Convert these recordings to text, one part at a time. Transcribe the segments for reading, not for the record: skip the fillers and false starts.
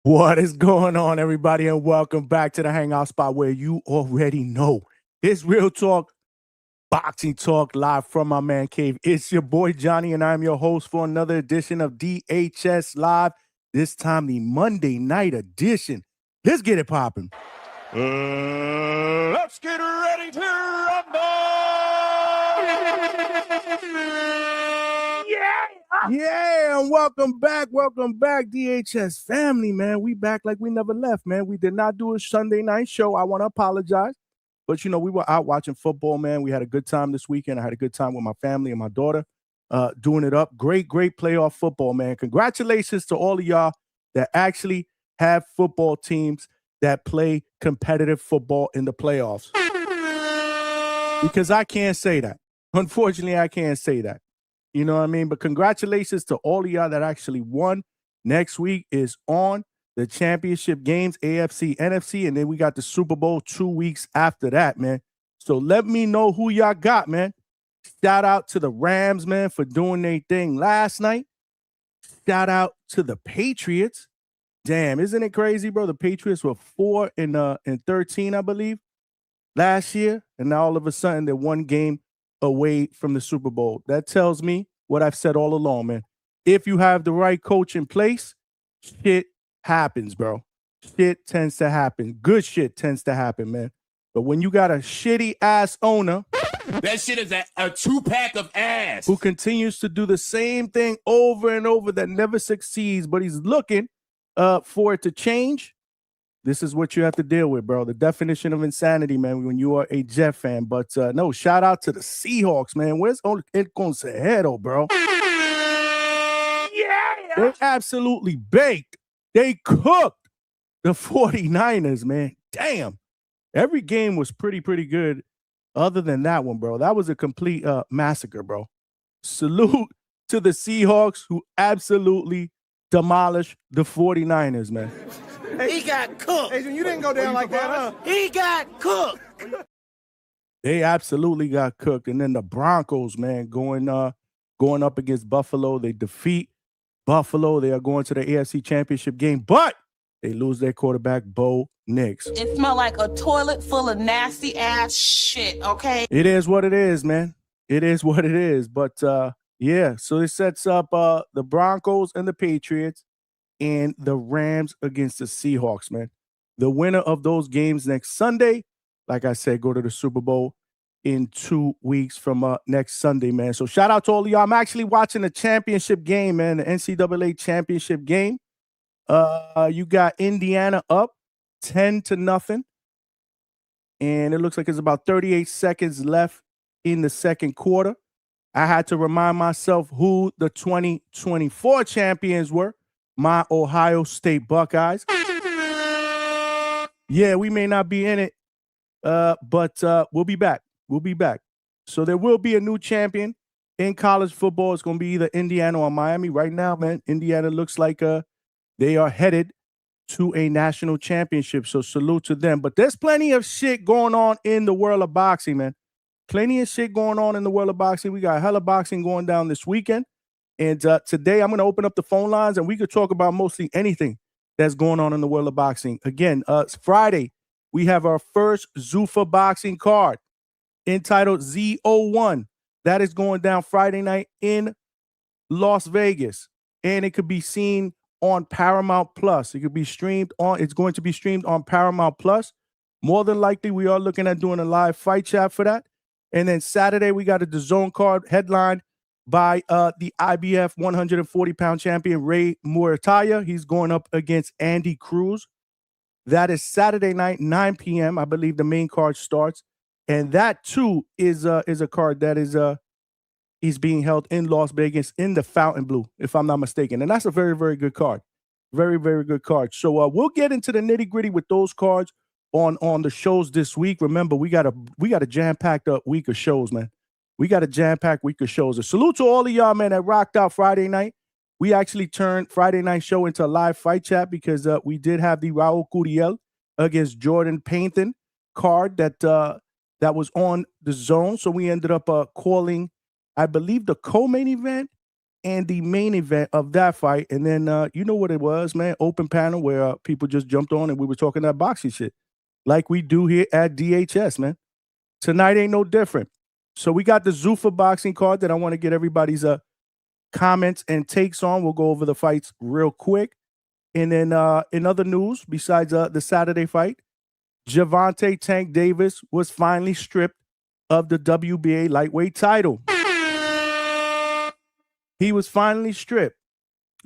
What is going on, everybody, and welcome back to the Hangout spot where you already know it's real talk, boxing talk, live from my man cave. It's your boy Johnny, and I'm your host for another edition of DHS Live. This time, the Monday night edition. Let's get it popping. Let's get ready to rumble! Yeah, and welcome back, DHS family, man. We back like we never left, man. We did not do a Sunday night show. I want to apologize. But, we were out watching football, man. We had a good time this weekend. I had a good time with my family and my daughter doing it up. Great playoff football, man. Congratulations to all of y'all that actually have football teams that play competitive football in the playoffs. Because I can't say that. Unfortunately, I can't say that. You know what I mean? But congratulations to all of y'all that actually won. Next week is on the championship games, AFC, NFC, and then we got the Super Bowl 2 weeks after that, man. So let me know who y'all got, man. Shout out to the Rams, man, for doing their thing last night. Shout out to the Patriots. Damn, isn't it crazy, bro? The Patriots were 4-13, I believe, last year, and now all of a sudden they're one game away from the Super Bowl. That tells me what I've said all along, man. If you have the right coach in place, shit happens, bro. Shit tends to happen. Good shit tends to happen, man. But when you got a shitty ass owner, that shit is a 2-pack of ass who continues to do the same thing over and over that never succeeds, but he's looking for it to change. This is what you have to deal with, bro. The definition of insanity, man, when you are a Jet fan. But no, shout out to the Seahawks, man. Where's El Consejero, bro? Yeah! They absolutely baked. They cooked the 49ers, man. Damn. Every game was pretty good other than that one, bro. That was a complete massacre, bro. Salute to the Seahawks who absolutely demolished the 49ers, man. He got cooked. Adrian, you didn't go down like that, huh? He got cooked. They absolutely got cooked. And then the Broncos, man, going up against Buffalo. They defeat Buffalo. They are going to the AFC Championship game, but they lose their quarterback, Bo Nix. It smelled like a toilet full of nasty ass shit, okay? It is what it is, man. It is what it is. But yeah, so it sets up the Broncos and the Patriots and the Rams against the Seahawks, man. The winner of those games next Sunday, like I said, go to the Super Bowl in 2 weeks from next Sunday, man. So shout out to all of y'all. I'm actually watching the championship game, man, the NCAA championship game. You got Indiana up 10-0. And it looks like it's about 38 seconds left in the second quarter. I had to remind myself who the 2024 champions were. My Ohio State Buckeyes. Yeah, we may not be in it, but we'll be back. We'll be back. So there will be a new champion in college football. It's going to be either Indiana or Miami. Right now, man, Indiana looks like they are headed to a national championship. So salute to them. But there's plenty of shit going on in the world of boxing, man. Plenty of shit going on in the world of boxing. We got hella boxing going down this weekend. And today I'm going to open up the phone lines and we could talk about mostly anything that's going on in the world of boxing. Again, it's Friday. We have our first Zuffa Boxing card entitled Z01. That is going down Friday night in Las Vegas. And it could be seen on Paramount Plus. It could be streamed on, it's going to be streamed on Paramount Plus. More than likely, we are looking at doing a live fight chat for that. And then Saturday, we got a DAZN card headlined by the IBF 140-pound champion, Ray Murataya. He's going up against Andy Cruz. That is Saturday night, 9 p.m. I believe the main card starts. And that, too, is a card that is being held in Las Vegas in the Fountain Blue, if I'm not mistaken. And that's a very good card. Very good card. So we'll get into the nitty-gritty with those cards on the shows this week. Remember, we got a jam-packed up week of shows, man. We got a jam-packed week of shows. A salute to all of y'all, man, that rocked out Friday night. We actually turned Friday night show into a live fight chat because we did have the Raul Curiel against Jordan Payton card that was on the zone. So we ended up calling, I believe, the co-main event and the main event of that fight. And then you know what it was, man? Open panel where people just jumped on and we were talking that boxing shit like we do here at DHS, man. Tonight ain't no different. So we got the Zuffa boxing card that I want to get everybody's comments and takes on. We'll go over the fights real quick. And then in other news, besides the Saturday fight, Gervonta Tank Davis was finally stripped of the WBA lightweight title. He was finally stripped.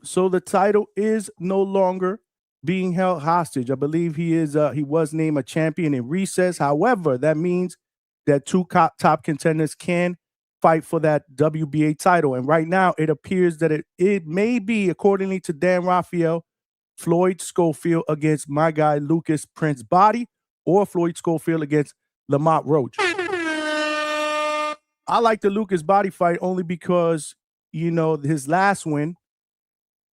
So the title is no longer being held hostage. I believe he was named a champion in recess. However, that means that two top contenders can fight for that WBA title. And right now, it appears that it may be, accordingly to Dan Raphael, Floyd Schofield against my guy Lucas Prince Body, or Floyd Schofield against Lamont Roach. I like the Lucas Body fight only because, you know, his last win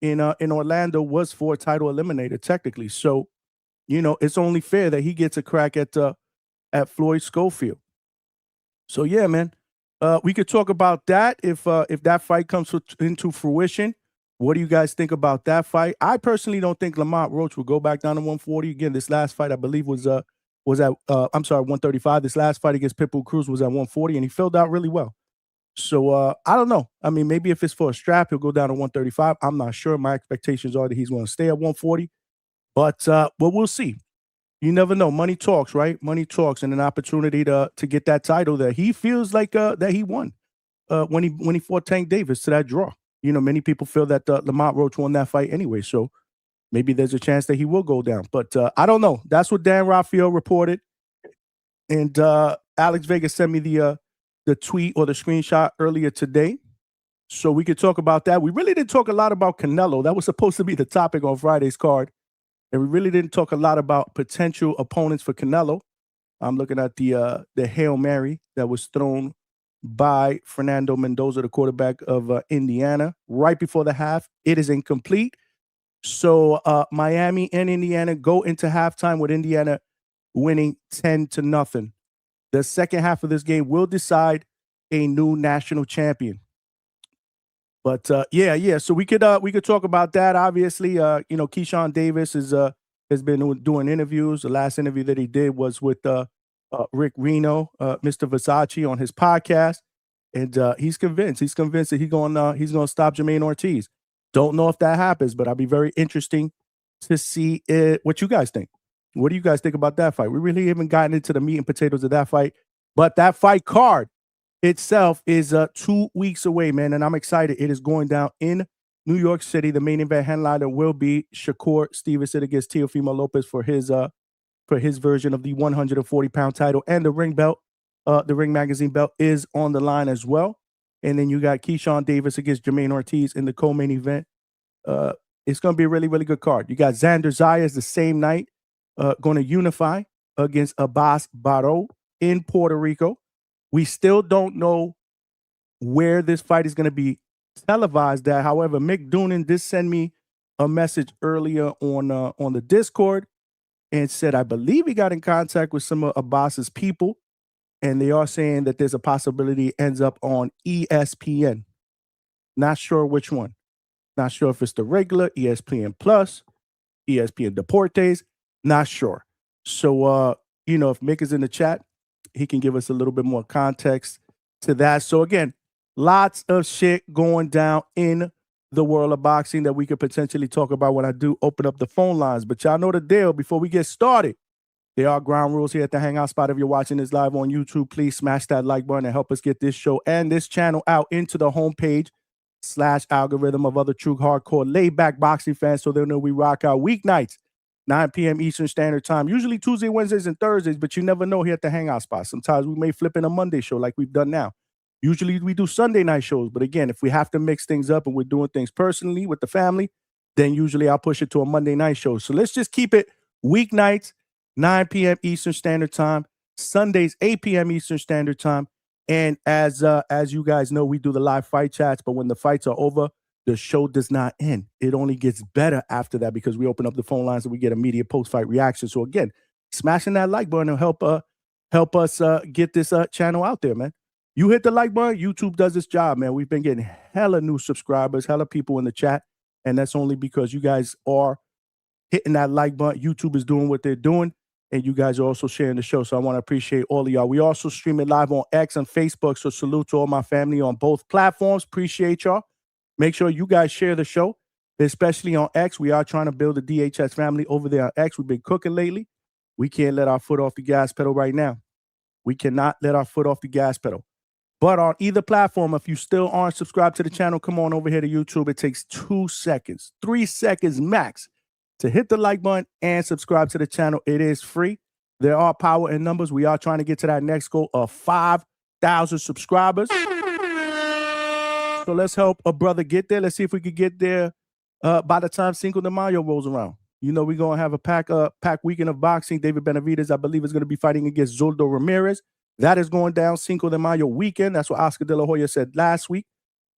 in Orlando was for a title eliminator, technically. So, you know, it's only fair that he gets a crack at Floyd Schofield. So yeah, man, we could talk about that if that fight comes into fruition. What do you guys think about that fight? I personally don't think Lamont Roach will go back down to 140 again. This last fight, I believe, was at 135. This last fight against Pitbull Cruz was at 140, and he filled out really well. So I don't know. I mean, maybe if it's for a strap, he'll go down to 135. I'm not sure. My expectations are that he's going to stay at 140, but we'll see. You never know. Money talks, right? Money talks, and an opportunity to get that title that he feels like that he won when he fought Tank Davis to that draw. You know, many people feel that Lamont Roach won that fight anyway, so maybe there's a chance that he will go down. But I don't know. That's what Dan Raphael reported, and Alex Vega sent me the tweet or the screenshot earlier today, so we could talk about that. We really didn't talk a lot about Canelo. That was supposed to be the topic on Friday's card, and we really didn't talk a lot about potential opponents for Canelo. I'm looking at the Hail Mary that was thrown by Fernando Mendoza, the quarterback of Indiana, right before the half. It is incomplete. So Miami and Indiana go into halftime with Indiana winning 10-0. The second half of this game will decide a new national champion. But yeah. So we could talk about that. Obviously, you know, Keyshawn Davis has been doing interviews. The last interview that he did was with Rick Reno, Mr. Versace, on his podcast, and he's convinced that he's going to stop Jermaine Ortiz. Don't know if that happens, but I'll be very interesting to see what you guys think. What do you guys think about that fight? We really haven't gotten into the meat and potatoes of that fight, but that fight card itself is 2 weeks away, man, and I'm excited. It is going down in New York City. The main event headliner will be Shakur Stevenson against Teofimo Lopez for his version of the 140-pound title, and the ring belt, the Ring Magazine belt, is on the line as well. And then you got Keyshawn Davis against Jermaine Ortiz in the co-main event. It's going to be a really, really good card. You got Xander Zayas the same night going to unify against Abbas Barrow in Puerto Rico. We still don't know where this fight is going to be televised at. However, Mick Doonan did send me a message earlier on the Discord and said, I believe he got in contact with some of Abbas's people, and they are saying that there's a possibility it ends up on ESPN. Not sure which one. Not sure if it's the regular ESPN Plus, ESPN Deportes. Not sure. So, you know, if Mick is in the chat, he can give us a little bit more context to that. So again, lots of shit going down in the world of boxing that we could potentially talk about when I do open up the phone lines. But y'all know the deal. Before we get started, there are ground rules here at the Hangout spot. If you're watching this live on YouTube, please smash that like button and help us get this show and this channel out into the homepage / algorithm of other true hardcore laid-back boxing fans, so they'll know we rock out weeknights, 9 p.m. Eastern Standard Time, usually Tuesday, Wednesdays, and Thursdays, but you never know here at the Hangout spot. Sometimes we may flip in a Monday show like we've done now. Usually we do Sunday night shows, but again, if we have to mix things up and we're doing things personally with the family, then usually I'll push it to a Monday night show. So let's just keep it weeknights, 9 p.m. Eastern Standard Time, Sundays, 8 p.m. Eastern Standard Time. And as you guys know, we do the live fight chats, but when the fights are over, the show does not end. It only gets better after that because we open up the phone lines and we get immediate post-fight reaction. So again, smashing that like button will help us get this channel out there, man. You hit the like button, YouTube does its job, man. We've been getting hella new subscribers, hella people in the chat, and that's only because you guys are hitting that like button. YouTube is doing what they're doing, and you guys are also sharing the show. So I want to appreciate all of y'all. We also stream it live on X and Facebook, so salute to all my family on both platforms. Appreciate y'all. Make sure you guys share the show, especially on X. We are trying to build a DHS family over there on X. We've been cooking lately. We can't let our foot off the gas pedal right now. We cannot let our foot off the gas pedal. But on either platform, if you still aren't subscribed to the channel, come on over here to YouTube. It takes 2 seconds, 3 seconds max to hit the like button and subscribe to the channel. It is free. There are power in numbers. We are trying to get to that next goal of 5,000 subscribers. So let's help a brother get there. Let's see if we could get there by the time Cinco de Mayo rolls around. You know, we're going to have a pack weekend of boxing. David Benavidez, I believe, is going to be fighting against Zoldo Ramirez. That is going down Cinco de Mayo weekend. That's what Oscar De La Hoya said last week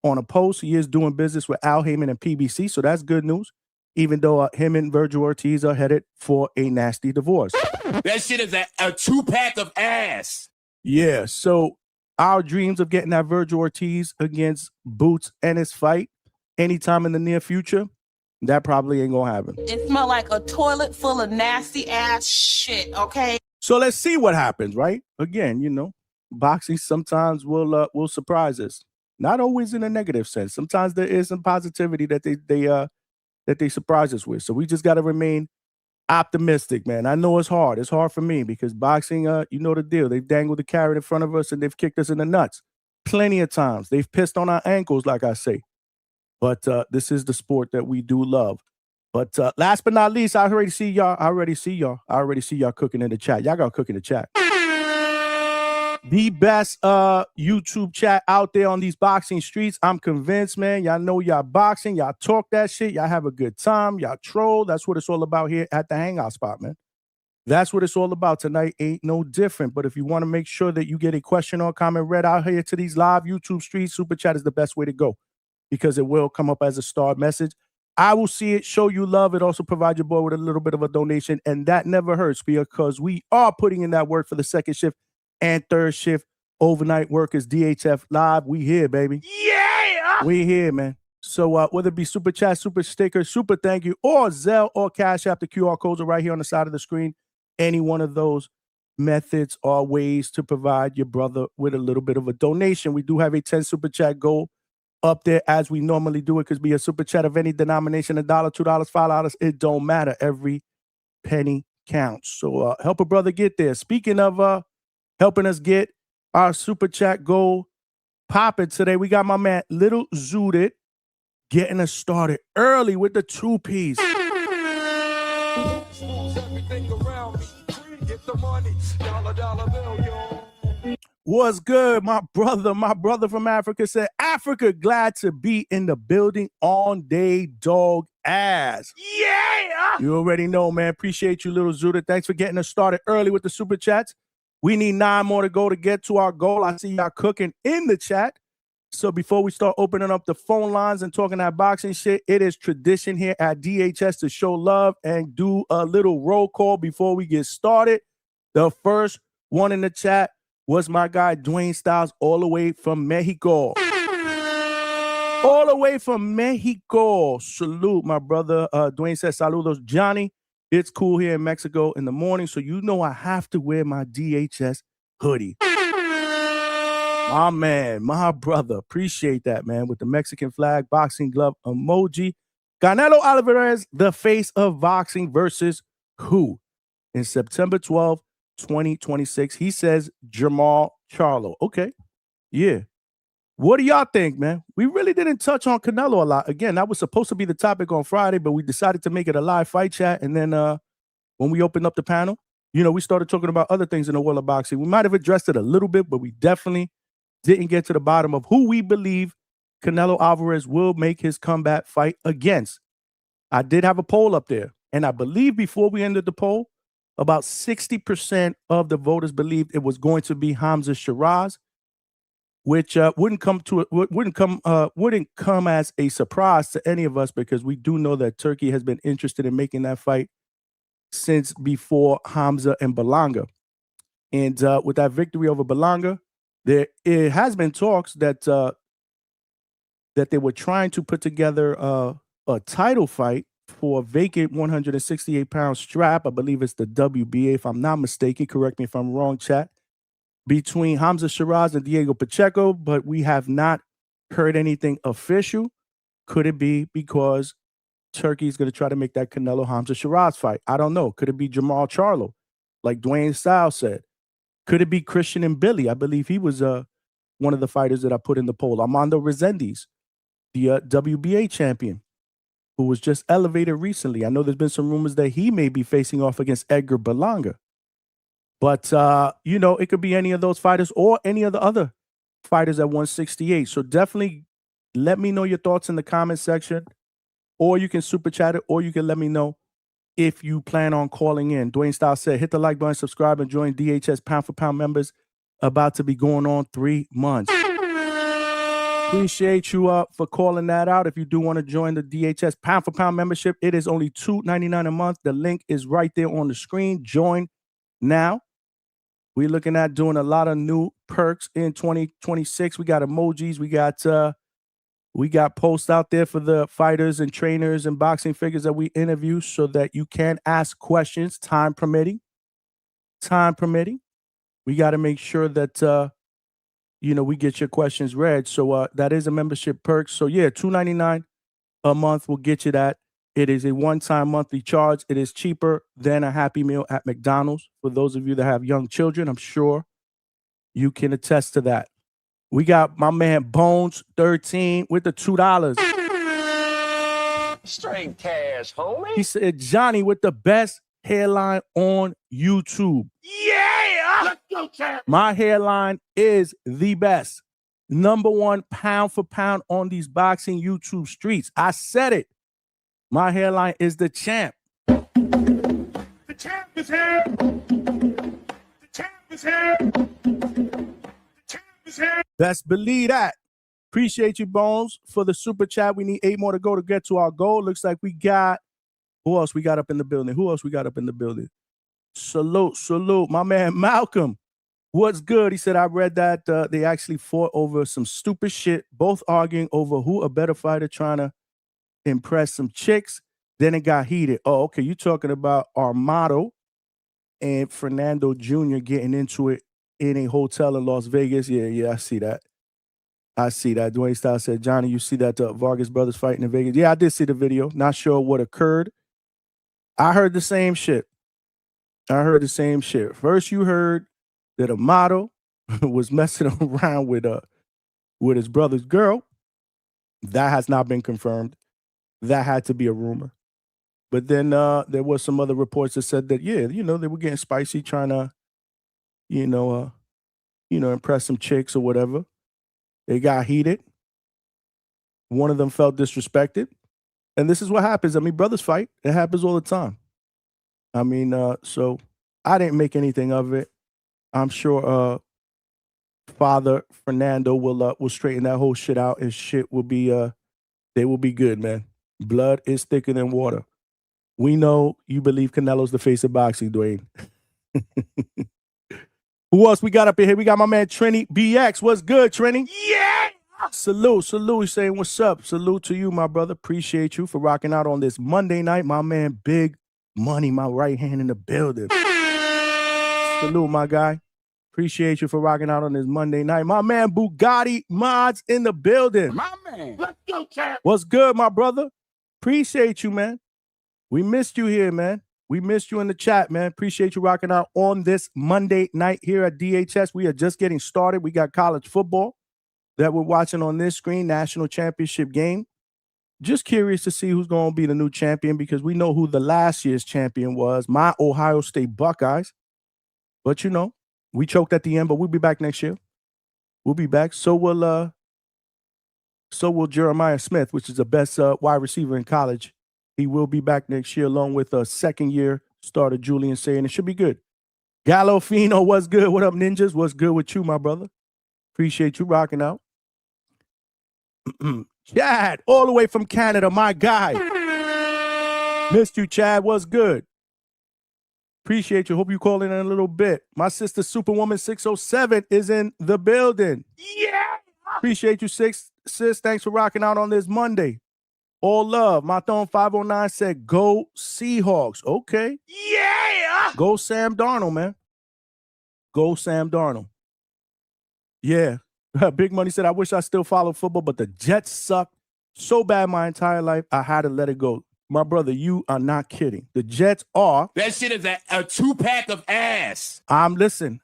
on a post. He is doing business with Al Heyman and PBC, so that's good news, even though him and Virgil Ortiz are headed for a nasty divorce. That shit is a 2-pack of ass. Yeah, so our dreams of getting that Virgil Ortiz against Boots and his fight anytime in the near future, that probably ain't going to happen. It smelled like a toilet full of nasty ass shit, okay? So let's see what happens, right? Again, you know, boxing sometimes will surprise us. Not always in a negative sense. Sometimes there is some positivity that they surprise us with. So we just got to remain optimistic, man. I know it's hard. It's hard for me because boxing, you know the deal. They've dangled the carrot in front of us and they've kicked us in the nuts plenty of times. They've pissed on our ankles, like I say. But this is the sport that we do love. But last but not least, I already see y'all cooking in the chat. Y'all got to cook in the chat. The best YouTube chat out there on these boxing streets. I'm convinced, man. Y'all know y'all boxing. Y'all talk that shit. Y'all have a good time. Y'all troll. That's what it's all about here at the Hangout spot, man. That's what it's all about. Tonight ain't no different. But if you want to make sure that you get a question or comment read out here to these live YouTube streets, Super Chat is the best way to go because it will come up as a starred message. I will see it, show you love. It also provides your boy with a little bit of a donation, and that never hurts because we are putting in that work for the second shift and third shift overnight workers, DHF Live. We here, baby. Yeah! We here, man. So whether it be Super Chat, Super Sticker, Super Thank You, or Zelle or Cash App, the QR codes are right here on the side of the screen. Any one of those methods are ways to provide your brother with a little bit of a donation. We do have a 10 Super Chat goal up there as we normally do. It could be a Super Chat of any denomination, $1, $2, $5. It don't matter. Every penny counts. So help a brother get there. Speaking of helping us get our Super Chat goal popping today, we got my man Little Zooted getting us started early with the 2-piece. What's good, my brother? My brother from Africa said, Africa glad to be in the building on day dog ass. Yeah! You already know, man. Appreciate you, Little Zuda. Thanks for getting us started early with the Super Chats. We need 9 more to go to get to our goal. I see y'all cooking in the chat. So before we start opening up the phone lines and talking that boxing shit, it is tradition here at DHS to show love and do a little roll call before we get started. The first one in the chat was my guy Dwayne Styles, all the way from Mexico. All the way from Mexico. Salute, my brother. Dwayne says, saludos, Johnny. It's cool here in Mexico in the morning, so you know I have to wear my DHS hoodie. My man, my brother. Appreciate that, man. With the Mexican flag, boxing glove emoji. Canelo Alvarez, the face of boxing versus who? In September 12th, 2026. He says Jamal Charlo. Okay. Yeah. What do y'all think, man? We really didn't touch on Canelo a lot. Again, that was supposed to be the topic on Friday, but we decided to make it a live fight chat. And then when we opened up the panel, you know, we started talking about other things in the world of boxing. We might have addressed it a little bit, but we definitely didn't get to the bottom of who we believe Canelo Alvarez will make his comeback fight against. I did have a poll up there, and I believe before we ended the poll, about 60% of the voters believed it was going to be Hamza Shiraz, which wouldn't come as a surprise to any of us because we do know that Turkey has been interested in making that fight since before Hamza and Belanga. And with that victory over Belanga, it has been talks that that they were trying to put together a title fight for a vacant 168-pound strap. I believe it's the WBA, if I'm not mistaken. Correct me if I'm wrong, chat. Between Hamza Shiraz and Diego Pacheco, but we have not heard anything official. Could it be because Turkey's going to try to make that Canelo Hamza Shiraz fight? I don't know. Could it be Jamal Charlo, like Dwayne Styles said? Could it be Christian and Billy? I believe he was one of the fighters that I put in the poll. Armando Resendiz, the WBA champion, who was just elevated recently. I know there's been some rumors that he may be facing off against Edgar Berlanga. But, you know, it could be any of those fighters or any of the other fighters at 168. So definitely let me know your thoughts in the comment section, or you can super chat it, or you can let me know if you plan on calling in. Dwayne Styles said, hit the like button, subscribe, and join DHS Pound for Pound members. About to be going on 3 months. Appreciate you for calling that out. If you do want to join the DHS Pound for Pound membership, it is only $2.99 a month. The link is right there on the screen. Join now. We're looking at doing a lot of new perks in 2026. We got emojis. We got posts out there for the fighters and trainers and boxing figures that we interview so that you can ask questions, time permitting. Time permitting. We got to make sure that, you know, we get your questions read. So that is a membership perk. So, yeah, $2.99 a month will get you that. It is a one-time monthly charge. It is cheaper than a Happy Meal at McDonald's. For those of you that have young children, I'm sure you can attest to that. We got my man Bones 13 with the $2. Straight cash, homie. He said, Johnny with the best hairline on YouTube. Yeah! Let's go, champ. My hairline is the best. #1 pound for pound on these boxing YouTube streets. I said it. My hairline is the champ. The champ is here. The champ is here. The champ is here. Best believe that. Appreciate you, Bones, for the super chat. We need 8 more to go to get to our goal. Looks like we got, who else we got up in the building? Who else we got up in the building? Salute, salute. My man Malcolm, what's good? He said, I read that they actually fought over some stupid shit, both arguing over who a better fighter, trying to impress some chicks. Then it got heated. Oh, okay. You talking about Armado and Fernando Jr. getting into it in a hotel in Las Vegas? Yeah, I see that. I see that. Dwayne Styles said, Johnny, you see that Vargas brothers fighting in Vegas? Yeah, I did see the video. Not sure what occurred. I heard the same shit. First, you heard that Amado was messing around with his brother's girl. That has not been confirmed. That had to be a rumor. But then there was some other reports that said that, yeah, you know, they were getting spicy, trying to, impress some chicks or whatever. They got heated. One of them felt disrespected. And this is what happens. I mean, brothers fight. It happens all the time. I mean, so I didn't make anything of it. I'm sure Father Fernando will straighten that whole shit out, and shit will be they will be good, man. Blood is thicker than water. We know you believe Canelo's the face of boxing, Dwayne. Who else we got up in here? We got my man Trini BX. What's good, Trini? Yeah! Salute. He's saying, what's up? Salute to you, my brother. Appreciate you for rocking out on this Monday night. My man Big Money, my right hand in the building. Salute, my guy. Appreciate you for rocking out on this Monday night. My man Bugatti Mods in the building. My man. Let's go, champ. What's good, my brother? Appreciate you, man. We missed you here, man. We missed you in the chat, man. Appreciate you rocking out on this Monday night here at DHS. We are just getting started. We got college football that we're watching on this screen, national championship game. Just curious to see who's going to be the new champion, because we know who the last year's champion was, my Ohio State Buckeyes. But, you know, we choked at the end, but we'll be back next year. We'll be back. So will Jeremiah Smith, which is the best wide receiver in college. He will be back next year, along with a second-year starter, Julian Saying. It should be good. Gallo Fino, what's good? What up, ninjas? What's good with you, my brother? Appreciate you rocking out. Chad, all the way from Canada, my guy. Missed you, Chad. What's good? Appreciate you. Hope you call in a little bit. My sister Superwoman 607 is in the building. Yeah. Appreciate you, sis. Thanks for rocking out on this Monday. All love. My Thorn 509 said, go Seahawks. Okay. Yeah. Go Sam Darnold, man. Go Sam Darnold. Yeah. Big Money said, I wish I still followed football, but the Jets suck so bad my entire life, I had to let it go. My brother, you are not kidding. The Jets are. That shit is a 2-pack of ass. Listen,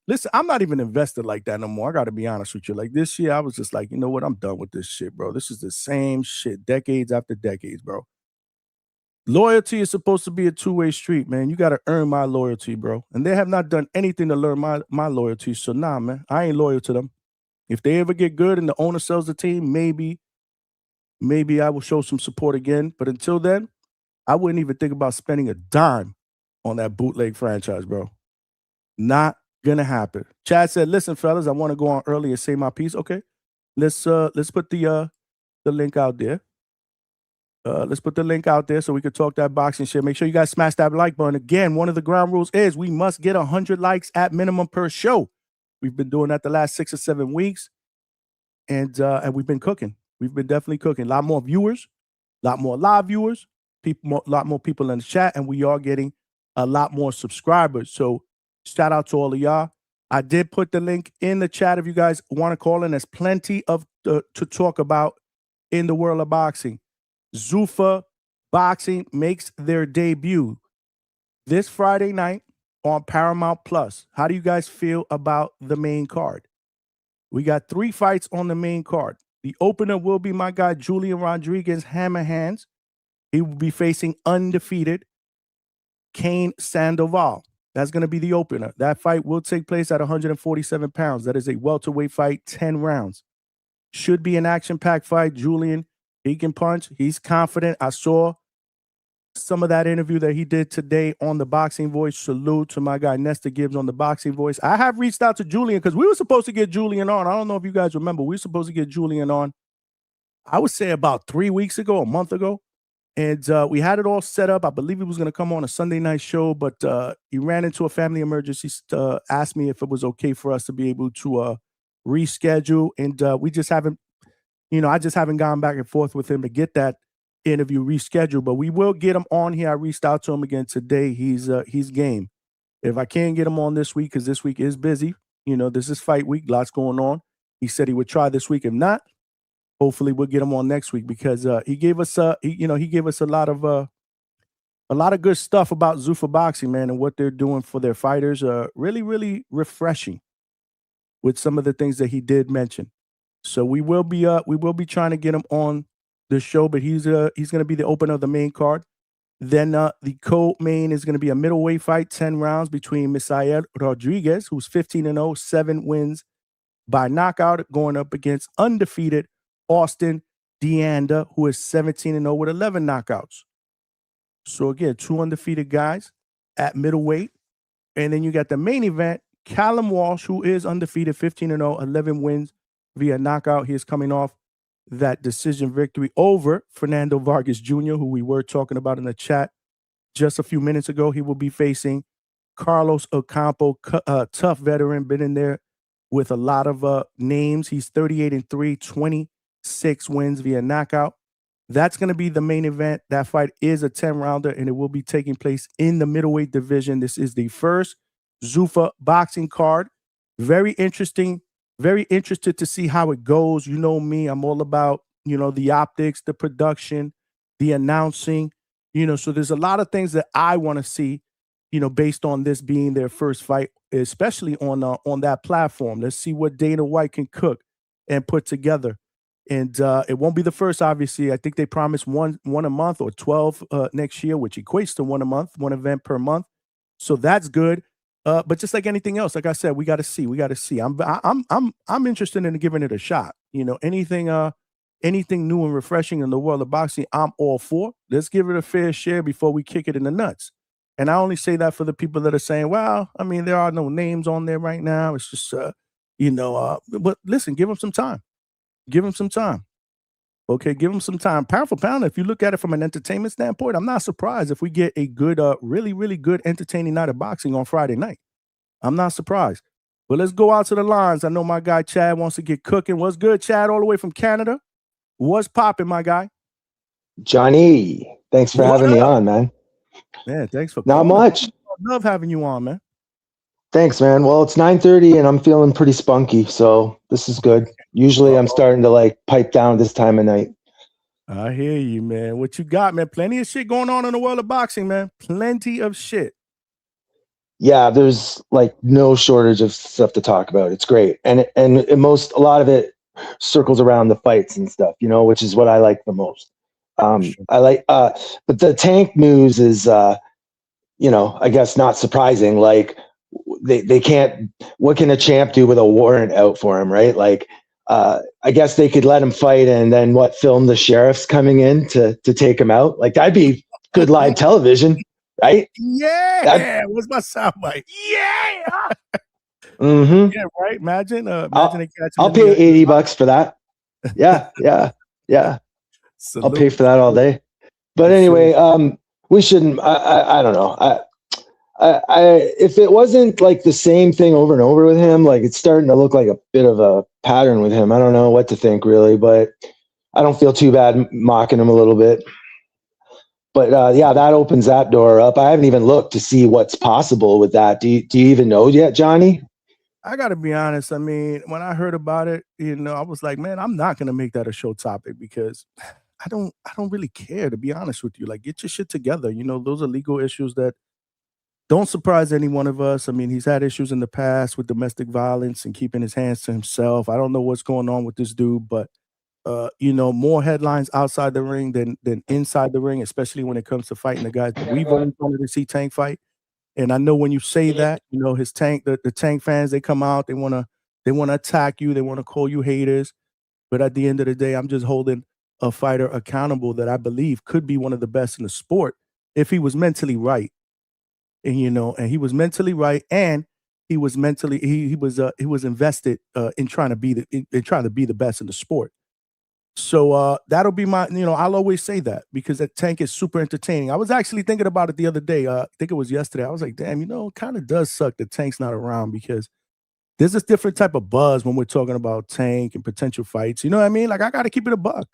listen, I'm not even invested like that no more. I got to be honest with you. Like this year, I was just like, you know what? I'm done with this shit, bro. This is the same shit decades after decades, bro. Loyalty is supposed to be a two-way street, man. You got to earn my loyalty, bro. And they have not done anything to learn my loyalty. So nah, man, I ain't loyal to them. If they ever get good and the owner sells the team, maybe I will show some support again. But until then, I wouldn't even think about spending a dime on that bootleg franchise, bro. Not gonna happen. Chad said, listen, fellas, I want to go on early and say my piece. Okay. Let's put the link out there. Let's put the link out there so we could talk that boxing shit. Make sure you guys smash that like button. Again, one of the ground rules is we must get 100 likes at minimum per show. We've been doing that the last 6 or 7 weeks, and we've been cooking. We've been definitely cooking. A lot more viewers, a lot more live viewers, a lot more people in the chat, and we are getting a lot more subscribers. So shout out to all of y'all. I did put the link in the chat if you guys want to call in. There's plenty to talk about in the world of boxing. Zuffa Boxing makes their debut this Friday night on Paramount Plus. How do you guys feel about the main card? We got 3 fights on the main card. The opener will be my guy Julian Rodriguez, Hammer Hands. He will be facing undefeated Cain Sandoval. That's going to be the opener. That fight will take place at 147 pounds. That is a welterweight fight, 10 rounds. Should be an action-packed fight. Julian, he can punch. He's confident. I saw some of that interview that he did today on the Boxing Voice. Salute to my guy Nestor Gibbs on the Boxing Voice. I have reached out to Julian because we were supposed to get Julian on. I don't know if you guys remember. We were supposed to get Julian on, I would say about 3 weeks ago, a month ago. And we had it all set up. I believe he was going to come on a Sunday night show, but he ran into a family emergency, asked me if it was okay for us to be able to reschedule. And we just haven't, I just haven't gone back and forth with him to get that interview rescheduled, but we will get him on here. I reached out to him again today. He's game. If I can't get him on this week, because this week is busy, this is fight week, lots going on. He said he would try this week. If not, hopefully we'll get him on next week because he gave us he gave us a lot of good stuff about Zuffa Boxing, man, and what they're doing for their fighters. Really, really refreshing with some of the things that he did mention. So we will be trying to get him on the show, but he's going to be the opener of the main card. Then the co-main is going to be a middleweight fight, 10 rounds between Misael Rodriguez, who's 15-0, 7 wins by knockout, going up against undefeated Austin Deanda, who is 17-0 with 11 knockouts. So again, 2 undefeated guys at middleweight. And then you got the main event, Callum Walsh, who is undefeated, 15-0, 11 wins via knockout. He is coming off that decision victory over Fernando Vargas Jr., who we were talking about in the chat just a few minutes ago. He will be facing Carlos Ocampo, tough veteran, been in there with a lot of names. He's 38-3, 26 wins via knockout. That's going to be the main event. That fight is a 10-rounder, and it will be taking place in the middleweight division. This is the first Zuffa Boxing card. Very interesting. Very interested to see how it goes. You know me, I'm all about, the optics, the production, the announcing, so there's a lot of things that I want to see, based on this being their first fight, especially on that platform. Let's see what Dana White can cook and put together. And it won't be the first, obviously. I think they promised one a month or 12 next year, which equates to one a month, one event per month. So that's good. But just like anything else, like I said, we got to see. I'm interested in giving it a shot. Anything new and refreshing in the world of boxing, I'm all for. Let's give it a fair share before we kick it in the nuts. And I only say that for the people that are saying, well, I mean, there are no names on there right now. It's just, but listen, give them some time. Give them some time. Okay, give him some time. Pound for pound, if you look at it from an entertainment standpoint, I'm not surprised if we get a good, really, really good entertaining night of boxing on Friday night. I'm not surprised. But let's go out to the lines. I know my guy Chad wants to get cooking. What's good, Chad, all the way from Canada? What's popping, my guy? Johnny, thanks for What having me up? on, man. Man, thanks for Not calling. much. Love having you on, man. Thanks, man. Well, it's 9:30 and I'm feeling pretty spunky, so this is good. Usually I'm starting to like pipe down this time of night. I hear you, man. What you got, man? Plenty of shit going on in the world of boxing, man. Plenty of shit. Yeah, there's like no shortage of stuff to talk about. It's great. And a lot of it circles around the fights and stuff, you know, which is what I like the most. I like but the Tank news is you know, I guess not surprising. Like they can't, what can a champ do with a warrant out for him, right? Like I guess they could let him fight and then film the sheriffs coming in to take him out. Like that'd be good live television, right? Yeah. What's my soundbite? Yeah. Mm-hmm. Yeah, right. Imagine they catch him I'll in pay the- $80 for that. Yeah. I'll pay for that all day. But anyway, we shouldn't. I don't know. If it wasn't like the same thing over and over with him, like it's starting to look like a bit of a pattern with him. I don't know what to think really, but I don't feel too bad mocking him a little bit. But yeah, that opens that door up. I haven't even looked to see what's possible with that. Do you even know yet, Johnny? I got to be honest. I mean, when I heard about it, you know, I was like, man, I'm not going to make that a show topic because I don't really care, to be honest with you. Like, get your shit together. You know, those are legal issues that don't surprise any one of us. I mean, he's had issues in the past with domestic violence and keeping his hands to himself. I don't know what's going on with this dude, but you know, more headlines outside the ring than inside the ring, especially when it comes to fighting the guys that we've always wanted to see Tank fight. And I know when you say that, you know, his Tank, the Tank fans, they come out, they wanna attack you, they wanna call you haters. But at the end of the day, I'm just holding a fighter accountable that I believe could be one of the best in the sport if he was mentally right. And you know, and he was mentally right, and he was mentally he was invested in trying to be the best in the sport. So that'll be my, you know, I'll always say that because that Tank is super entertaining. I was actually thinking about it the other day. I think it was yesterday. I was like, damn, you know, it kind of does suck that Tank's not around because there's this different type of buzz when we're talking about Tank and potential fights. You know what I mean? Like I got to keep it a buck.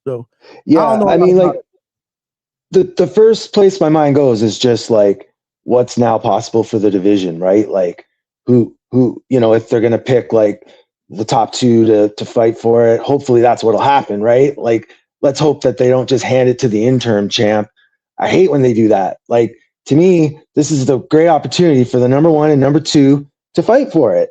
So Yeah, I don't know I mean, about like the first place my mind goes is just like what's now possible for the division, right? Like who you know, if they're gonna pick like the top two to fight for it, hopefully that's what'll happen, right? Like let's hope that they don't just hand it to the interim champ. I hate when they do that. Like to me, this is the great opportunity for the number one and number two to fight for it.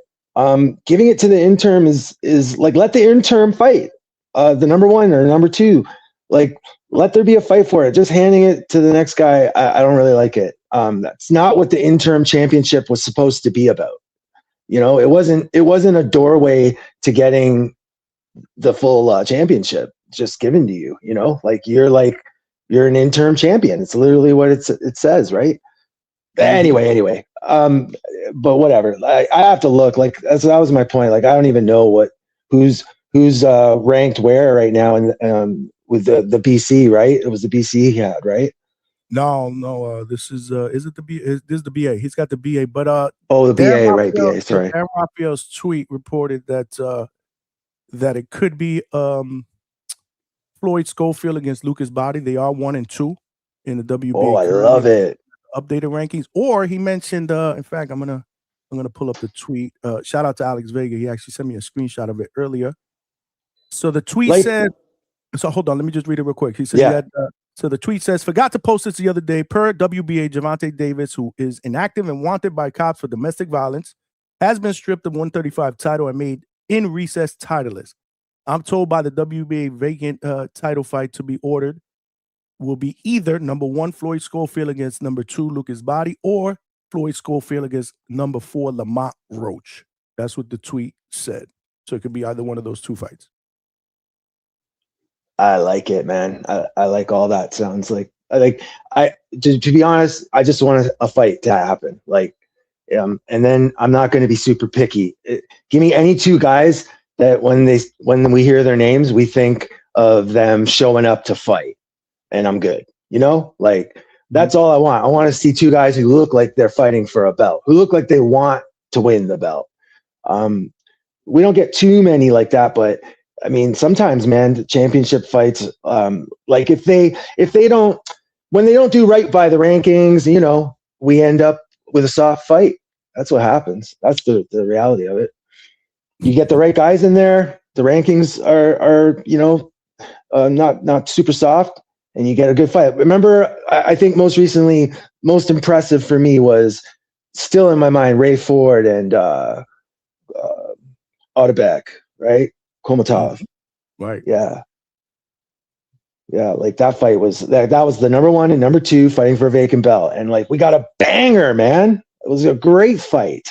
Giving it to the interim is like let the interim fight the number one or number two. Like let there be a fight for it. Just handing it to the next guy, I don't really like it. That's not what the interim championship was supposed to be about. You know, it wasn't a doorway to getting the full championship just given to you. You know, like you're an interim champion. It's literally what it says, right? Anyway. But whatever. I have to look. Like that was my point. Like I don't even know who's ranked where right now, and with the BC, right? It was the BC he had, right? No. This is it the B? This is the BA. He's got the BA, but the BA, right? BA. Sorry. Aaron Raphael's tweet reported that that it could be Floyd Schofield against Lucas Body. They are 1 and 2 in the WBA. Oh, I love it. Updated rankings. Or he mentioned. In fact, I'm gonna pull up the tweet. Shout out to Alex Vega. He actually sent me a screenshot of it earlier. So the tweet said. So hold on, let me just read it real quick. He said he had. So the tweet says, forgot to post this the other day. Per WBA, Gervonta Davis, who is inactive and wanted by cops for domestic violence, has been stripped of 135 title and made in recess titleless. I'm told by the WBA vacant title fight to be ordered will be either number 1, Floyd Schofield against number 2, Lucas Body, or Floyd Schofield against number 4, Lamont Roach. That's what the tweet said. So it could be either one of those two fights. I like it, man. I like all that. Sounds like to be honest, I just want a fight to happen. Like, and then I'm not going to be super picky. Give me any two guys that when we hear their names, we think of them showing up to fight, and I'm good. You know, like that's all I want. I want to see two guys who look like they're fighting for a belt, who look like they want to win the belt. We don't get too many like that, but I mean, sometimes, man, the championship fights, like if they don't, when they don't do right by the rankings, you know, we end up with a soft fight. That's what happens. That's the reality of it. You get the right guys in there, the rankings are you know, not super soft, and you get a good fight. Remember, I think most recently, most impressive for me was still in my mind, Ray Ford and Otabek, right? Komatov. Right. Yeah. Yeah, like that fight was that was the number 1 and number 2 fighting for a vacant belt. And like we got a banger, man. It was a great fight.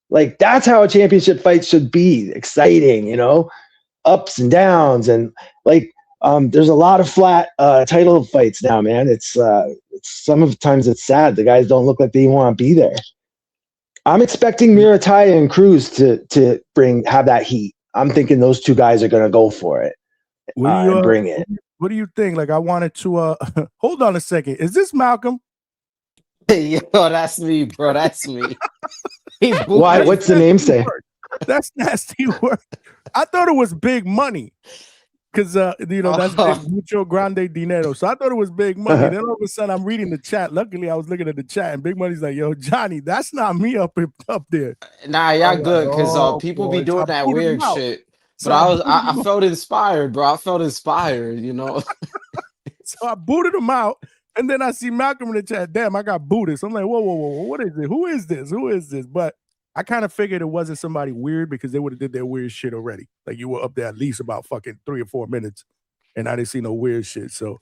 Like that's how a championship fight should be. Exciting, you know, ups and downs. And like there's a lot of flat title fights now, man. It's sometimes it's sad. The guys don't look like they want to be there. I'm expecting Mirataya and Cruz to have that heat. I'm thinking those two guys are going to go for it and bring it. What do you think? Like, I wanted to hold on a second. Is this Malcolm? Yo, that's me, bro. That's me. Why? What's the name say? That's nasty work. I thought it was big money because you know that's big, mucho grande dinero. So I thought it was big money. Then all of a sudden I'm reading the chat. Luckily, I was looking at the chat, and Big Money's like, "Yo, Johnny, that's not me up there." Nah, y'all good because people be doing that weird shit. But I felt inspired, bro. I felt inspired, you know. So I booted him out, and then I see Malcolm in the chat. Damn, I got booted. So I'm like, whoa, what is it? Who is this? But I kind of figured it wasn't somebody weird because they would have did their weird shit already. Like you were up there at least about fucking 3 or 4 minutes, and I didn't see no weird shit. So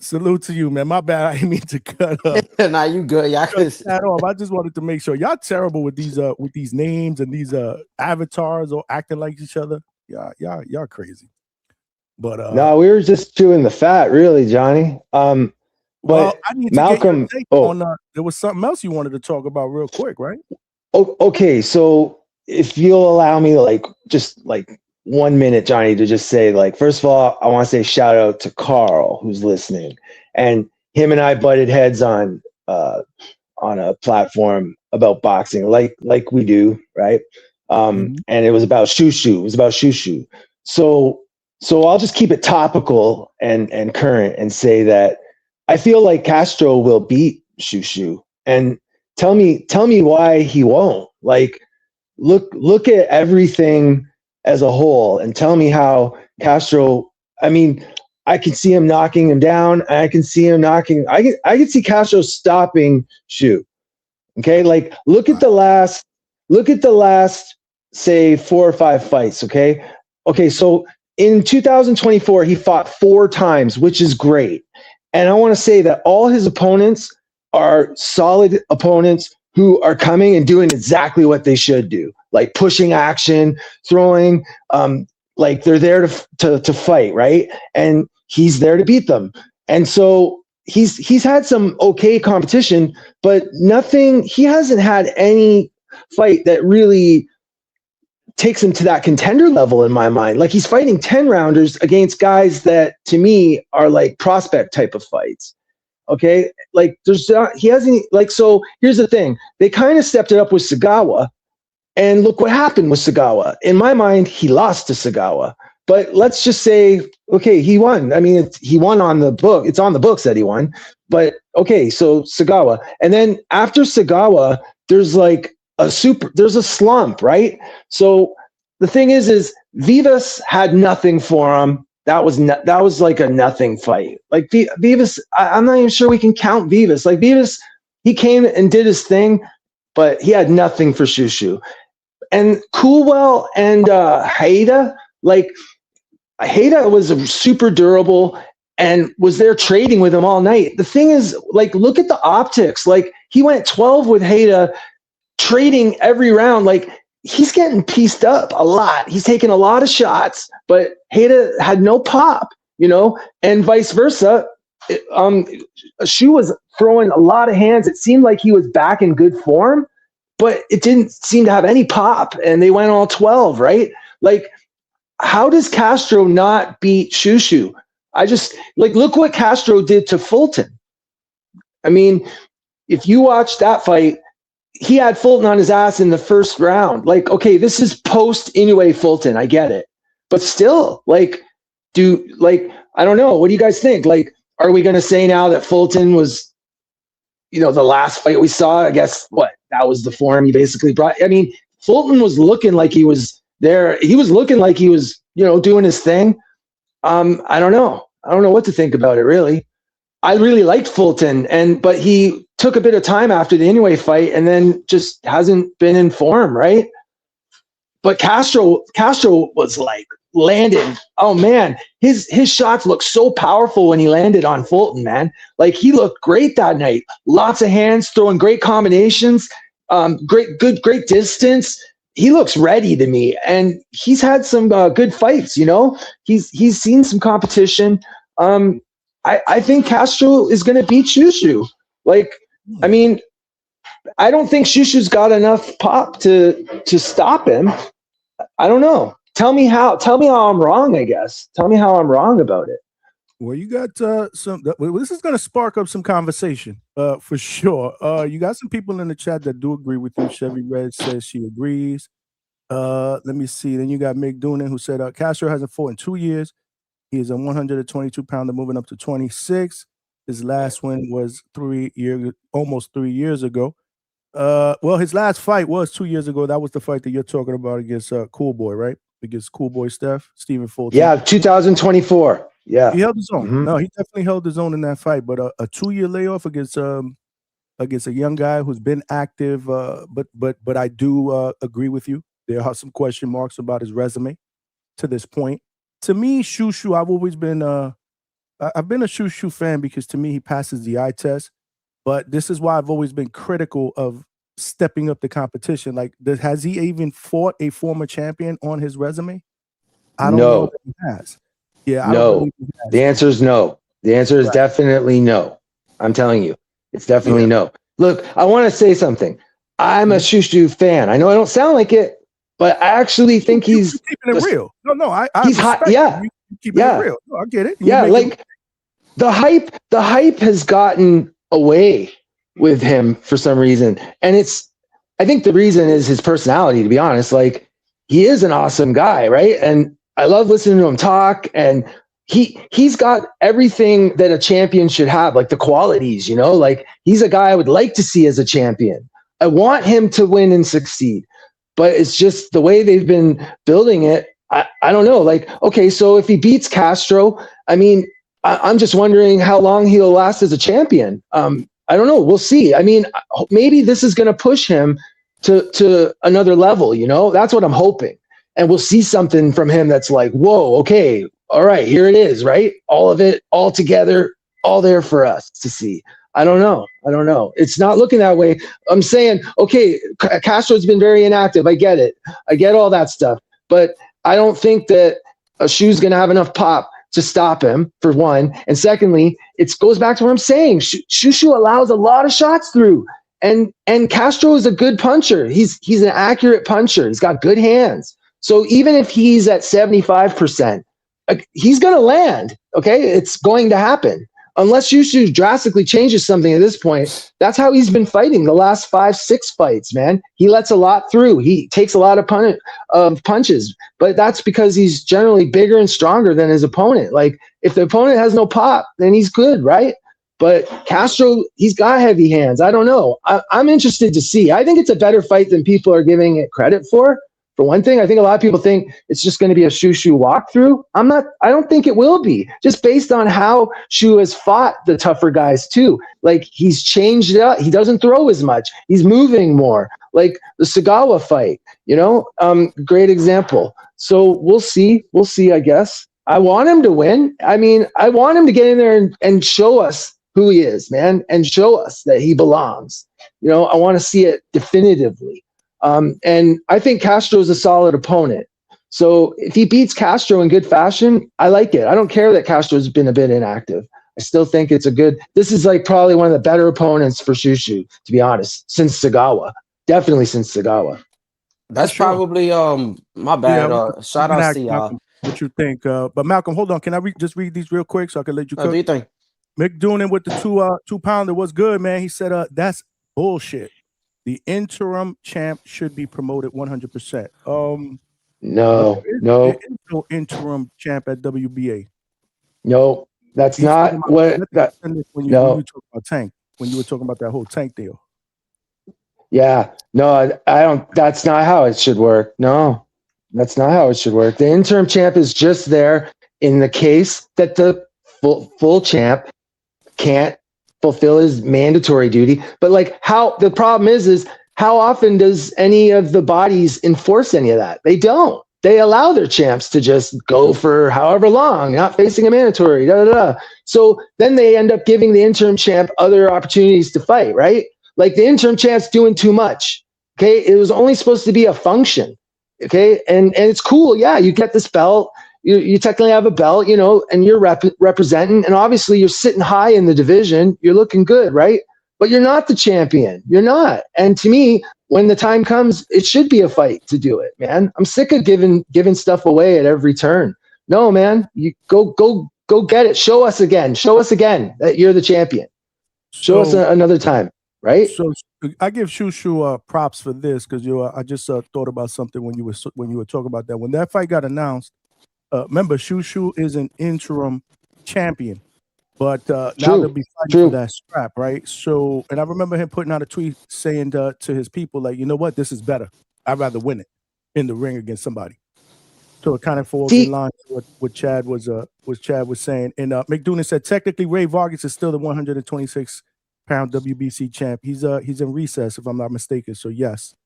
salute to you, man. My bad. I didn't mean to cut up. Nah, you good. Y'all off. I just wanted to make sure y'all terrible with these names and these avatars or acting like each other. Y'all crazy. But no, we were just chewing the fat, really, Johnny. But well, I need to Malcolm, get your take on, there was something else you wanted to talk about real quick, right? Okay, so if you'll allow me, like, just like 1 minute, Johnny, to just say, like, first of all, I want to say shout out to Carl who's listening, and him and I butted heads on a platform about boxing, like we do, right? And it was about Shushu. It was about Shushu. So I'll just keep it topical and current and say that I feel like Castro will beat Shushu. And tell me why he won't. Like, look at everything as a whole and tell me how Castro. I mean, I can see him knocking him down. I can see him knocking. I can see Castro stopping Shu. Okay, like look at the last, say 4 or 5 fights. Okay, so in 2024 he fought 4 times, which is great. And I want to say that all his opponents are solid opponents who are coming and doing exactly what they should do, like pushing action, throwing, like they're there to fight, right? And he's there to beat them. And so he's had some okay competition, but nothing. He hasn't had any fight that really takes him to that contender level in my mind. Like he's fighting 10 rounders against guys that to me are like prospect type of fights. Okay. Like he hasn't, like, so here's the thing. They kind of stepped it up with Sagawa, and look what happened with Sagawa. In my mind, he lost to Sagawa, but let's just say, okay, he won. I mean, he won on the book. It's on the books that he won, but okay. So Sagawa, and then after Sagawa, there's like there's a slump, right? So the thing is Vivas had nothing for him. That was like a nothing fight. Like Vivas, I'm not even sure we can count Vivas. Like Vivas, he came and did his thing, but he had nothing for Shushu. And Coolwell and Haida, like Haida was super durable and was there trading with him all night. The thing is, like, look at the optics. Like he went 12 with Haida, trading every round. Like he's getting pieced up a lot. He's taking a lot of shots, but Haida had no pop, you know, and vice versa. Shu was throwing a lot of hands. It seemed like he was back in good form, but it didn't seem to have any pop, and they went all 12, right? Like how does Castro not beat Shushu? I just look what Castro did to Fulton. I mean, if you watch that fight, he had Fulton on his ass in the first round. Like, okay, this is post Inoue Fulton. I get it. But still, I don't know. What do you guys think? Like, are we going to say now that Fulton was, the last fight we saw? I guess that was the form he basically brought. I mean, Fulton was looking like he was there. He was looking like he was, doing his thing. I don't know. I don't know what to think about it, really. I really liked Fulton, but he took a bit of time after the Inoue fight and then just hasn't been in form, right? But Castro was landed. Oh man, his shots looked so powerful when he landed on Fulton, man. Like, he looked great that night. Lots of hands, throwing great combinations, great distance. He looks ready to me, and he's had some good fights. He's seen some competition. I think Castro is going to beat Shushu. I mean, I don't think Shushu's got enough pop to stop him. I don't know. Tell me how I'm wrong, I guess. Tell me how I'm wrong about it. Well, you got this is going to spark up some conversation for sure. You got some people in the chat that do agree with you. Chevy Red says she agrees. Let me see. Then you got Mick Doonan, who said Castro hasn't fought in 2 years. He is a 122-pounder moving up to 26. His last win was almost 3 years ago. Well, his last fight was 2 years ago. That was the fight that you're talking about against Cool Boy, right? Against Cool Boy Stephen Fulton. Yeah, 2024. Yeah, he held his own. Mm-hmm. No, he definitely held his own in that fight. But a 2-year layoff against a young guy who's been active. But I do agree with you. There are some question marks about his resume to this point. To me, Shushu, I've always been I've been a Shushu fan because to me he passes the eye test. But this is why I've always been critical of stepping up the competition. Like, has he even fought a former champion on his resume? I don't know if he has. Yeah, I don't believe he has. The answer is no. The answer is definitely no. I'm telling you, it's definitely no. Look, I want to say something. I'm a Shushu fan. I know I don't sound like it, but I actually think he's keeping it real. No, he's hot. Yeah, keeping it real. No, I get it. The hype has gotten away with him for some reason, and I think the reason is his personality, to be honest. Like, he is an awesome guy, right? And I love listening to him talk, and he's got everything that a champion should have, like the qualities, like he's a guy I would like to see as a champion. I want him to win and succeed, but it's just the way they've been building it. I don't know. Like, okay, so if he beats Castro, I mean, I'm just wondering how long he'll last as a champion. I don't know. We'll see. I mean, maybe this is going to push him to another level, That's what I'm hoping. And we'll see something from him that's like, whoa, okay, all right, here it is, right? All of it, all together, all there for us to see. I don't know. It's not looking that way. I'm saying, okay, Castro's been very inactive. I get it. I get all that stuff. But I don't think that a shoe's going to have enough pop to stop him, for one. And secondly, it goes back to what I'm saying. Shushu allows a lot of shots through. And Castro is a good puncher. He's an accurate puncher. He's got good hands. So even if he's at 75%, he's going to land, okay? It's going to happen. Unless Shushu drastically changes something at this point, that's how he's been fighting the last 5-6 fights, man. He lets a lot through. He takes a lot of punches, but that's because he's generally bigger and stronger than his opponent. Like, if the opponent has no pop, then he's good, right? But Castro, he's got heavy hands. I don't know. I'm interested to see. I think it's a better fight than people are giving it credit for. For one thing, I think a lot of people think it's just going to be a Shushu walkthrough. I don't think it will be, just based on how Shu has fought the tougher guys too. Like, he's changed it up. He doesn't throw as much. He's moving more. Like the Sagawa fight, great example. So we'll see. We'll see, I guess. I want him to win. I mean, I want him to get in there and show us who he is, man, and show us that he belongs. I want to see it definitively. And I think Castro is a solid opponent. So if he beats Castro in good fashion, I like it. I don't care that Castro's been a bit inactive. I still think it's this is like probably one of the better opponents for Shushu, to be honest, since Sagawa. Definitely since Sagawa. That's probably my bad. Shout out to y'all. what you think. But Malcolm, hold on. Can I just read these real quick so I can let you cook? Do you think? Mick Doonan with the 2-pounder was good, man. He said, that's bullshit. The interim champ should be promoted 100%. No, there is no interim champ at WBA. No, that's not what that. When you talk about Tank, when you were talking about that whole Tank deal. Yeah, no, I don't. That's not how it should work. No, that's not how it should work. The interim champ is just there in the case that the full champ can't fulfill his mandatory duty. But like, how the problem is how often does any of the bodies enforce any of that? They don't. They allow their champs to just go for however long, not facing a mandatory. Da, da, da. So then they end up giving the interim champ other opportunities to fight, right? Like the interim champ's doing too much. Okay, it was only supposed to be a function. Okay, and it's cool. Yeah, you get this belt. You technically have a belt, you know, and you're representing, and obviously you're sitting high in the division. You're looking good, right? But you're not the champion. You're not. And to me, when the time comes, it should be a fight to do it, man. I'm sick of giving stuff away at every turn. No, man, you go get it. Show us again. Show us again that you're the champion. Show us another time, right? So I give Shushu props for this because I just thought about something when you were talking about that. When that fight got announced, remember Shushu is an interim champion. But now they'll be fighting for that strap, right? So, and I remember him putting out a tweet saying to his people, like, you know what, this is better. I'd rather win it in the ring against somebody. So it kind of falls in line with what Chad was saying. And Mick Doonan said technically Ray Vargas is still the 126-pound WBC champ. He's in recess, if I'm not mistaken. So yes,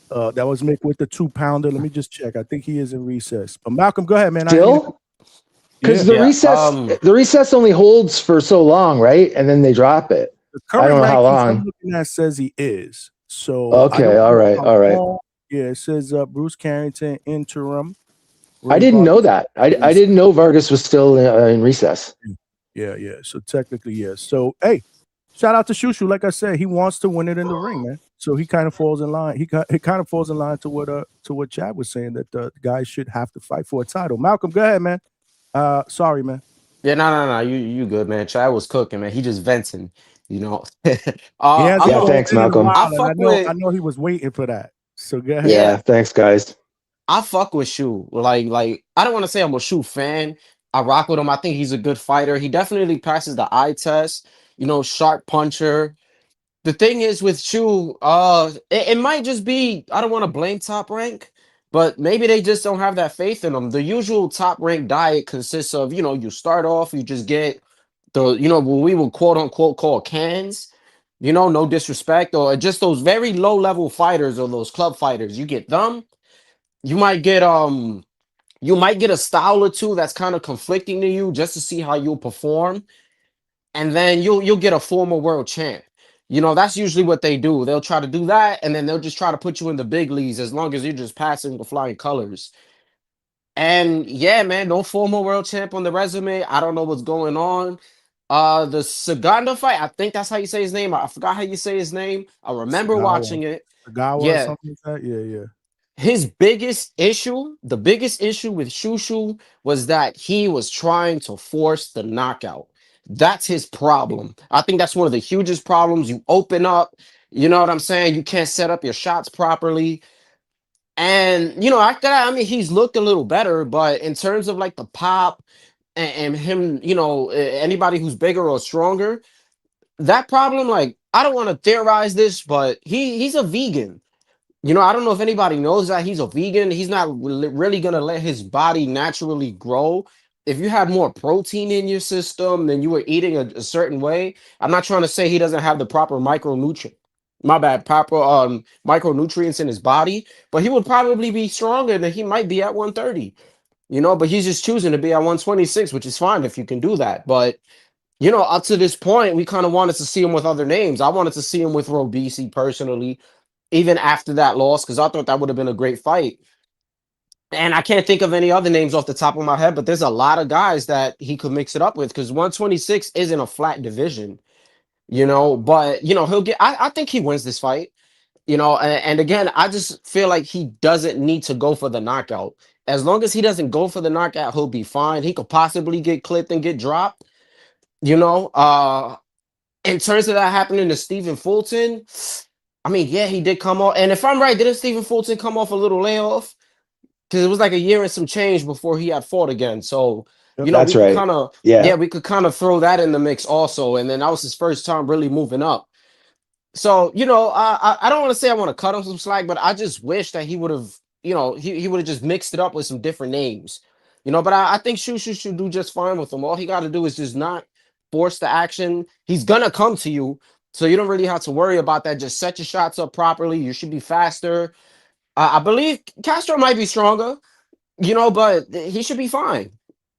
that was Mick with the 2-pounder. Let me just check. I think he is in recess. But Malcolm, go ahead, man. Still. Because the recess only holds for so long, right? And then they drop it. I don't know how long. I'm looking at says he is. So okay, all right. Yeah, it says Bruce Carrington interim. I didn't know that. I didn't know Vargas was still in recess. Yeah. So technically, yes. So hey, shout out to Shushu. Like I said, he wants to win it in the ring, man. So he kind of falls in line. He kind of falls in line to what Chad was saying, that the guys should have to fight for a title. Malcolm, go ahead, man. Sorry, man. Yeah, no. You good, man. Chad was cooking, man. He just venting, you know. Thanks, Malcolm. I know he was waiting for that. So go ahead. Yeah, thanks, guys. I fuck with Shu. Like I don't want to say I'm a Shu fan. I rock with him. I think he's a good fighter. He definitely passes the eye test. You know, sharp puncher. The thing is with Shu, it might just be, I don't want to blame Top Rank, but maybe they just don't have that faith in them. The usual Top Rank diet consists of, you know, you start off, you just get the, you know, what we would quote unquote call cans, you know, no disrespect, or just those very low level fighters or those club fighters. You get them. You might get a style or two that's kind of conflicting to you just to see how you'll perform. And then you'll get a former world champ. You know, that's usually what they do. They'll try to do that, and then they'll just try to put you in the big leagues as long as you're just passing the flying colors. And yeah, man, no former world champ on the resume. I don't know what's going on. The Saganda fight, I think that's how you say his name. I forgot how you say his name. I remember watching it. Sagawa or something like that. Yeah. His biggest issue, the biggest issue with Shushu was that he was trying to force the knockout. That's his problem. I think that's one of the hugest problems. You open up, you know what I'm saying? You can't set up your shots properly. And, you know, after that, I mean, he's looked a little better, but in terms of like the pop and him, you know, anybody who's bigger or stronger, that problem, like, I don't want to theorize this, but he's a vegan. You know, I don't know if anybody knows that he's a vegan. He's not really going to let his body naturally grow. If you had more protein in your system, then you were eating a certain way. I'm not trying to say he doesn't have the proper micronutrient. My bad, proper micronutrients in his body, but he would probably be stronger than he might be at 130. You know, but he's just choosing to be at 126, which is fine if you can do that. But you know, up to this point, we kind of wanted to see him with other names. I wanted to see him with Robisi personally, even after that loss, because I thought that would have been a great fight. And I can't think of any other names off the top of my head, but there's a lot of guys that he could mix it up with because 126 isn't a flat division, you know, but, you know, I think he wins this fight, you know, and again, I just feel like he doesn't need to go for the knockout. As long as he doesn't go for the knockout, he'll be fine. He could possibly get clipped and get dropped. You know, in terms of that happening to Stephen Fulton, I mean, yeah, he did come off. And if I'm right, didn't Stephen Fulton come off a little layoff? Because it was like a year and some change before he had fought again. So, you know, That's we could right. kind of, Yeah. we could kind of throw that in the mix also. And then that was his first time really moving up. So, you know, I don't want to say I want to cut him some slack, but I just wish that he would have, you know, he would have just mixed it up with some different names, you know. But I think Shushu should do just fine with him. All he got to do is just not force the action. He's gonna come to you, so you don't really have to worry about that. Just set your shots up properly. You should be faster. I believe Castro might be stronger, you know, but he should be fine.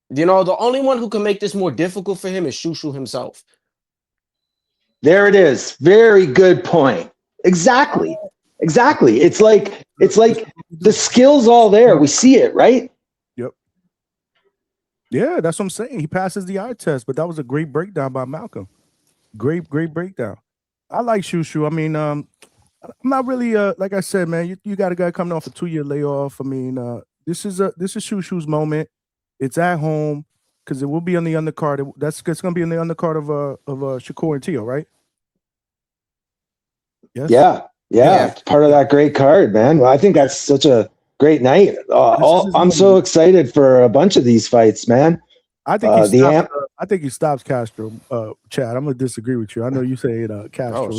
You know, the only one who can make this more difficult for him is Shushu himself. There it is. Very good point. Exactly. It's like the skill's all there. We see it, right? Yep. Yeah, that's what I'm saying. He passes the eye test, but that was a great breakdown by Malcolm. Great breakdown. I like Shushu. I mean, I'm not really like I said, man, you got a guy coming off a 2-year layoff. I mean, this is Shushu's moment. It's at home because it will be on the undercard. It's going to be in the undercard of Shakur and Teo, right? Yes. Yeah. It's part of that great card, man. Well, I think that's such a great night. I'm so excited for a bunch of these fights, man. I think he stops Castro. Chad, I'm gonna disagree with you. I know you say Castro.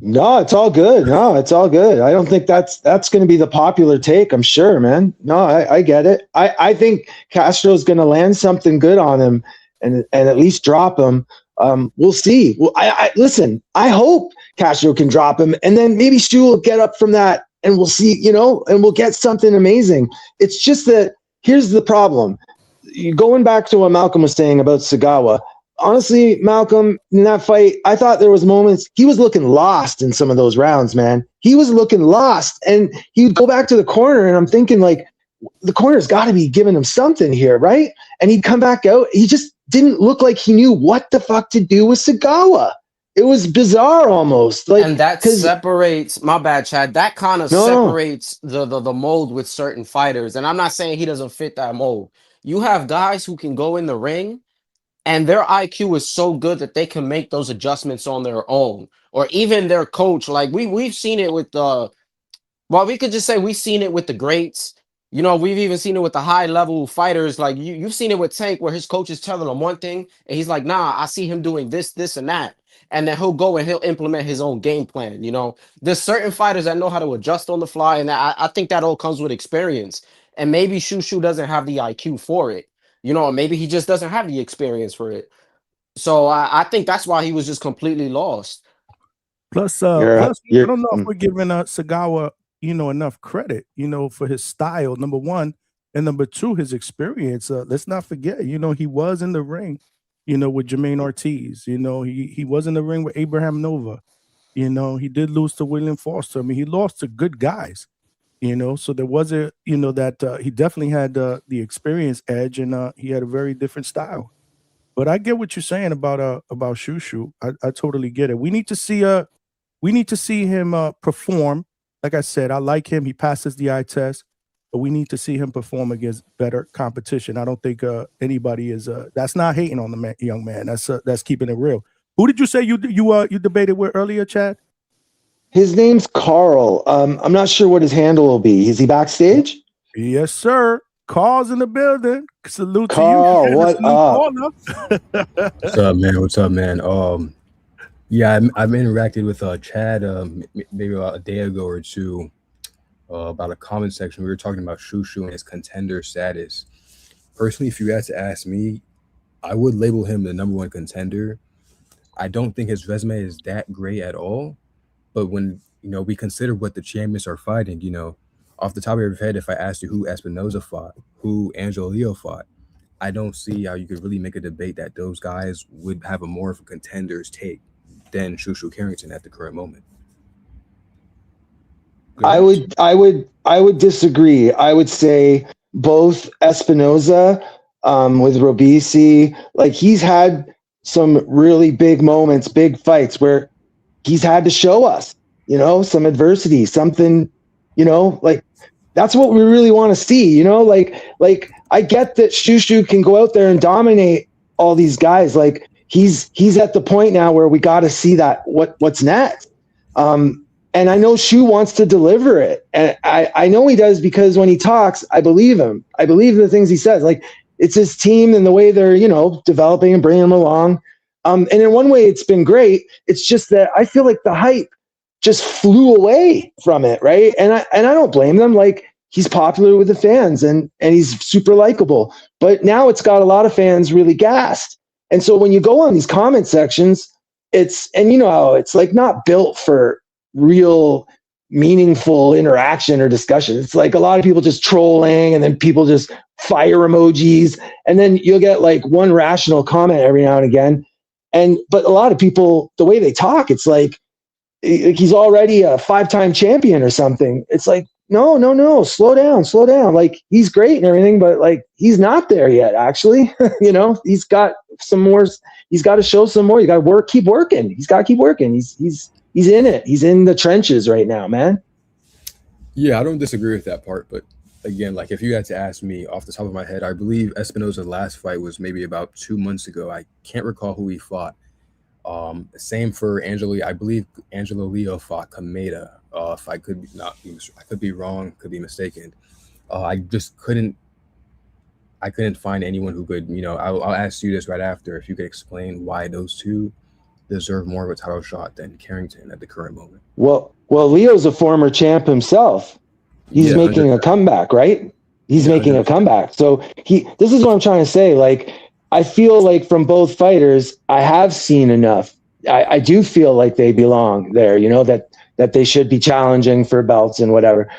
No, it's all good. I don't think that's going to be the popular take. I'm sure, man. No, I get it. I think Castro's going to land something good on him and at least drop him. We'll see. Well, I listen. I hope Castro can drop him, and then maybe Stu will get up from that, and we'll see. You know, and we'll get something amazing. It's just that here's the problem. Going back to what Malcolm was saying about Sagawa, honestly, Malcolm, in that fight, I thought there was moments he was looking lost in some of those rounds, man. He was looking lost, and he'd go back to the corner, and I'm thinking, like, the corner's got to be giving him something here, right? And he'd come back out. He just didn't look like he knew what the fuck to do with Sagawa. It was bizarre almost. Like, and that separates, my bad, Chad, that kind of separates the mold with certain fighters. And I'm not saying he doesn't fit that mold. You have guys who can go in the ring and their IQ is so good that they can make those adjustments on their own, or even their coach. Like we've seen it with we could just say we've seen it with the greats. You know, we've even seen it with the high level fighters. Like you've seen it with Tank, where his coach is telling him one thing and he's like, nah, I see him doing this, and that. And then he'll go and he'll implement his own game plan. You know, there's certain fighters that know how to adjust on the fly. And I think that all comes with experience. And maybe Shushu doesn't have the IQ for it, you know, or maybe he just doesn't have the experience for it. So I think that's why he was just completely lost. Plus, I don't know if we're giving Sagawa, you know, enough credit, you know, for his style, number one, and number two, his experience. Let's not forget, you know, he was in the ring, you know, with Jermaine Ortiz. You know, he was in the ring with Abraham Nova. You know, he did lose to William Foster. I mean, he lost to good guys. You know, so there was a, you know, that he definitely had the experience edge, and he had a very different style. But I get what you're saying about Shushu. I totally get it. We need to see him perform. Like I said, I like him. He passes the eye test, but we need to see him perform against better competition. I don't think anybody is. That's not hating on the young man. That's keeping it real. Who did you say you debated with earlier, Chad? His name's Carl. I'm not sure what his handle will be. Is he backstage? Yes, sir. Carl's in the building. Salute Carl, to you. what up? What's up, man? Yeah, I've interacted with Chad maybe about a day ago or two about a comment section. We were talking about Shushu and his contender status. Personally, if you had to ask me, I would label him the #1 contender. I don't think his resume is that great at all. But when, you know, we consider what the champions are fighting, you know, off the top of your head, if I asked you who Espinoza fought, who Angelo Leo fought, I don't see how you could really make a debate that those guys would have a more of a contender's take than Shushu Carrington at the current moment. I would disagree. I would say both Espinoza with Robisi, like he's had some really big moments, big fights where he's had to show us, you know, some adversity, something, you know, like That's what we really want to see, you know. Like I get that Shushu can go out there and dominate all these guys. Like he's at the point now where we got to see that what's next. And I know Shu wants to deliver it, and I know he does, because when he talks, I believe him. I believe the things he says. Like it's his team and the way they're, you know, developing and bringing him along. And in one way, it's been great. It's just that I feel like the hype just flew away from it, right? And I don't blame them. Like he's popular with the fans and he's super likable. But now it's got a lot of fans really gassed. And so when you go on these comment sections, and you know how it's like not built for real meaningful interaction or discussion. It's like a lot of people just trolling, and then people just fire emojis, and then you'll get like one rational comment every now and again. But a lot of people, the way they talk, it's like he's already a 5-time champion or something. It's like, no, slow down. Like he's great and everything, but like he's not there yet, actually. You know, he's got some more. He's got to show some more. You got to keep working. He's got to keep working. He's in it. He's in the trenches right now, man. Yeah, I don't disagree with that part, but again, like if you had to ask me off the top of my head, I believe Espinosa's last fight was maybe about 2 months ago. I can't recall who he fought. Same for Angelo. I believe Angelo Leo fought Kameda. If I could I could be wrong, could be mistaken. I just couldn't find anyone who could, you know, I'll ask you this right after, if you could explain why those two deserve more of a title shot than Carrington at the current moment. Well, Leo's a former champ himself. He's making a comeback, right? He's making a comeback. So this is what I'm trying to say. Like, I feel like from both fighters, I have seen enough. I do feel like they belong there, you know, that they should be challenging for belts and whatever.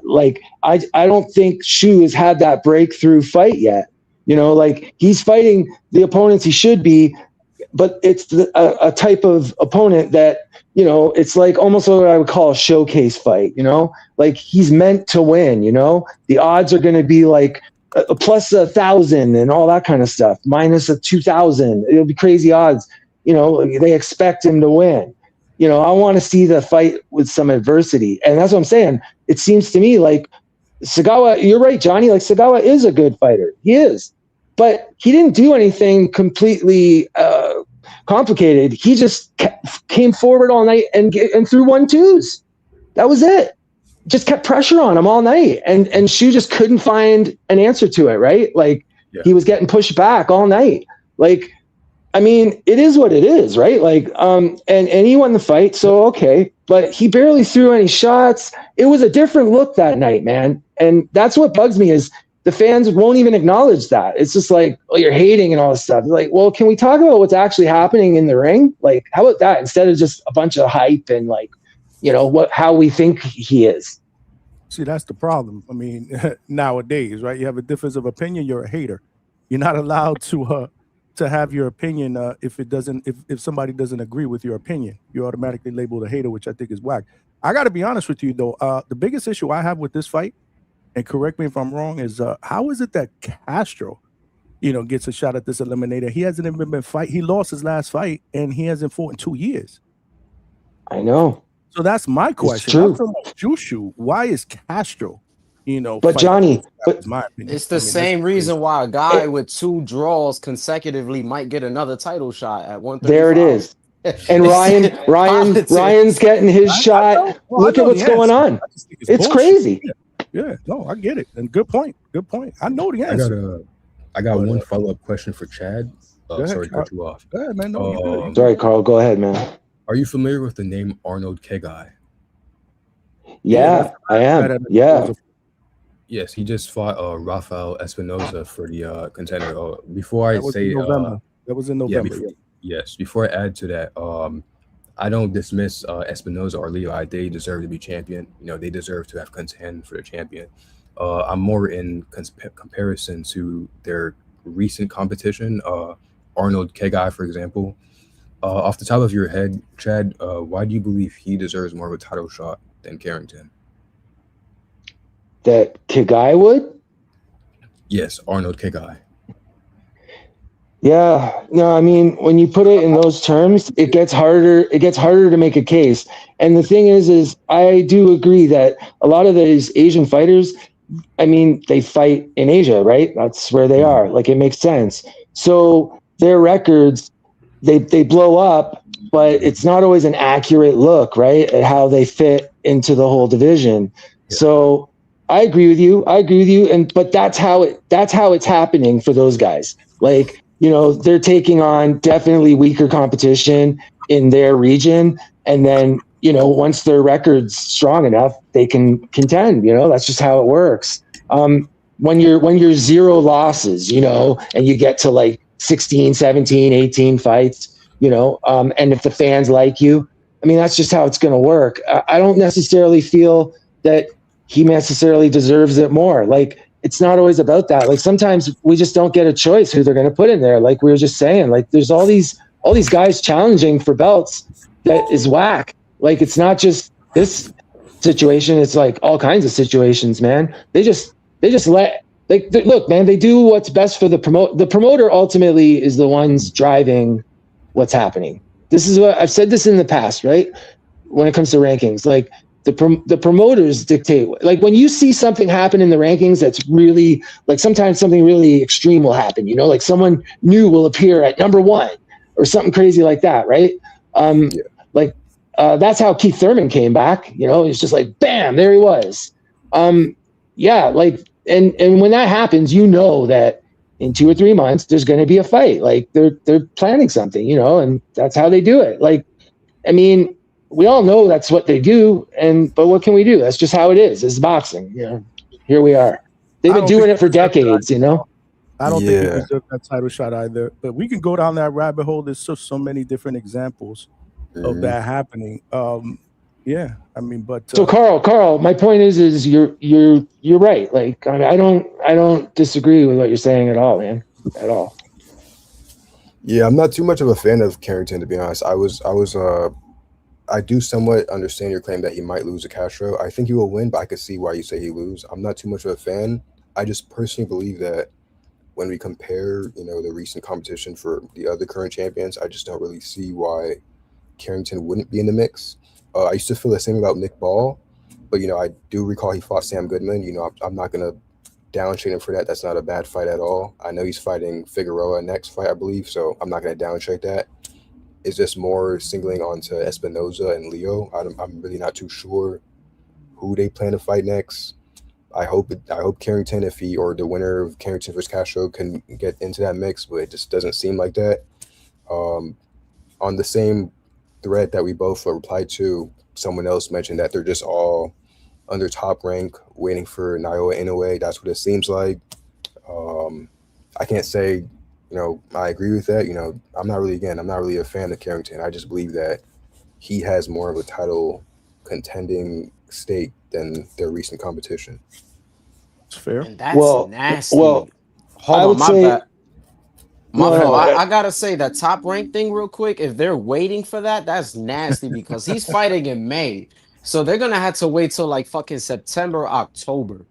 Like, I don't think Shu has had that breakthrough fight yet. You know, like he's fighting the opponents he should be, but it's a type of opponent that, you know, it's like almost what I would call a showcase fight, you know, like he's meant to win, you know, the odds are going to be like a plus 1,000 and all that kind of stuff, minus 2,000. It'll be crazy odds. You know, they expect him to win. You know, I want to see the fight with some adversity. And that's what I'm saying. It seems to me like Sagawa, you're right, Johnny, like Sagawa is a good fighter. He is. But he didn't do anything completely complicated. He just came forward all night and threw 1-2s. That was it. Just kept pressure on him all night. And Shu just couldn't find an answer to it, right? Like, he was getting pushed back all night. Like, I mean, it is what it is, right? Like, and he won the fight, so okay. But he barely threw any shots. It was a different look that night, man. And that's what bugs me is the fans won't even acknowledge that. It's just like, oh, you're hating and all this stuff. Like, well, can we talk about what's actually happening in the ring? Like, how about that instead of just a bunch of hype and like, you know, how we think he is. See, that's the problem. I mean, nowadays, right? You have a difference of opinion, you're a hater. You're not allowed to have your opinion if somebody doesn't agree with your opinion. You're automatically labeled a hater, which I think is whack. I got to be honest with you, though. The biggest issue I have with this fight, and correct me if I'm wrong, is how is it that Castro, you know, gets a shot at this eliminator? He hasn't even been fight. He lost his last fight, and he hasn't fought in 2 years. I know. So that's my question. True. I'm talking about Jushu. Why is Castro, you know? But Johnny, my opinion. It's the same reason why a guy with 2 draws consecutively might get another title shot at 135. There it is. And Ryan's getting his shot. Look at what's going on. It's crazy. Yeah, no, I get it. And good point. Good point. I know the answer. I got one follow-up question for Chad. Sorry to cut you off. Go ahead, man. No, sorry, Carl. Go ahead, man. Are you familiar with the name Arnold Kegai? Yeah, I am. Yeah. Yes, he just fought Rafael Espinosa for the contender. Before I say that was in November. Yes, before I add to that, I don't dismiss Espinosa or Leo. They deserve to be champion. You know, they deserve to have contend for the champion. I'm more in comparison to their recent competition. Arnold Kegai, for example. Off the top of your head, Chad, why do you believe he deserves more of a title shot than Carrington? That Kegai would? Yes, Arnold Kegai. Yeah, no, I mean, when you put it in those terms, it gets harder. It gets harder to make a case. And the thing is I do agree that a lot of these Asian fighters, I mean, they fight in Asia, right? That's where they are. Like, it makes sense. So their records, they blow up, but it's not always an accurate look, right, at how they fit into the whole division. Yeah. So I agree with you. And but that's how it's happening for those guys. Like, they're taking on definitely weaker competition in their region, and then once their record's strong enough, they can contend. That's just how it works. When you're zero losses, and you get to like 16, 17, 18 fights, and if the fans like you, I mean, that's just how it's going to work. I don't necessarily feel that he necessarily deserves it more. Like, it's not always about that. Like, sometimes we just don't get a choice who they're going to put in there. Like we were just saying, like, there's all these guys challenging for belts that is whack. Like, it's not just this situation. It's like all kinds of situations, man. They just let, like, look, man, they do what's best for the promoter ultimately is the ones driving what's happening. This is what I've said this in the past, right? When it comes to rankings, like the promoters dictate. Like, when you see something happen in the rankings that's really, like, sometimes something really extreme will happen, like someone new will appear at number 1 or something crazy like that, right? Like, that's how Keith Thurman came back. It's just like, bam, there he was. Yeah, like, and when that happens, that in 2 or 3 months there's going to be a fight. Like, they're planning something, and that's how they do it. Like, I mean, we all know that's what they do, but what can we do? That's just how it is. It's boxing. Here we are. They've been doing it for decades. I don't think he Yeah. deserved that title shot either. But we can go down that rabbit hole. There's so many different examples of that happening. Yeah, I mean, but so Carl, my point is you're right. Like, I mean, I don't disagree with what you're saying at all, man, at all. Yeah, I'm not too much of a fan of Carrington, to be honest. I do somewhat understand your claim that he might lose to Castro. I think he will win, but I could see why you say he lose. I'm not too much of a fan. I just personally believe that when we compare, the recent competition for the other current champions, I just don't really see why Carrington wouldn't be in the mix. I used to feel the same about Nick Ball, but I do recall he fought Sam Goodman. I'm not gonna downshade him for that. That's not a bad fight at all. I know he's fighting Figueroa next fight, I believe, so I'm not gonna downshade that. It's just more singling onto Espinoza and Leo. I'm really not too sure who they plan to fight next. I hope Carrington, if he or the winner of Carrington versus Castro, can get into that mix, but it just doesn't seem like that. On the same thread that we both replied to, someone else mentioned that they're just all under Top Rank waiting for Naoya Inoue. That's what it seems like. I can't say, I agree with that. I'm not really a fan of Carrington. I just believe that he has more of a title contending stake than their recent competition. it's fair. And that's Well, nasty. well, Hold I on, would my say- bad. No, I gotta say that Top Rank thing real quick. If they're waiting for that, that's nasty because he's fighting in May, so they're gonna have to wait till like fucking September, October.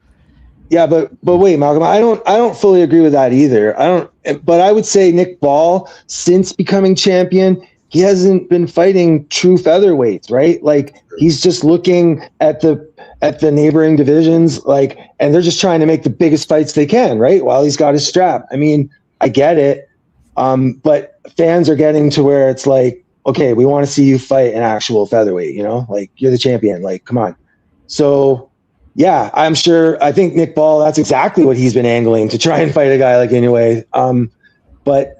Yeah, but wait, Malcolm, I don't fully agree with that either. But I would say Nick Ball, since becoming champion, he hasn't been fighting true featherweights, right? Like, he's just looking at the neighboring divisions, like, and they're just trying to make the biggest fights they can, right? While he's got his strap. I mean, I get it. But fans are getting to where it's like, okay, we want to see you fight an actual featherweight, like, you're the champion, like, come on. So yeah, I think Nick Ball, that's exactly what he's been angling, to try and fight a guy like Inoue. But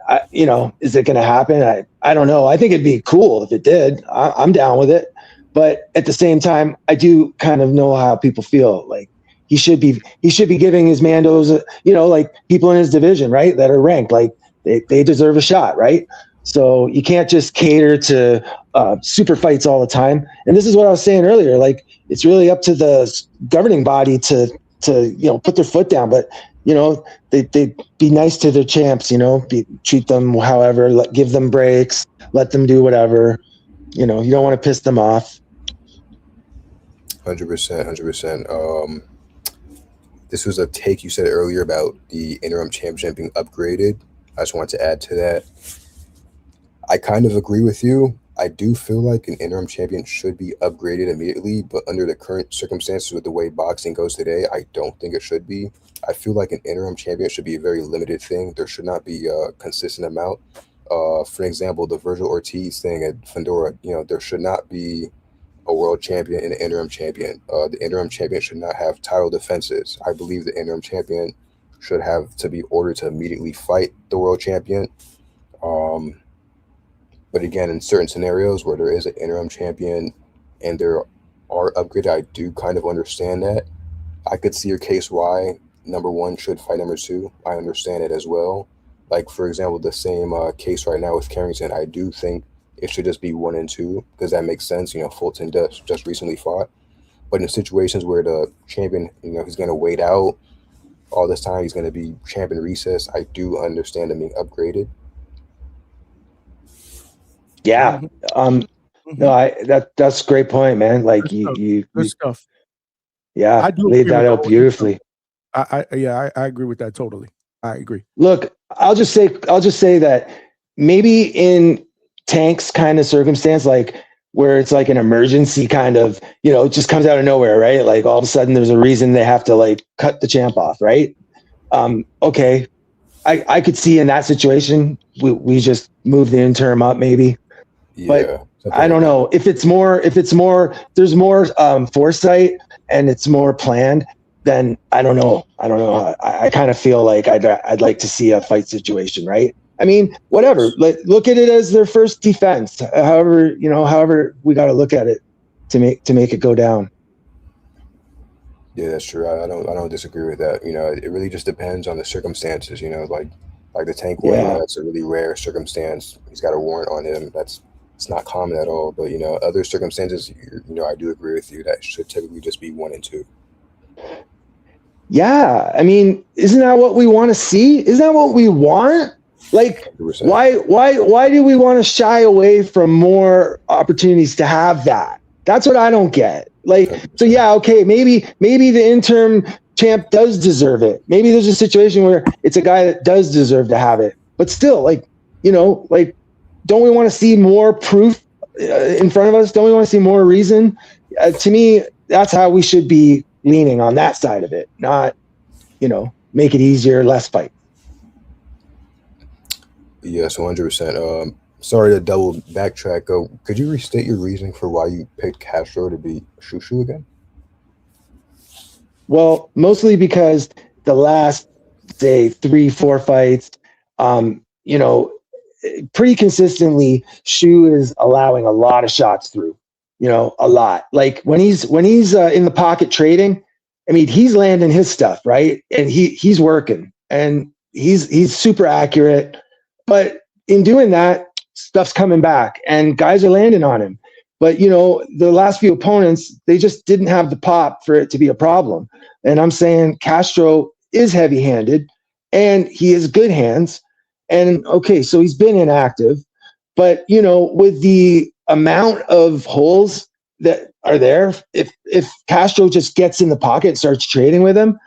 is it going to happen? I don't know. I think it'd be cool if it did. I'm down with it. But at the same time, I do kind of know how people feel. Like, he should be giving his Mandos, like, people in his division, right, that are ranked, like, they deserve a shot, right? So you can't just cater to super fights all the time. And this is what I was saying earlier. Like, it's really up to the governing body to put their foot down. But they be nice to their champs. Treat them however. Give them breaks. Let them do whatever. You don't want to piss them off. 100%. This was a take you said earlier about the interim championship being upgraded. I just wanted to add to that. I kind of agree with you. I do feel like an interim champion should be upgraded immediately, but under the current circumstances with the way boxing goes today, I don't think it should be. I feel like an interim champion should be a very limited thing. There should not be a consistent amount. For example, the Virgil Ortiz thing at Fundora, there should not be a world champion and an interim champion. The interim champion should not have title defenses. I believe the interim champion should have to be ordered to immediately fight the world champion. But again, in certain scenarios where there is an interim champion and there are upgrades, I do kind of understand that. I could see your case why number one should fight number two. I understand it as well. Like, for example, the same case right now with Carrington, I do think it should just be 1 and 2 because that makes sense. Fulton just recently fought. But in situations where the champion, he's going to wait out all this time, he's going to be champion recess, I do understand him being upgraded. Yeah. No, that's a great point, man. Like good stuff. Yeah, I do laid that out beautifully. I agree with that totally. I agree. Look, I'll just say that maybe in Tank's kind of circumstance, like where it's like an emergency kind of, it just comes out of nowhere, right? Like all of a sudden there's a reason they have to like cut the champ off, right? Okay. I could see in that situation, we just move the interim up maybe. Yeah, but I don't know if it's more, there's more foresight and it's more planned, then I don't know. I kind of feel like I'd like to see a fight situation, right? I mean, whatever. Look at it as their first defense. However we got to look at it to make it go down. Yeah, that's true. I don't disagree with that. It really just depends on the circumstances. Like the Tank one, that's a really rare circumstance. He's got a warrant on him. It's not common at all. But other circumstances, I do agree with you. That should typically just be 1 and 2. Yeah, I mean, isn't that what we want to see? Isn't that what we want? Like, 100%. Why do we want to shy away from more opportunities to have that? That's what I don't get. Like, 100%. So yeah, okay, maybe the interim champ does deserve it. Maybe there's a situation where it's a guy that does deserve to have it. But still, don't we want to see more proof in front of us? Don't we want to see more reason? To me, that's how we should be leaning on that side of it, not, make it easier, less fight. Yes, 100%. Sorry to double backtrack. Could you restate your reasoning for why you picked Castro to beat Shushu again? Well, mostly because the last, say, 3-4 fights, pretty consistently, Shu is allowing a lot of shots through. A lot. Like when he's in the pocket trading, I mean, he's landing his stuff, right? And he's working and he's super accurate. But in doing that, stuff's coming back and guys are landing on him. But the last few opponents, they just didn't have the pop for it to be a problem. And I'm saying Castro is heavy-handed and he has good hands. And okay, so he's been inactive, but with the amount of holes that are there, if Castro just gets in the pocket and starts trading with him,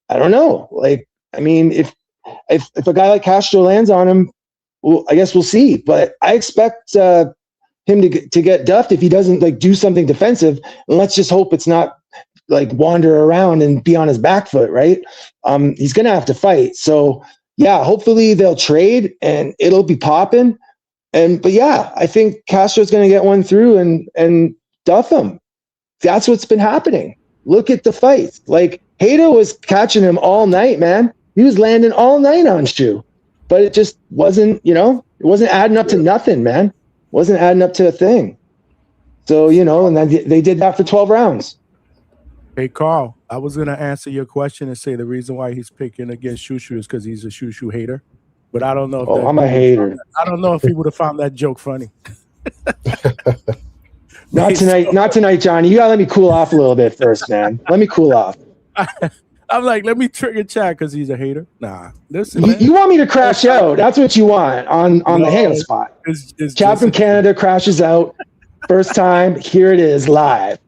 I don't know. Like, I mean, if a guy like Castro lands on him, well, I guess we'll see. But I expect him to get duffed if he doesn't do something defensive. And let's just hope it's not wander around and be on his back foot, right? He's gonna have to fight. So yeah, hopefully they'll trade and it'll be popping. But yeah, I think Castro's going to get one through and duff him. That's what's been happening. Look at the fights. Like Hato was catching him all night, man. He was landing all night on Shu, but it just wasn't, it wasn't adding up to nothing, man. It wasn't adding up to a thing. So, and then they did that for 12 rounds. Hey, Carl, I was going to answer your question and say the reason why he's picking against Shushu is because he's a Shushu hater. But I don't know if I'm a hater. I don't know if he would have found that joke funny. Not tonight, Johnny. You got to let me cool off a little bit first, man. Let me cool off. I'm like, let me trigger Chad because he's a hater. Nah, listen, you want me to crash out. That's what you want on the Hangout spot. Chad from Canada crashes out. First time. Here it is live.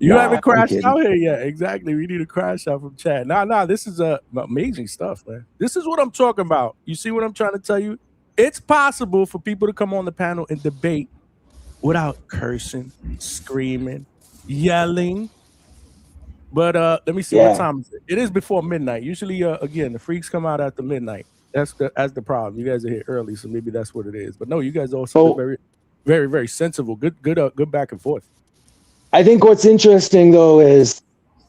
You haven't I'm crashed kidding. out here yet. Exactly. We need a crash out from Chad. Nah. This is amazing stuff, man. This is what I'm talking about. You see what I'm trying to tell you? It's possible for people to come on the panel and debate without cursing, screaming, yelling. But let me see what Yeah. time is it. It is before midnight. Usually, again, the freaks come out after midnight. That's the problem. You guys are here early, so maybe that's what it is. But no, you guys also Oh. been very, very, very sensible. Good back and forth. I think what's interesting though is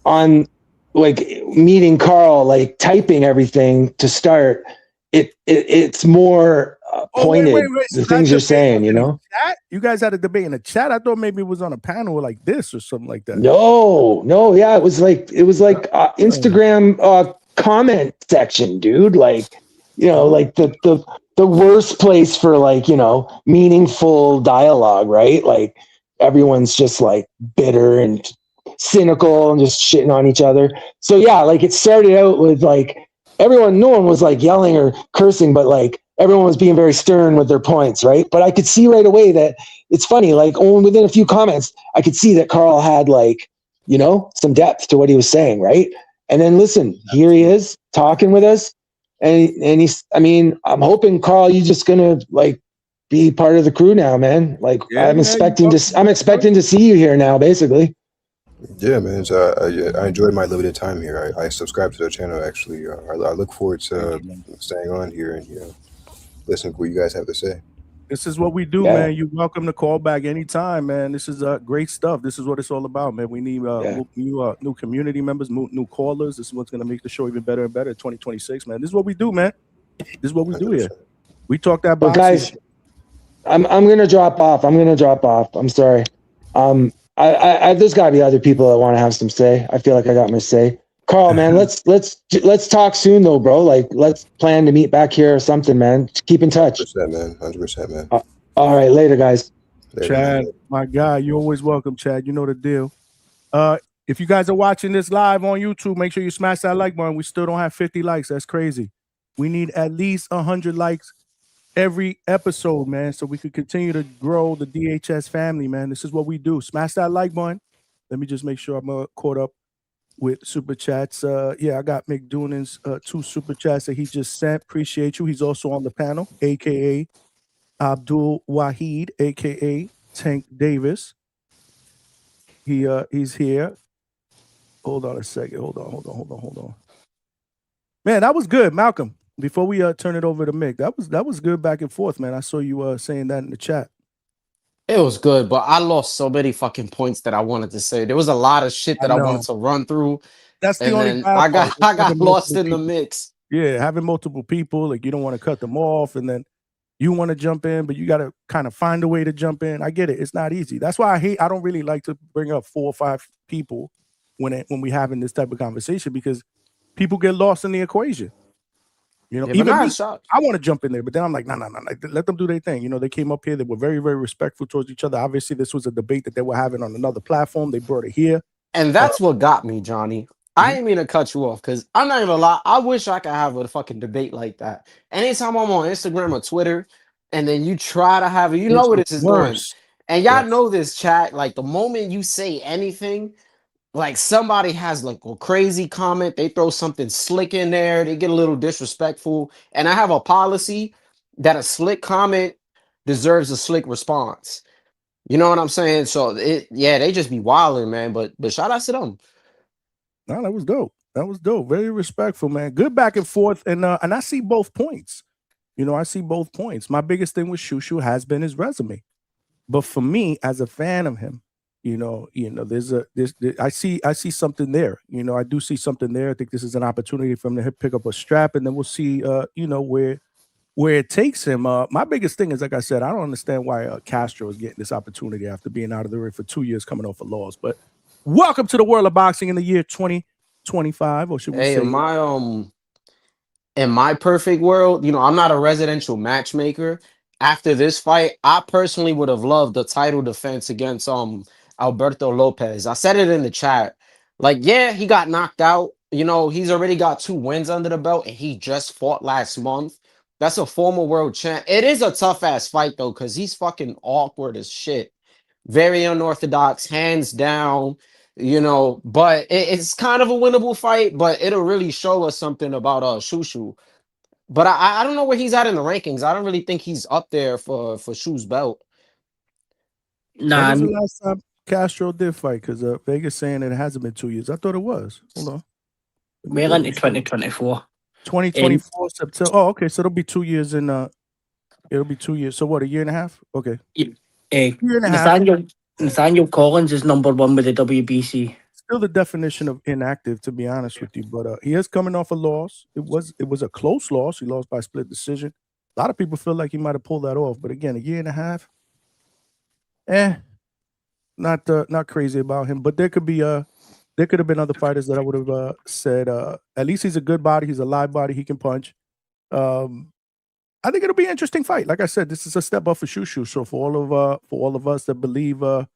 on like meeting Carl, like typing everything to start. It's more pointed. Wait. The So things you're saying, you know. Chat? You guys had a debate in the chat. I thought maybe it was on a panel like this or something like that. No, yeah, it was like Instagram comment section, dude. Like, you know, like the worst place for like, you know, meaningful dialogue, right? Like everyone's just like bitter and cynical and just shitting on each other. So yeah, like it started out with like no one was like yelling or cursing, but like everyone was being very stern with their points, right? But I could see right away that it's funny, like only within a few comments, I could see that Carl had like, you know, some depth to what he was saying, right? And then listen, here he is talking with us. And he's, I mean, I'm hoping, Carl, you're just gonna like be part of the crew now, man. Like I'm expecting to see you here now, basically. Yeah, man. So I enjoyed my limited time here. I subscribed to the channel actually. I look forward to staying on here and, you know, listening to what you guys have to say. This is what we do, man. You're welcome to call back anytime, man. This is great stuff. This is what it's all about, man. We need new community members, new callers. This is what's gonna make the show even better and better. 2026, man. This is what we do, man. This is what we do here. We talk that. But guys, I'm gonna drop off. I'm sorry. There's got to be other people that want to have some say. I feel like I got my say. Carl, man, let's talk soon though, bro. Like let's plan to meet back here or something, man. Keep in touch. 100%, man. 100%, man. All right, later, guys. Later, Chad, man. my guy, you're always welcome, Chad. You know the deal. If you guys are watching this live on YouTube, make sure you smash that like button. We still don't have 50 likes. That's crazy. We need at least 100 likes every episode, man, so we could continue to grow the DHS family, man. This is what we do. Smash that like button. Let me just make sure I'm caught up with super chats. Yeah, I got McDoonan's 2 super chats that he just sent. Appreciate you. He's also on the panel, aka Abdul Wahid, aka Tank Davis. He's here. Hold on a second. Hold on. Man, that was good, Malcolm. Before we turn it over to Mick, that was good back and forth, man. I saw you saying that in the chat. It was good, but I lost so many fucking points that I wanted to say. There was a lot of shit that I wanted to run through. That's the only bad I part. got lost in the mix. Yeah, having multiple people, like you don't want to cut them off, and then you want to jump in, but you got to kind of find a way to jump in. I get it. It's not easy. That's why I don't really like to bring up 4 or 5 people when we having this type of conversation, because people get lost in the equation. You know, even me, I want to jump in there, but then I'm like, no, let them do their thing. You know, they came up here. They were very, very respectful towards each other. Obviously, this was a debate that they were having on another platform. They brought it here. And that's what got me, Johnny. I ain't mean to cut you off, because I'm not even gonna lie. I wish I could have a fucking debate like that. Anytime I'm on Instagram or Twitter, and then you try to have it, you know what this is doing. And y'all know this, chat. Like the moment you say anything, like somebody has like a crazy comment, they throw something slick in there, they get a little disrespectful. And I have a policy that a slick comment deserves a slick response. You know what I'm saying? So they just be wilding, man. But shout out to them. No, that was dope. That was dope. Very respectful, man. Good back and forth. And I see both points. You know, I see both points. My biggest thing with Shushu has been his resume. But for me, as a fan of him, you know, I see something there. You know, I do see something there. I think this is an opportunity for him to pick up a strap, and then we'll see, you know, where it takes him. My biggest thing is, like I said, I don't understand why Castro is getting this opportunity after being out of the ring for 2 years, coming off a loss. But welcome to the world of boxing in the year 2025, or should we say? In my perfect world, you know, I'm not a residential matchmaker. After this fight, I personally would have loved the title defense against Alberto Lopez. I said it in the chat. Like, yeah, he got knocked out. You know, he's already got 2 wins under the belt, and he just fought last month. That's a former world champ. It is a tough-ass fight, though, because he's fucking awkward as shit. Very unorthodox, hands down. you know, but it's kind of a winnable fight, but it'll really show us something about Shushu. But I don't know where he's at in the rankings. I don't really think he's up there for Shu's belt. When Nah, was the last time Castro did fight? Because Vegas saying it hasn't been 2 years. I thought it was. Hold on. we're into 2024. 2024 September. Oh, okay. So it'll be 2 years in it'll be 2 years. So what, a year and a half? Okay. Year and a half. Nathaniel Collins is #1 with the WBC. Still the definition of inactive, to be honest with you. But he is coming off a loss. It was a close loss. He lost by split decision. A lot of people feel like he might have pulled that off. But again, a year and a half. Not crazy about him. But there could have been other fighters that I would have said at least he's a good body, he's a live body, he can punch. I think it'll be an interesting fight. Like I said, this is a step up for Shushu. So for all of us that believe that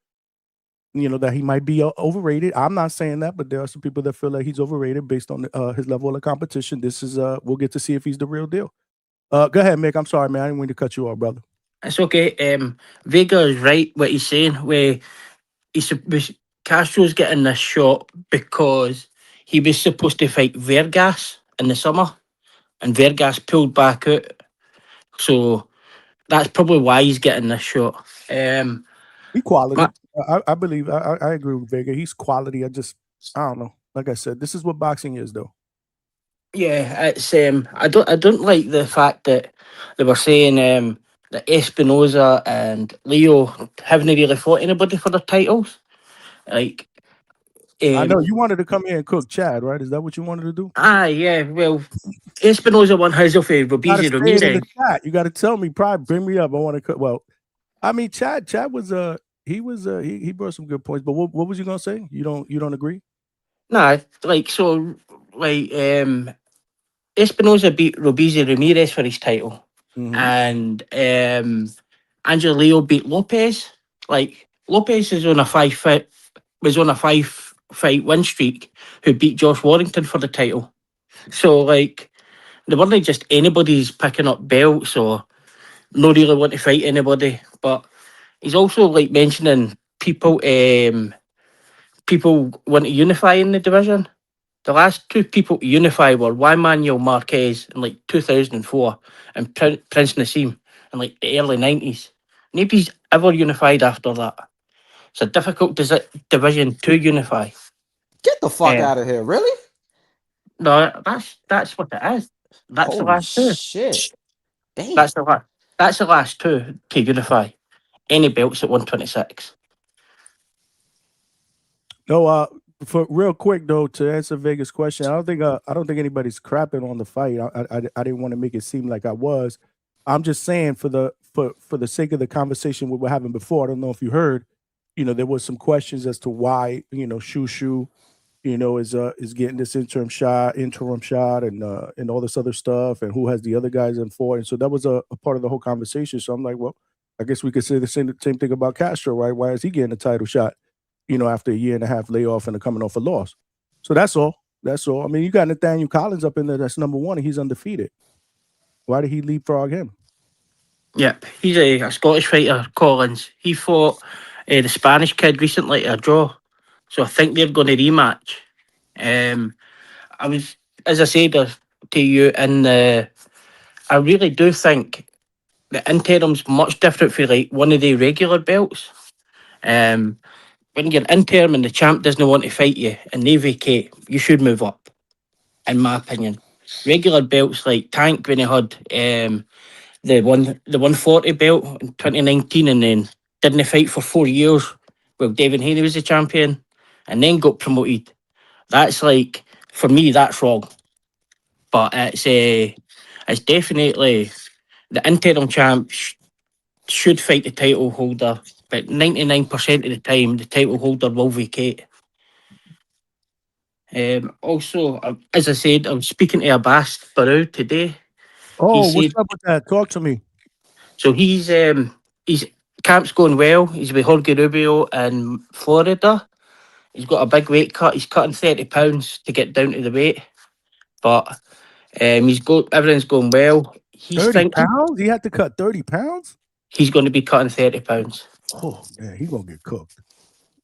he might be overrated. I'm not saying that, but there are some people that feel like he's overrated based on his level of competition. This is we'll get to see if he's the real deal. Go ahead, Mick. I'm sorry, man. I didn't mean to cut you off, brother. It's okay. Vega is right what he's saying. Where Castro's getting this shot because he was supposed to fight Vergas in the summer, and Vergas pulled back out. So that's probably why he's getting this shot. He quality. I believe. I agree with Vega. He's quality. I don't know. Like I said, this is what boxing is, though. Yeah, it's I don't like the fact that they were saying that Espinosa and Leo haven't really fought anybody for their titles. Like, I know you wanted to come here and cook Chad, right? Is that what you wanted to do? Yeah. Well, Espinosa won his off of Robizi Ramirez. You got to tell me. Probably bring me up. I want to cook. Well, I mean, Chad was he brought some good points. But what was you gonna say? You don't agree? Nah, Espinosa beat Robizi Ramirez for his title, and Angel Leo beat Lopez. Like, Lopez is on a five fight win streak, who beat Josh Warrington for the title. So like, they weren't just anybody's picking up belts or no really want to fight anybody. But he's also like mentioning people want to unify in the division. The last two people to unify were Juan Manuel Marquez in like 2004 and Prince Nassim in like the early 90s. Nobody's ever unified after that. It's a difficult division to unify. Get the fuck out of here! Really? No, that's what it is. That's the last two. Shit. Damn. That's the last two to unify. Any belts at 126. No, for real quick though, to answer Vegas' question, I don't think anybody's crapping on the fight. I didn't want to make it seem like I was. I'm just saying for the sake of the conversation we were having before. I don't know if you heard. There was some questions as to why Shushu, is getting this interim shot, and all this other stuff, and who has the other guys in for. And so that was a part of the whole conversation. So I'm like, well, I guess we could say the same thing about Castro, right? Why is he getting a title shot? After a year and a half layoff and coming off a loss. So that's all. I mean, you got Nathaniel Collins up in there. That's #1, and he's undefeated. Why did he leapfrog him? Yep, he's a Scottish fighter, Collins. He fought the Spanish kid recently to a draw. So I think they're going to rematch. As I said to you, I really do think the interim's much different for like one of the regular belts. When you're interim and the champ doesn't want to fight you and they vacate, you should move up, in my opinion. Regular belts like Tank, when he had the 140 belt in 2019 and then didn't fight for 4 years while Devin Haney was the champion and then got promoted. That's like, for me, that's wrong. But it's definitely the interim champ should fight the title holder, but 99% of the time, the title holder will vacate. Also, as I said, I was speaking to Abbas Barrow today. Oh, what's up with that? Talk to me. So he's camp's going well. He's with Jorge Rubio in Florida. He's got a big weight cut. He's cutting 30 pounds to get down to the weight, but everything's going well. He's 30 pounds? He had to cut 30 pounds? He's going to be cutting 30 pounds. Oh man, he's gonna get cooked.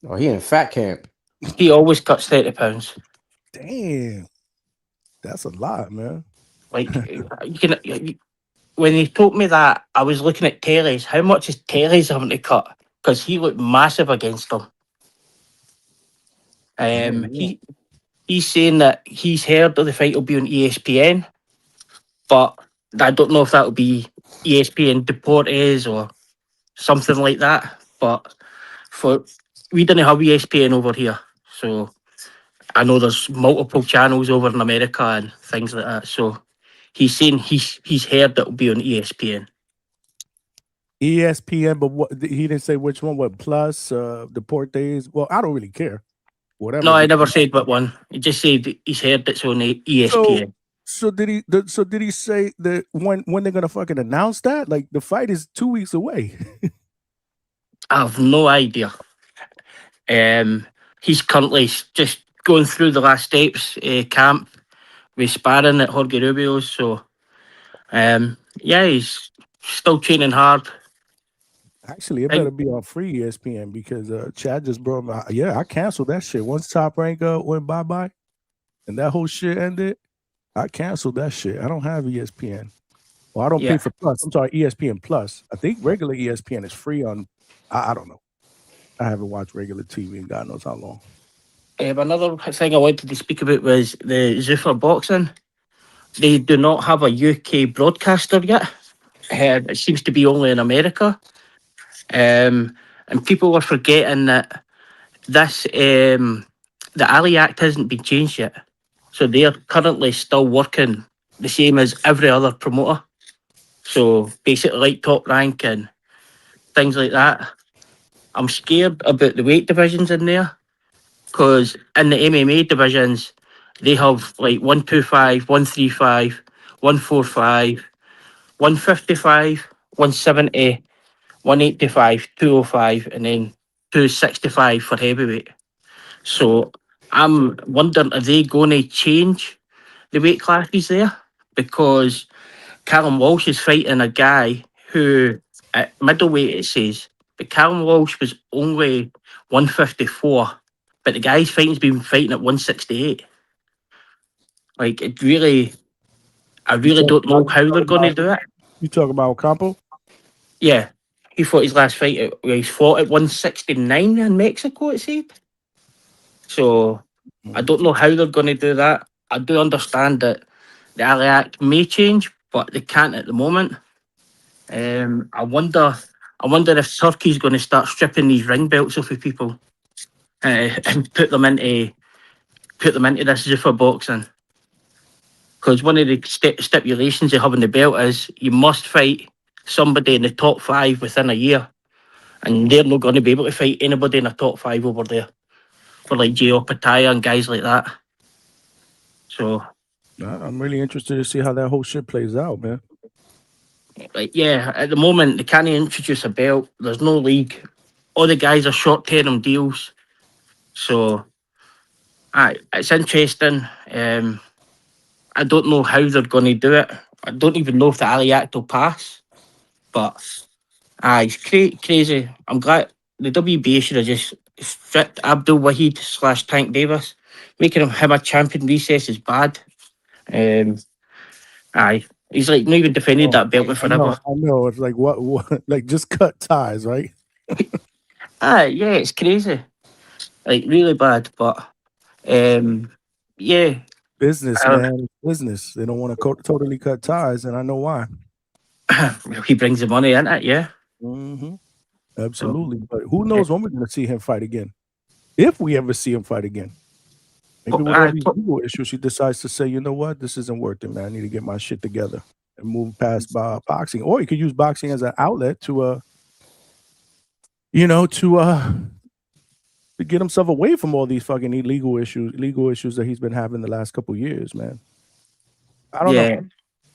Oh, he in fat camp. He always cuts £30. Damn, that's a lot, man. Like when he told me that, I was looking at Terry's. How much is Terry's having to cut? Because he looked massive against him. Yeah. He's saying that he's heard that the fight will be on ESPN, but I don't know if that'll be ESPN Deportes or something like that. But we don't have ESPN over here, so I know there's multiple channels over in America and things like that. So he's saying he's heard that it'll be on ESPN. ESPN, but what he didn't say which one. What Plus, Deport Days? Well, I don't really care. Whatever. No, I never said what one. He just said he's heard it's on ESPN. So did he? So did he say that when they're gonna fucking announce that? Like the fight is 2 weeks away. I have no idea. He's currently just going through the last steps camp with sparring at Jorge Rubio's. So, yeah, he's still training hard. Actually, it better be on free ESPN because Chad just brought my. Yeah, I canceled that shit once Top Rank went bye, and that whole shit ended. I canceled that shit. I don't have ESPN. Well, I don't pay for Plus. I'm sorry, ESPN Plus. I think regular ESPN is free on. I don't know. I haven't watched regular TV in God knows how long. Another thing I wanted to speak about was the Zuffa Boxing. They do not have a UK broadcaster yet. It seems to be only in America. And people are forgetting that this the Ali Act hasn't been changed yet. So they are currently still working the same as every other promoter. So basically like Top Rank and things like that. I'm scared about the weight divisions in there because in the MMA divisions, they have like 125, 135, 145, 155, 170, 185, 205, and then 265 for heavyweight. So I'm wondering, are they going to change the weight classes there? Because Callum Walsh is fighting a guy who, at middleweight it says, but Callum Walsh was only 154, but the guy's fighting's been fighting at 168. Like, I really don't know how they're going to do it. You talk about Campo? Yeah, he fought his last fight. He's fought at 169 in Mexico, it said. So I don't know how they're going to do that. I do understand that the Ali Act may change, but they can't at the moment. I wonder if Turkey's going to start stripping these ring belts off of people and put them into this Zuffa Boxing. Because one of the stipulations of having the belt is you must fight somebody in the top 5 within a year, and they're not going to be able to fight anybody in the top 5 over there, for like Gio Pataya and guys like that. So I'm really interested to see how that whole shit plays out, man. like, yeah, at the moment they can't introduce a belt. There's no league. All the guys are short-term deals. So it's interesting. I don't know how they're going to do it. I don't even know if the Ali Act will pass. But it's crazy. I'm glad the WBA should have just stripped Abdul Wahid / Tank Davis. Making him a champion recess is bad. He's like not even defended that belt with forever. I know. It's like what like just cut ties, right? Yeah, it's crazy. Like really bad. But yeah. Business, man. Business. They don't want to totally cut ties, and I know why. He brings the money in it, yeah. Mm-hmm. Absolutely. But who knows when we're going to see him fight again? If we ever see him fight again. Maybe with all these legal issues, he decides to say, you know what, this isn't worth it, man. I need to get my shit together and move past boxing. Or he could use boxing as an outlet to get himself away from all these fucking legal issues that he's been having the last couple of years, man. I don't know.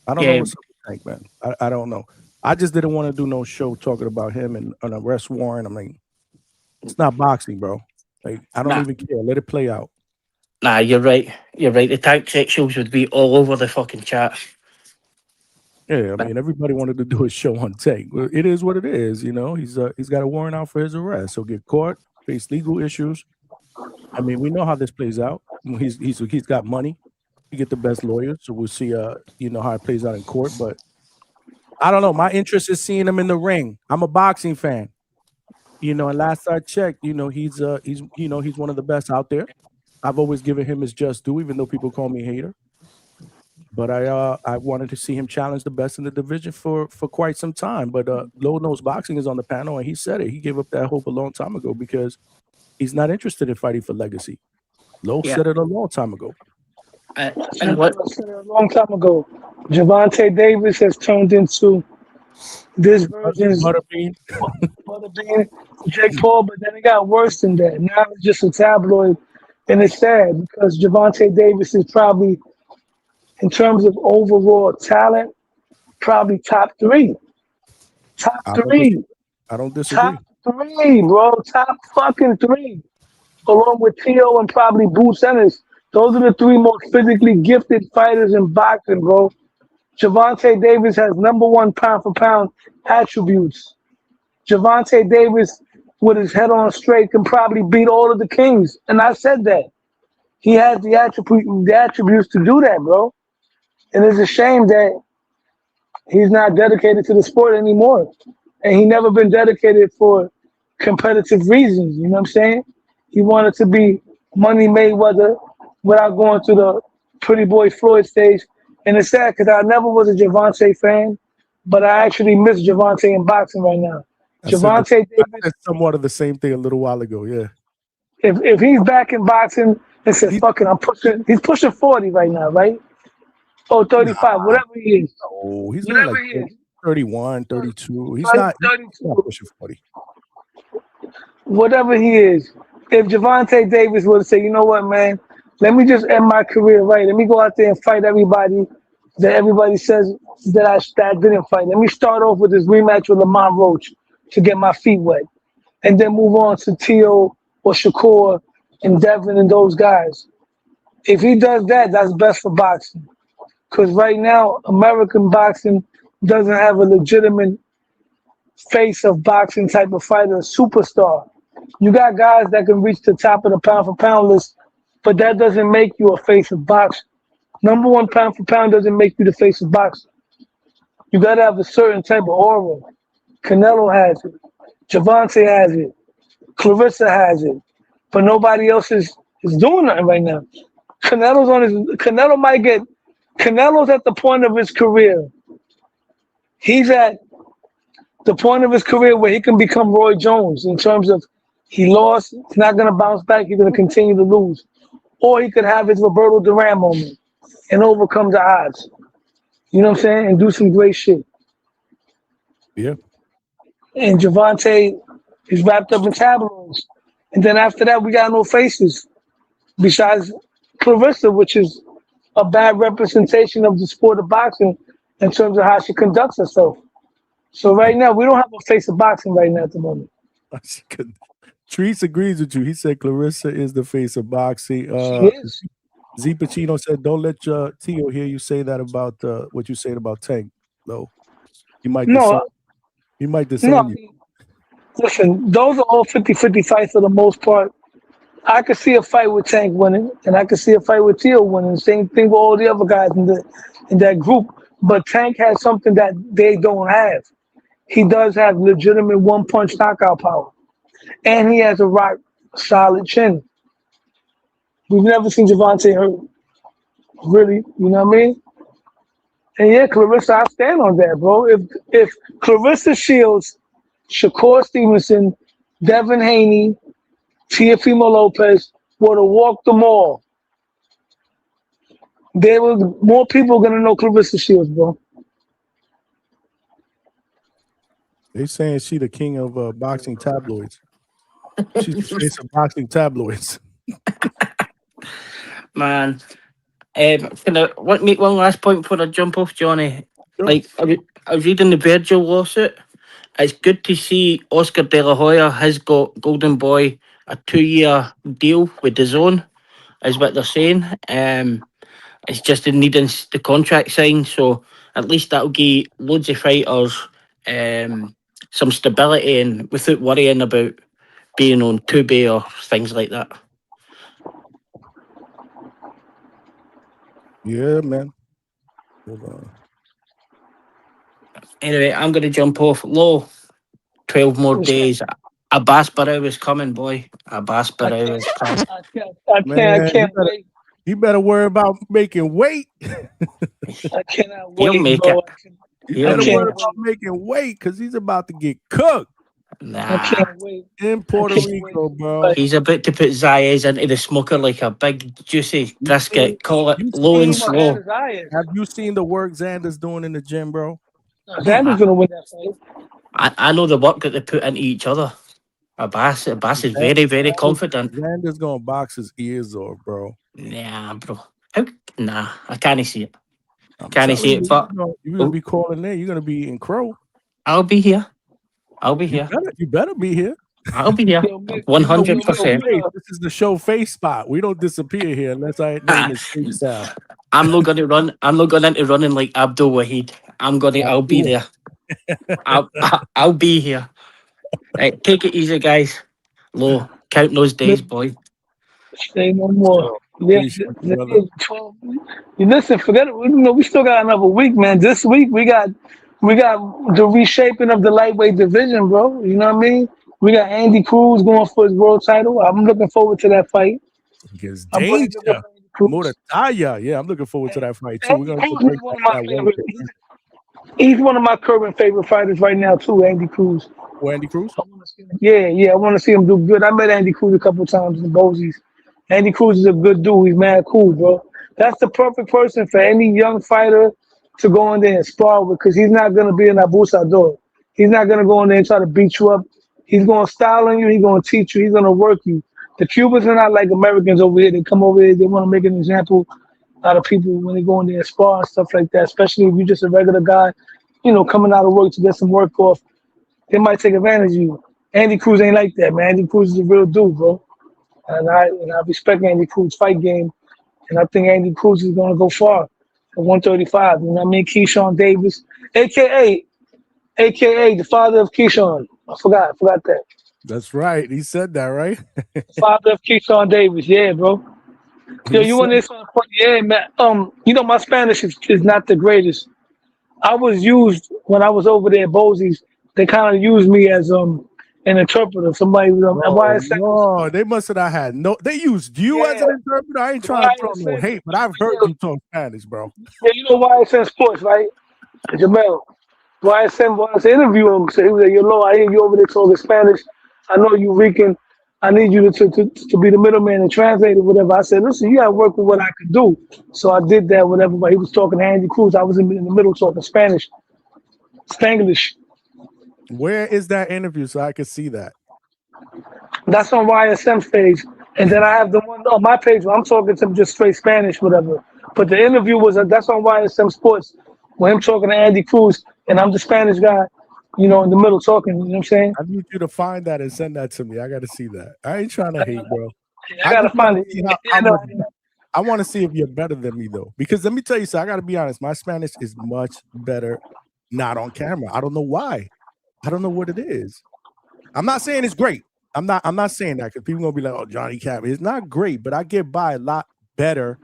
I don't know what's up with Tank, man. I don't know. I just didn't want to do no show talking about him and an arrest warrant. I mean, it's not boxing, bro. Like, I don't even care. Let it play out. Nah, you're right. You're right. The Tank sexuals would be all over the fucking chat. Yeah, I mean, everybody wanted to do a show on Tank. It is what it is, you know. He's got a warrant out for his arrest. He'll get caught, face legal issues, I mean, we know how this plays out. He's got money. He get the best lawyers, so we'll see. How it plays out in court. But I don't know. My interest is seeing him in the ring. I'm a boxing fan. And last I checked, he's one of the best out there. I've always given him his just due, even though people call me a hater. But I wanted to see him challenge the best in the division for quite some time. But Low Nose Boxing is on the panel, and he said it. He gave up that hope a long time ago because he's not interested in fighting for legacy. Low Yeah. said it a long time ago. And what? I said it a long time ago. Javante Davis has turned into this version's Butterbean. Butterbean, Jake Paul, but then it got worse than that. Now it's just a tabloid, and it's sad because Javante Davis is probably, in terms of overall talent, probably top three. Top three. I don't disagree. Top three, bro. Top fucking three. Along with Tio and probably Boots Ennis. Those are the three most physically gifted fighters in boxing, bro. Javante Davis has number one pound for pound attributes. Javante Davis, with his head on straight, can probably beat all of the kings. And I said that. He has the attributes to do that, bro. And it's a shame that he's not dedicated to the sport anymore. And he never been dedicated for competitive reasons. You know what I'm saying? He wanted to be Money Mayweather without going through the pretty boy Floyd stage. And it's sad because I never was a Javante fan, but I actually miss Javante in boxing right now. Javante I Davis, said somewhat of the same thing a little while ago. Yeah. if he's back in boxing and says, fuck it, he's pushing 40 right now, right? Oh, 35, whatever he is. Oh, he's Whatever like he is. 31, 32. He's 30, not 32. pushing 40. Whatever he is. If Javante Davis would say, you know what, man, let me just end my career right. Let me go out there and fight everybody that everybody says that I didn't fight. Let me start off with this rematch with Lamont Roach to get my feet wet. And then move on to Tio or Shakur and Devin and those guys. If he does that, that's best for boxing. Because right now, American boxing doesn't have a legitimate face of boxing type of fighter, a superstar. You got guys that can reach the top of the pound for pound list, but that doesn't make you a face of boxing. Number one pound for pound doesn't make you the face of boxing. You got to have a certain type of aura. Canelo has it. Javante has it. Clarissa has it. But nobody else is doing nothing right now. Canelo's at the point of his career. He's at the point of his career where he can become Roy Jones in terms of he lost, he's not going to bounce back, he's going to continue to lose. Or he could have his Roberto Duran moment and overcome the odds. You know what I'm saying? And do some great shit. Yeah. And Javante is wrapped up in tabloids. And then after that, we got no faces besides Clarissa, which is a bad representation of the sport of boxing in terms of how she conducts herself. So right now, we don't have a face of boxing right now at the moment. Treese agrees with you. He said Clarissa is the face of boxing. She is. Z Pacino said, "Don't let Tio hear you say that about what you said about Tank, though. He might disown you." Listen, those are all 50-50 fights for the most part. I could see a fight with Tank winning, and I could see a fight with Tio winning. Same thing with all the other guys in that group. But Tank has something that they don't have. He does have legitimate one-punch knockout power. And he has a rock solid chin. We've never seen Javante hurt. Really, you know what I mean? And yeah, Clarissa, I stand on that, bro. If Clarissa Shields, Shakur Stevenson, Devin Haney, Teofimo Lopez were to walk the mall, more people gonna know Clarissa Shields, bro. They saying she the king of boxing tabloids. She's the face of boxing tabloids. Man, can I make one last point before I jump off, Johnny? Sure. Like, I was reading the Virgil lawsuit. It's good to see Oscar De La Hoya has got Golden Boy a 2-year deal with DAZN, is what they're saying. It's just in needing the contract signed, so at least that'll give loads of fighters some stability and without worrying about being on Tubi or things like that. Yeah, man. Hold on. Anyway, I'm gonna jump off. Low, 12 more What's that? days. A Basbarrow is coming, boy. A Basbarrow is coming. I Man, can't wait. you better worry about making weight. I cannot He'll wait, make bro. it. You He'll better make worry it. about making weight because he's about to get cooked I Nah. can't wait. in Puerto can't Rico, wait. bro. He's about to put Zayas into the smoker like a big, juicy brisket. Call it you low and seen- slow. Have you seen the work Xander's doing in the gym, bro? Xander's gonna win that fight. I know the work that they put into each other. Abbas is very, very confident. Xander's gonna box his ears off, bro. Nah, bro. Nah, I can't see it. I'm Can't see telling it, but you're gonna be calling in. You're gonna be eating crow. I'll be here. I'll be here. You better be here. I'll be here. Yo, Mick, 100%. Hey, this is the show face spot. We don't disappear here unless I name is face down. I'm not gonna run. I'm not going into running like Abdul Wahid. I'll be there. I'll be here. Right, take it easy, guys. Low, count those days, boy. Say no more. Yeah, Appreciate you, brother. 12. You listen, forget it. We still got another week, man. This week we got the reshaping of the lightweight division, bro. You know what I mean? We got Andy Cruz going for his world title. I'm looking forward to that fight. Against I'm really Danger. looking for Andy Cruz. Murataya. Yeah, I'm looking forward to that fight too. We're Andy gonna Cruz break is one of down my that favorite. one. He's one of my current favorite fighters right now too, Andy Cruz. Oh, Andy Cruz? I want to see him do good. I met Andy Cruz a couple times in Bozie's. Andy Cruz is a good dude. He's mad cool, bro. That's the perfect person for any young fighter to go in there and spar with, because he's not gonna be an abusador. He's not gonna go in there and try to beat you up. He's gonna style on you. He's gonna teach you. He's gonna work you. The Cubans are not like Americans over here. They come over here. They want to make an example out of people when they go in there and spar and stuff like that. Especially if you're just a regular guy, coming out of work to get some work off. They might take advantage of you. Andy Cruz ain't like that, man. Andy Cruz is a real dude, bro. And I respect Andy Cruz's fight game. And I think Andy Cruz is going to go far at 135. You know what I mean? Keyshawn Davis, a.k.a. the father of Keyshawn. I forgot that. That's right. He said that, right? Father of Keyshawn Davis. Yeah, bro. Yo, you want this one? Yeah, man. My Spanish is not the greatest. I was used when I was over there at Bozie's. They kind of used me as an interpreter. Somebody they must have not had no. They used you as an interpreter. I ain't trying to throw no hate, but I've heard you talk Spanish, bro. Yeah, you know YSN Sports, right? Jamel. YSN interview him. So he was like, "Yo, Lo, I hear you over there talking Spanish. I know you Rican. I need you to be the middleman and translate or whatever." I said, "Listen, you got to work with what I could do." So I did that, whatever. But he was talking to Andy Cruz. I was in the middle talking Spanish, Spanglish. Where is that interview so I can see that? That's on YSM's page. And then I have the one on my page where I'm talking to him just straight Spanish, whatever. But the interview that's on YSM Sports, where I'm talking to Andy Cruz, and I'm the Spanish guy, in the middle talking. You know what I'm saying? I need you to find that and send that to me. I got to see that. I ain't trying to hate, bro. I got to find it. I want to see if you're better than me, though. Because let me tell you something. I got to be honest. My Spanish is much better not on camera. I don't know why. I don't know what it is. I'm not saying it's great. I'm not saying that because people gonna be like, "Oh, Johnny Cap." It's not great, but I get by a lot better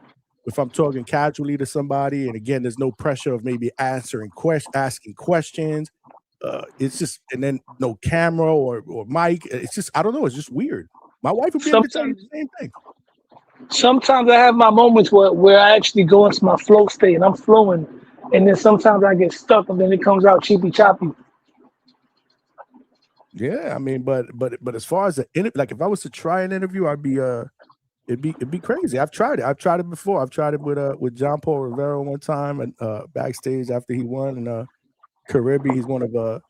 if I'm talking casually to somebody. And again, there's no pressure of maybe asking questions. It's just, and then no camera or mic. It's just, I don't know. It's just weird. My wife would be able to tell you the same thing. Sometimes I have my moments where I actually go into my flow state and I'm flowing, and then sometimes I get stuck and then it comes out cheapy choppy. Yeah, I mean, but as far as like if I was to try an interview, I'd be it'd be crazy. I've tried it before. I've tried it with John Paul Rivera one time and backstage after he won, and Caribbean, he's one of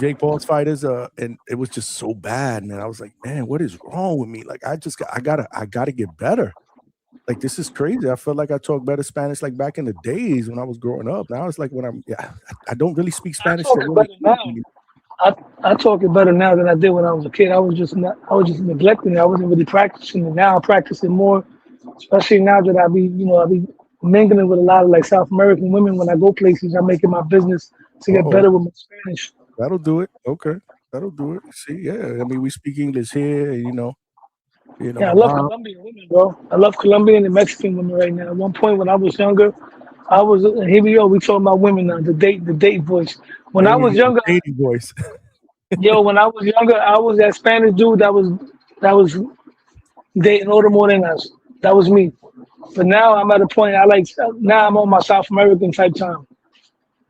Jake Paul's fighters, and it was just so bad, man. I was like, man, what is wrong with me? Like I gotta get better. Like this is crazy. I feel like I talk better Spanish like back in the days when I was growing up. Now it's like I don't really speak Spanish. I talk it better now than I did when I was a kid. I was just neglecting it. I wasn't really practicing it. Now I'm practicing more, especially now that I be mingling with a lot of like South American women. When I go places, I make it my business to get better with my Spanish. That'll do it. Okay, that'll do it. See, yeah. I mean, we speak English here, and You know, Yeah, I my love mom. Colombian women, bro. I love Colombian and Mexican women right now. At one point when I was younger, I was here we go. We talking about women now. The date voice. When I was younger, Dating voice. when I was younger, I was that Spanish dude that was dating all the morenas. That was me. But now I'm at a point. Now I'm on my South American type time.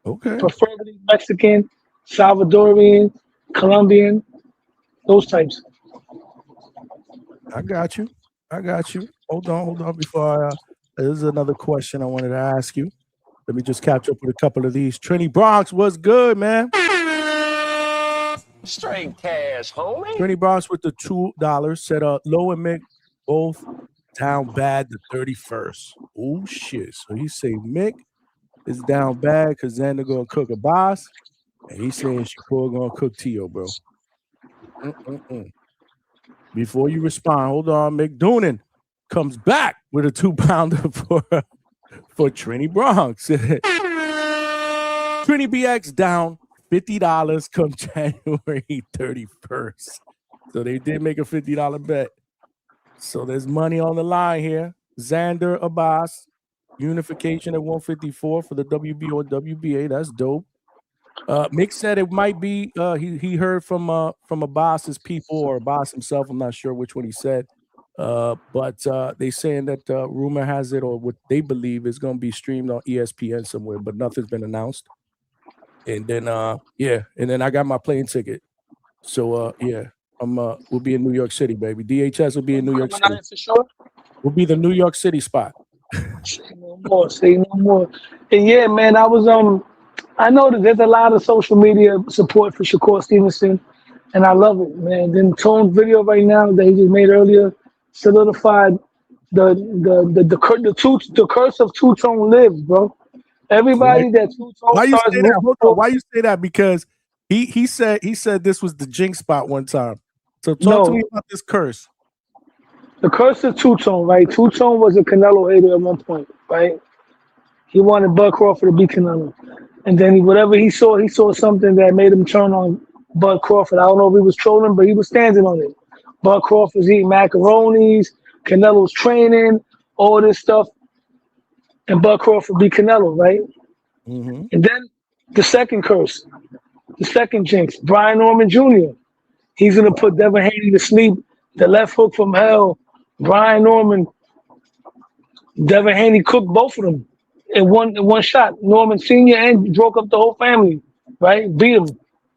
Okay, Preferably Mexican, Salvadorian, Colombian, those types. I got you. I got you. Hold on. Before there's another question I wanted to ask you. Let me just catch up with a couple of these. Trini Bronx, what's good, man? Straight cash, homie. Trini Bronx with the $2 said Low and Mick both down bad the 31st. Oh shit. So he say Mick is down bad because Xander gonna cook a boss. And he's saying Shakur gonna cook Tio, bro. Before you respond, hold on. Mick Doonan comes back with a 2-pounder for Trini Bronx. Trini BX down $50 come January 31st. So they did make a $50 bet. So there's money on the line here. Xander Abbas, unification at 154 for the WB or WBA. That's dope. Mick said it might be he heard from Abbas's people or Abbas himself. I'm not sure which one he said. But they saying that rumor has it, or what they believe is going to be streamed on ESPN somewhere, but nothing's been announced. And then and then I got my plane ticket. So we'll be in New York City, baby. DHS will be in New York City. For sure. We'll be the New York City spot. Say no more. And yeah, man, I know that there's a lot of social media support for Shakur Stevenson, and I love it, man. Then Tone's video right now that he just made earlier solidified the curse of Two Tone lives, bro. Everybody that Two Tone Why you starts say that? Hold on. Why you say that? Because he said this was the jinx spot one time. So talk to me about this curse. The curse of Two Tone, right? Two Tone was a Canelo hater at one point, right? He wanted Bud Crawford to beat Canelo. And then whatever he saw something that made him turn on Bud Crawford. I don't know if he was trolling, but he was standing on it. Bud Crawford's eating macaronis, Canelo's training, all this stuff. And Bud Crawford beat Canelo, right? Mm-hmm. And then the second curse, the second jinx, Brian Norman Jr. He's going to put Devin Haney to sleep. The left hook from hell, Brian Norman. Devin Haney cooked both of them in one shot. Norman Sr. and broke up the whole family, right? Beat him.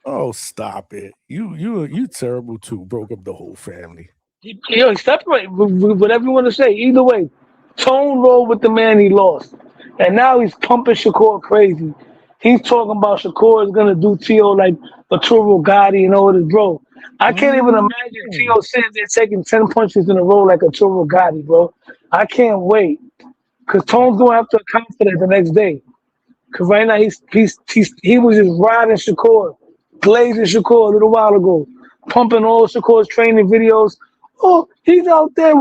Oh, stop it. You terrible too. Broke up the whole family. He separated, whatever you want to say. Either way, Tone rolled with the man he lost. And now he's pumping Shakur crazy. He's talking about Shakur is going to do Tio like Arturo Gotti and all this, bro. I can't even imagine Tio sitting there taking 10 punches in a row like Arturo Gotti, bro. I can't wait. Because Tone's going to have to account for that the next day. Because right now he was just riding Shakur, glazing Shakur a little while ago, pumping all Shakur's training videos. Oh, he's out there.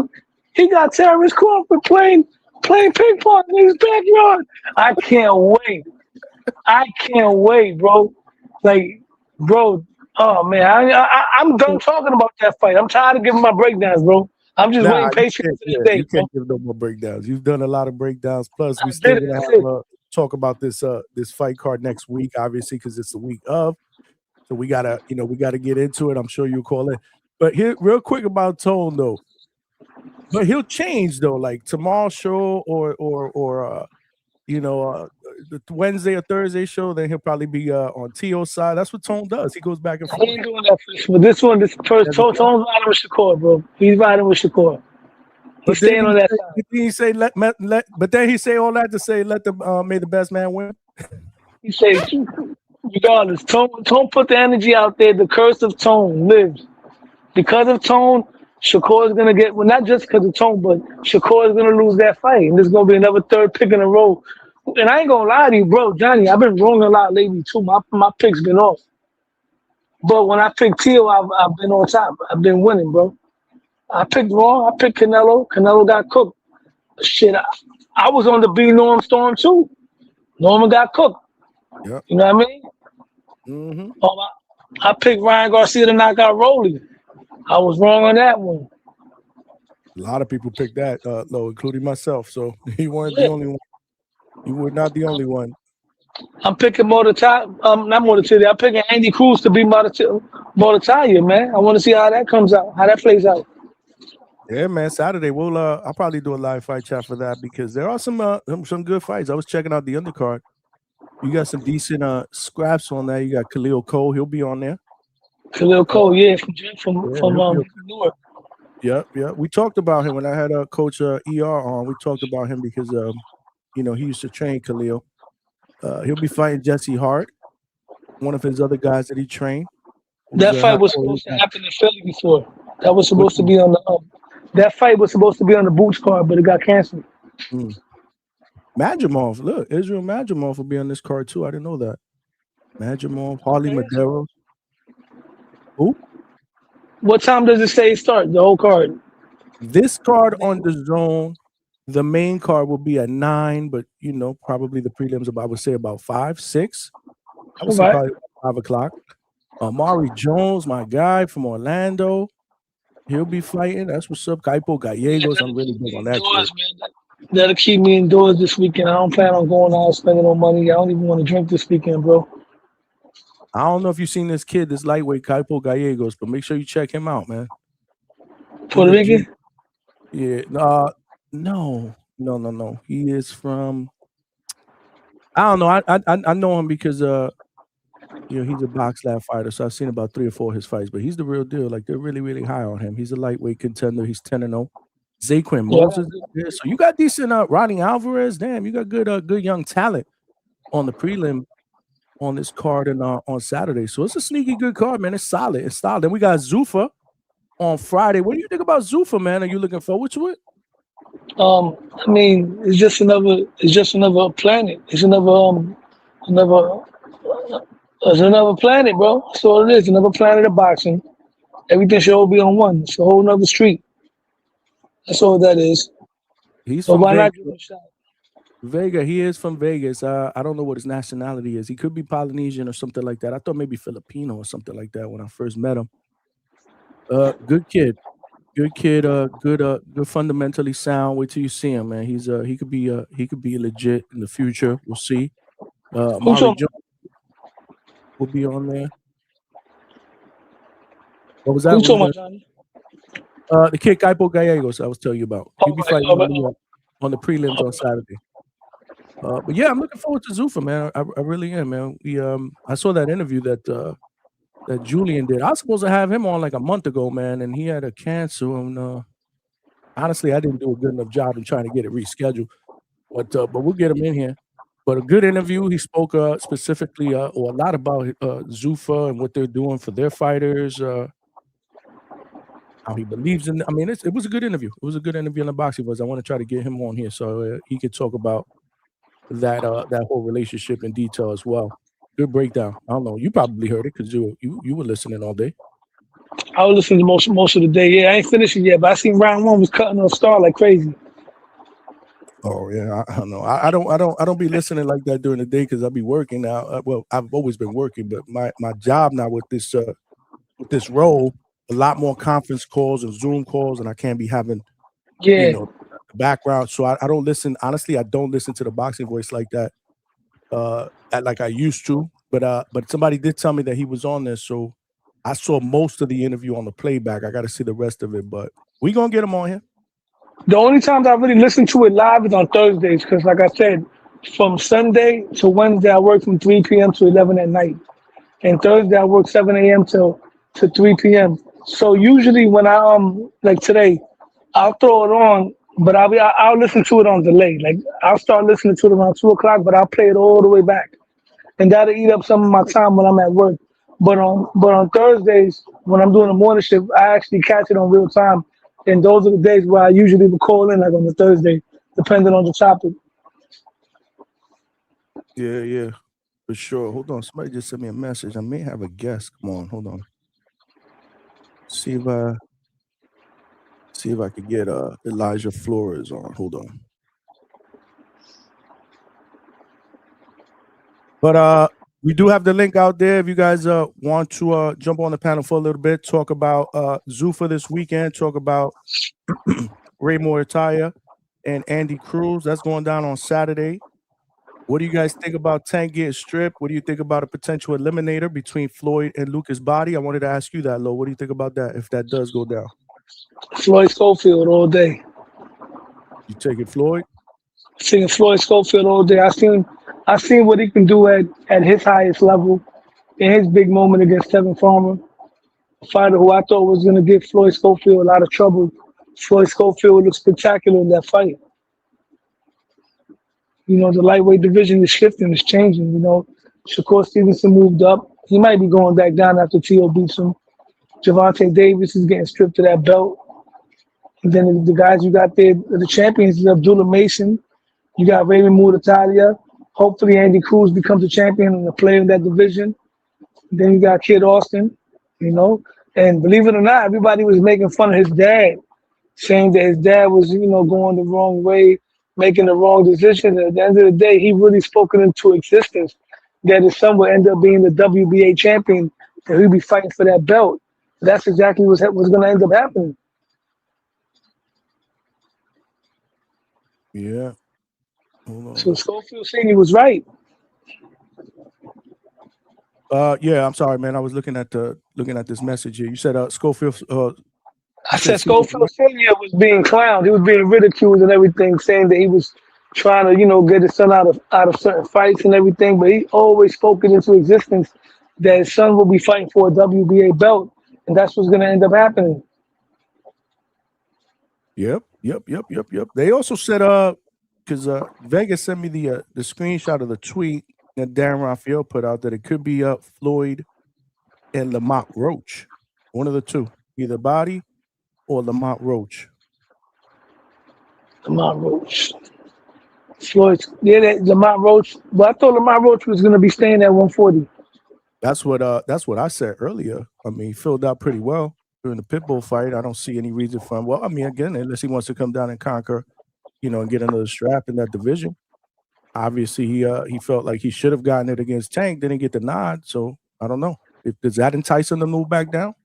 He got Terrence Crawford playing ping pong in his backyard. I can't wait, bro. Like, bro, oh, man. I'm done talking about that fight. I'm tired of giving my breakdowns, bro. I'm just waiting patiently for the day. You can't give no more breakdowns. You've done a lot of breakdowns. Plus, we still gonna have talk about this fight card next week, obviously, because it's the week of. So we gotta get into it. I'm sure you'll call it. But here, real quick about Tone though. But he'll change though, like tomorrow's show or the Wednesday or Thursday show. Then he'll probably be on Tio's side. That's what Tone does. He goes back and forth. He ain't doing that for this one. This first Tone's riding with Shakur, bro. He's riding with Shakur. He's staying on that side. He say but then he say all that to say may the best man win. He says, regardless, Tone put the energy out there. The curse of Tone lives. Because of Tone, Shakur is gonna get not just because of Tone, but Shakur is gonna lose that fight, and there's gonna be another third pick in a row. And I ain't gonna lie to you, bro, Johnny. I've been wrong a lot lately too. My picks been off. But when I picked Tio, I've been on top. I've been winning, bro. I picked wrong. I picked Canelo. Canelo got cooked. Shit, I was on the B Norm Storm too. Norman got cooked. Yep. You know what I mean? Mm-hmm. I picked Ryan Garcia to knock out Rolly. I was wrong on that one. A lot of people picked that, low, including myself. So you weren't the Yeah. only one. You were not the only one. I'm picking not Mortatelli. I'm picking Andy Cruz to beat Mortatalia, man. I want to see how that comes out, how that plays out. Yeah, man. Saturday, I'll probably do a live fight chat for that because there are some good fights. I was checking out the undercard. You got some decent scraps on there. You got Khalil Cole. He'll be on there. Khalil Cole, yeah, from he'll be Newark. Yeah. We talked about him when I had Coach ER on. We talked about him because he used to train Khalil. He'll be fighting Jesse Hart, one of his other guys that he trained. That fight was supposed to happen in Philly before. That was supposed to be on the that fight was supposed to be on the Boots card, but it got canceled. Madrimov, look, Israel Madrimov will be on this card too. I didn't know that. Madrimov, Harley Madero. Who? What time does it say it start? The whole card. This card on the zone, the main card will be at 9, but probably the prelims I would say about 5, 6. I would say probably 5 o'clock. Amari Jones, my guy from Orlando, he'll be fighting. That's what's up. Kaipo Gallegos. I'm really big on that kid. That'll keep me indoors this weekend. I don't plan on going out spending no money. I don't even want to drink this weekend, bro. I don't know if you've seen this kid, this lightweight Kaipo Gallegos, but make sure you check him out, man. Puerto Rican? Yeah. No. He is from. I don't know. I know him because he's a box lab fighter, so I've seen about 3 or 4 of his fights. But he's the real deal. Like they're really, really high on him. He's a lightweight contender. He's 10-0. Zaquin Moses is there. So you got decent Ronnie Alvarez. Damn, you got good young talent on the prelim on this card and on Saturday. So it's a sneaky good card, man. It's solid. It's solid. Then we got Zuffa on Friday. What do you think about Zuffa, man? Are you looking forward to it? I mean, it's just another planet. It's another planet, bro. That's all it is. Another planet of boxing. Everything should all be on one. It's a whole nother street. That's all that is. He's from Vegas. He is from Vegas. I don't know what his nationality is. He could be Polynesian or something like that. I thought maybe Filipino or something like that when I first met him. Good kid. Good fundamentally sound. Wait till you see him, man. He could be legit in the future. We'll see. Amari Jones will be on there. What was that? Who's talking about, Johnny? The kid Kaipo Gallegos I was telling you about. He'll be fighting on the prelims on Saturday. But yeah, I'm looking forward to Zuffa, man. I really am, man. I saw that interview that Julian did. I was supposed to have him on like a month ago, man, and he had to cancel. And honestly, I didn't do a good enough job in trying to get it rescheduled. But we'll get him in here. But a good interview. He spoke specifically or a lot about Zuffa and what they're doing for their fighters. How he believes in. I mean, it was a good interview. It was a good interview in the Boxing Buzz. I want to try to get him on here so he could talk about that whole relationship in detail as well. Good breakdown. I don't know. You probably heard it because you were listening all day. I was listening to most of the day. Yeah, I ain't finished it yet, but I seen round 1 was cutting on Star like crazy. Oh yeah, I don't know. I don't be listening like that during the day because I be working now. Well, I've always been working, but my job now with this role, a lot more conference calls and Zoom calls, and I can't be having background. So I don't listen. Honestly, I don't listen to the Boxing Voice like that, like I used to. But somebody did tell me that he was on there, so I saw most of the interview on the playback. I got to see the rest of it, but we gonna get him on here. The only times I really listen to it live is on Thursdays because, like I said, from Sunday to Wednesday I work from 3 p.m. to 11 at night, and Thursday I work 7 a.m. to 3 p.m. So usually when I like today, I'll throw it on, but I'll listen to it on delay. Like I'll start listening to it around 2 o'clock, but I'll play it all the way back, and that'll eat up some of my time when I'm at work. But on Thursdays when I'm doing the morning shift, I actually catch it on real time, and those are the days where I usually will call in, like on the Thursday, depending on the topic. Yeah, for sure. Hold on, somebody just sent me a message. I may have a guest. Come on, hold on. See if I could get Elijah Flores on. Hold on. But we do have the link out there if you guys want to jump on the panel for a little bit, talk about Zuffa this weekend, talk about Ray Moritalia and Andy Cruz. That's going down on Saturday. What do you guys think about Tank getting stripped? What do you think about a potential eliminator between Floyd and Lucas Body? I wanted to ask you that, Lo. What do you think about that if that does go down? Floyd Schofield all day. You taking Floyd? Seeing Floyd Schofield all day. I seen what he can do at his highest level in his big moment against Tevin Farmer, a fighter who I thought was going to give Floyd Schofield a lot of trouble. Floyd Schofield looked spectacular in that fight. You know, the lightweight division is shifting, it's changing. You know, Shakur Stevenson moved up. He might be going back down after Teo beats him. Gervonta Davis is getting stripped of that belt. And then the guys you got there, the champions is Abdullah Mason. You got Raymond Muratalia. Hopefully Andy Cruz becomes a champion and a player in that division. And then you got Kid Austin, you know. And believe it or not, everybody was making fun of his dad, saying that his dad was, you know, going the wrong way, making the wrong decision. At the end of the day, he really spoken into existence that his son would end up being the WBA champion, and he'd be fighting for that belt. That's exactly what's going to end up happening. Yeah. Hold on. So Schofield Senior was right. Yeah, I'm sorry, man. I was looking at this message here. You said Schofield. I said Schofield Senior was being clowned. He was being ridiculed and everything, saying that he was trying to, you know, get his son out of certain fights and everything. But he always spoke it into existence that his son will be fighting for a WBA belt, and that's what's going to end up happening. Yep. They also said because Vegas sent me the screenshot of the tweet that Darren Raphael put out that it could be Floyd and Lamont Roach, one of the two, either Body or Lamont Roach. Lamont Roach. Floyd, yeah, Lamont Roach. But I thought Lamont Roach was going to be staying at 140. That's what I said earlier. I mean, he filled out pretty well during the Pitbull fight. I don't see any reason for him. Well, I mean, again, unless he wants to come down and conquer, you know, and get another strap in that division. Obviously, he felt like he should have gotten it against Tank, didn't get the nod. So I don't know. Does that entice him to move back down?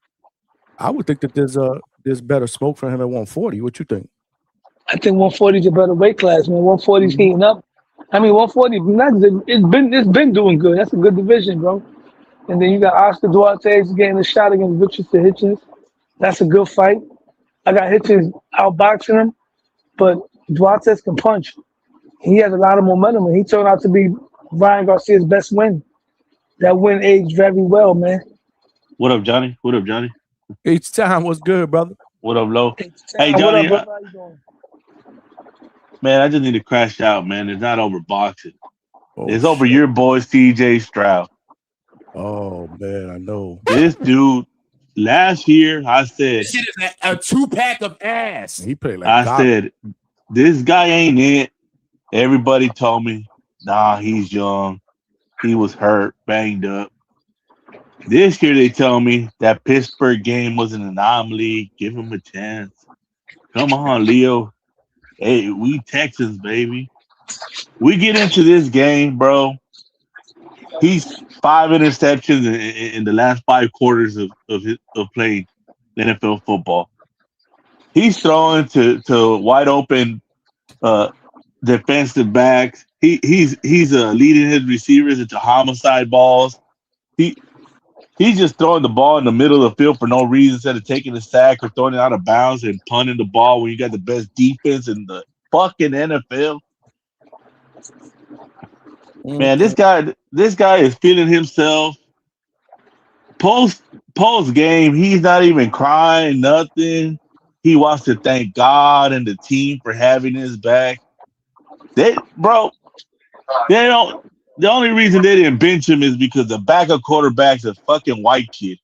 I would think that there's better smoke for him at 140. What you think? I think 140 is a better weight class, man. 140 is heating up. I mean, 140, it's been doing good. That's a good division, bro. And then you got Oscar Duarte getting a shot against Richardson Hitchens. That's a good fight. I got Hitchens outboxing him, but Duarte can punch. He has a lot of momentum, and he turned out to be Ryan Garcia's best win. That win aged very well, man. What up, Johnny? Each time was good, brother. What up, Lo? Hey, Johnny. what up, how you doing? Man, I just need to crash out, man. It's not over boxing. It's over shit. your boy, CJ Stroud. Oh, man, I know. This dude, last year, I said, This shit is a 2-pack of ass. He played like I said, this guy ain't it. Everybody told me, nah, he's young. He was hurt, banged up. This year, they tell me that Pittsburgh game was an anomaly. Give him a chance. Come on, Leo. Hey, we Texans, baby. We get into this game, bro. He's 5 interceptions in the last 5 quarters of playing NFL football. He's throwing to wide open defensive backs. He's leading his receivers into homicide balls. He's just throwing the ball in the middle of the field for no reason instead of taking a sack or throwing it out of bounds and punting the ball when you got the best defense in the fucking NFL. Man, this guy is feeling himself. Post game, he's not even crying, nothing. He wants to thank God and the team for having his back. The only reason they didn't bench him is because the backup quarterback's a fucking white kid.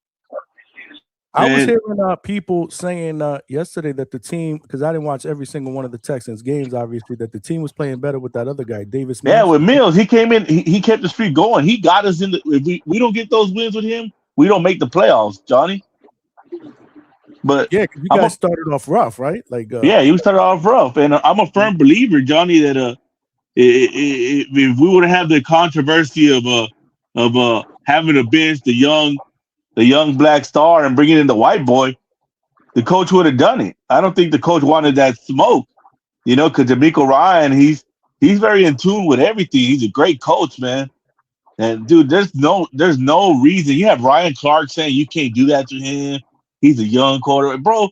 I was hearing people saying yesterday that the team, because I didn't watch every single one of the Texans games, obviously, that the team was playing better with that other guy, Davis Mills. Yeah, with Mills, he came in, he kept the streak going. He got us in the. If we don't get those wins with him, we don't make the playoffs, Johnny. But yeah, because you guys started off rough, right? Like you started off rough, and I'm a firm believer, Johnny, that if we would have the controversy of having to bench the young black star and bringing in the white boy, the coach would have done it. I don't think the coach wanted that smoke, because D'Amico Ryan, he's very in tune with everything. He's a great coach, man. And dude, there's no reason. You have Ryan Clark saying you can't do that to him. He's a young quarterback, bro.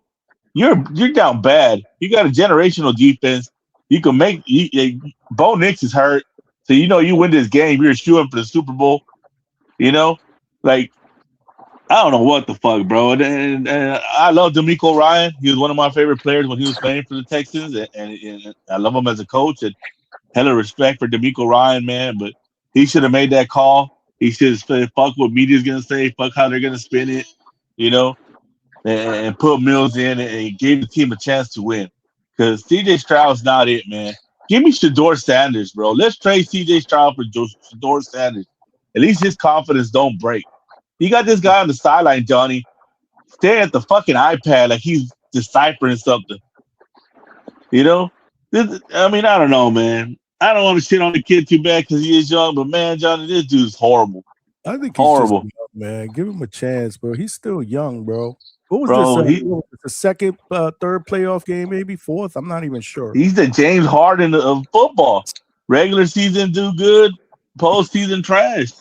You're down bad. You got a generational defense. You can make. Bo Nix is hurt, so you win this game. You're shooting for the Super Bowl. Like I don't know what the fuck, bro. And I love D'Amico Ryan. He was one of my favorite players when he was playing for the Texans, and I love him as a coach. And hella respect for D'Amico Ryan, man. But he should have made that call. He should have said, "Fuck what media's gonna say. Fuck how they're gonna spin it," and put Mills in and gave the team a chance to win. Because CJ Stroud's not it, man. Give me Shador Sanders, bro. Let's trade CJ Stroud for Shador Sanders. At least his confidence don't break. You got this guy on the sideline, Johnny, staring at the fucking iPad like he's deciphering something. I don't know, man. I don't want to shit on the kid too bad because he is young, but man, Johnny, this dude's horrible. I think he's horrible, just young, man. Give him a chance, bro. He's still young, bro. What was bro, this? The second, third playoff game, maybe fourth? I'm not even sure. He's the James Harden of football. Regular season do good, postseason trash.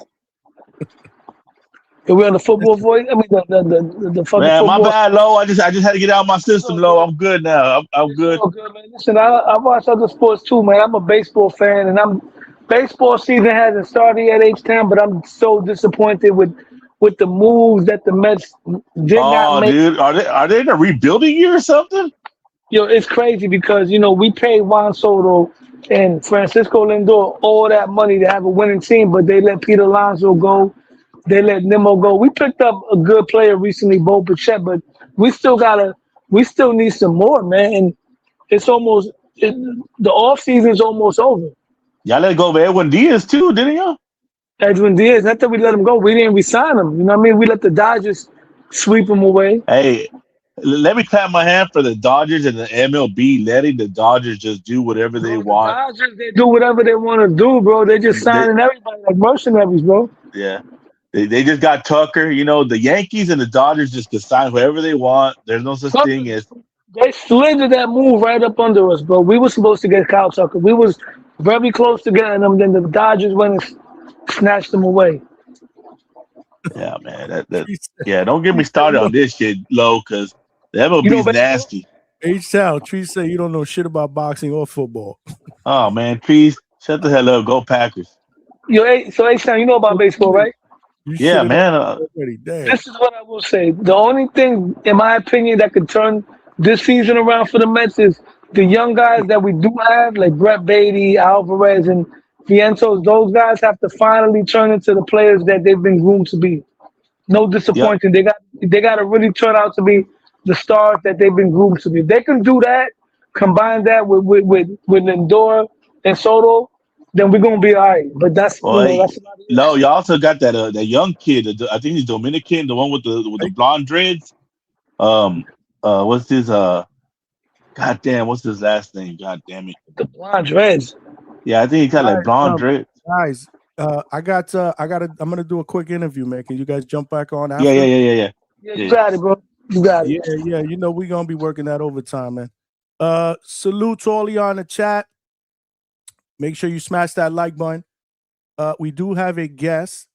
Are we on the football voice? I mean, the fucking man, football. My bad, Lo. I just had to get out of my system, Lo. I'm good now. I'm good. Good, man. Listen, I watch other sports too, man. I'm a baseball fan, and baseball season hasn't started yet, H-Town, but I'm so disappointed with the moves that the Mets did not make. Dude, are they in a rebuilding year or something? Yo, it's crazy because we paid Juan Soto and Francisco Lindor all that money to have a winning team, but they let Peter Alonso go. They let Nimmo go. We picked up a good player recently, Bo Bichette, but we still need some more, man. And it's the off season's almost over. Y'all let go of Edwin Diaz too, didn't y'all? Edwin Diaz, not that we let him go. We didn't resign him. You know what I mean? We let the Dodgers sweep him away. Hey, let me clap my hand for the Dodgers and the MLB letting the Dodgers just do whatever they want. The Dodgers, they do whatever they want to do, bro. They just signing everybody like mercenaries, bro. Yeah. They just got Tucker. The Yankees and the Dodgers just can sign whoever they want. There's no such thing as... They slithered that move right up under us, bro. We were supposed to get Kyle Tucker. We was very close to getting him. Then the Dodgers went and snatched him away. Yeah, man. Don't get me started on this shit, Lo, because the MLB's nasty. H-Town, Trees say you don't know shit about boxing or football. Oh, man. Trees, shut the hell up. Go Packers. So H-Town, you know about baseball, right? Yeah, man. This is what I will say. The only thing, in my opinion, that could turn this season around for the Mets is the young guys that we do have, like Brett Beatty, Alvarez, and Vientos. Those guys have to finally turn into the players that they've been groomed to be. No disappointing. Yep. They got to really turn out to be the stars that they've been groomed to be. If they can do that, combine that with Lindor and Soto, then we're gonna be all right. But that's no. You also got that young kid. I think he's Dominican, the one with the blonde dreads. What's his goddamn? What's his last name? God damn it. The blonde dreads. Yeah, I think he got like blonde dreads. Guys, I'm gonna do a quick interview, man. Can you guys jump back on after? Yeah. You got it, bro. You got it. Yeah. We're gonna be working that overtime, man. Salute to all of y'all in the chat. Make sure you smash that like button. We do have a guest.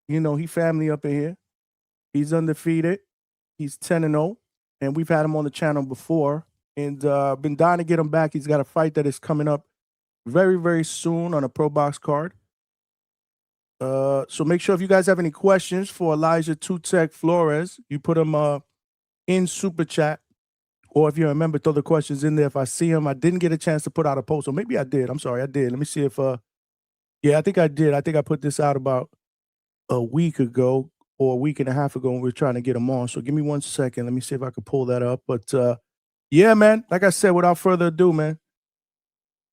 He family up in here. He's undefeated. He's 10-0, and we've had him on the channel before. And been dying to get him back. He's got a fight that is coming up very, very soon on a Pro Box card. So make sure if you guys have any questions for Elijah Tutek Flores, you put them in Super Chat. Or if you remember, throw the questions in there. If I see them, I didn't get a chance to put out a post. Or maybe I did. I'm sorry, I did. Let me see if, I think I did. I think I put this out about a week ago or a week and a half ago when we were trying to get them on. So give me 1 second. Let me see if I can pull that up. But yeah, man, like I said, without further ado, man,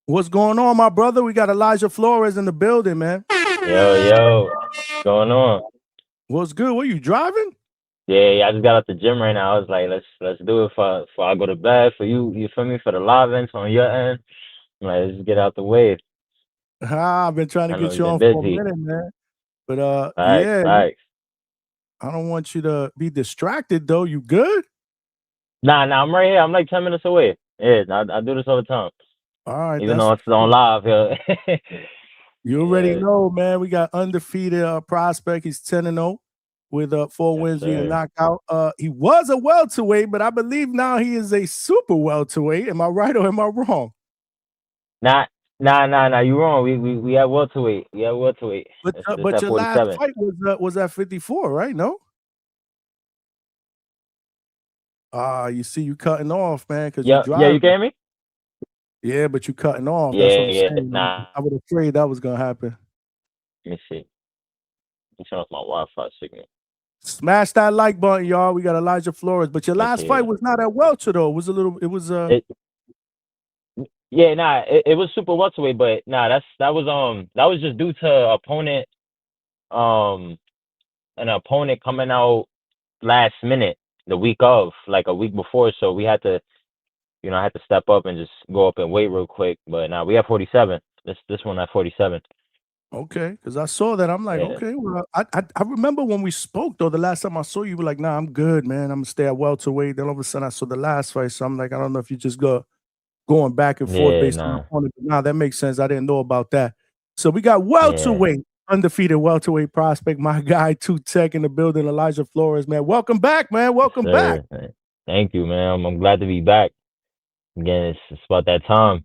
what's going on, my brother? We got Elijah Flores in the building, man. Yo, what's going on? What's good? What, you driving? Yeah, I just got out the gym right now. I was like, let's do it for I go to bed. For you feel me? For the live ends on your end. I'm like, let's get out the way. I've been trying to get you on for a minute, man. But Thanks. I don't want you to be distracted though. You good? Nah, I'm right here. I'm like 10 minutes away. Yeah, I do this all the time. All right, Even that's though it's on live. Yeah. you already know, man. We got undefeated prospect. He's 10-0 with 4 Yes, wins via sir. knockout. He was a welterweight, but I believe now he is a super welterweight. Am I right or am I wrong? Nah. You wrong. We at welterweight. We at welterweight. It's But at your last 47. fight was at 54, right? No. You see, you cutting off, man, because you Yeah. You driving. can hear me? Yeah, but you cutting off. That's what I'm Yeah. saying. Nah. I was afraid that was gonna happen. Let me see. I'm turning off my Wi-Fi signal. Smash that like button, y'all. We got Elijah Flores, but your Let me last see. fight was not at welter though. It was a little. It was It, yeah, nah, it was super welterweight, but nah, that was just due to opponent um an opponent coming out last minute the week of, like a week before, so we had to, I had to step up and just go up and wait real quick. But now we have 47. This one at 47. Okay, because I saw that. I'm like, Yeah. okay. Well, I remember when we spoke though. The last time I saw you, you were like, nah, I'm good, man. I'm gonna stay at welterweight. Then all of a sudden, I saw the last fight, so I'm like, I don't know if you just going back and forth Yeah, based on the nah. opponent. But nah, that makes sense. I didn't know about that. So we got Yeah. welterweight, undefeated welterweight prospect. My guy, Two Tech in the building. Elijah Flores, man. Welcome back, man. Welcome back. Sir. Thank you, man. I'm glad to be back. Again, it's about that time.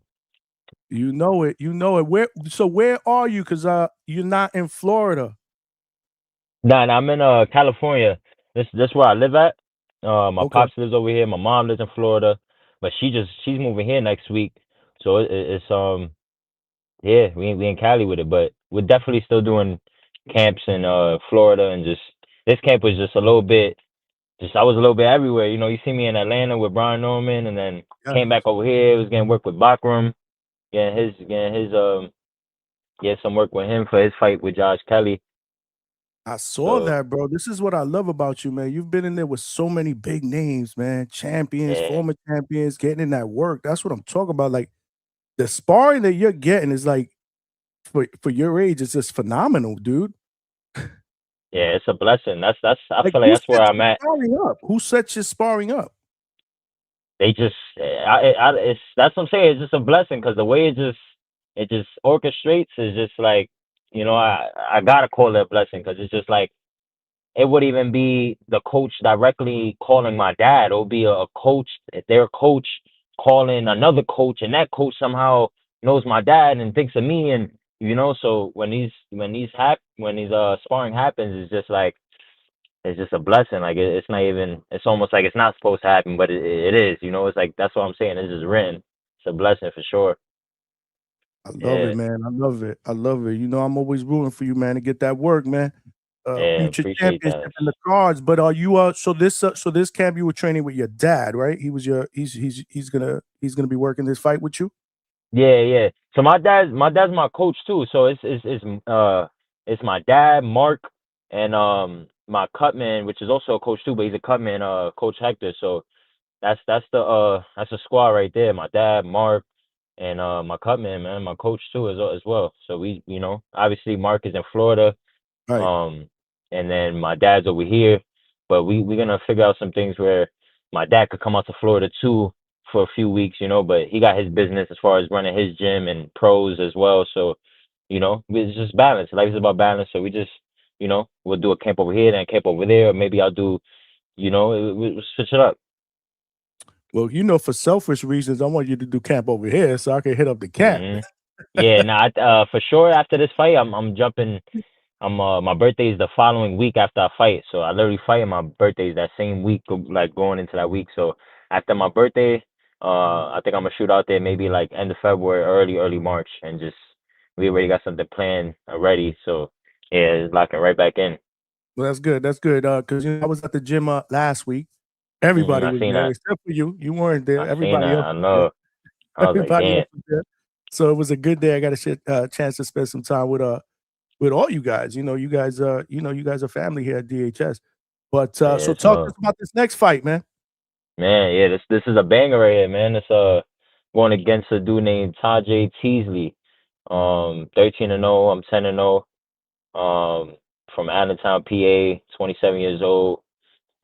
You know it. You know it. Where are you? Because you're not in Florida. Nah, I'm in California. This where I live at. My Okay. pops lives over here. My mom lives in Florida, but she's moving here next week. So it's yeah, we in Cali with it, but we're definitely still doing camps in Florida, and just this camp was just a little bit. Just I was a little bit everywhere. You see me in Atlanta with Brian Norman, and then Yes. came back over here. Was getting work with Bakram, getting his some work with him for his fight with Josh Kelly. I saw So that, bro. This is what I love about you, man. You've been in there with so many big names, man. Champions, yeah, former champions, getting in that work. That's what I'm talking about. Like the sparring that you're getting is like for your age, it's just phenomenal, dude. yeah, it's a blessing. I Like feel like who that's where sets I'm your at. sparring up? Who sets your sparring up? They just it's that's what I'm saying. It's just a blessing because the way it just orchestrates is just like, I gotta call it a blessing because it's just like it would even be the coach directly calling my dad. It would be a coach, their coach calling another coach, and that coach somehow knows my dad and thinks of me, and so when these sparring happens, it's just like it's just a blessing. Like it's not even. It's almost like it's not supposed to happen, but it is. It's like that's what I'm saying. It's just written. It's a blessing for sure. I love Yeah, it, man. I love it. I love it. I'm always rooting for you, man, to get that work, man. yeah. Future Appreciate championship that. in the cards. But are you so this camp you were training with your dad, right? He's gonna be working this fight with you? Yeah. So my dad's my coach too. So it's my dad, Mark, and my cutman, which is also a coach too, but he's a cutman, Coach Hector. So that's a squad right there. My dad, Mark, and my cutman, man, my coach too as well. So we, obviously Mark is in Florida, Right. and then my dad's over here, but we're gonna figure out some things where my dad could come out to Florida too for a few weeks, but he got his business as far as running his gym and pros as well. So, it's just balance. Life is about balance. So we just, we'll do a camp over here, then a camp over there, or maybe I'll do, we'll switch it up. Well, for selfish reasons, I want you to do camp over here so I can hit up the camp. Hmm Yeah, for sure. After this fight, I'm jumping. My birthday is the following week after I fight, so I literally fight, and my birthday is that same week, like going into that week. So after my birthday, I think I'm gonna shoot out there maybe like end of February, early March, and just we already got something planned already. So yeah, it's locking right back in. Well, that's good. That's good. Because I was at the gym last week. Everybody I was seen there that. except for you. You weren't there. I seen Everybody that. else I was there. know. I was like, Everybody damn. else was there. So it was a good day. I got a chance to spend some time with all you guys. You guys are family here at DHS. But Yeah, so it's talk to love. us about this next fight, man. Man, yeah, this is a banger right here, man. It's going against a dude named Tajay Teasley. 13-0. I'm 10-0. From Allentown, PA, 27 years old.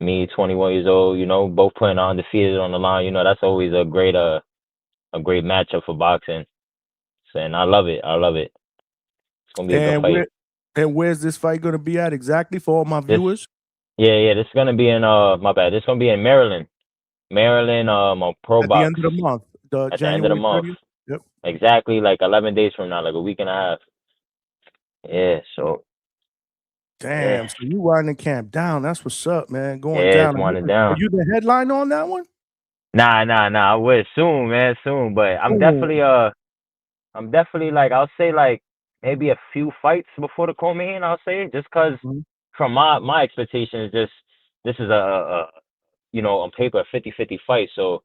me 21 years old, you know, both putting undefeated on the line. You know, that's always a great matchup for boxing. So, and I love it. It's gonna be a good fight. Where's this fight gonna be at exactly for all my This, viewers? yeah, this is gonna be in my bad. This is gonna be in Maryland. On Pro At the Box end of the month, the at the end of the January month. 30th. Yep. Exactly like 11 days from now, like a week and a half. Yeah, so Damn. yeah. So you winding camp down. That's what's up, man. Going Yeah, down. it's winding Are down. you the headliner on that one? Nah. I wish soon, man, soon. But I'm definitely like I'll say like maybe a few fights before the co-main. I'll say just because Mhm. from my expectations, this is a you know on paper a 50-50 fight. So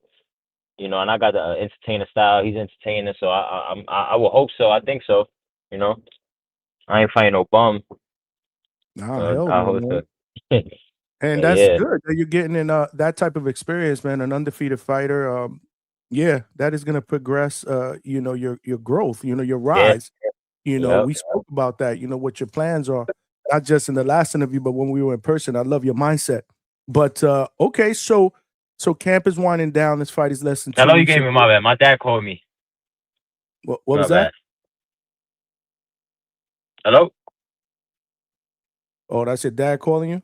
you know, and I got the entertainer style. He's entertaining, so I will hope so. I think so. You know, I ain't fighting no bum. Nah, So hell I no, hope man. so. And But that's yeah, good that you're getting in that type of experience, man. An undefeated fighter. Yeah, that is gonna progress you know, your growth, you know, your yeah, rise. You know, yep. we spoke about that, you know, what your plans are, not just in the last interview, but when we were in person. I love your mindset. But okay, so camp is winding down. This fight is less than 2 Hello, you weeks gave me away. my bad. My dad called me. What My was bad. that? Hello. Oh, that's your dad calling you?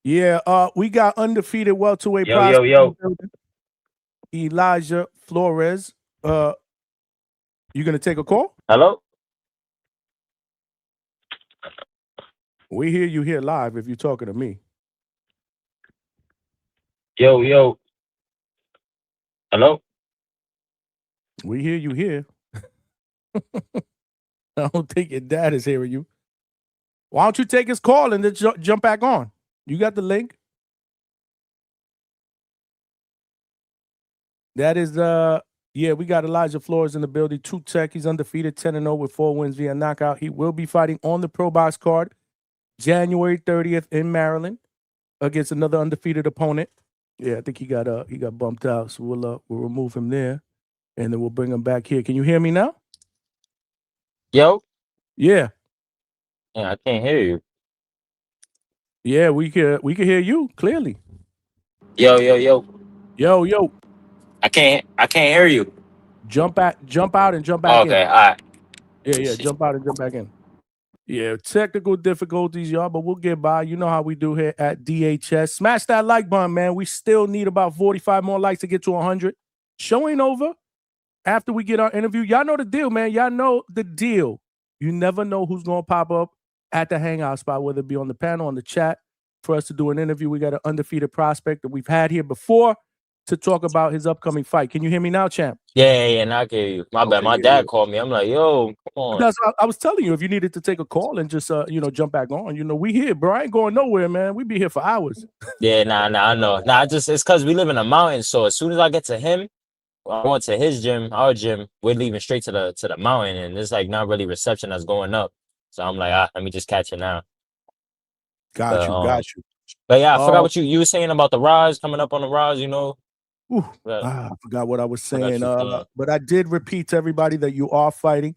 Yeah, we got undefeated welterweight Yo, yo, prospect in the yo. building, Elijah Flores. You gonna take a call? Hello. We hear you here live if you're talking to me. Yo, yo. Hello. We hear you here. I don't think your dad is hearing you. Why don't you take his call and then jump back on? You got the link. That is yeah, we got Elijah Flores in the building. True Tech. He's undefeated, 10-0 with 4 wins via knockout. He will be fighting on the Pro Box card January 30th in Maryland against another undefeated opponent. Yeah, I think he got bumped out, so we'll remove him there, and then we'll bring him back here. Can you hear me now? Yo. Yeah, Yeah, I can't hear you. yeah, we can hear you clearly. Yo, yo, yo. Yo, I can't hear you. jump out and jump back in. Okay, all right. Yeah, jump out and jump back in. Yeah, technical difficulties, y'all, but we'll get by. You know how we do here at DHS. Smash that like button, man. We still need about 45 more likes to get to 100. Show ain't over. After we get our interview, y'all know the deal, man. Y'all know the deal. You never know who's going to pop up at the Hangout spot, whether it be on the panel, on the chat, for us to do an interview. We got an undefeated prospect that we've had here before to talk about his upcoming fight. Can you hear me now, champ? Yeah, now I can hear you. My bad. Okay, My yeah, dad called me. I'm like, yo, come on. That's what I was telling you. If you needed to take a call and just you know, jump back on, you know, we here, bro. I ain't going nowhere, man. We be here for hours. Yeah, nah, I know. Nah, it's because we live in a mountain. So as soon as I get to him, I'm going to his gym, our gym. We're leaving straight to the mountain, and there's like not really reception that's going up. So I'm like, let me just catch it now. Got you. But yeah, I forgot what you were saying about the rise coming up on the rise. You know, I forgot what I was saying. saying. But I did repeat to everybody that you are fighting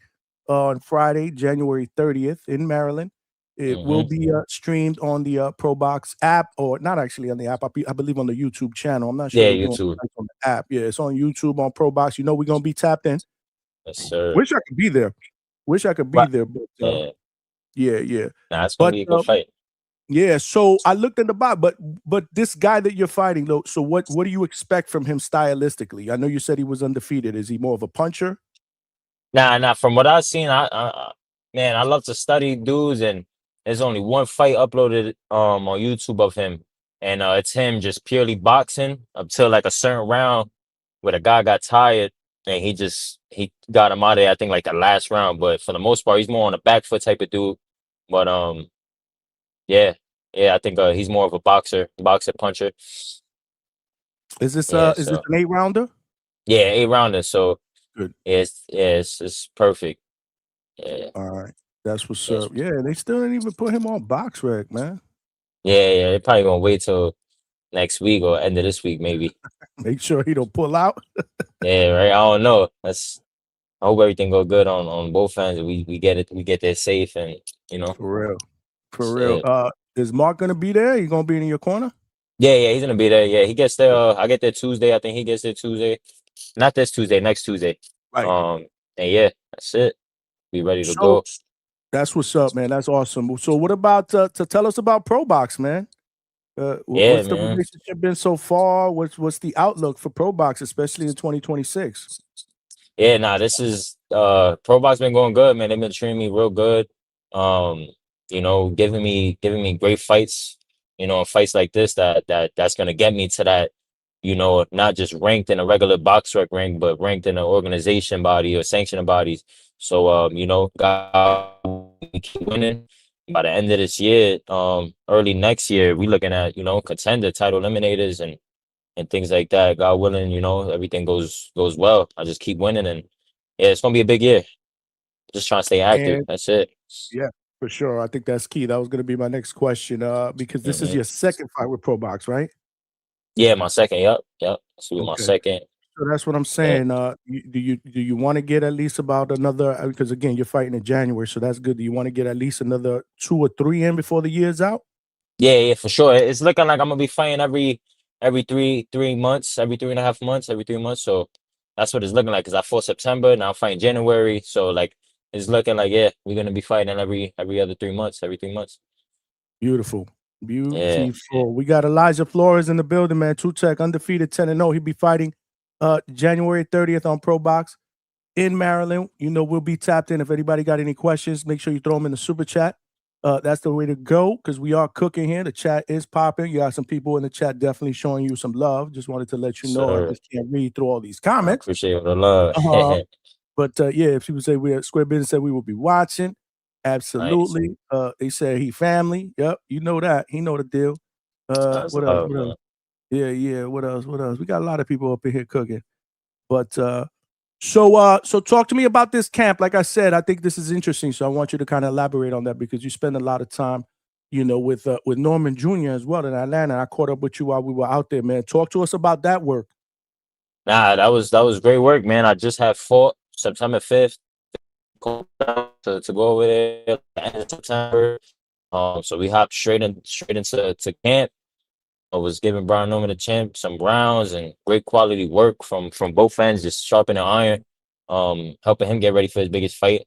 on Friday, January 30th in Maryland. It will be streamed on the Pro Box app, or not actually on the app. I believe on the YouTube channel. I'm not sure. Yeah, they're doing YouTube. it on the app. Yeah, it's on YouTube on Pro Box. You know we're gonna be tapped in. Yes, sir. Wish I could be there. But yeah. Nah, it's gonna be a good fight. Yeah, so I looked in the box, but this guy that you're fighting, though, so what do you expect from him stylistically? I know you said he was undefeated. Is he more of a puncher? Nah. From what I've seen, man, I love to study dudes, and there's only one fight uploaded on YouTube of him, and it's him just purely boxing up till like a certain round where the guy got tired and he got him out of there. I think like the last round, but for the most part, he's more on a back foot type of dude. But yeah, I think he's more of a boxer puncher. Is this Yeah, is so this an 8-rounder? yeah, 8-rounder. So Good. it's perfect. Yeah. All right. That's what's up. Yeah, they still didn't even put him on box rec, man. Yeah, they're probably gonna wait till next week or end of this week, maybe. Make sure he don't pull out. Yeah, right. I don't know. I hope everything go good on both ends. We get there safe, and you know. For real. Is Mark gonna be there? You gonna be in your corner? Yeah, he's gonna be there. Yeah, he gets there. I get there Tuesday. I think he gets there Tuesday. Not this Tuesday, next Tuesday. Right. And yeah, that's it. Be ready to So go. that's what's up, man. That's awesome. So what about to tell us about Pro Box, man? Yeah, What's the man. relationship been so far? What's the outlook for Pro Box, especially in 2026? Yeah, nah, this is Pro Box been going good, man. They've been treating me real good. Um, giving me great fights, fights like this that's gonna get me to that, not just ranked in a regular box rec rank, but ranked in an organization body or sanctioning bodies. So we keep winning. By the end of this year, early next year, we looking at, contender title eliminators and things like that. God willing, everything goes well. I just keep winning, and yeah, it's gonna be a big year. Just trying to stay active. And That's it. yeah, for sure. I think that's key. That was going to be my next question. Because this is hmm your second fight with Pro Box, right? Yeah, my second. Yep. This will be my Okay. second. So that's what I'm Yeah, saying. Do you want to get at least about another? Because again, you're fighting in January, so that's good. Do you want to get at least another 2 or 3 in before the year's out? yeah, for sure. It's looking like I'm gonna be fighting every three months, every 3.5 months, every 3 months. So that's what it's looking like. Cause I fought September, now I'm fighting January. So like it's looking like we're gonna be fighting every other 3 months, every 3 months. Beautiful. Yeah. Beautiful. We got Elijah Flores in the building, man. Two Tech, undefeated 10-0. He'll be fighting January 30th on Pro Box in Maryland. We'll be tapped in. If anybody got any questions, make sure you throw them in the super chat. That's the way to go because we are cooking here. The chat is popping. You got some people in the chat definitely showing you some love. Just wanted to let you know I Sir, just can't read through all these I comments. appreciate the love. Uh, but yeah, if people say Square Business said we will be watching, Nice. absolutely. They said he family. Yep, you know that. He know the deal. That's What else? love, What else? man. Yeah. What else? What else? We got a lot of people up in here cooking. But so talk to me about this camp. Like I said, I think this is interesting. So I want you to kind of elaborate on that because you spend a lot of time, with Norman Jr. as well in Atlanta. I caught up with you while we were out there, man. Talk to us about that work. Nah, that was great work, man. I just had fought September 5th to go over there at the end of September. So we hopped straight into camp. I was giving Brian Norman the champ some rounds and great quality work from both ends, just sharpening iron, helping him get ready for his biggest fight.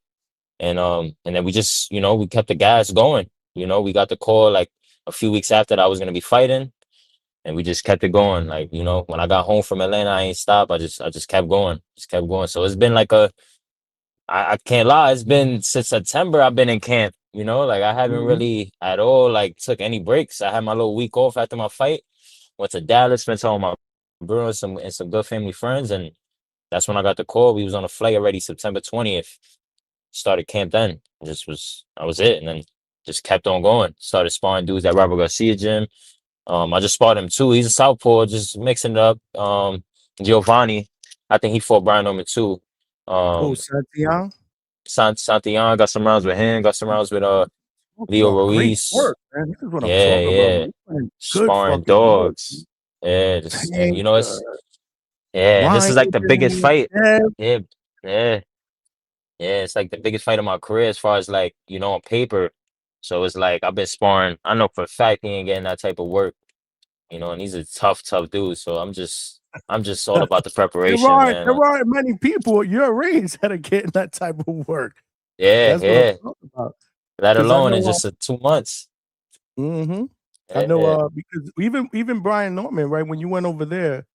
And then we just, we kept the gas going. We got the call like a few weeks after that I was gonna be fighting, and we just kept it going. Like, when I got home from Atlanta, I ain't stopped. I just kept going, just kept going. So it's been like I can't lie, it's been since September I've been in camp. Like I haven't Mhm. really at all like took any breaks. I had my little week off after my fight. Went to Dallas, spent time with my bro and some good family friends, and that's when I got the call. We was on a flight already September 20th. Started camp then. I was it, and then just kept on going. Started sparring dudes at Robert Garcia gym. I just sparred him too. He's a southpaw, just mixing it up. Giovanni, I think he fought Brian Norman too. Oh, Um, Santiago. Santillan, got some rounds with him. Got some rounds with Talk Leo about great Ruiz. work, man. This is what I'm Yeah, talking about. yeah. Man. You're playing good Sparring fucking work. dogs. Yeah, just and Tank, this Ryan, is like the biggest fight. Dev. Yeah, yeah, yeah. It's like the biggest fight of my career as far as like, on paper. So it's like I've been sparring. I know for a fact he ain't getting that type of work, and he's a tough dude. So I'm just all about the preparation, man. There aren't many people your age that are getting that type of work. Yeah, That's what I'm yeah. talking about. That Because I alone is know, just 2 months. mhm. I know, Yeah. because even Brian Norman, right? When you went over there,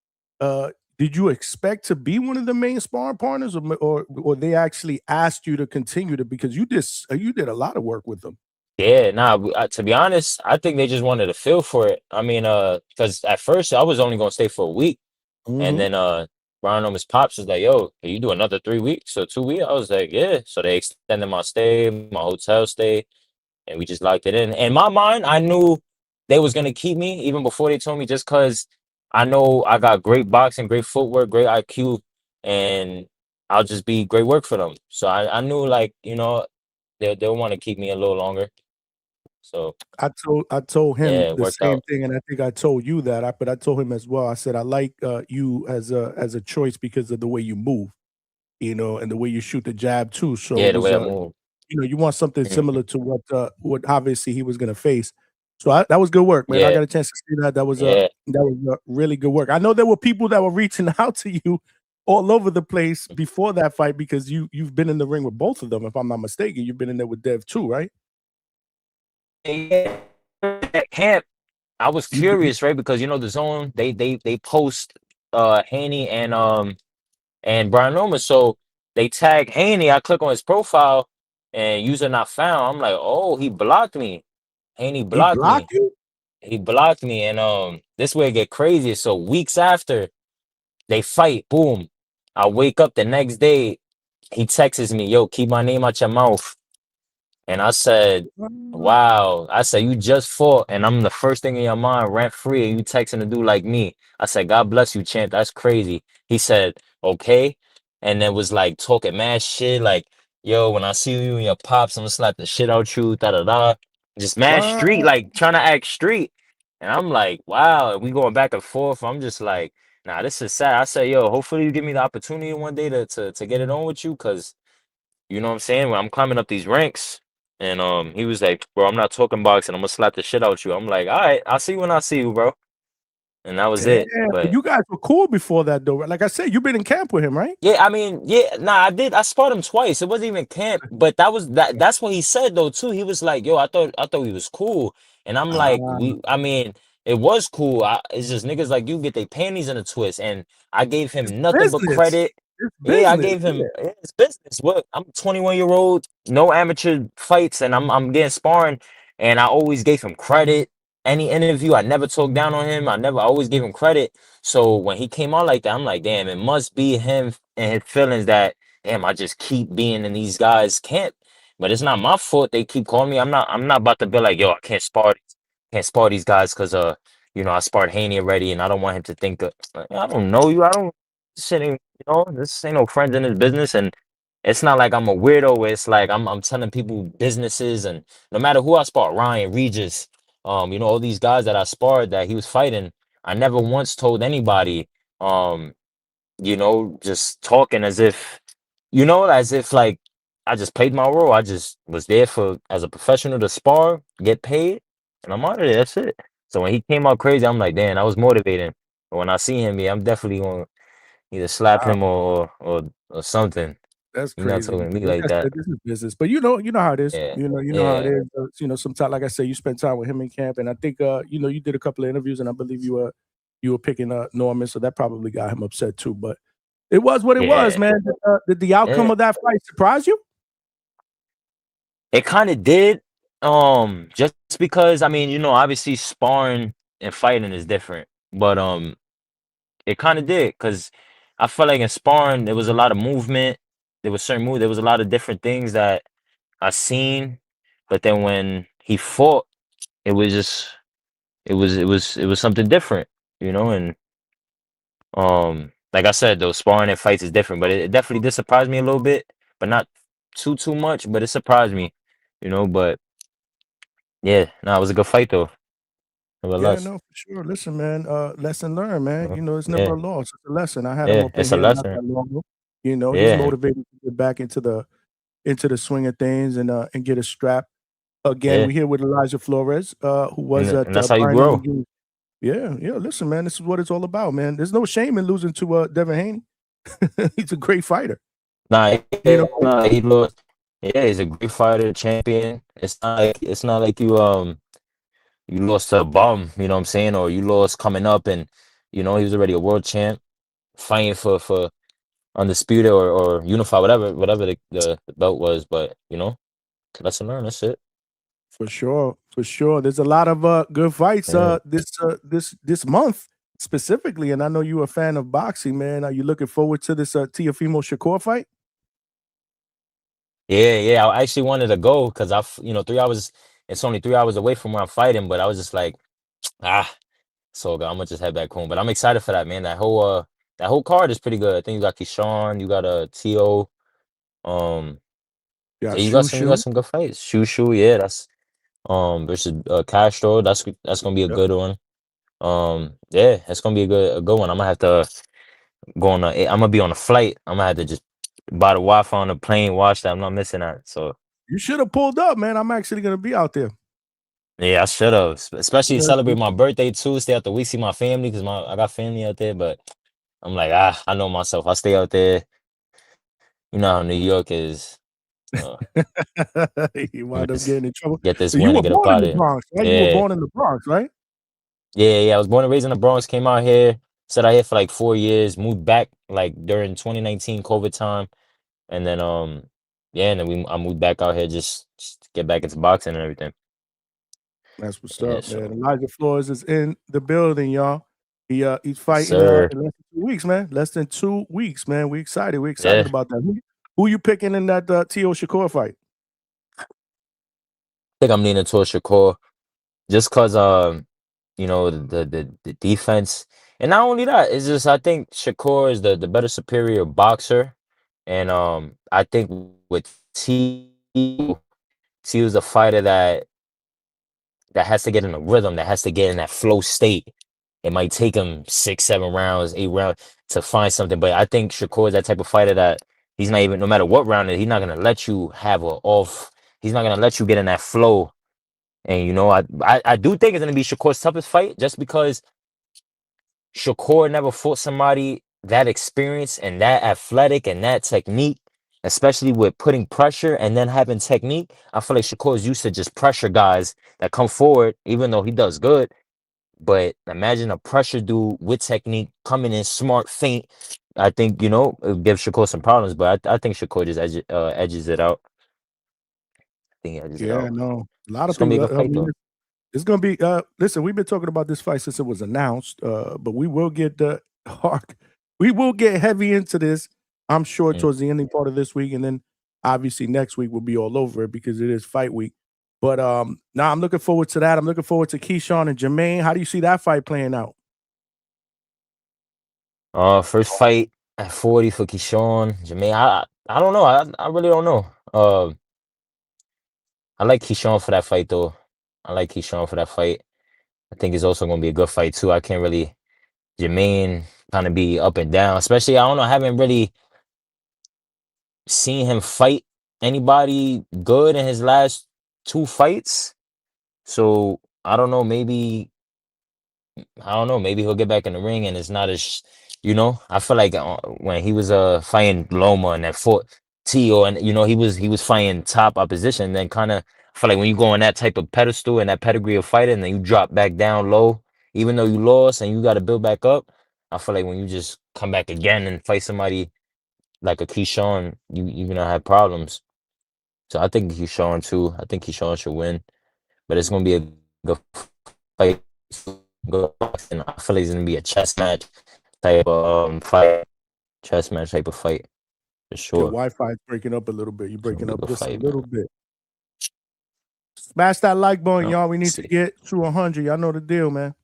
uh, did you expect to be one of the main sparring partners, or they actually asked you to continue to because you did a lot of work with them. Yeah, nah, to be honest, I think they just wanted a feel for it. I mean, because at first I was only gonna stay for a week, and Mhm. then Brian Omis Pops was like, "Yo, can you do another 3 weeks or 2 weeks?" I was like, "Yeah." So they extended my stay, my hotel stay, and we just locked it in my mind, I knew they was gonna keep me even before they told me, just because I know I got great boxing, great footwork, great IQ, and I'll just be great work for them. So I knew, like, they'll want to keep me a little longer. So I told him yeah, it the worked same out. thing, and I think I told you that. But I told him as well. I said I like you as a choice because of the way you move, and the way you shoot the jab too. So Yeah, it the was way I move. you want something Mhm. similar to what obviously he was going to face. So that was good work, man. I Yeah, got a chance to see that. That was yeah. really good work. I know there were people that were reaching out to you all over the place before that fight because you've been in the ring with both of them, if I'm not mistaken. You've been in there with Dev too, right? Yeah. At camp, I was You been, curious, right? Because the zone they post Haney and Brian Norman. So they tag Haney. I click on his profile and user not found. I'm like, oh, he blocked me. Haney he blocked blocked me. you? He blocked me. And this way it get crazy. So weeks after they fight, boom. I wake up the next day. He texts me, yo, keep my name out your mouth. And I said, wow. I said, you just fought, and I'm the first thing in your mind, rent free, and you texting a dude like me. I said, God bless you, champ. That's crazy. He said, okay. And then was like talking mad shit, like, yo, when I see you and your pops, I'm gonna slap the shit out you, da da da. Just mad street, Wow. like trying to act street. And I'm like, wow, we going back and forth. I'm just like, nah, this is sad. I said, yo, hopefully you give me the opportunity one day to get it on with you, because you know what I'm saying? When I'm climbing up these ranks, and he was like, "Bro, I'm not talking boxing. I'm gonna slap the shit out you." I'm like, "All right, I'll see you when I see you, bro." And that was Damn. it. But But you guys were cool before that, though. Like I said, you've been in camp with him, right? yeah, I mean, yeah, nah, I did. I sparred him twice. It wasn't even camp, but that's what he said though too. He was like, "Yo, I thought he was cool," and I'm Ah, like, I mean, it was cool. It's just niggas like you get their panties in a twist, and I gave it's him nothing but business. credit. It's Yeah, I business. gave him his business. What? I'm a 21-year-old, no amateur fights, and I'm getting sparring, and I always gave him credit. Any interview, I never talked down on him. I always gave him credit. So when he came out like that, I'm like, damn, it must be him and his feelings that, damn, I just keep being in these guys' camp. But it's not my fault. They keep calling me. I'm not about to be like, yo, I can't spar these guys because I sparred Haney already, and I don't want him to think that I don't know you. I don't shit ain't, this ain't no friends in his business, and it's not like I'm a weirdo. It's like I'm telling people businesses, and no matter who I spar, Ryan, Regis, all these guys that I sparred that he was fighting, I never once told anybody, um, just talking as if like I just played my role. I just was there for as a professional to spar, get paid, and I'm out of there. That's it. So when he came out crazy, I'm like, damn, that was motivating. But when I see him, yeah, I'm definitely gonna either slap wow. him or something. That's You're not crazy, talking man. to me Like like I that. said, this is business. But you know how it is. Yeah, You know how it yeah, is. Sometimes, like I said, you spent time with him in camp, and I think, you did a couple of interviews, and I believe you were picking Norman, so that probably got him upset too. But it was what it was, yeah, man. Did the outcome yeah. of that fight surprise you? It kind of did. Just because I mean, obviously sparring and fighting is different, but it kind of did because I felt like in sparring there was a lot of movement. There was certain move. There was a lot of different things that I seen, but then when he fought, it was just it was something different, and like I said, though, sparring and fights is different, but it definitely did surprise me a little bit, but not too much, but it surprised me, but yeah, no, it was a good fight though, Yeah, nevertheless. no, for sure. Listen, man, lesson learned, man. It's never Yeah, a loss. It's a lesson. I had him yeah, up in it's a here not lesson. that long ago. He's Yeah, motivated to get back into the swing of things and get a strap. Again, yeah, we're here with Elijah Flores, who was and at and that's how you Brian grow. Norman. Yeah, yeah. Listen, man, this is what it's all about, man. There's no shame in losing to Devin Haney. He's a great fighter. Nah, You know, he lost. Yeah, he's a great fighter, champion. It's not like you lost to a bum, you know what I'm saying, or you lost coming up, and he was already a world champ, fighting for undisputed or unified, whatever the belt was. But lesson learned. That's it. for sure, for sure. There's a lot of good fights Yeah. this month specifically, and I know you're a fan of boxing, man. Are you looking forward to this Teofimo Shakur fight? Yeah, yeah. I actually wanted to go because 3 hours. It's only 3 hours away from where I'm fighting, but I was just like, ah, so good. I'm gonna just head back home. But I'm excited for that, man. That whole card is pretty good. I think you got Keyshawn, you got a T.O. Um, Yeah, yeah, you got some good fights. Shoo, yeah, that's versus Castro. That's gonna be a Yep. good one. Yeah, that's gonna be a good one. I'm gonna have to go on. I'm gonna be on a flight. I'm gonna have to just buy the Wi-Fi on the plane. Watch that. I'm not missing that. So You should have pulled up, man. I'm actually gonna be out there. Yeah, I should have. Especially Yes, celebrate my birthday too. Stay out the week, see my family because I got family out there. But I'm like, I know myself. I stay out there. You know how New York is. Uh, You let me wind up just getting in trouble. get this You win were and get up born in out the of here. Bronx, right? You were Yeah, born in the Bronx, right? yeah. I was born and raised in the Bronx. Came out here, stayed out here for like 4 years. Moved back like during 2019 COVID time, and then yeah, and then I moved back out here just to get back into boxing and everything. That's what's Yeah, up, man. so Elijah Flores is in the building, y'all. He's yes, fighting sir. in less than 2 weeks, man. Less than 2 weeks, man. We're excited. We're excited Yeah, about that. Who you picking in that T.O. Shakur fight? I think I'm leaning towards Shakur just cause you know the defense, and not only that, it's just I think Shakur is the better superior boxer, and I think with T was a fighter that has to get in a rhythm, that has to get in that flow state. It might take him 6, 7 rounds, 8 rounds to find something, but I think Shakur is that type of fighter that he's not even no matter what round it, is, he's not gonna let you have a off. He's not gonna let you get in that flow. And you know, I do think it's gonna be Shakur's toughest fight, just because Shakur never fought somebody that experienced and that athletic and that technique, especially with putting pressure and then having technique. I feel like Shakur is used to just pressure guys that come forward, even though he does good. But imagine a pressure dude with technique coming in smart, feint. I think, you know, it'll give Shakur some problems, but I think Shakur just edges it out. I think he edges it Yeah, out. no. A lot of It's gonna be people. a good I fight mean, though. it's gonna be. Listen, we've been talking about this fight since it was announced. But we will get hard. We will get heavy into this. I'm sure Mm. towards the ending part of this week, and then obviously next week we'll be all over it because it is fight week. But now I'm looking forward to that. I'm looking forward to Keyshawn and Jermaine. How do you see that fight playing out? First fight at 40 for Keyshawn. Jermaine, I don't know. I really don't know. I like Keyshawn for that fight though. I like Keyshawn for that fight. I think it's also gonna be a good fight too. I can't really Jermaine kind of be up and down, especially I don't know. I haven't really seen him fight anybody good in his last 2 fights. So I don't know. Maybe I don't know. Maybe he'll get back in the ring and it's not as, you know. I feel like when he was fighting Loma and that fought Tio, and you know he was fighting top opposition. Then kind of feel like when you go on that type of pedestal and that pedigree of fighting, and then you drop back down low, even though you lost and you got to build back up. I feel like when you just come back again and fight somebody like a Keyshawn, you're gonna have problems. So I think Keyshawn too. I think Keyshawn should win, but it's gonna be a good fight. Good boxing. I feel like it's gonna be a chess match type of fight, chess match type of fight for Your sure. Wi-Fi is breaking up a little bit. You're It's gonna breaking be a up good just a fight, little man. bit. Smash that like button, No, y'all. We need let's to see. get to 100. Y'all know the deal, man.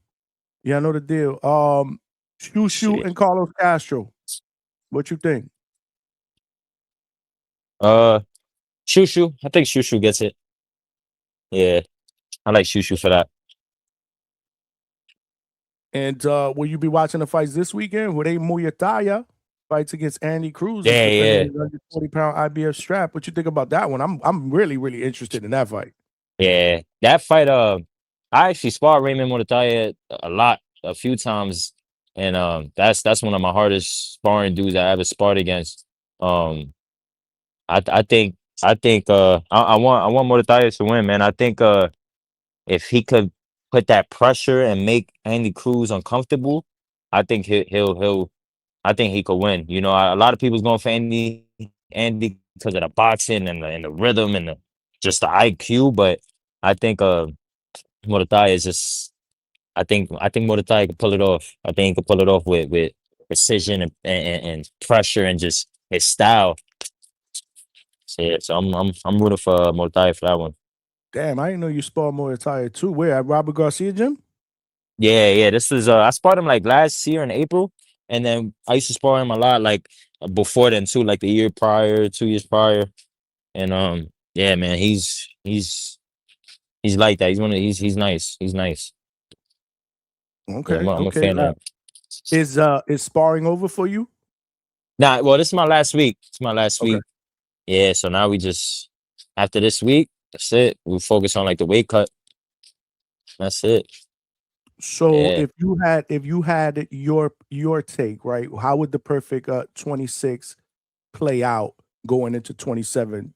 Y'all know the deal. Let's Shushu see. and Carlos Castro. What you think? Uh, Shushu. I think Shushu gets it. Yeah, I like Shushu for that. And will you be watching the fights this weekend? With Muyataya fights against Andy Cruz, who's Yeah, defending yeah, his 140-pound IBF strap. What you think about that one? I'm really, really interested in that fight. yeah. That fight. I actually sparred Raymond Morataya a lot, a few times, and that's one of my hardest sparring dudes I ever sparred against. Um, I want Morataya to win, man. I think if he could put that pressure and make Andy Cruz uncomfortable, I think he'll I think he could win. You know, a lot of people's going for Andy because of the boxing and the rhythm and just the IQ, but I think Morataya is just I think Morataya can pull it off. I think he can pull it off with precision and pressure and just his style. So yeah, so I'm rooting for Morataya for that one. Damn, I didn't know you sparred Muyataya too. Where at Robert Garcia gym? Yeah. This was I sparred him like last year in April, and then I used to spar him a lot like before then too, like the year prior, 2 years prior, and yeah, man, he's like that. He's nice. He's nice. Yeah, Okay, I'm a okay. fan of him. Is sparring over for you? Nah, well, this is my last week. It's my last Okay. week. Yeah, so now we just after this week, that's it. We focus on like the weight cut. That's it. So Yeah. if you had your take, right? How would the perfect 26 play out going into 27?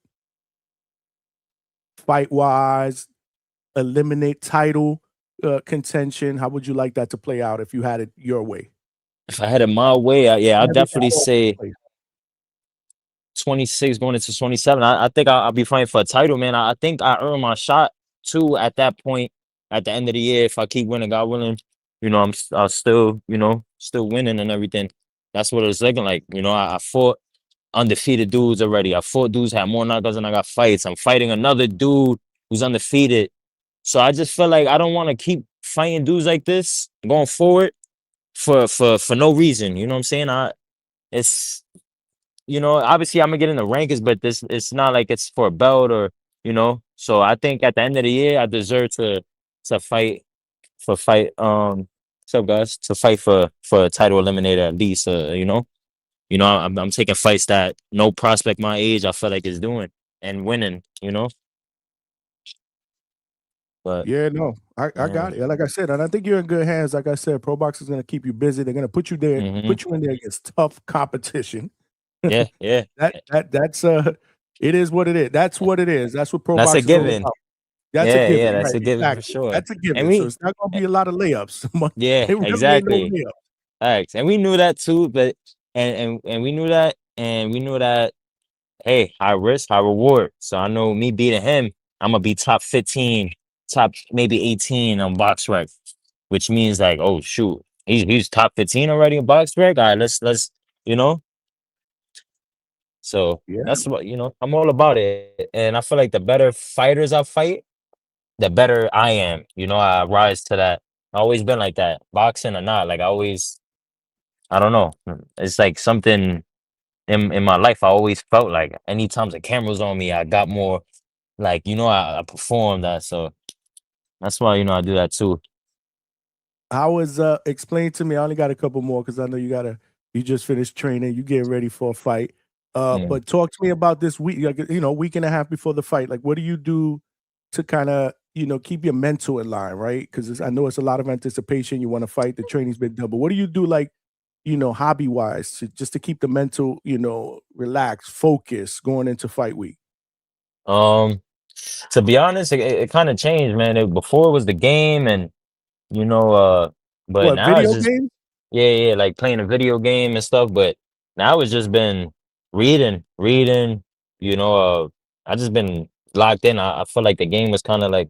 Fight wise, eliminate title contention. How would you like that to play out if you had it your way? If I had it my way, yeah, I'd Everything definitely falls into say place. 26 going into 27. I think I'll be fighting for a title, man. I think I earned my shot too at that point. At the end of the year, if I keep winning, God willing, I'll still, still winning and everything. That's what it's looking like. I fought undefeated dudes already. I fought dudes had more knockouts than I got fights. I'm fighting another dude who's undefeated. So I just feel like I don't want to keep fighting dudes like this going forward for no reason. You know what I'm saying? It's obviously I'm gonna get in the rankings, but it's not like it's for a belt or. So I think at the end of the year I deserve to fight what's up guys? To fight for a title eliminator at least. I'm taking fights that no prospect my age I feel like is doing and winning. But Yeah, no, I yeah. got it. Like I said, and I think you're in good hands. Like I said, Pro Box is going to keep you busy. They're going to put you there, Mhm. put you in there against tough competition. Yeah, yeah. That's it is what it is. That's what it is. That's what Pro That's Box a is all given. about. That's a Yeah, given, yeah, that's right? a given for Exactly. sure. That's a And given. So it's not going to be a lot of layups. yeah, It really ain't no exactly. layups. Thanks. And we knew that too, but and we knew that, and we knew that. Hey, high risk, high reward. So I know me beating him, I'm gonna be top 15, top maybe 18 on BoxRec, which means like, oh shoot, he's top 15 already in BoxRec. All right, let's you know. So Yeah. that's what I'm all about it, and I feel like the better fighters I fight, the better I am. I rise to that. I always been like that, boxing or not. Like I don't know. It's like something in my life. I always felt like anytime the camera's on me, I got more. Like I performed that, so that's why I do that too. I was explain to me. I only got a couple more because I know you just finished training. You getting ready for a fight. Mm. But talk to me about this week. Like week and a half before the fight. Like, what do you do to kind of keep your mental in line, right? Because I know it's a lot of anticipation. You want to fight. The training's been done. But what do you do, like hobby wise, just to keep the mental, relaxed, focused going into fight week? To be honest, it kind of changed, man. Before it was the game, and but What now it's video just games? yeah, like playing a video game and stuff. But now it's just been reading. I just been locked in. I feel like the game was kind of like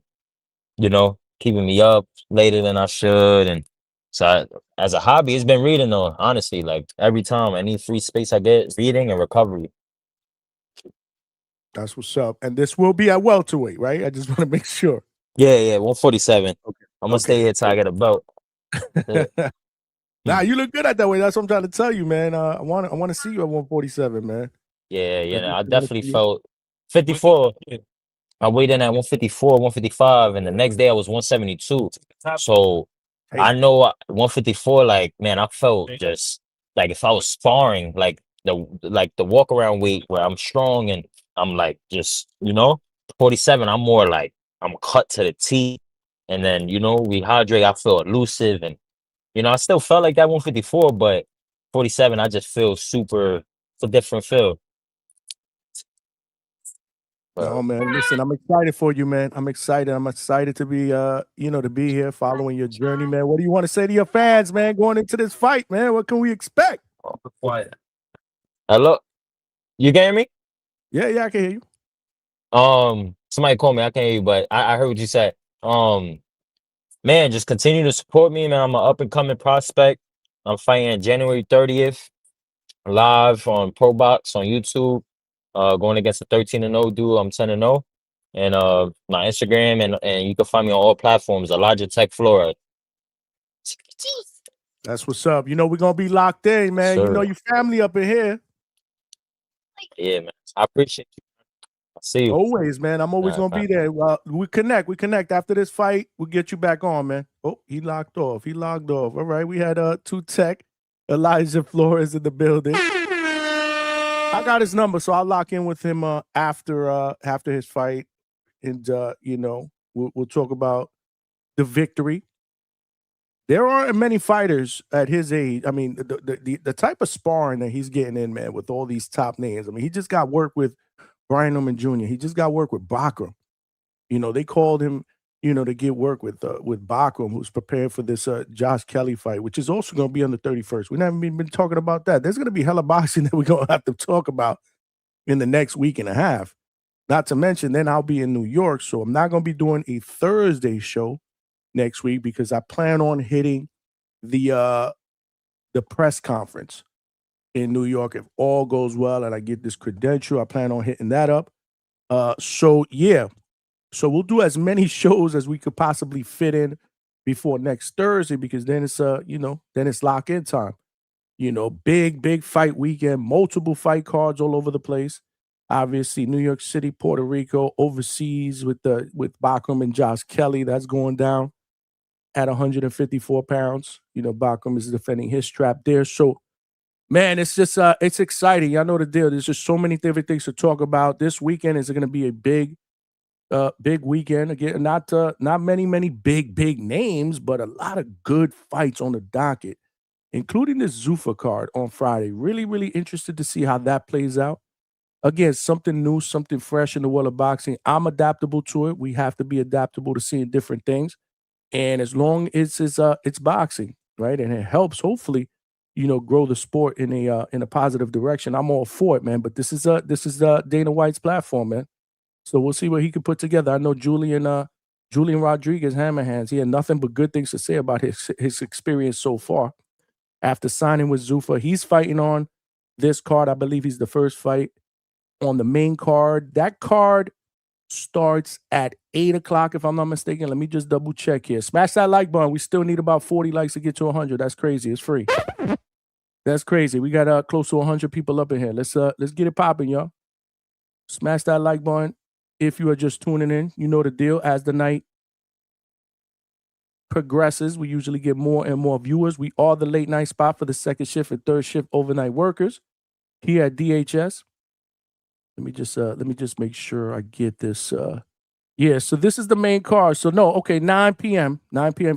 keeping me up later than I should, and so as a hobby, it's been reading though. Honestly, like every time, any free space I get, reading and recovery. That's what's up. And this will be at welterweight, right? I just want to make sure. Yeah, 147. Okay. I'm gonna stay here till I get a belt. Nah, you look good at that way. That's what I'm trying to tell you, man. I want to see you at 147, man. Yeah, I Definitely wanna definitely see you. felt 54. I weighed in at 154, 155, and the next day I was 172. So I Hey, know 154, like man, I felt just like if I was sparring, like the walk around weight where I'm strong and I'm like just 47. I'm more like I'm cut to the teeth, and then we hydrate. I feel elusive, and I still felt like that 154, but 47, I just feel super. It's a different feel. no, But man. Listen, I'm excited for you, man. I'm excited. I'm excited to be to be here following your journey, man. What do you want to say to your fans, man, going into this fight, man? What can we expect? hello, you getting me? Yeah, I can hear you. Somebody called me. I can't hear you, but I heard what you said. Man, just continue to support me, man. I'm an up and coming prospect. I'm fighting January 30th live on Pro Box on YouTube. Going against a 13-0 dude. I'm 10-0. And my Instagram and you can find me on all platforms. Elijah Tech Flores. That's what's up. We're gonna be locked in, man. Sure. Your family up in here. Yeah, man. I appreciate you. I'll see you. Always, man. I'm always All gonna right, be there. We connect after this fight. We'll get you back on, man. Oh, he locked off. He logged off. All right. We had two tech, Elijah Flores in the building. I got his number, so I'll lock in with him after his fight, and we'll talk about the victory. There aren't many fighters at his age. I mean, the type of sparring that he's getting in, man, with all these top names. I mean, he just got work with Brian Norman Jr. He just got work with Bachram. You know, they called him, you know, to get work with Bachram, who's prepared for this Josh Kelly fight, which is also going to be on the 31st. We haven't even been talking about that. There's going to be hella boxing that we're going to have to talk about in the next week and a half. Not to mention, then I'll be in New York, so I'm not going to be doing a Thursday show next week because I plan on hitting the press conference in New York. If all goes well and I get this credential, I plan on hitting that up. So we'll do as many shows as we could possibly fit in before next Thursday because then it's then it's lock-in time. You know, big fight weekend, multiple fight cards all over the place. Obviously, New York City, Puerto Rico, overseas with Bachram and Josh Kelly. That's going down at 154 pounds. You know, Bachram is defending his strap there. So, man, it's just it's exciting. Y'all know the deal. There's just so many different things to talk about. This weekend is going to be a big weekend. Again, not many big names, but a lot of good fights on the docket, including this Zuffa card on Friday. Really interested to see how that plays out. Again, something new, something fresh in the world of boxing. I'm adaptable to it. We have to be adaptable to seeing different things. And as long as it's boxing, right? And it helps, hopefully, you know, grow the sport in a positive direction. I'm all for it, man. But this is Dana White's platform, man. So we'll see what he can put together. I know Julian Rodriguez, Hammerhands, he had nothing but good things to say about his experience so far. After signing with Zuffa, he's fighting on this card. I believe he's the first fight on the main card. That card starts at 8 o'clock, if I'm not mistaken. Let me just double check here. Smash that like button. We still need about 40 likes to get to 100. That's crazy. It's free. That's crazy. We got close to 100 people up in here. Let's get it popping, y'all. Smash that like button. If you are just tuning in, you know the deal. As the night progresses, we usually get more and more viewers. We are the late night spot for the second shift and third shift overnight workers here at DHS. Let me just make sure I get this. So this is the main card. So 9 p.m.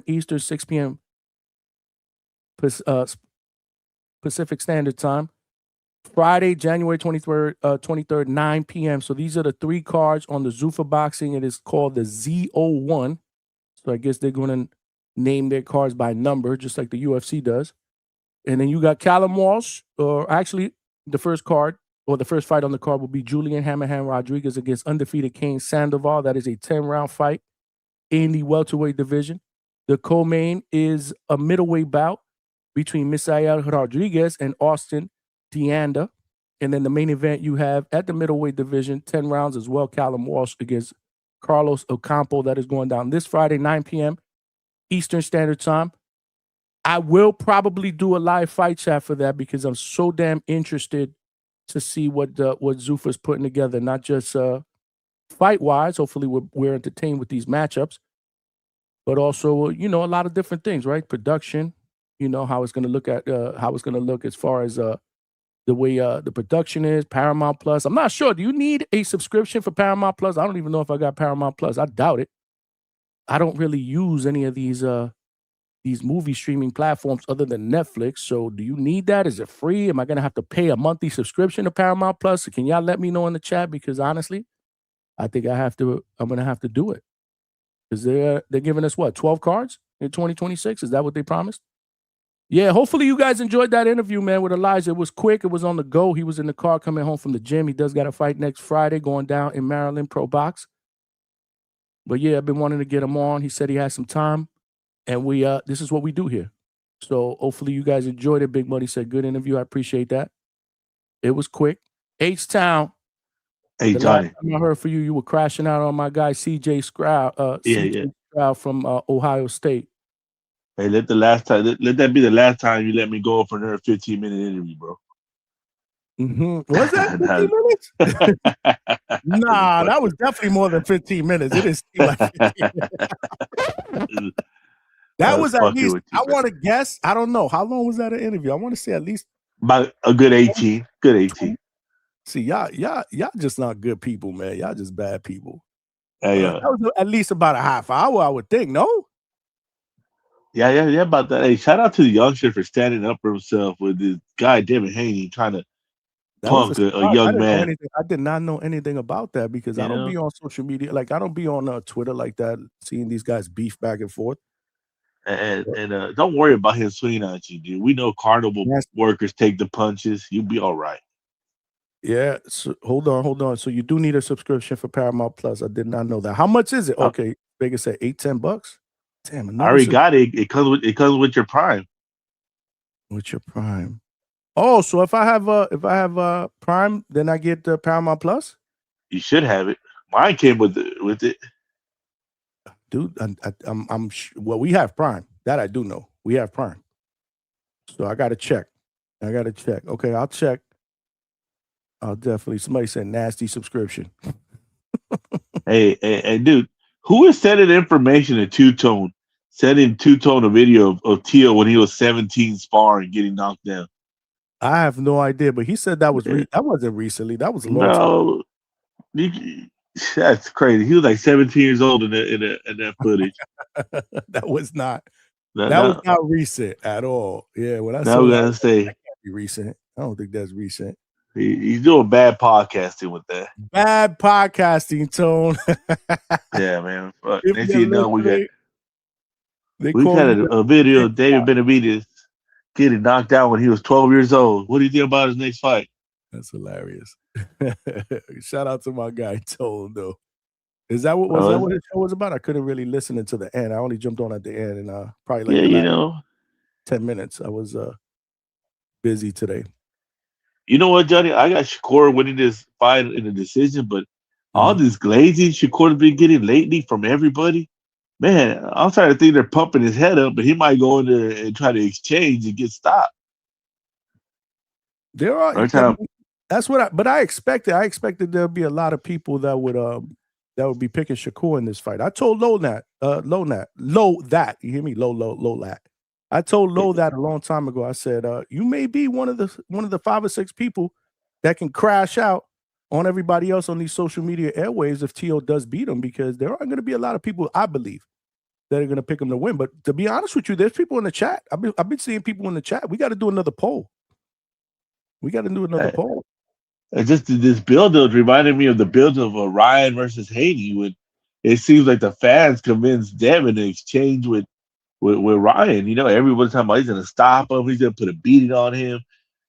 Eastern, 6 p.m. Pacific Standard Time. Friday, January 23rd, 9 p.m. So these are the three cards on the Zuffa Boxing. It is called the Z01. So I guess they're going to name their cards by number, just like the UFC does. And then you got Callum Walsh, or actually the first card, or the first fight on the card will be Julian Hammerhand Rodriguez against undefeated Kane Sandoval. That is a 10-round fight in the welterweight division. The co-main is a middleweight bout between Misael Rodriguez and Austin Deanda. And then the main event you have at the middleweight division, 10 rounds as well, Callum Walsh against Carlos Ocampo. That is going down this Friday, 9 p.m. Eastern Standard Time. I will probably do a live fight chat for that because I'm so damn interested to see what Zuffa's putting together, not just fight-wise. Hopefully we're entertained with these matchups, but also, a lot of different things, right? Production, how it's going to look as far as the way the production is, Paramount Plus. I'm not sure. Do you need a subscription for Paramount Plus? I don't even know if I got Paramount Plus. I doubt it. I don't really use any of these movie streaming platforms other than Netflix. So do you need that? Is it free? Am I going to have to pay a monthly subscription to Paramount Plus? Can y'all let me know in the chat? Because honestly, I think I'm going to have to do it. Because they're giving us 12 cards in 2026? Is that what they promised? Yeah, hopefully you guys enjoyed that interview, man, with Elijah. It was quick. It was on the go. He was in the car coming home from the gym. He does got a fight next Friday going down in Maryland, Pro Box. But yeah, I've been wanting to get him on. He said he has some time. And this is what we do here. So hopefully you guys enjoyed it. Big Money said, good interview. I appreciate that. It was quick. H-Town. Hey, Last Johnny. time I heard for you, you were crashing out on my guy, CJ Stroud. Stroud from Ohio State. Hey, let that be the last time you let me go for another 15-minute interview, bro. Mm-hmm. Was that 15 minutes? Nah, that was definitely more than 15 minutes. It didn't seem like 15 minutes. That was at least, I want to guess, I don't know. How long was that an interview? I want to say at least about a good 18. Good 18. See, y'all just not good people, man. Y'all just bad people. Hey, that was at least about a half hour, I would think, no? Yeah, about that. Hey, shout out to the youngster for standing up for himself with this guy Devin Haney trying to That was a punk a surprise. I young didn't know man. anything. I did not know anything about that because I You don't know, be on social media. Like I don't be on Twitter like that, seeing these guys beef back and forth. and don't worry about him swinging at you, dude. We know carnival Yes. workers take the punches. You'll be all right. Yeah. So, hold on. So you do need a subscription for Paramount Plus. I did not know that. How much is it? I, Okay, Vegas said $8-10. Damn, I another already got it. It comes with your Prime. with your Prime. Oh, so if I have Prime, then I get Paramount Plus, You should have it. Mine came with it. dude. Well, we have Prime. That I do know. We have Prime. So I got to check. Okay, I'll check. I'll definitely. Somebody said nasty subscription. Hey, dude, who is sending information to Two Tone? Sending Two Tone a video of Teal when he was 17 sparring, getting knocked down. I have no idea, but he said that was Yeah. that wasn't recently. That was a long time. No, that's crazy. He was like 17 years old in that footage. That was not. Now, That was now, not recent at all. Yeah, when I now saw we that, I gotta was like, say that can't be recent. I don't think that's recent. he's doing bad podcasting with that. Bad podcasting, Tone. Yeah, man. Fuck. If Next you're thing you know, listening, they we call got you a video of David Benavidez getting knocked out when he was 12 years old. What do you think about his next fight? That's hilarious. Shout out to my guy Tone, though. Is that what that what his show was about? I couldn't really listen until the end. I only jumped on at the end and probably like Yeah, the you last know. 10 minutes. I was busy today. You know what, Johnny? I got Shakur winning this fight in a decision, but all Mhm. this glazing Shakur's been getting lately from everybody, man, I'm starting to think they're pumping his head up, but he might go in there and try to exchange and get stopped. There are Every time, that's what I expected. I expected there'd be a lot of people that would be picking Shakur in this fight. I told Low that. You hear me? Low that. I told Low that a long time ago. I said, you may be one of the 5 or 6 people that can crash out on everybody else on these social media airwaves if Tio does beat him, because there aren't going to be a lot of people, I believe, that are going to pick him to win. But to be honest with you, there's people in the chat. I've been seeing people in the chat. We got to do another poll. Poll. just this build-up reminded me of the build of Ryan versus Haney. When it seems like the fans convinced Devin to exchange with Ryan. You know, everybody's talking about he's going to stop him. He's going to put a beating on him.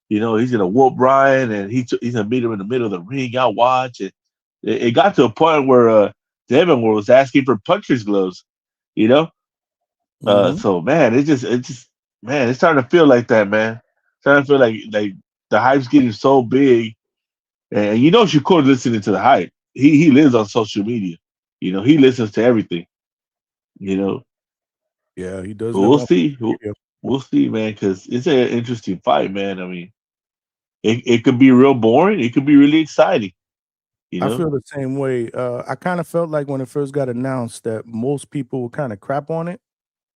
You know, he's going to whoop Ryan, and he's going to meet him in the middle of the ring. I'll watch it. It got to a point where Devin was asking for puncher's gloves. You know, so man, it's starting to feel like that, man. It's starting to feel like the hype's getting so big, and you know Shakur listening to the hype. He lives on social media. You know, he listens to everything. You know, Yeah, he does but live we'll on see. media. We'll see, man, because it's an interesting fight, man. I mean, it could be real boring. It could be really exciting. You I know, feel the same way. I kind of felt like when it first got announced that most people would kind of crap on it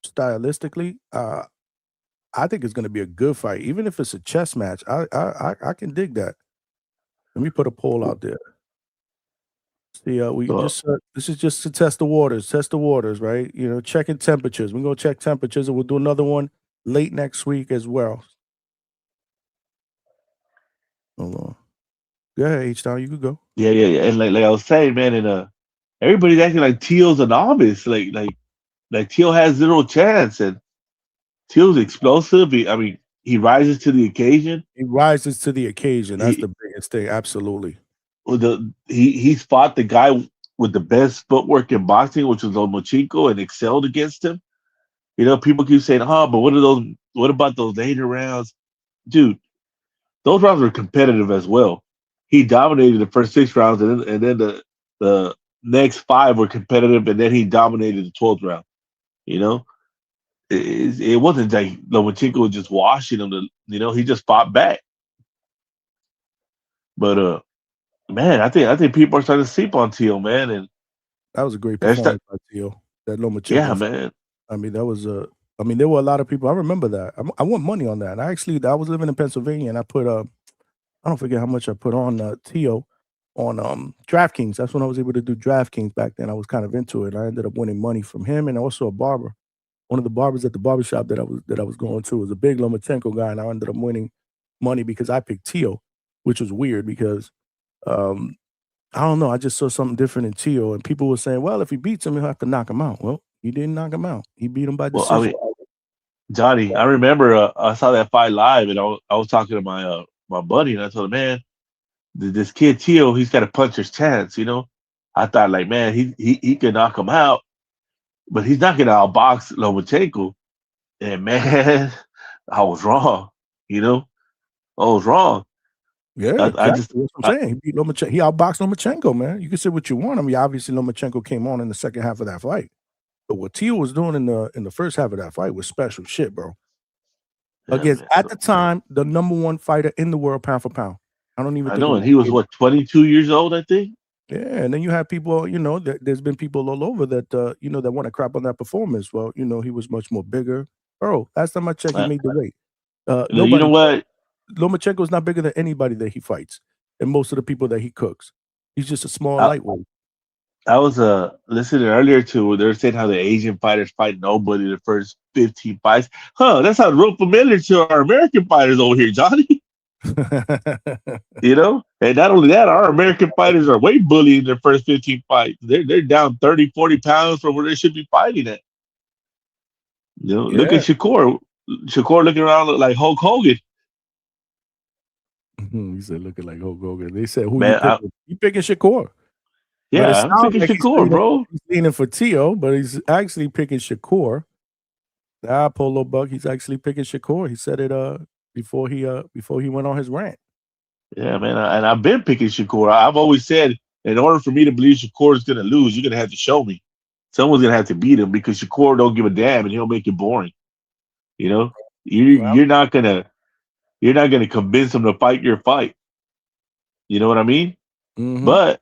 stylistically. I think it's going to be a good fight, even if it's a chess match. I can dig that. Let me put a poll out there. See, we so, just this is just to test the waters, right? You know, checking temperatures. We're gonna check temperatures, and we'll do another one late next week as well. Hold on. Go ahead, H-Town. You could go. yeah. And like I was saying, man, and everybody's acting like Teal's a novice. Like Teal has zero chance, and Teal's explosive. He rises to the occasion. He rises to the occasion. That's He the biggest thing. Absolutely. he's fought the guy with the best footwork in boxing, which was Lomachenko, and excelled against him. You know, people keep saying, "Oh, but what about those later rounds, dude? Those rounds were competitive as well. He dominated the first 6 rounds, and then the next 5 were competitive, and then he dominated the 12th round. You know, it wasn't like Lomachenko was just washing him. You know, he just fought back. But man, I think people are starting to sleep on Teal, man, and That was a great that's that. performance by Teal. That Yeah, Lomachenko. man. I mean, that was a. I mean, there were a lot of people. I remember that. I won money on that. I was living in Pennsylvania, and I put I don't forget how much I put on Tio on DraftKings. That's when I was able to do DraftKings back then. I was kind of into it. I ended up winning money from him and also a barber. one of the barbers at the barbershop that I was going to was a big Lomachenko guy, and I ended up winning money because I picked Teo, which was weird because I don't know. I just saw something different in Teo, and people were saying, well, if he beats him, he'll have to knock him out. Well, he didn't knock him out. He beat him by Well, decision. I mean, Johnny, I remember I saw that fight live, and I was talking to my buddy, and I told him, man, this kid Teo, he's got a puncher's chance. I thought like, man, he can knock him out, but he's not gonna outbox Lomachenko. And man, I was wrong. I was wrong. Yeah, I just exactly. That's what I'm saying. He beat Lomachenko. He outboxed Lomachenko, man. You can say what you want. I mean, obviously Lomachenko came on in the second half of that fight, but what Teo was doing in the first half of that fight was special shit, bro. Against man, at the time the number one fighter in the world, pound for pound. I don't even I think know, it and he was what 22 years old, I think. Yeah, and then you have people, there's been people all over that, that want to crap on that performance. Well, he was much more bigger. Bro, last time I checked, he made the weight. You know what? Lomachenko's not bigger than anybody that he fights, and most of the people that he cooks. He's just a small lightweight. I was listening earlier to they were saying how the Asian fighters fight nobody the first 15 fights. That's how real familiar to our American fighters over here, Johnny. And not only that, our American fighters are weight bullying their first 15 fights. They're down 30, 40 pounds from where they should be fighting at. Look at Shakur. Shakur looking around look like Hulk Hogan. He said looking like Hulk Hogan. They said, who Man, you picking? You picking Shakur. Yeah, I'm picking Shakur, bro. He's leaning for Teo, but he's actually picking Shakur. Polo Buck, he's actually picking Shakur. He said it before he went on his rant. Yeah, man, and I've been picking Shakur. I've always said, in order for me to believe Shakur is going to lose, you're going to have to show me. Someone's going to have to beat him because Shakur don't give a damn, and he'll make it boring. You're not gonna convince him to fight your fight. You know what I mean? Mm-hmm. But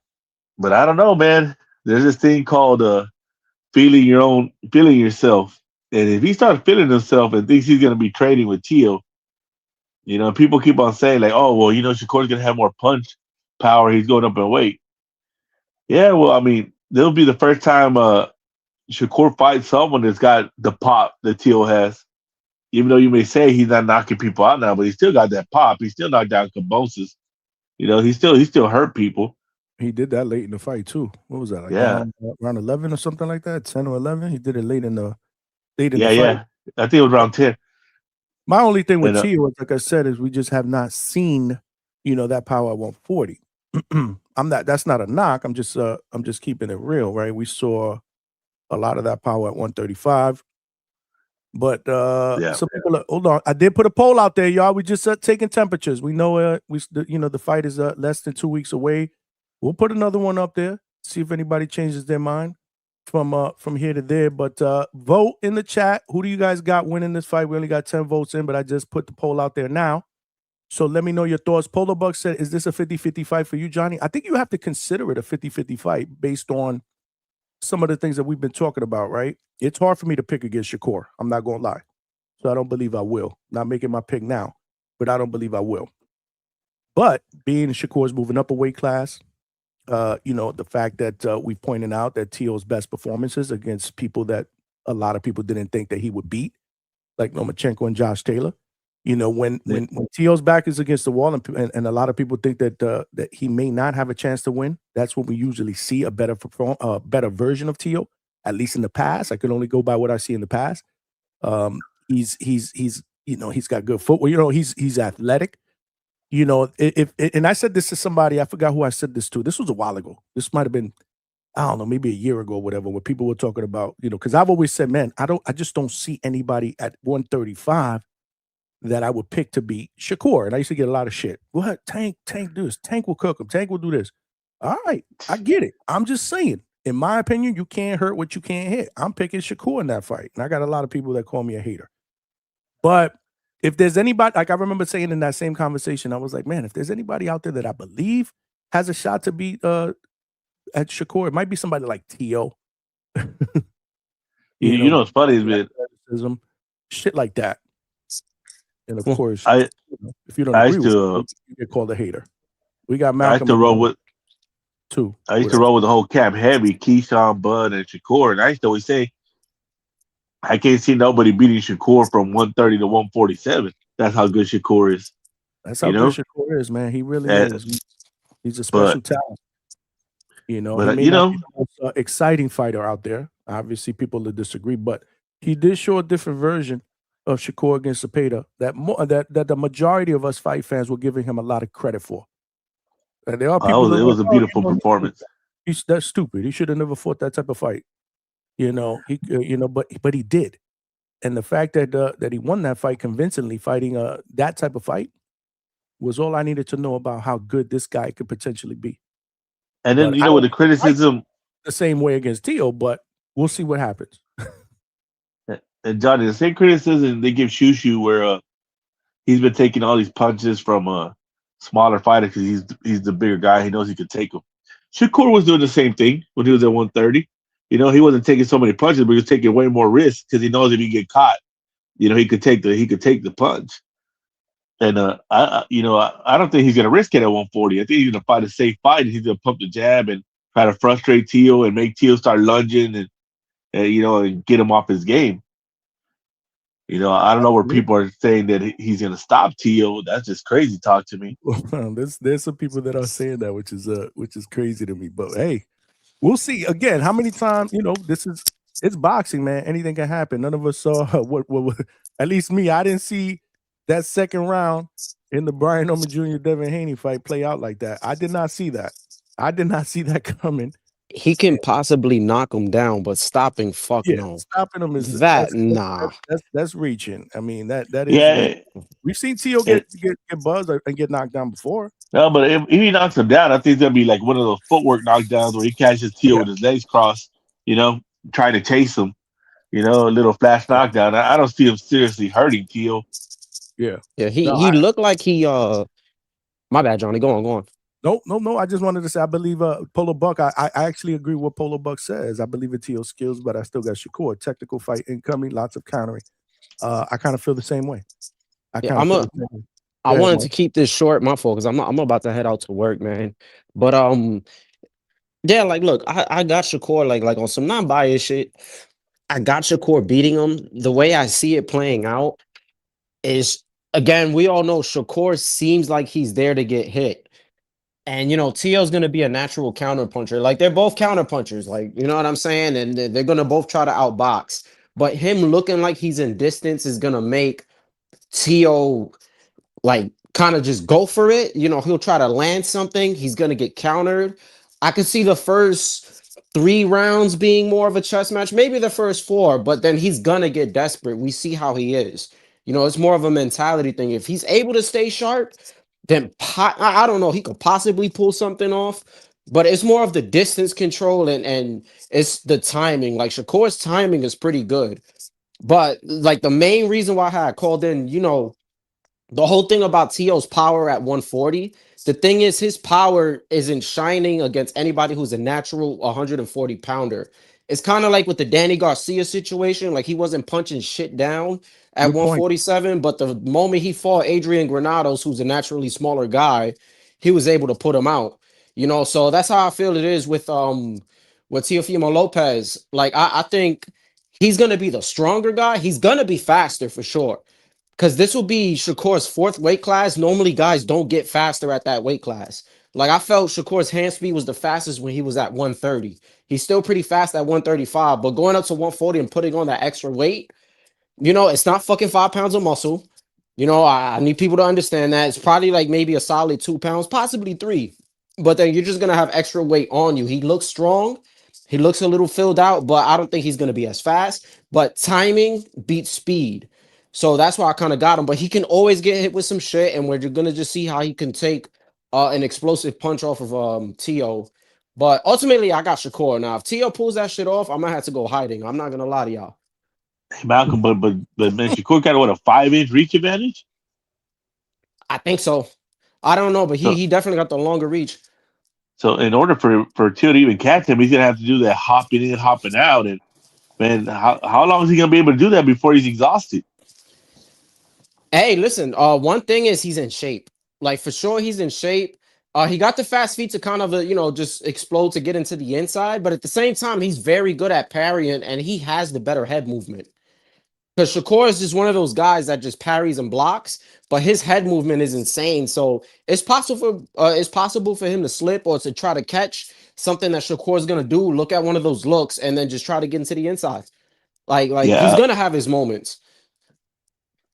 I don't know, man. There's this thing called feeling yourself, and if he starts feeling himself and thinks he's going to be trading with Teo. People keep on saying like, oh, well, Shakur's going to have more punch power. He's going up in weight. Yeah, well, I mean, this will be the first time Shakur fights someone that's got the pop that Teo has. Even though you may say he's not knocking people out now, but he still got that pop. He still knocked down Caboses. He still hurt people. He did that late in the fight too. What was that? Like around 11 or something like that? 10 or 11? He did it late in the fight. Yeah. I think it was around 10. My only thing with Teo, like I said, is we just have not seen, that power at 140. That's not a knock. I'm just keeping it real, right? We saw a lot of that power at 135. But some people hold on. I did put a poll out there, y'all. We just taking temperatures. We know the fight is less than 2 weeks away. We'll put another one up there, see if anybody changes their mind from here to there. But vote in the chat. Who do you guys got winning this fight? We only got 10 votes in, but I just put the poll out there now. So let me know your thoughts. Polo Buck said, is this a 50-50 fight for you, Johnny? I think you have to consider it a 50-50 fight based on some of the things that we've been talking about, right? It's hard for me to pick against Shakur. I'm not going to lie. So I don't believe I will. Not making my pick now, but I don't believe I will. But being Shakur's moving up a weight class, the fact that we pointed out that Teo's best performances against people that a lot of people didn't think that he would beat, like Lomachenko and Josh Taylor. When Teo's back is against the wall and a lot of people think that he may not have a chance to win, that's when we usually see a better version of Teo, at least in the past. I can only go by what I see in the past. He's got good footwork. He's athletic. And I said this to somebody, I forgot who I said this to. This was a while ago. This might have been, I don't know, maybe a year ago or whatever, where people were talking about, because I've always said, man, I just don't see anybody at 135 that I would pick to beat Shakur. And I used to get a lot of shit. What? Tank do this. Tank will cook him. Tank will do this. All right. I get it. I'm just saying, in my opinion, you can't hurt what you can't hit. I'm picking Shakur in that fight. And I got a lot of people that call me a hater. But if there's anybody, like I remember saying in that same conversation, I was like, man, if there's anybody out there that I believe has a shot to beat at Shakur, it might be somebody like Teo. What's funny is, man, shit like that. And of course, if you don't agree with you get called a hater. We got Malcolm. I used to roll with two. I used to roll with the whole Cap Heavy, Keyshawn, Bud, and Shakur. And I used to always say, I can't see nobody beating Shakur from 130 to 147. That's how good Shakur is. That's You how good know, Shakur is, man. He really Uh, is. He's a but special talent. He but may not be the most exciting fighter out there. Obviously, people will disagree, but he did show a different version of Shakur against Zepeda that the majority of us fight fans were giving him a lot of credit for. And there are people that it were was like, a "Oh, beautiful performance. that's stupid. He should have never fought that type of fight." But he did. And the fact that he won that fight convincingly, fighting that type of fight, was all I needed to know about how good this guy could potentially be. And then But I with don't the criticism, the same way against Tio, but we'll see what happens. and Johnny, the same criticism they give Shushu where he's been taking all these punches from smaller fighters because he's the bigger guy. He knows he could take them. Shakur was doing the same thing when he was at 130. He wasn't taking so many punches, but he was taking way more risks because he knows if he get caught, he could take the punch. And I don't think he's gonna risk it at 140. I think he's gonna fight a safe fight. He's gonna pump the jab and try to frustrate Tio and make Tio start lunging and get him off his game. I don't know where people are saying that he's gonna stop Tio. That's just crazy talk to me. There's some people that are saying that, which is crazy to me. But hey, we'll see. Again, how many times? It's boxing, man. Anything can happen. None of us saw what at least me. I didn't see that second round in the Brian Norman Jr. Devin Haney fight play out like that. I did not see that. I did not see that coming. He can possibly knock him down, but stopping, fuck Yeah, no. stopping him is Nah. that's reaching. I mean that is. Yeah, We've seen Tio get buzzed and get knocked down before. no, but if he knocks him down, I think it's gonna be like one of those footwork knockdowns where he catches Tio with his legs crossed, trying to chase him, a little flash knockdown. I don't see him seriously hurting Tio. Yeah. Yeah, No, he looked like he my bad, Johnny. Go on. No. I just wanted to say I believe Polo Buck. I actually agree with what Polo Buck says. I believe in Tio's skills, but I still got Shakur. Technical fight incoming, lots of countering. I kind of feel the same way. I wanted to keep this short, my fault, because I'm about to head out to work, man. But yeah, like look, I got Shakur like on some non-biased shit. I got Shakur beating him. The way I see it playing out is, again, we all know Shakur seems like he's there to get hit. And Tio's gonna be a natural counter puncher. Like they're both counter punchers, like you know what I'm saying? And they're gonna both try to outbox. But him looking like he's in distance is gonna make Tio like kind of just go for it. He'll try to land something. He's gonna get countered. I could see the first 3 rounds being more of a chess match, maybe the first 4, but then he's gonna get desperate. We see how he is. It's more of a mentality thing. If he's able to stay sharp, then I don't know, he could possibly pull something off. But it's more of the distance control and it's the timing. Like Shakur's timing is pretty good. But like the main reason why I had called in, the whole thing about Tio's power at 140, the thing is his power isn't shining against anybody who's a natural 140 pounder. It's kind of like with the Danny Garcia situation. Like he wasn't punching shit down at Good point. 147, but the moment he fought Adrian Granados, who's a naturally smaller guy, he was able to put him out. So that's how I feel it is with Teofimo Lopez. Like I think he's gonna be the stronger guy. He's gonna be faster for sure. Because this will be Shakur's 4th weight class. Normally, guys don't get faster at that weight class. Like, I felt Shakur's hand speed was the fastest when he was at 130. He's still pretty fast at 135, but going up to 140 and putting on that extra weight, it's not fucking 5 pounds of muscle. I need people to understand that. It's probably like maybe a solid 2 pounds, possibly 3. But then you're just going to have extra weight on you. He looks strong. He looks a little filled out, but I don't think he's going to be as fast. But timing beats speed. So that's why I kind of got him. But he can always get hit with some shit, and we're going to just see how he can take an explosive punch off of Tio. But ultimately, I got Shakur. Now, if Tio pulls that shit off, I might have to go hiding. I'm not going to lie to y'all. Hey, Malcolm, but man, Shakur got a 5-inch reach advantage? I think so. I don't know, but he definitely got the longer reach. So in order for Tio to even catch him, he's gonna have to do that hopping in, hopping out. And man, how long is he gonna be able to do that before he's exhausted? Hey, listen, one thing is he's in shape. Like for sure he's in shape. He got the fast feet to kind of just explode to get into the inside, but at the same time he's very good at parrying and he has the better head movement. Because Shakur is just one of those guys that just parries and blocks, but his head movement is insane. So it's possible for him to slip or to try to catch something that Shakur is gonna do. Look at one of those looks and then just try to get into the inside. Like he's Yeah. gonna have his moments.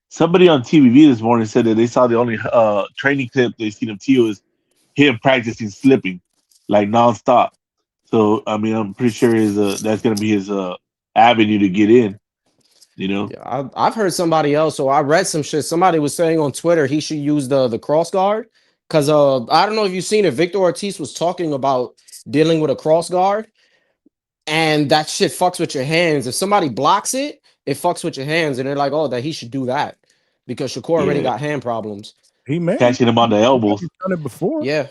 Somebody on TVV this morning said that they saw the only training clip they seen of Tio is him practicing slipping, like nonstop. So I mean, I'm pretty sure that's gonna be his avenue to get in. You know. Yeah, I've heard somebody else. So I read some shit. Somebody was saying on Twitter he should use the cross guard because I don't know if you've seen it. Victor Ortiz was talking about dealing with a cross guard, and that shit fucks with your hands. If somebody blocks it, it fucks with your hands, and they're like, oh, that he should do that because Shakur already Yeah. got hand problems. He may. Catching him on the elbows. He's done it before. Yeah,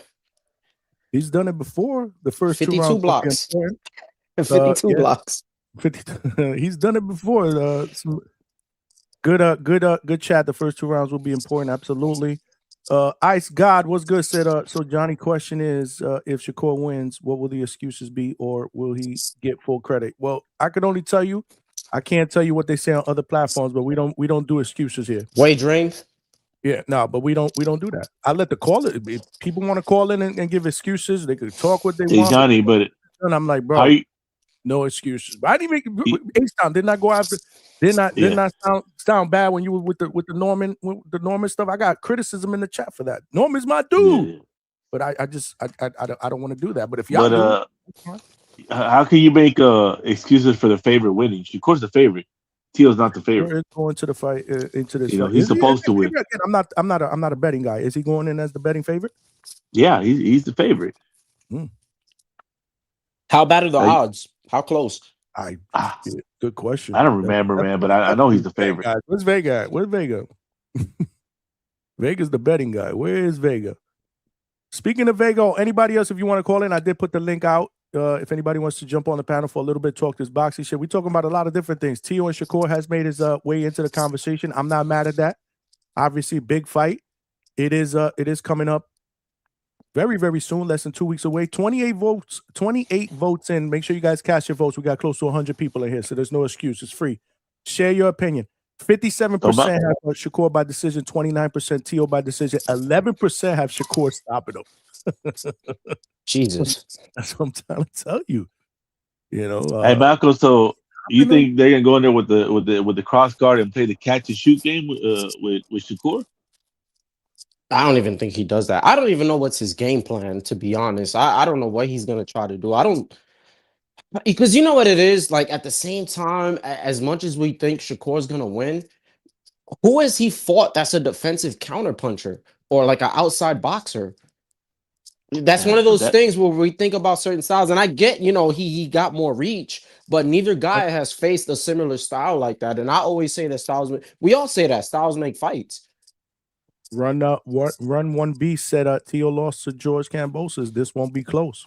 He's done it before. The first 2 52 rounds. blocks. 52 yeah. blocks. 50, he's done it before. Some good chat. The first 2 rounds will be important. Absolutely. Ice God, what's good? Said so Johnny, question is if Shakur wins, what will the excuses be, or will he get full credit? Well, I can only tell you, I can't tell you what they say on other platforms, but we don't do excuses here. Wagering. Yeah, no, but we don't do that. I let the caller. If people want to call in and give excuses, they could talk what they Hey want. Johnny, but and I'm like, bro, how you, no excuses. But I didn't even H-Town did not go after. Did not sound bad when you were with the Norman stuff. I got criticism in the chat for that. Norman's my dude, yeah. but I don't want to do that. But if y'all But how can you make excuses for the favorite winning? Of course, the favorite. Tio's not the favorite. Shakur is going to the fight into this. You know, fight. he's Is he supposed to the win. favorite? Again, I'm not a betting guy. Is he going in as the betting favorite? Yeah, he's the favorite. How bad are the Like- odds? How close? Good question. I don't remember, man, but I know he's the favorite. Guys. Where's Vega? Where's Vega? Vega's the betting guy. Where is Vega? Speaking of Vega, anybody else, if you want to call in, I did put the link out. If anybody wants to jump on the panel for a little bit, talk this boxing shit. We're talking about a lot of different things. Tio and Shakur has made his way into the conversation. I'm not mad at that. Obviously, big fight. It is coming up very, very soon, less than 2 weeks away. 28 votes in. Make sure you guys cast your votes. We got close to 100 people in here, so there's no excuse. It's free. Share your opinion. 57% have Shakur by decision, 29% Tio by decision, 11% have Shakur stopping him. Jesus. That's what I'm trying to tell you. You know, Hey Malcolm, so you think they're gonna go in there with the cross guard and play the catch and shoot game with Shakur? I don't even think he does that. I don't even know what's his game plan, to be honest. I don't know what he's gonna try to do. I don't, because you know what it is. Like at the same time, as much as we think Shakur's gonna win, who has he fought that's a defensive counterpuncher or like an outside boxer? That's one of those things where we think about certain styles, and I get, you know, he got more reach, but neither guy has faced a similar style like that. And I always say that we all say that styles make fights. Run 1B said Tio lost to George Kambosos. This won't be close.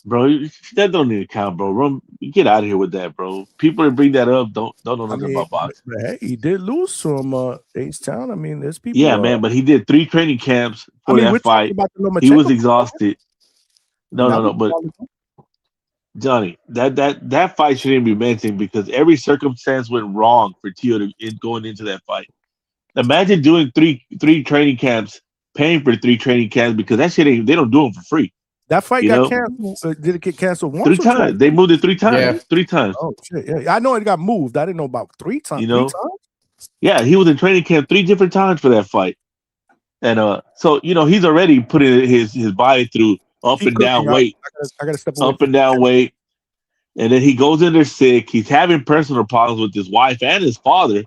Bro, that don't need to count, bro. Get out of here with that, bro. People that bring that up don't know nothing about boxing. But hey, he did lose from H-Town. I mean, there's people. Yeah, man, but he did 3 training camps for that fight. He was exhausted. No, but Johnny, that fight shouldn't be mentioned because every circumstance went wrong for Tio going into that fight. Imagine doing three training camps, paying for 3 training camps because that shit they don't do them for free. That fight got canceled. Did it get canceled once? 3 times. They moved it 3 times. Yeah. 3 times. Oh shit! Yeah, I know it got moved. I didn't know about 3 times. You know? 3 times? Yeah, he was in training camp 3 different times for that fight, and so you know he's already putting his body through up and down weight. I gotta step away. Up and down weight, and then he goes in there sick. He's having personal problems with his wife and his father.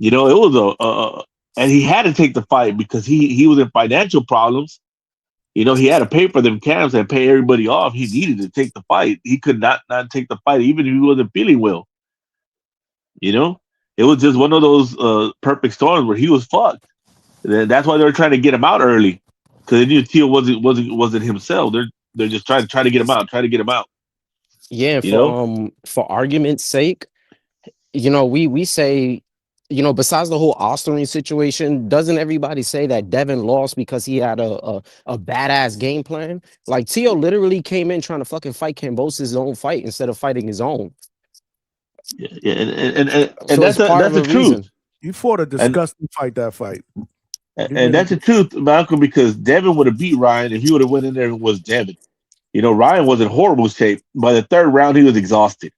You know, it was and he had to take the fight because he was in financial problems. You know, he had to pay for them camps and pay everybody off. He needed to take the fight. He could not take the fight, even if he wasn't feeling well. You know, it was just one of those perfect storms where he was fucked. And that's why they were trying to get him out early because they knew Tio wasn't himself. They're just trying to get him out, Yeah, You for argument's sake, you know, we say, you know, besides the whole Osterling situation, doesn't everybody say that Devin lost because he had a badass game plan? Like Tio literally came in trying to fucking fight Kambosos' own fight instead of fighting his own. Yeah, and So it's part that's of the a truth. reason. You fought a And disgusting fight. That fight. You and really that's the did. truth, Malcolm, because Devin would have beat Ryan if he would have went in there and was Devin. You know, Ryan was in horrible shape. By the third round, he was exhausted.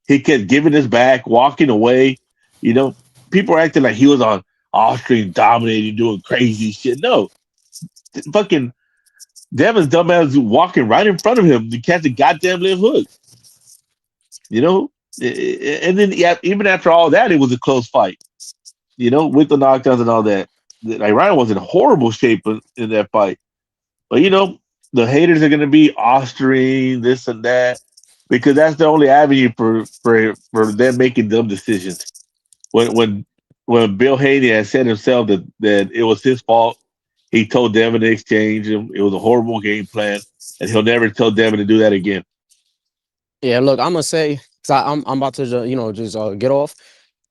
He kept giving his back, walking away. You know, people are acting like he was on Austrian dominating, doing crazy shit. No, fucking Devin's dumbass walking right in front of him to catch a goddamn left hook. You know, and then yeah, even after all that, it was a close fight. You know, with the knockdowns and all that. Like Ryan was in horrible shape in that fight. But you know, the haters are going to be Austrian, this and that, because that's the only avenue for them making dumb decisions. When Bill Haney had said himself that it was his fault, he told Devin to exchange him. It was a horrible game plan, and he'll never tell Devin to do that again. Yeah, look, I'm gonna say, cause I'm about to just get off.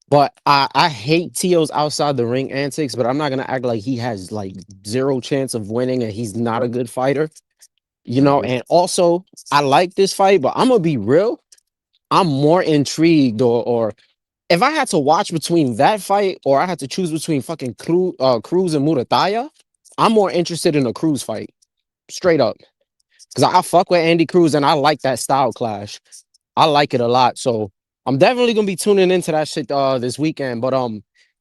But I hate Tio's outside the ring antics, but I'm not gonna act like he has like zero chance of winning and he's not a good fighter. You know, and also I like this fight, but I'm gonna be real. I'm more intrigued, or if I had to watch between that fight or I had to choose between fucking Cruz and Murataya, I'm more interested in a Cruz fight, straight up. Because I fuck with Andy Cruz and I like that style clash. I like it a lot. So I'm definitely gonna be tuning into that shit this weekend. But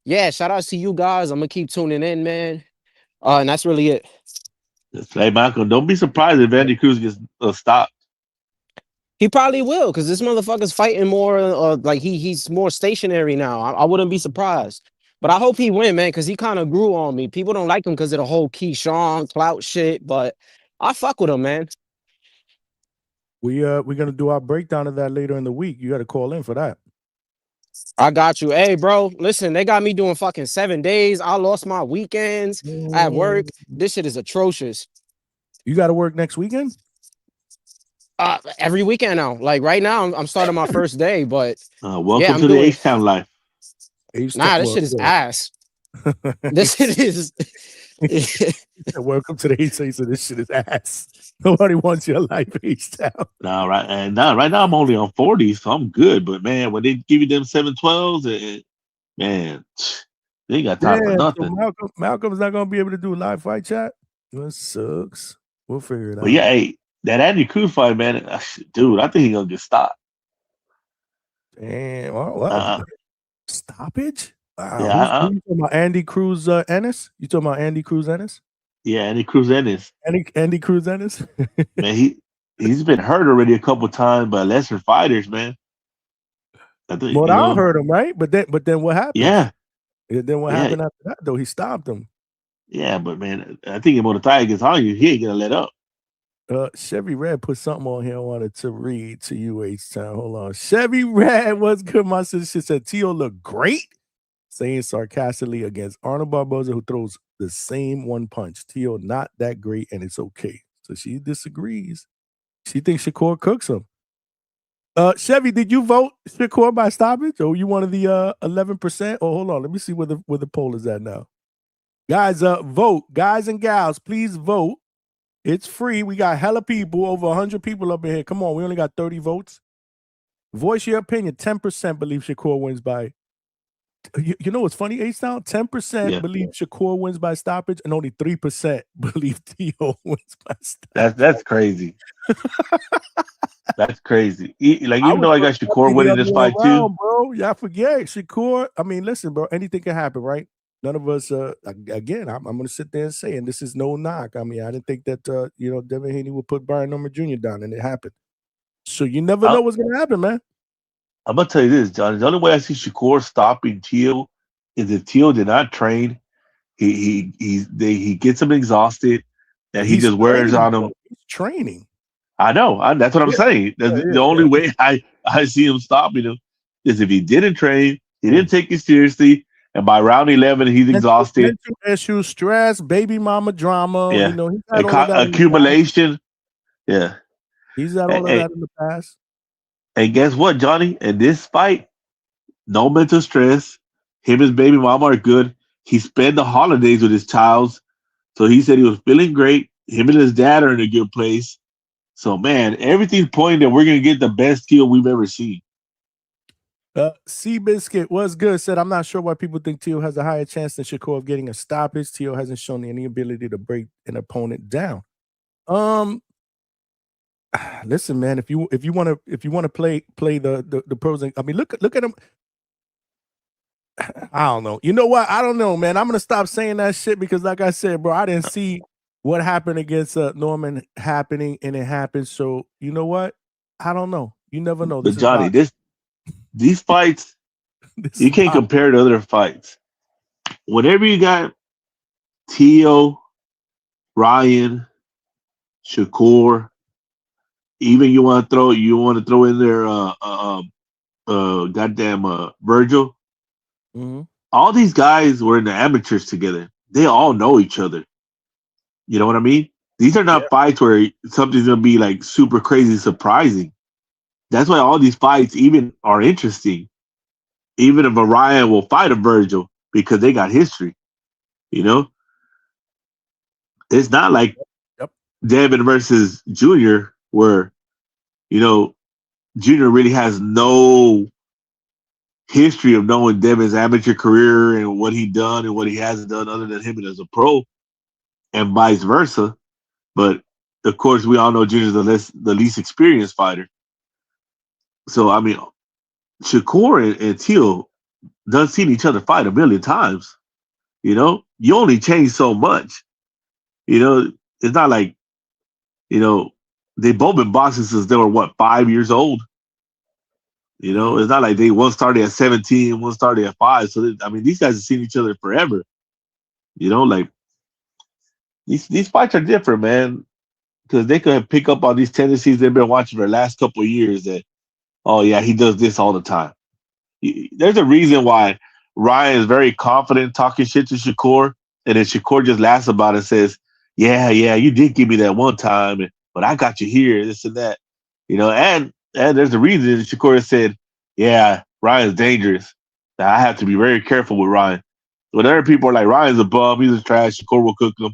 yeah, shout out to you guys. I'm gonna keep tuning in, man. And that's really it. Hey, Michael, don't be surprised if Andy Cruz gets stopped. He probably will, because this motherfucker's fighting more like he's more stationary now. I wouldn't be surprised. But I hope he win, man, because he kind of grew on me. People don't like him because of the whole Keyshawn clout shit, but I fuck with him, man. We're gonna do our breakdown of that later in the week. You got to call in for that. I got you. Hey, bro, listen, they got me doing fucking 7 days. I lost my weekends at work. This shit is atrocious. You got to work next weekend? Every weekend now. Like right now, I'm starting my first day, but Welcome yeah, I'm to the doing H-Town life. Nah, this shit is ass. This shit is. Welcome to the H-Town. So this shit is ass. Nobody wants your life H-Town. Right now I'm only on 40, so I'm good. But man, when they give you them 712s, man, they ain't got time for nothing. So Malcolm's not gonna be able to do live fight chat. That sucks. We'll figure it out. But yeah, hey, that Andy Cruz fight, man, dude, I think he's gonna get stopped. Damn, well, stoppage? Wow. Yeah, you talking about Andy Cruz Ennis? You talking about Andy Cruz Ennis? Yeah, Andy Cruz Ennis. Andy Cruz Ennis? Man, he's been hurt already a couple times by lesser fighters, man. I think, I heard him, right? But then what happened? Yeah. Then what happened after that, though? He stopped him. Yeah, but man, I think if Murataya gets on you, he ain't gonna let up. Chevy Red put something on here I wanted to read to you, H-Town. Hold on. Chevy Red, what's good? My sister said Tio looked great, saying sarcastically against Arnold Barboza, who throws the same one punch. Tio not that great, and it's okay. So she disagrees. She thinks Shakur cooks him. Chevy, did you vote Shakur by stoppage, or you one of the 11%? Oh, hold on. Let me see where the poll is at now. Guys, vote. Guys and gals, please vote. It's free. We got hella people, over 100 people up in here. Come on, we only got 30 votes. Voice your opinion. 10% believe Shakur wins by. You know what's funny, H-Town? 10% believe Shakur wins by stoppage, and only 3% believe Tio wins by stoppage. That's crazy. That's crazy. Even though I got Shakur winning this fight too, bro. Y'all forget Shakur. I mean, listen, bro. Anything can happen, right? None of us. Again, I'm going to sit there and say, and this is no knock. I mean, I didn't think that Devin Haney would put Brian Norman Jr. down, and it happened. So you never know what's going to happen, man. I'm gonna tell you this, John. The only way I see Shakur stopping Tio is if Tio did not train. He gets him exhausted, and he just wears on him. He's training. I know. That's what I'm saying. The only way I see him stopping him is if he didn't train, he didn't take it seriously, and by round 11 he's exhausted. Mental issues, stress, baby mama drama. Yeah, he's had all of that accumulation. Yeah, he's had all of that in the past. And guess what, Johnny? In this fight, no mental stress. Him and his baby mama are good. He spent the holidays with his child. So he said he was feeling great. Him and his dad are in a good place. So, man, everything's pointing that we're going to get the best Tio we've ever seen. Seabiscuit was good. Said, I'm not sure why people think Teo has a higher chance than Shakur of getting a stoppage. Teo hasn't shown any ability to break an opponent down. Listen, man, if you want to play the pros, I mean, look at him. I don't know. You know what? I don't know, man. I'm gonna stop saying that shit because, like I said, bro, I didn't see what happened against Norman happening, and it happened. So you know what? I don't know. You never know. But Johnny, these fights, you can't compare to other fights. Whenever you got Teo, Ryan, Shakur, even you want to throw in there Virgil. Mm-hmm. All these guys were in the amateurs together. They all know each other. You know what I mean? These are not fights where something's gonna be like super crazy surprising. That's why all these fights even are interesting. Even if a Ryan will fight a Virgil because they got history. You know? It's not like Devin versus Junior where, you know, Junior really has no history of knowing Devin's amateur career and what he done and what he hasn't done other than him as a pro, and vice versa. But of course, we all know Junior's the least experienced fighter. So I mean, Shakur and Teo done seen each other fight a million times. You know, you only change so much. You know, it's not like, you know, they both been boxing since they were 5 years old. You know, it's not like one started at 17, one started at 5. So I mean, these guys have seen each other forever. You know, like these fights are different, man, because they could pick up on these tendencies they've been watching for the last couple of years. That, oh yeah, he does this all the time. There's a reason why Ryan is very confident talking shit to Shakur, and then Shakur just laughs about it and says, "Yeah, you did give me that one time, but I got you here, this and that." You know, and there's a reason Shakur said, "Yeah, Ryan's dangerous. Now I have to be very careful with Ryan." Whenever people are like, "Ryan's a bum, he's a trash, Shakur will cook him,"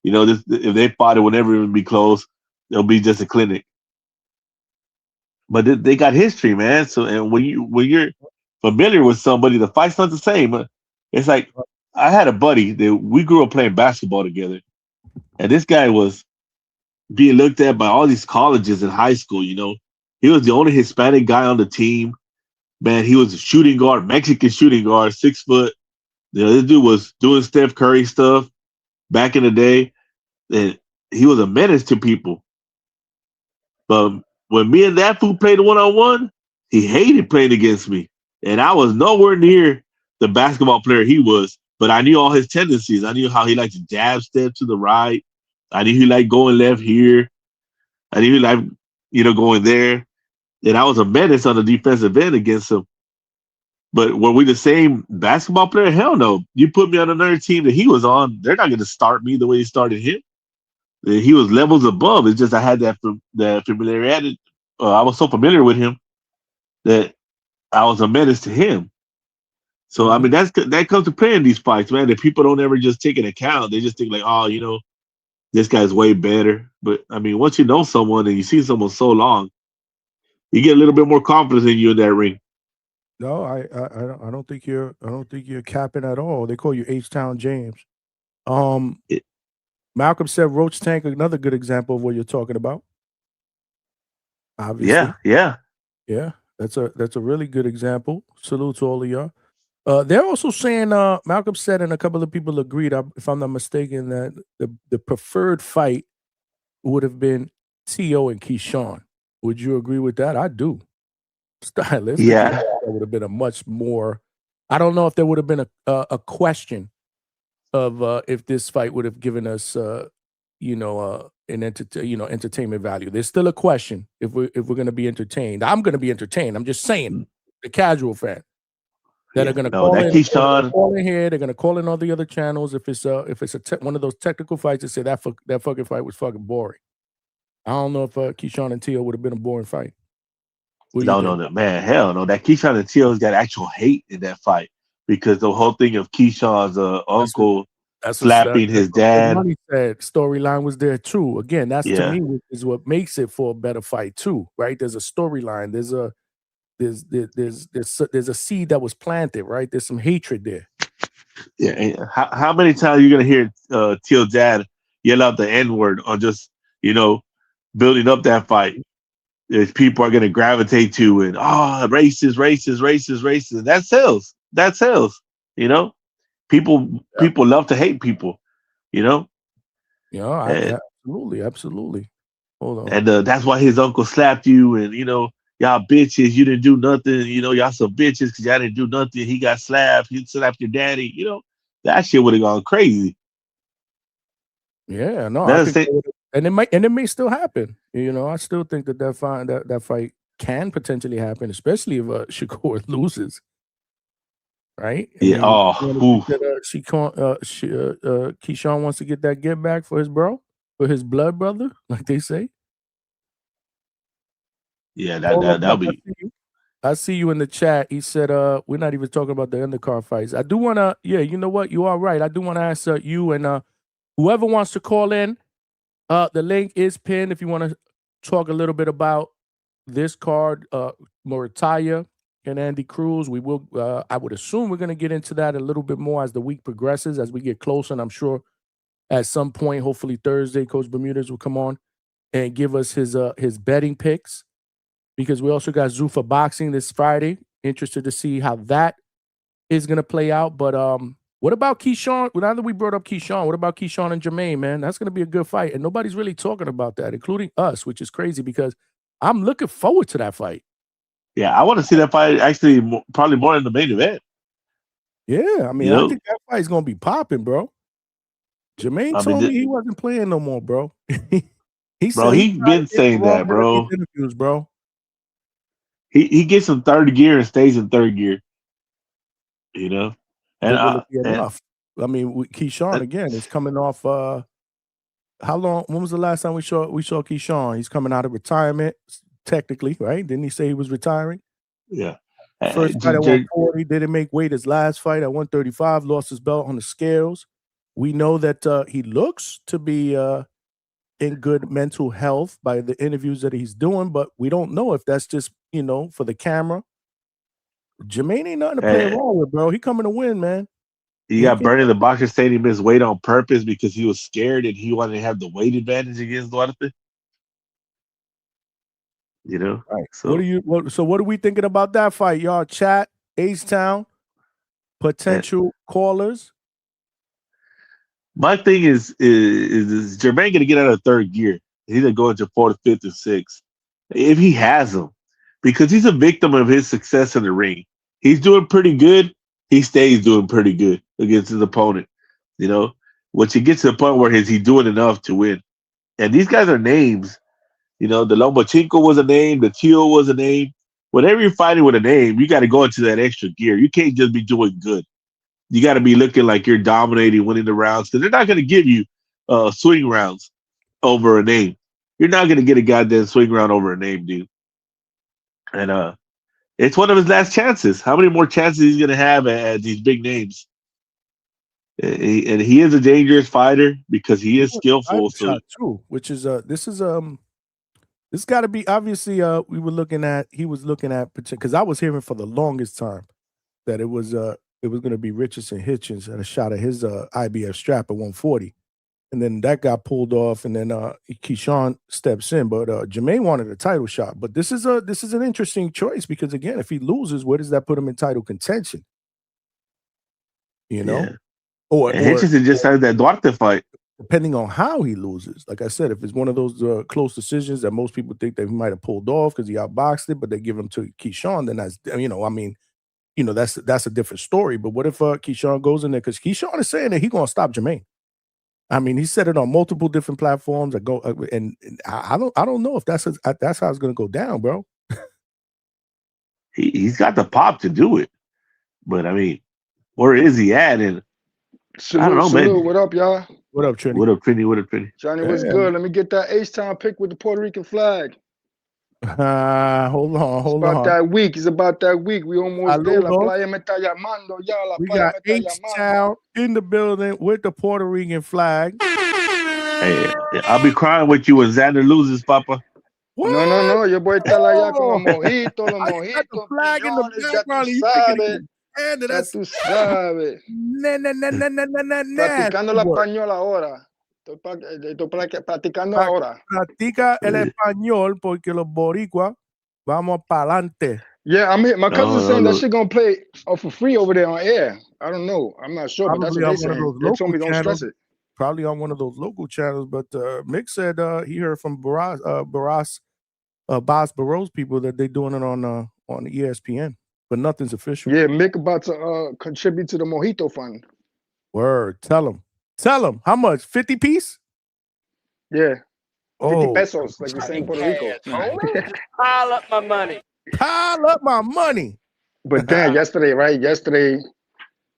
you know, if they fought, it would never even be close. It'll be just a clinic. But they got history, man. So, and when you're familiar with somebody, the fight's not the same. It's like I had a buddy that we grew up playing basketball together, and this guy was being looked at by all these colleges in high school. You know, he was the only Hispanic guy on the team. Man, he was a shooting guard, Mexican shooting guard, 6 foot. You know, this dude was doing Steph Curry stuff back in the day, and he was a menace to people. But when me and that fool played one-on-one, he hated playing against me. And I was nowhere near the basketball player he was, but I knew all his tendencies. I knew how he liked to jab step to the right. I knew he liked going left here. I knew he liked, going there. And I was a menace on the defensive end against him. But were we the same basketball player? Hell no. You put me on another team that he was on, they're not going to start me the way he started him. He was levels above. It's just I had that familiarity. I was so familiar with him that I was a menace to him. So I mean, that comes to play in these fights, man. That people don't ever just take into account. They just think like, oh, this guy's way better. But I mean, once you know someone and you see someone so long, you get a little bit more confidence in you in that ring. No, I don't think you're capping at all. They call you H-Town James. Malcolm said Roach Tank, another good example of what you're talking about. Obviously. Yeah. That's a really good example. Salute to all of y'all. They're also saying, Malcolm said, and a couple of people agreed, if I'm not mistaken, that the preferred fight would have been Teo and Keyshawn. Would you agree with that? I do. Stylistically, that would have been a much more. I don't know if there would have been a question of if this fight would have given us, entertainment value. There's still a question if we're going to be entertained. I'm going to be entertained. I'm just saying, the casual fan that are going to call in here. They're going to call in all the other channels if it's one of those technical fights that say that fucking fight was fucking boring. I don't know if Keyshawn and Teo would have been a boring fight. No, man, hell no. That Keyshawn and Teo's got actual hate in that fight because the whole thing of Keyshawn's uncle slapping his dad. Money said storyline was there too. Again, that's to me is what makes it for a better fight too, right? There's a storyline. there's a seed that was planted, right? There's some hatred there. Yeah. And how many times are you gonna hear Teal Dad yell out the N word on just building up that fight? There's people are gonna gravitate to it. Racist, racist, racist, racist. That sells. That sells. People love to hate people. And, Absolutely. Hold on. and that's why his uncle slapped you, and y'all bitches, you didn't do nothing. Y'all some bitches because y'all didn't do nothing. He got slapped. He slapped your daddy. That shit would have gone crazy. Yeah, no, That's I think, it. and it may still happen. I still think that fight can potentially happen, especially if Shakur loses. Right? Yeah. Keyshawn wants to get that get back for his blood brother, like they say. Yeah, Hold on, that'll Buck, be. I see you in the chat. He said, we're not even talking about the undercard fights. I do want to, you know what? You are right. I do want to ask you and whoever wants to call in, the link is pinned if you want to talk a little bit about this card, Moritaya and Andy Cruz. We will, I would assume we're going to get into that a little bit more as the week progresses, as we get closer. And I'm sure at some point, hopefully Thursday, Coach Bermudez will come on and give us his betting picks, because we also got Zuffa Boxing this Friday. Interested to see how that is going to play out. But what about Keyshawn? Well, now that we brought up Keyshawn, what about Keyshawn and Jermaine, man? That's going to be a good fight. And nobody's really talking about that, including us, which is crazy because I'm looking forward to that fight. Yeah, I want to see that fight actually probably more in the main event. Yeah, I mean, I think that fight's going to be popping, bro. Jermaine told me he wasn't playing no more, bro. He said he's been saying that, bro. Interviews, bro. He gets in third gear and stays in third gear. And will it be enough? I mean, with Keyshawn again, it's coming off. How long? When was the last time we saw Keyshawn? He's coming out of retirement, technically, right? Didn't he say he was retiring? Yeah. First fight at 140, didn't make weight. His last fight at 135, lost his belt on the scales. We know that he looks to be in good mental health by the interviews that he's doing, but we don't know if that's just, for the camera. Jermaine ain't nothing to play around with, bro. He coming to win, man. He got burned in the boxing stadium his weight on purpose because he was scared and he wanted to have the weight advantage against Duarte. Right. So what are we thinking about that fight, y'all? Chat, H-Town, potential callers. My thing is Jermaine going to get out of third gear? He's going to go into fourth, fifth, and sixth if he has them, because he's a victim of his success in the ring. He's doing pretty good. He stays doing pretty good against his opponent. Once he gets to the point where he's doing enough to win. And these guys are names. The Lomachenko was a name. The Teal was a name. Whenever you're fighting with a name, you got to go into that extra gear. You can't just be doing good. You got to be looking like you're dominating, winning the rounds, because they're not going to give you swing rounds over a name. You're not going to get a goddamn swing round over a name, dude. And it's one of his last chances. How many more chances he's going to have at these big names? And he is a dangerous fighter because he is skillful. So too, which is this got to be obviously. He was looking at because I was hearing for the longest time that it was going to be Richardson Hitchens at a shot at his IBF strap at 140, and then that got pulled off, and then Keyshawn steps in, but Jermaine wanted a title shot. But this is an interesting choice because again, if he loses, where does that put him in title contention? Yeah. Or Hitchens just had that Duarte fight. Depending on how he loses, like I said, if it's one of those close decisions that most people think that he might have pulled off because he outboxed it, but they give him to Keyshawn, then that's a different story. But what if Keyshawn goes in there, because Keyshawn is saying that he's gonna stop Jermaine. I mean, he said it on multiple different platforms. I don't know if that's how it's gonna go down, bro. He's got the pop to do it, but I mean, where is he at? And Salute, I don't know, salute. man. What up, y'all? What up, Trini? What up, Trini? What up, Trini? Johnny, what's good? Let me get that H-Town pick with the Puerto Rican flag. Hold on. It's about that week. It's about that week. We almost there. La Saludos. playa me está llamando. Ya, la We playa got me está H-Town in the building with the Puerto Rican flag. Hey, I'll be crying with you when Xander loses, Papa. What? No. Your boy está allá con los mojitos, I got the flag in the piñones, ya tú background. And you thinking sabes. it can Ya that's tú sabes. Practicando la español ahora. Estoy practicando ahora. Practica el español porque los boricuas vamos pa'lante. Yeah, my cousin's saying that shit gonna play for free over there on air. I don't know. I'm not sure, but that's Probably what on they one of saying. those They told local me don't channels. stress it. Probably on one of those local channels. But Mick said he heard from Boss Barros people that they're doing it on ESPN, but nothing's official. Yeah, Mick about to contribute to the Mojito Fund. Word. Tell him how much? 50 piece? Yeah. 50 Oh, pesos, like you say in Puerto Rico. Pile up my money. Pile up my money. But then yesterday,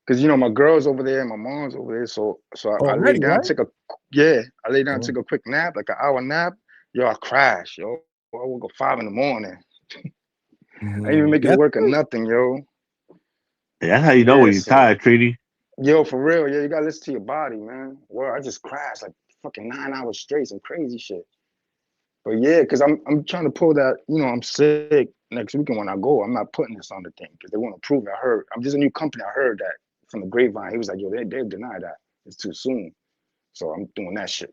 because my girl's over there and my mom's over there, so I lay down, right? take a quick nap, like an hour nap. Yo, I crashed, yo. I woke up 5 a.m. I didn't even make it to work or nothing, yo. Yeah, that's how you know when you're tired, Trini. Yo, for real, you gotta listen to your body, man. Well, I just crashed like fucking 9 hours straight, some crazy shit. But yeah, because I'm trying to pull that, I'm sick next weekend when I go. I'm not putting this on the thing because they want to prove it. I'm just a new company. I heard that from the grapevine. He was like, yo, they deny that. It's too soon. So I'm doing that shit.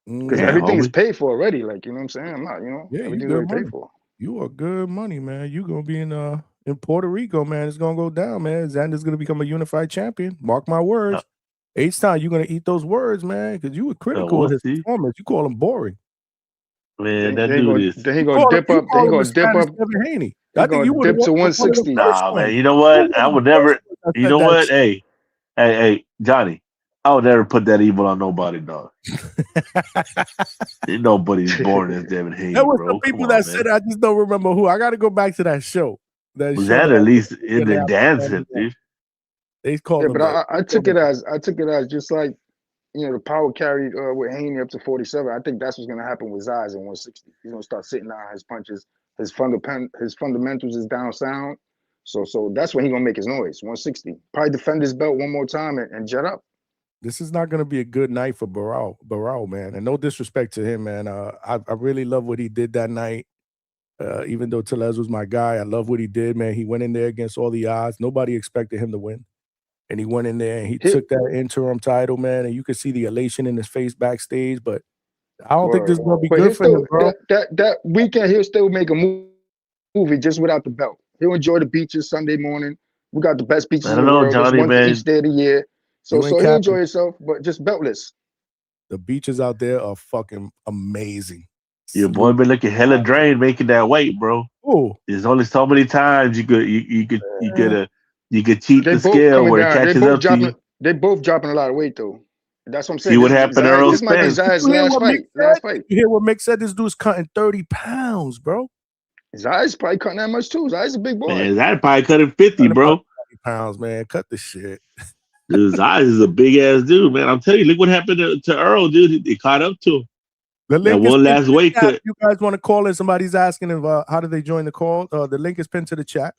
Because everything is paid for already. Like, you know what I'm saying? I'm not, everything's already paid for. You are good money, man. You're going to be in Puerto Rico, man. It's going to go down, man. Xander's going to become a unified champion. Mark my words. H-Town, you're going to eat those words, man, because you were critical of his performance. You call him boring. Man, that dude is. Then he going to dip up. Then he going to dip up. Haney. I think you would dip to 160. Nah, man. You know what? I would never. You know what? Hey, Johnny. I would never put that evil on nobody, dog. Nobody's born as Devin Haney, There was bro. some people that said, I just don't remember who. I got to go back to that show. Was that at least in the dancing, dude? They called him. But I took it as just like the power carried with Haney up to 47. I think that's what's gonna happen with Zayas in 160. He's gonna start sitting down his punches. His fundamentals is down sound. So that's when he's gonna make his noise. 160. Probably defend his belt one more time and jet up. This is not gonna be a good night for Barao, man. And no disrespect to him, man. I really love what he did that night. Even though Tellez was my guy, I love what he did, man. He went in there against all the odds. Nobody expected him to win. And he went in there and he took that interim title, man. And you could see the elation in his face backstage. But I don't think this is going to be good for him, bro. That weekend, he'll still make a movie just without the belt. He'll enjoy the beaches Sunday morning. We got the best beaches in the world. Johnny, man. Each day of the year. So he'll enjoy himself, but just beltless. The beaches out there are fucking amazing. Your boy been looking hella drained making that weight, bro. Oh, there's only so many times you could cheat the scale where it catches up to you. They both dropping a lot of weight though. That's what I'm saying. See what happened to Earl This might be Spence. Zayas' last fight. You hear what Mick said? This dude's cutting 30 pounds, bro. Zayas probably cutting that much too. Zayas a big boy. Man, Zayas probably cutting 50, bro. 30 pounds, man. Cut the shit. Dude, Zayas is a big ass dude, man. I'm telling you, look what happened to Earl, dude. He caught up to him. The link that one last weight cut. If you guys want to call in, somebody's asking if how do they join the call? The link is pinned to the chat.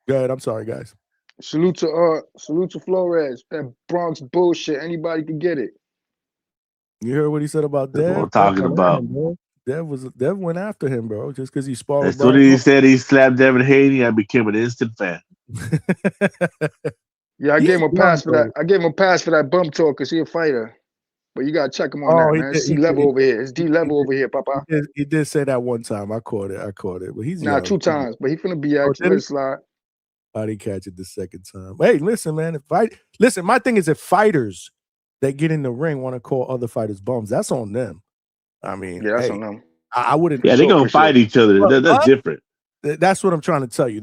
Go ahead. I'm sorry, guys. Salute to Flores. That Bronx bullshit. Anybody can get it. You heard what he said about That's Dev? what I'm talking about. Dev went after him, bro, just because he sparred. As soon as he said he slapped Devin Haney, I became an instant fan. Yeah, I gave him a pass for that. I gave him a pass for that bump talk because he's a fighter. But you gotta check him on that, man. It's D level over here. It's D level over here, Papa. He did say that one time. I caught it. But he's young. 2 times. But he finna be at you. Let it slide. I didn't catch it the second time. Hey, listen, man. My thing is if fighters that get in the ring want to call other fighters bums, that's on them. I mean, yeah, that's on them. I wouldn't. Yeah, they're gonna fight each other. That's different. That's what I'm trying to tell you.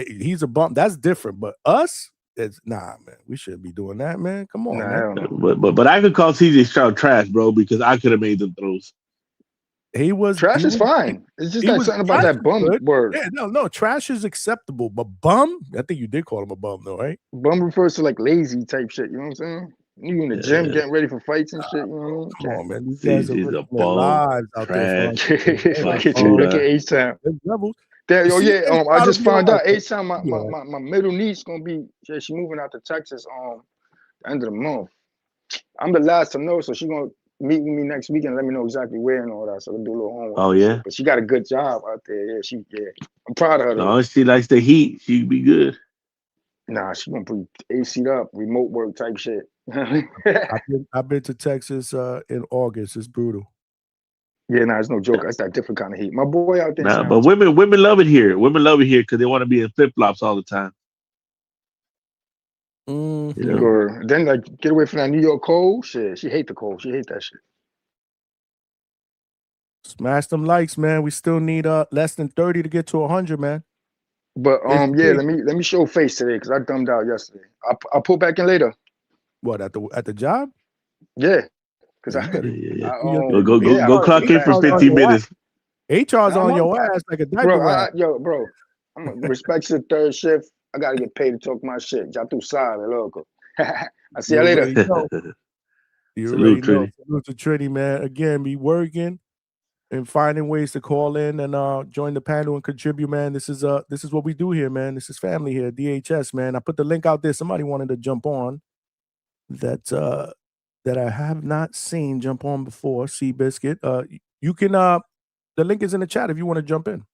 He's a bump. That's different. But us. It's man. We shouldn't be doing that, man. Come on, man. But I could call CJ Stroud trash, bro, because I could have made them throws. Trash is fine. It's just that something about that bum word. Yeah, no, trash is acceptable, but bum, I think you did call him a bum, though, right? Bum refers to like lazy type shit. You know what I'm saying? You in the gym getting ready for fights and shit. You know what I mean? Come on, man. These guys are a lives out there. Look at H-Town. I just found out H-Town, my middle niece gonna be. She moving out to Texas the end of the month. I'm the last to know, so she gonna meet with me next week and let me know exactly where and all that, so I can do a little homework. Oh and yeah. shit. But she got a good job out there. Yeah, I'm proud of her. Though. No, she likes the heat. She'd be good. Nah, she gonna put AC'd up, remote work type shit. I've been to Texas in August. It's brutal. Yeah, nah, it's no joke. That's that different kind of heat. My boy out there in Nah, San but women love it here. Women love it here because they want to be in flip flops all the time. You know? Or then like get away from that New York cold shit. She hate the cold. She hate that shit. Smash them likes, man. We still need less than 30 to get to 100, man. But yeah, let me show face today because I dumbed out yesterday. I'll pull back in later. What at the job? Yeah, because Go clock in for 15 minutes. HR's on your ass like a diaper rack. Bro, I'm gonna respect the third shift. I gotta get paid to talk my shit. Ya tu sabes, loco. I see you later. You already know. Salute to Trinity, man. Again, be working and finding ways to call in and join the panel and contribute, man. This is what we do here, man. This is family here, DHS, man. I put the link out there. Somebody wanted to jump on that I have not seen jump on before. Seabiscuit. You can the link is in the chat if you want to jump in.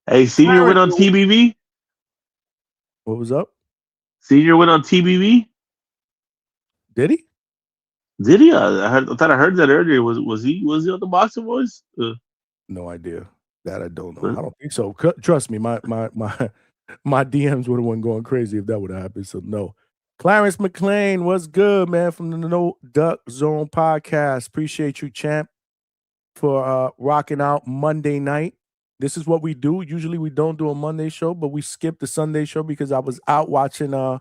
Hey, Senior went on TBV. What was up? Senior went on TBV. Did he? Did he? I thought I heard that earlier. Was he on the Boxing Voice? No idea. That I don't know. I don't think so. Trust me, my DMs would have went going crazy if that would have happened. So no. Clarence McLean, what's good, man? From the No Duck Zone podcast. Appreciate you, champ, for rocking out Monday night. This is what we do. Usually we don't do a Monday show, but we skipped the Sunday show because I was out watching the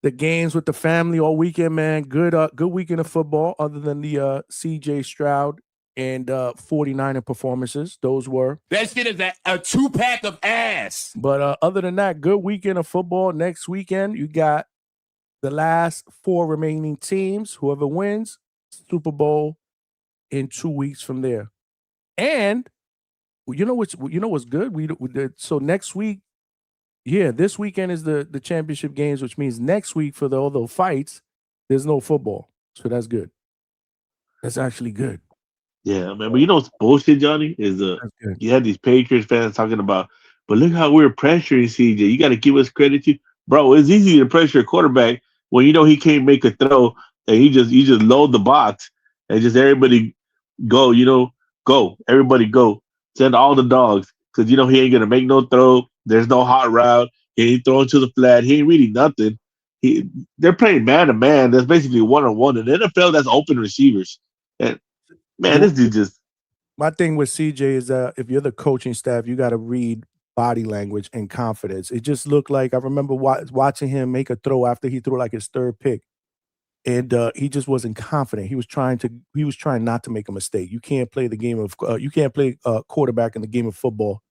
games with the family all weekend, man. Good weekend of football, other than the CJ Stroud and 49er performances. Those were. That shit is a 2-pack of ass. But other than that, good weekend of football. Next weekend, you got the last 4 remaining teams. Whoever wins, Super Bowl in 2 weeks from there. And you know what's good? So next week, this weekend is the championship games, which means next week for all those fights, there's no football. So that's good. That's actually good. Yeah, man. But you know what's bullshit, Johnny? Is you had these Patriots fans talking about, but look how we're pressuring CJ. You got to give us credit to, bro. It's easy to pressure a quarterback when you know he can't make a throw and you just load the box and just everybody go. You know, go. Everybody go. Send all the dogs because you know he ain't gonna make no throw. There's no hot route. He ain't throwing to the flat. He ain't reading nothing. They're playing man to man. That's basically 1-on-1. In the NFL, that's open receivers. And man, this dude just. My thing with CJ is that if you're the coaching staff, you got to read body language and confidence. It just looked like I remember watching him make a throw after he threw like his 3rd pick, and he just wasn't confident. He was trying not to make a mistake. You can't play the game of quarterback in the game of football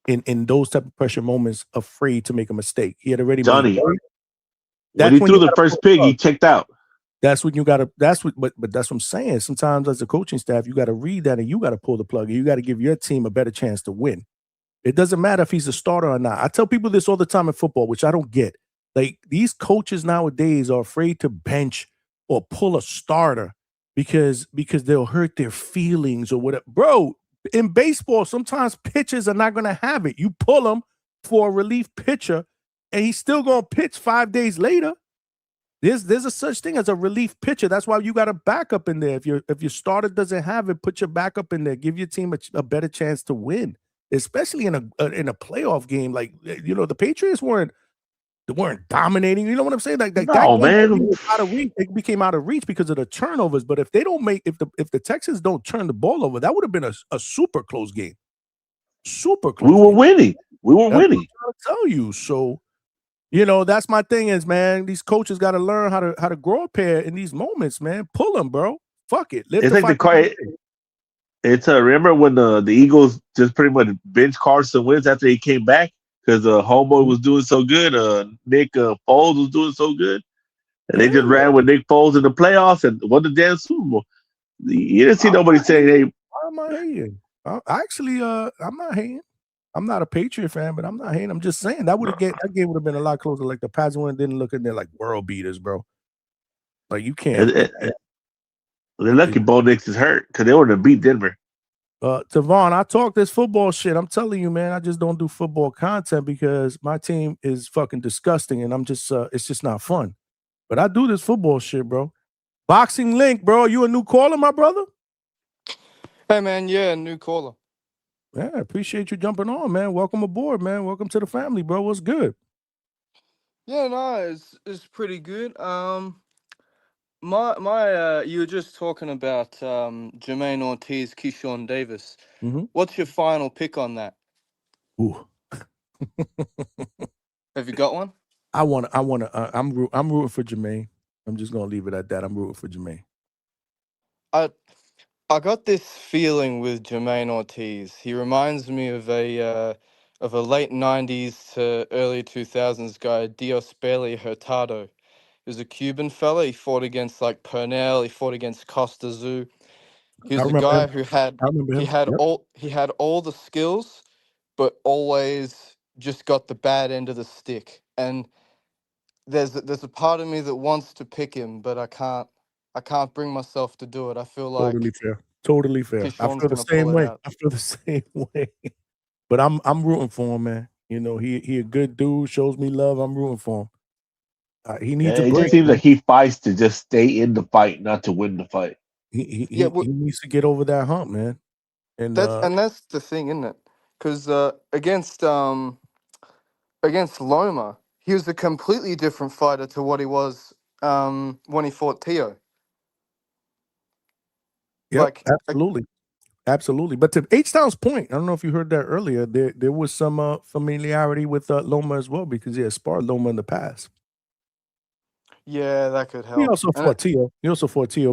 in those type of pressure moments, afraid to make a mistake. He had already Johnny. made When he threw the first pick, he checked out. That's when you got to. But that's what I'm saying. Sometimes as a coaching staff, you got to read that and you got to pull the plug. And you got to give your team a better chance to win. It doesn't matter if he's a starter or not. I tell people this all the time in football, which I don't get. Like these coaches nowadays are afraid to bench or pull a starter because they'll hurt their feelings or whatever. Bro, in baseball, sometimes pitchers are not going to have it. You pull them for a relief pitcher, and he's still going to pitch 5 days later. There's a such thing as a relief pitcher. That's why you got a backup in there. If your starter doesn't have it, put your backup in there. Give your team a better chance to win, especially in a playoff game. Like the Patriots weren't dominating. You know what I'm saying? Like that game out of reach. It became out of reach because of the turnovers. But if the Texans don't turn the ball over, that would have been a super close game. Super close. We were winning. We were winning. I'm trying to tell you. So. That's my thing is, man, these coaches got to learn how to grow a pair in these moments, man. Pull them, bro. Fuck it. It's like remember when the Eagles just pretty much benched Carson Wentz after he came back because Homeboy was doing so good. Nick Foles was doing so good. And they just ran with Nick Foles in the playoffs and won the damn Super Bowl. You didn't see nobody saying, hey. Why am I hating? I'm not hating. I'm not a Patriot fan, but I'm not hating. I'm just saying that game would have been a lot closer. Like the Pats didn't look in there like world beaters, bro. Like you can't. They're lucky Bo Nix is hurt because they were to beat Denver. Tavon, I talk this football shit. I'm telling you, man, I just don't do football content because my team is fucking disgusting and I'm just it's just not fun. But I do this football shit, bro. Boxing Link, bro. You a new caller, my brother? Hey man, yeah, new caller. Yeah, I appreciate you jumping on, man. Welcome aboard, man. Welcome to the family, bro. What's good? Yeah, no, it's pretty good. You were just talking about Jermaine Ortiz, Keyshawn Davis. Mm-hmm. What's your final pick on that? Ooh. Have you got one? I'm rooting for Jermaine. I'm just gonna leave it at that. I'm rooting for Jermaine. I got this feeling with Jermaine Ortiz. He reminds me of a late '90s to early 2000s guy, Diospeli Hurtado. He was a Cuban fella. He fought against like Pernell. He fought against Costa Zoo. He I was a remember guy him. who had I remember him. Yep. he had all the skills, but always just got the bad end of the stick. And there's a part of me that wants to pick him, but I can't bring myself to do it. I feel Totally like fair. Totally fair. I Keyshawn's feel the gonna same pull it way. out. I feel the same way. But I'm rooting for him, man. You know, he a good dude, shows me love. I'm rooting for him. He needs a It just break, seems man. like he fights to just stay in the fight, not to win the fight. Yeah, He needs to get over that hump, man. And that's the thing, isn't it? Because against Loma, he was a completely different fighter to what he was when he fought Teo. yep, Like, absolutely. Absolutely. But to H-Town's point, I don't know if you heard that earlier, there was some familiarity with Loma as well because he had sparred Loma in the past. yeah, that could help. He also And fought Teo.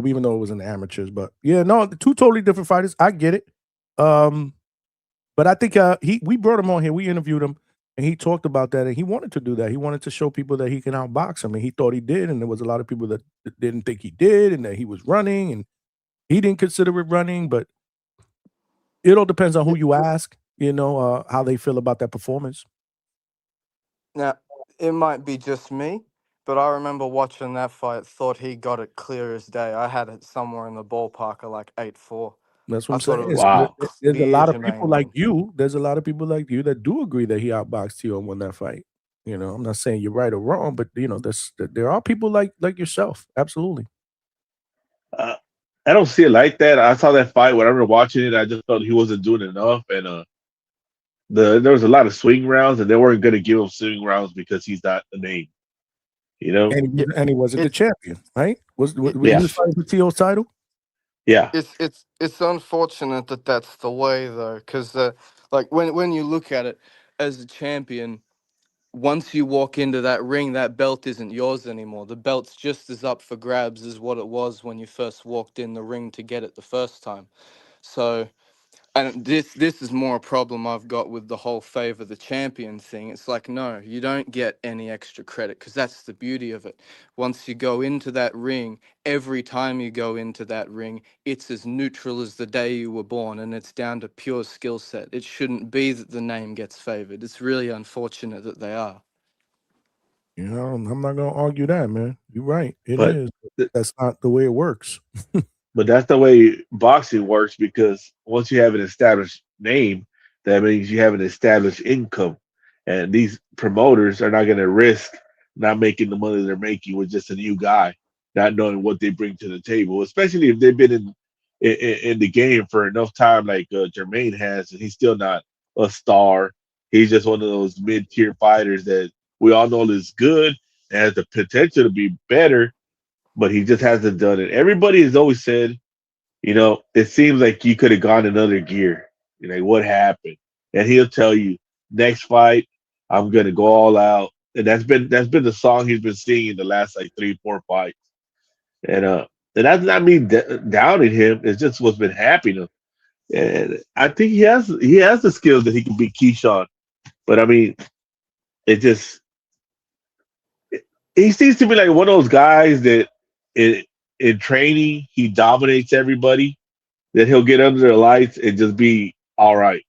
Even though it was in the amateurs. But yeah, no, two totally different fighters. I get it. But I think we brought him on here. We interviewed him, and he talked about that, and he wanted to do that. He wanted to show people that he can outbox him, and he thought he did, and there was a lot of people that didn't think he did, and that he was running, and he didn't consider it running. But it all depends on who you ask. You know how they feel about that performance. now, it might be just me, but I remember watching that fight, thought he got it clear as day. I had it somewhere in the ballpark of like 8-4. That's what I I'm thought saying. it was a Wow. There's a clear lot of people Jermaine like win. you. There's a lot of people like you that do agree that he outboxed Teo and won that fight. You know, I'm not saying you're right or wrong, but you know, there are people like yourself. Absolutely. I don't see it like that. I saw that fight when I remember watching it. I just felt he wasn't doing enough, and there was a lot of swing rounds, and they weren't going to give him swing rounds because he's not a name. You know? Yeah, And he wasn't the it's champion, right? He Yeah, was fighting for Teo's title? yeah. it's unfortunate that that's the way though, because like when you look at it as a champion, once you walk into that ring, that belt isn't yours anymore. The belt's just as up for grabs as what it was when you first walked in the ring to get it the first time. So, and this is more a problem I've got with the whole favor the champion thing. It's like, no, you don't get any extra credit because that's the beauty of it. Once you go into that ring, every time you go into that ring, it's as neutral as the day you were born, and it's down to pure skill set. It shouldn't be that the name gets favored. It's really unfortunate that they are. You know, I'm not gonna argue that, man. You're right. It But is. That's not the way it works. But that's the way boxing works because once you have an established name, that means you have an established income. And these promoters are not going to risk not making the money they're making with just a new guy, not knowing what they bring to the table, especially if they've been in the game for enough time, like Jermaine has, and he's still not a star. He's just one of those mid tier fighters that we all know is good and has the potential to be better, but he just hasn't done it. Everybody has always said, it seems like you could have gone another gear. You're like, what happened? And he'll tell you, next fight, I'm gonna go all out. And that's been the song he's been singing the last like 3, 4 fights. And that's not me doubting him. It's just what's been happening. And I think he has the skills that he can beat Keyshawn. But I mean, it just he seems to be like one of those guys that in in training he dominates everybody. That he'll get under the lights and just be all right.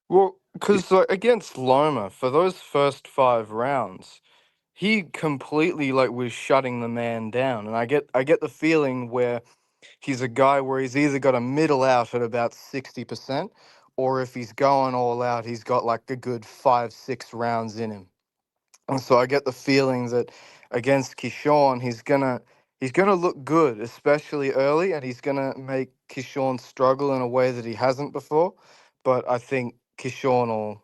Well, because against Loma, for those first 5 rounds, he completely like was shutting the man down, and I get the feeling where he's a guy where he's either got a middle out at about 60%, or if he's going all out, he's got like a good 5-6 rounds in him. And so I get the feeling that against Keyshawn, he's gonna look good, especially early, and he's gonna make Keyshawn struggle in a way that he hasn't before. But I think Keyshawn will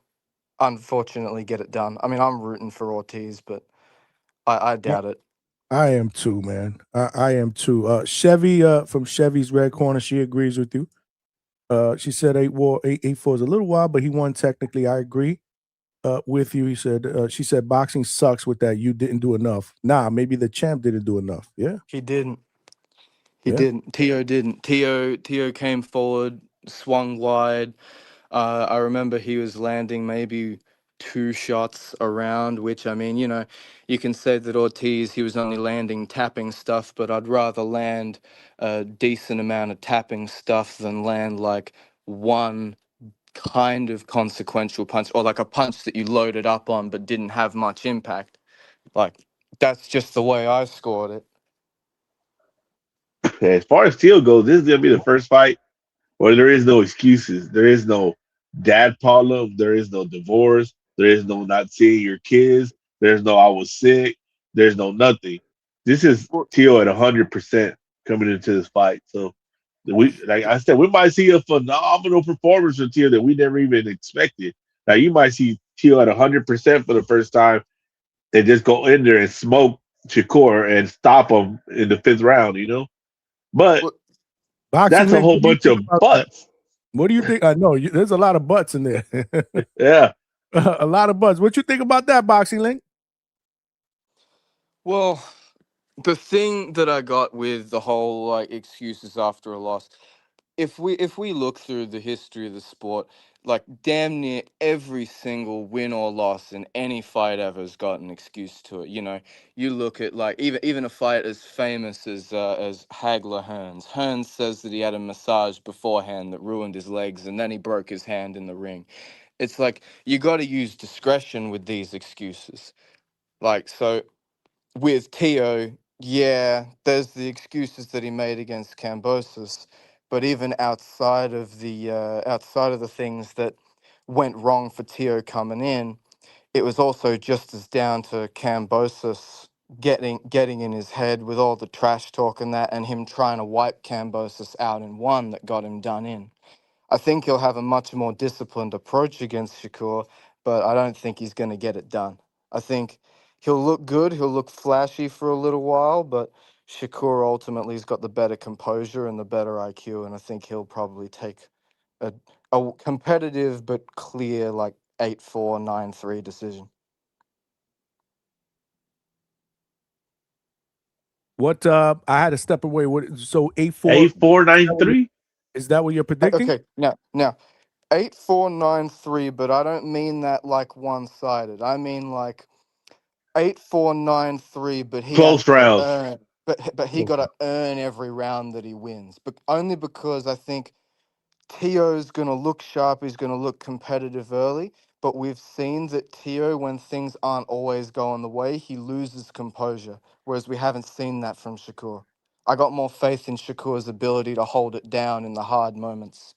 unfortunately get it done. I mean, I'm rooting for Ortiz, but I doubt it. I am too, man. I am too. Chevy from Chevy's Red Corner, she agrees with you. She said 8-4 is a little wild, but he won technically. I agree with you. He said she said boxing sucks with that. You didn't do enough. Nah, maybe the champ didn't do enough. Yeah. He didn't. He Yeah. didn't. Tio didn't. Tio came forward, swung wide. I remember he was landing maybe 2 shots around, which I mean, you can say that Ortiz, he was only landing tapping stuff, but I'd rather land a decent amount of tapping stuff than land like one kind of consequential punch, or like a punch that you loaded up on but didn't have much impact. Like, that's just the way I scored it. As far as Teal goes, this is gonna be the first fight where there is no excuses. There is no dad problem. There is no divorce. There is no not seeing your kids. There's no I was sick. There's no nothing. This is Teal at 100% coming into this fight. So we, like I said, we might see a phenomenal performance from Teal that we never even expected. Now you might see Teal at 100% for the first time and just go in there and smoke Shakur and stop him in the fifth round. But Boxing that's a Link, whole what do you bunch think of about that? buts. What do you think? I know there's a lot of butts in there. Yeah. A lot of butts. What you think about that, Boxing Link? Well, the thing that I got with the whole like excuses after a loss, if we look through the history of the sport, like damn near every single win or loss in any fight ever has got an excuse to it. You look at like even a fight as famous as Hagler Hearns. Hearns says that he had a massage beforehand that ruined his legs, and then he broke his hand in the ring. It's like you got to use discretion with these excuses. Like so with Tio, yeah, there's the excuses that he made against Cambosis, but even outside of the things that went wrong for Tio coming in, it was also just as down to Cambosis getting in his head with all the trash talk and that, and him trying to wipe Cambosis out in one that got him done in. I think he'll have a much more disciplined approach against Shakur, but I don't think he's going to get it done. I think he'll look good, he'll look flashy for a little while, but Shakur ultimately has got the better composure and the better IQ, and I think he'll probably take a, a competitive but clear like 8-4, 9-3 decision. What I had to step away. What so 8-4 8-4-9-3. is that what you're predicting? Okay, now 8-4-9-3, but I don't mean that like one-sided. I mean like 8-4-9-3, but he has Close to rounds. earn. But he got to earn every round that he wins. But only because I think Tio's gonna look sharp. He's gonna look competitive early. But we've seen that Tio, when things aren't always going the way, he loses composure. Whereas we haven't seen that from Shakur. I got more faith in Shakur's ability to hold it down in the hard moments.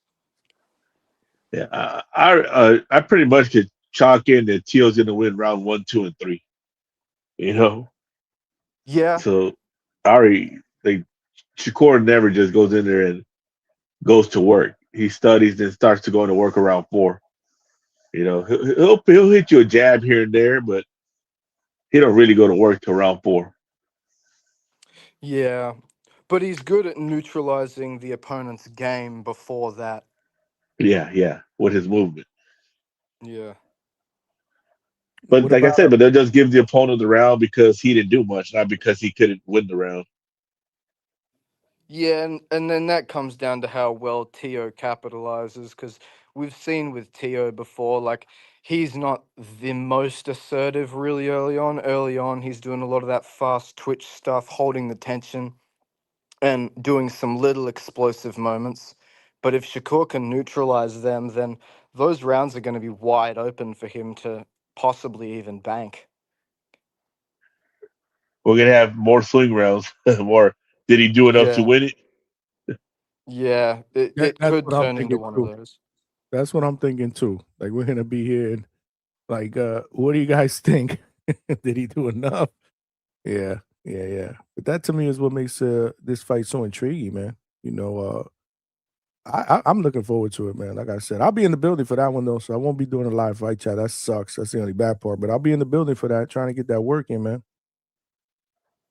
Yeah, I pretty much could chalk in that Teal's going to win round 1, 2, and 3. You know, Yeah, so Ari, like Shakur never just goes in there and goes to work. He studies, then starts to go into work around 4. He'll hit you a jab here and there, but he don't really go to work till round 4. yeah. But he's good at neutralizing the opponent's game before that. Yeah, with his movement. Yeah. But What like I about said, but they'll just give the opponent the round because he didn't do much, not because he couldn't win the round. Yeah, and then that comes down to how well Tio capitalizes, because we've seen with Tio before, like he's not the most assertive really early on. Early on, he's doing a lot of that fast twitch stuff, holding the tension and doing some little explosive moments. But if Shakur can neutralize them, then those rounds are going to be wide open for him to possibly even bank. We're gonna have more swing rounds. More. Did he do enough to Yeah. win it? Yeah, it, That, it that's could what I'm turn into thinking one of too. those. That's what I'm thinking too. Like we're gonna be here and like, what do you guys think? Did he do enough? Yeah, yeah. But that to me is what makes this fight so intriguing, man. You know, I'm looking forward to it, man. Like I said, I'll be in the building for that one though, so I won't be doing a live fight chat. That sucks. That's the only bad part. But I'll be in the building for that, trying to get that work in, man.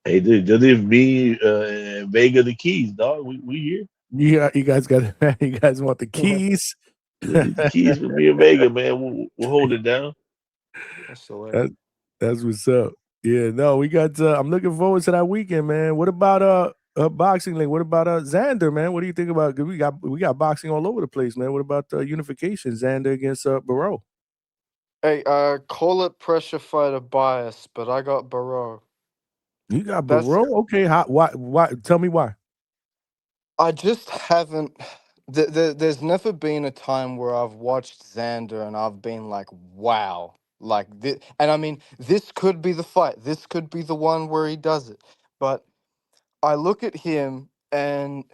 Hey, dude, just leave me Vega the keys, dog. We here. Yeah, you guys got you guys want the keys? Just need the keys for me and Vega, man. We'll hold it down. That's the way. That, that's what's up. Yeah, no, we got. I'm looking forward to that weekend, man. What about boxing league? What about Xander, man? What do you think about? 'Cause we got boxing all over the place, man. What about unification? Xander against Barrow. Hey, call it pressure fighter bias, but I got Barrow. You got That's Barrow? Okay, how? Why? Tell me why. I just haven't. There's never been a time where I've watched Xander and I've been like, wow, like this. And I mean, this could be the fight. This could be the one where he does it. But I look at him and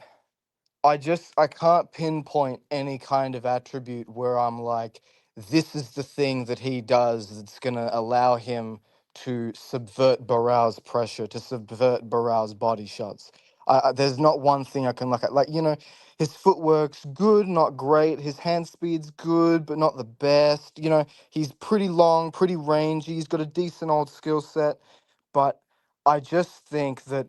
I can't pinpoint any kind of attribute where I'm like, this is the thing that he does that's gonna allow him to subvert Barrow's pressure, to subvert Barrow's body shots. There's not one thing I can look at. Like, his footwork's good, not great. His hand speed's good, but not the best. He's pretty long, pretty rangy. He's got a decent old skill set. But I just think that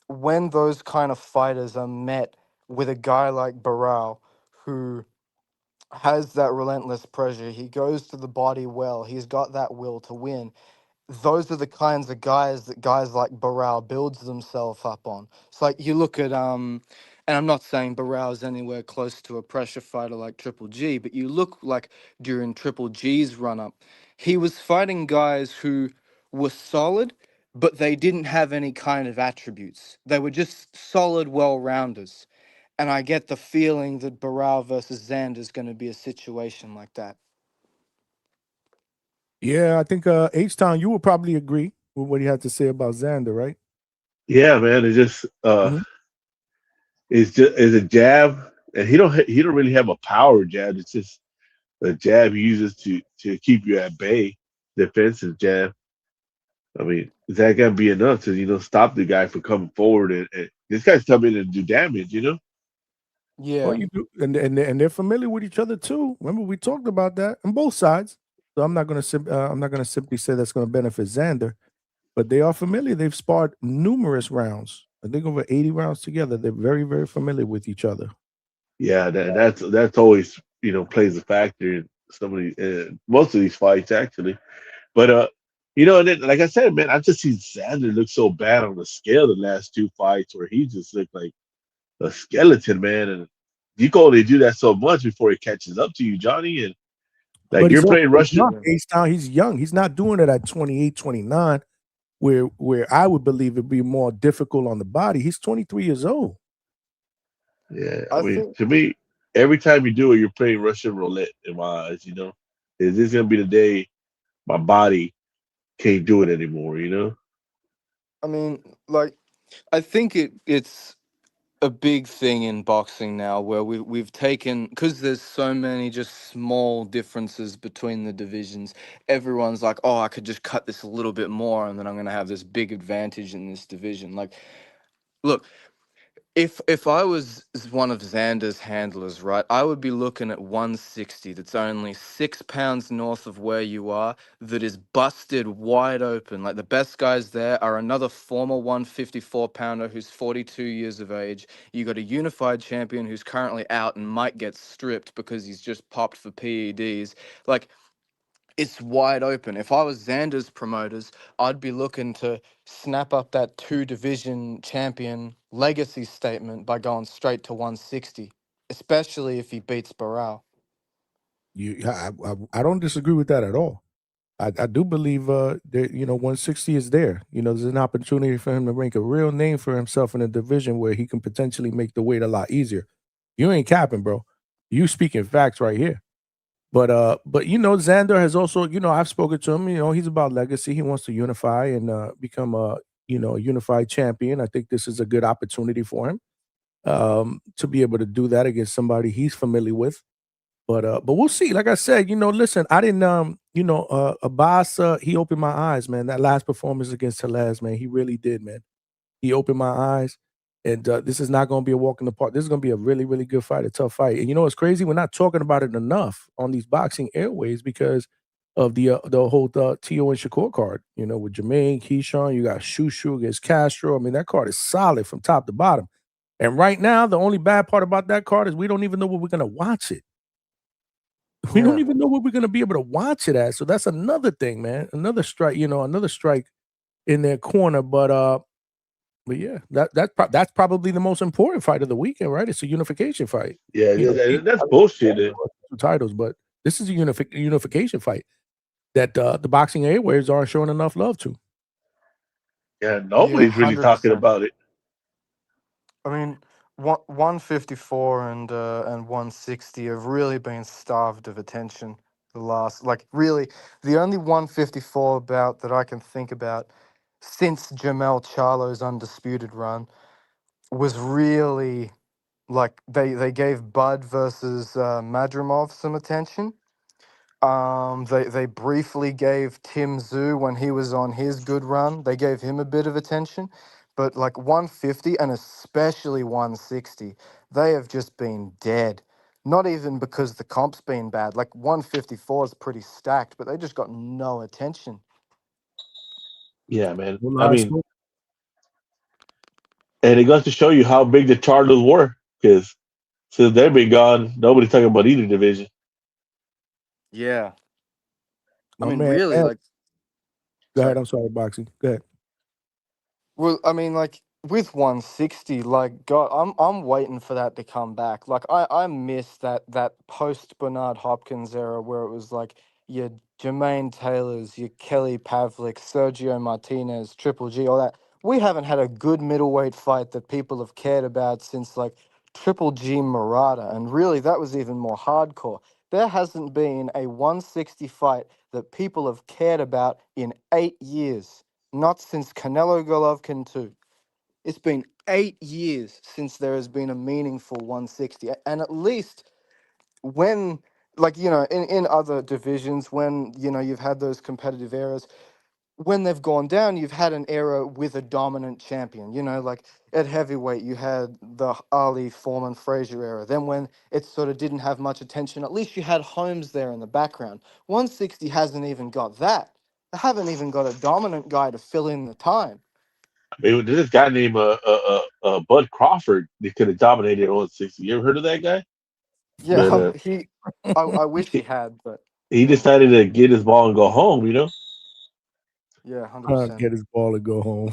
when those kind of fighters are met with a guy like Barral, who has that relentless pressure, he goes to the body well, he's got that will to win. Those are the kinds of guys that guys like Barral builds themselves up on. It's like you look at and I'm not saying Barral's anywhere close to a pressure fighter like Triple G, but you look like during Triple G's run up, he was fighting guys who were solid, but they didn't have any kind of attributes. They were just solid well-rounders. And I get the feeling that Barral versus Xander is going to be a situation like that. Yeah, I think H-Town, you would probably agree with what he had to say about Xander, right? Yeah, man. Mhm. It's a jab, and he don't really have a power jab. It's just a jab he uses to keep you at bay, defensive jab. I mean, is that gonna be enough to stop the guy from coming forward and this guy's coming in and do damage? Well, Yeah. you do, and they're familiar with each other too. Remember, we talked about that on both sides. So I'm not gonna simply say that's gonna benefit Xander, but they are familiar. They've sparred numerous rounds. I think over 80 rounds together. They're very, very familiar with each other. Yeah, that's always plays a factor in some of most of these fights actually. But and then like I said, man, I just seen Xander look so bad on the scale the last two fights where he just looked like a skeleton, man. And you can only do that so much before he catches up to you, Johnny. And like But you're he's also playing Russian. young. H-Town, he's young. He's not doing it at 28, 29, where I would believe it'd be more difficult on the body. He's 23 years old. Yeah, I I mean, think to me, every time you do it, you're playing Russian roulette in my eyes. Is this gonna be the day my body can't do it anymore? I mean, like, I think it's a big thing in boxing now where we've taken, because there's so many just small differences between the divisions. Everyone's like, oh, I could just cut this a little bit more and then I'm going to have this big advantage in this division. Like, look, if I was one of Xander's handlers, right, I would be looking at 160 that's only 6 pounds north of where you are, that is busted wide open. Like the best guys there are another former 154 pounder who's 42 years of age. You got a unified champion who's currently out and might get stripped because he's just popped for PEDs. Like, it's wide open. If I was Xander's promoters, I'd be looking to snap up that two division champion legacy statement by going straight to 160, especially if he beats Barral. I don't disagree with that at all. I do believe 160 is there. There's an opportunity for him to make a real name for himself in a division where he can potentially make the weight a lot easier. You ain't capping, bro. You speaking facts right here. But Xander has also, I've spoken to him, he's about legacy. He wants to unify and become a unified champion. I think this is a good opportunity for him. to be able to do that against somebody he's familiar with. But we'll see. Like I said, listen, I didn't Abbas, he opened my eyes, man. That last performance against Tellez, man, he really did, man. He opened my eyes. And this is not going to be a walk in the park. This is going to be a really, really good fight, a tough fight. And what's crazy? We're not talking about it enough on these boxing airways because of the whole Tio and Shakur card. With Jermaine, Keyshawn, you got Shushu against Castro. I mean, that card is solid from top to bottom. And right now, the only bad part about that card is we don't even know what we're going to watch it. We don't even know what we're going to be able to watch it at. So that's another thing, man. Another strike, another strike in their corner. But yeah, that's probably the most important fight of the weekend, right? It's a unification fight. Yeah, that's bullshit. Two titles, but this is a unification fight that the boxing airwaves aren't showing enough love to. Yeah, nobody's really talking 100%. about it. I mean, 154 and 160 have really been starved of attention. The last, really, the only 154 bout that I can think about since Jamel Charlo's undisputed run was really they gave Bud versus Madrimov some attention. They briefly gave Tim Zhu when he was on his good run. They gave him a bit of attention, but 150 and especially 160, they have just been dead. Not even because the comp's been bad. 154 is pretty stacked, but they just got no attention. Yeah, man. I mean, and it goes to show you how big the Chargers were because since they've been gone, nobody's talking about either division. Yeah. I My mean, man, really, Go ahead. I'm sorry, boxing. Go ahead. Well, I mean, with 160, God, I'm waiting for that to come back. I miss that post Bernard Hopkins era where it was your Jermaine Taylors, your Kelly Pavlik, Sergio Martinez, Triple G, all that. We haven't had a good middleweight fight that people have cared about since Triple G Murata, and really that was even more hardcore. There hasn't been a 160 fight that people have cared about in 8 years. Not since Canelo Golovkin too. It's been 8 years since there has been a meaningful 160. And at least when, in other divisions, when, you've had those competitive eras, when they've gone down, you've had an era with a dominant champion. At heavyweight, you had the Ali, Foreman, Frazier era. Then when it sort of didn't have much attention, at least you had Holmes there in the background. 160 hasn't even got that. They haven't even got a dominant guy to fill in the time. I mean, there's this guy named Bud Crawford that could have dominated 160. You ever heard of that guy? Yeah, But I wish he had, but he decided to get his ball and go home. yeah, 100%. Get his ball and go home.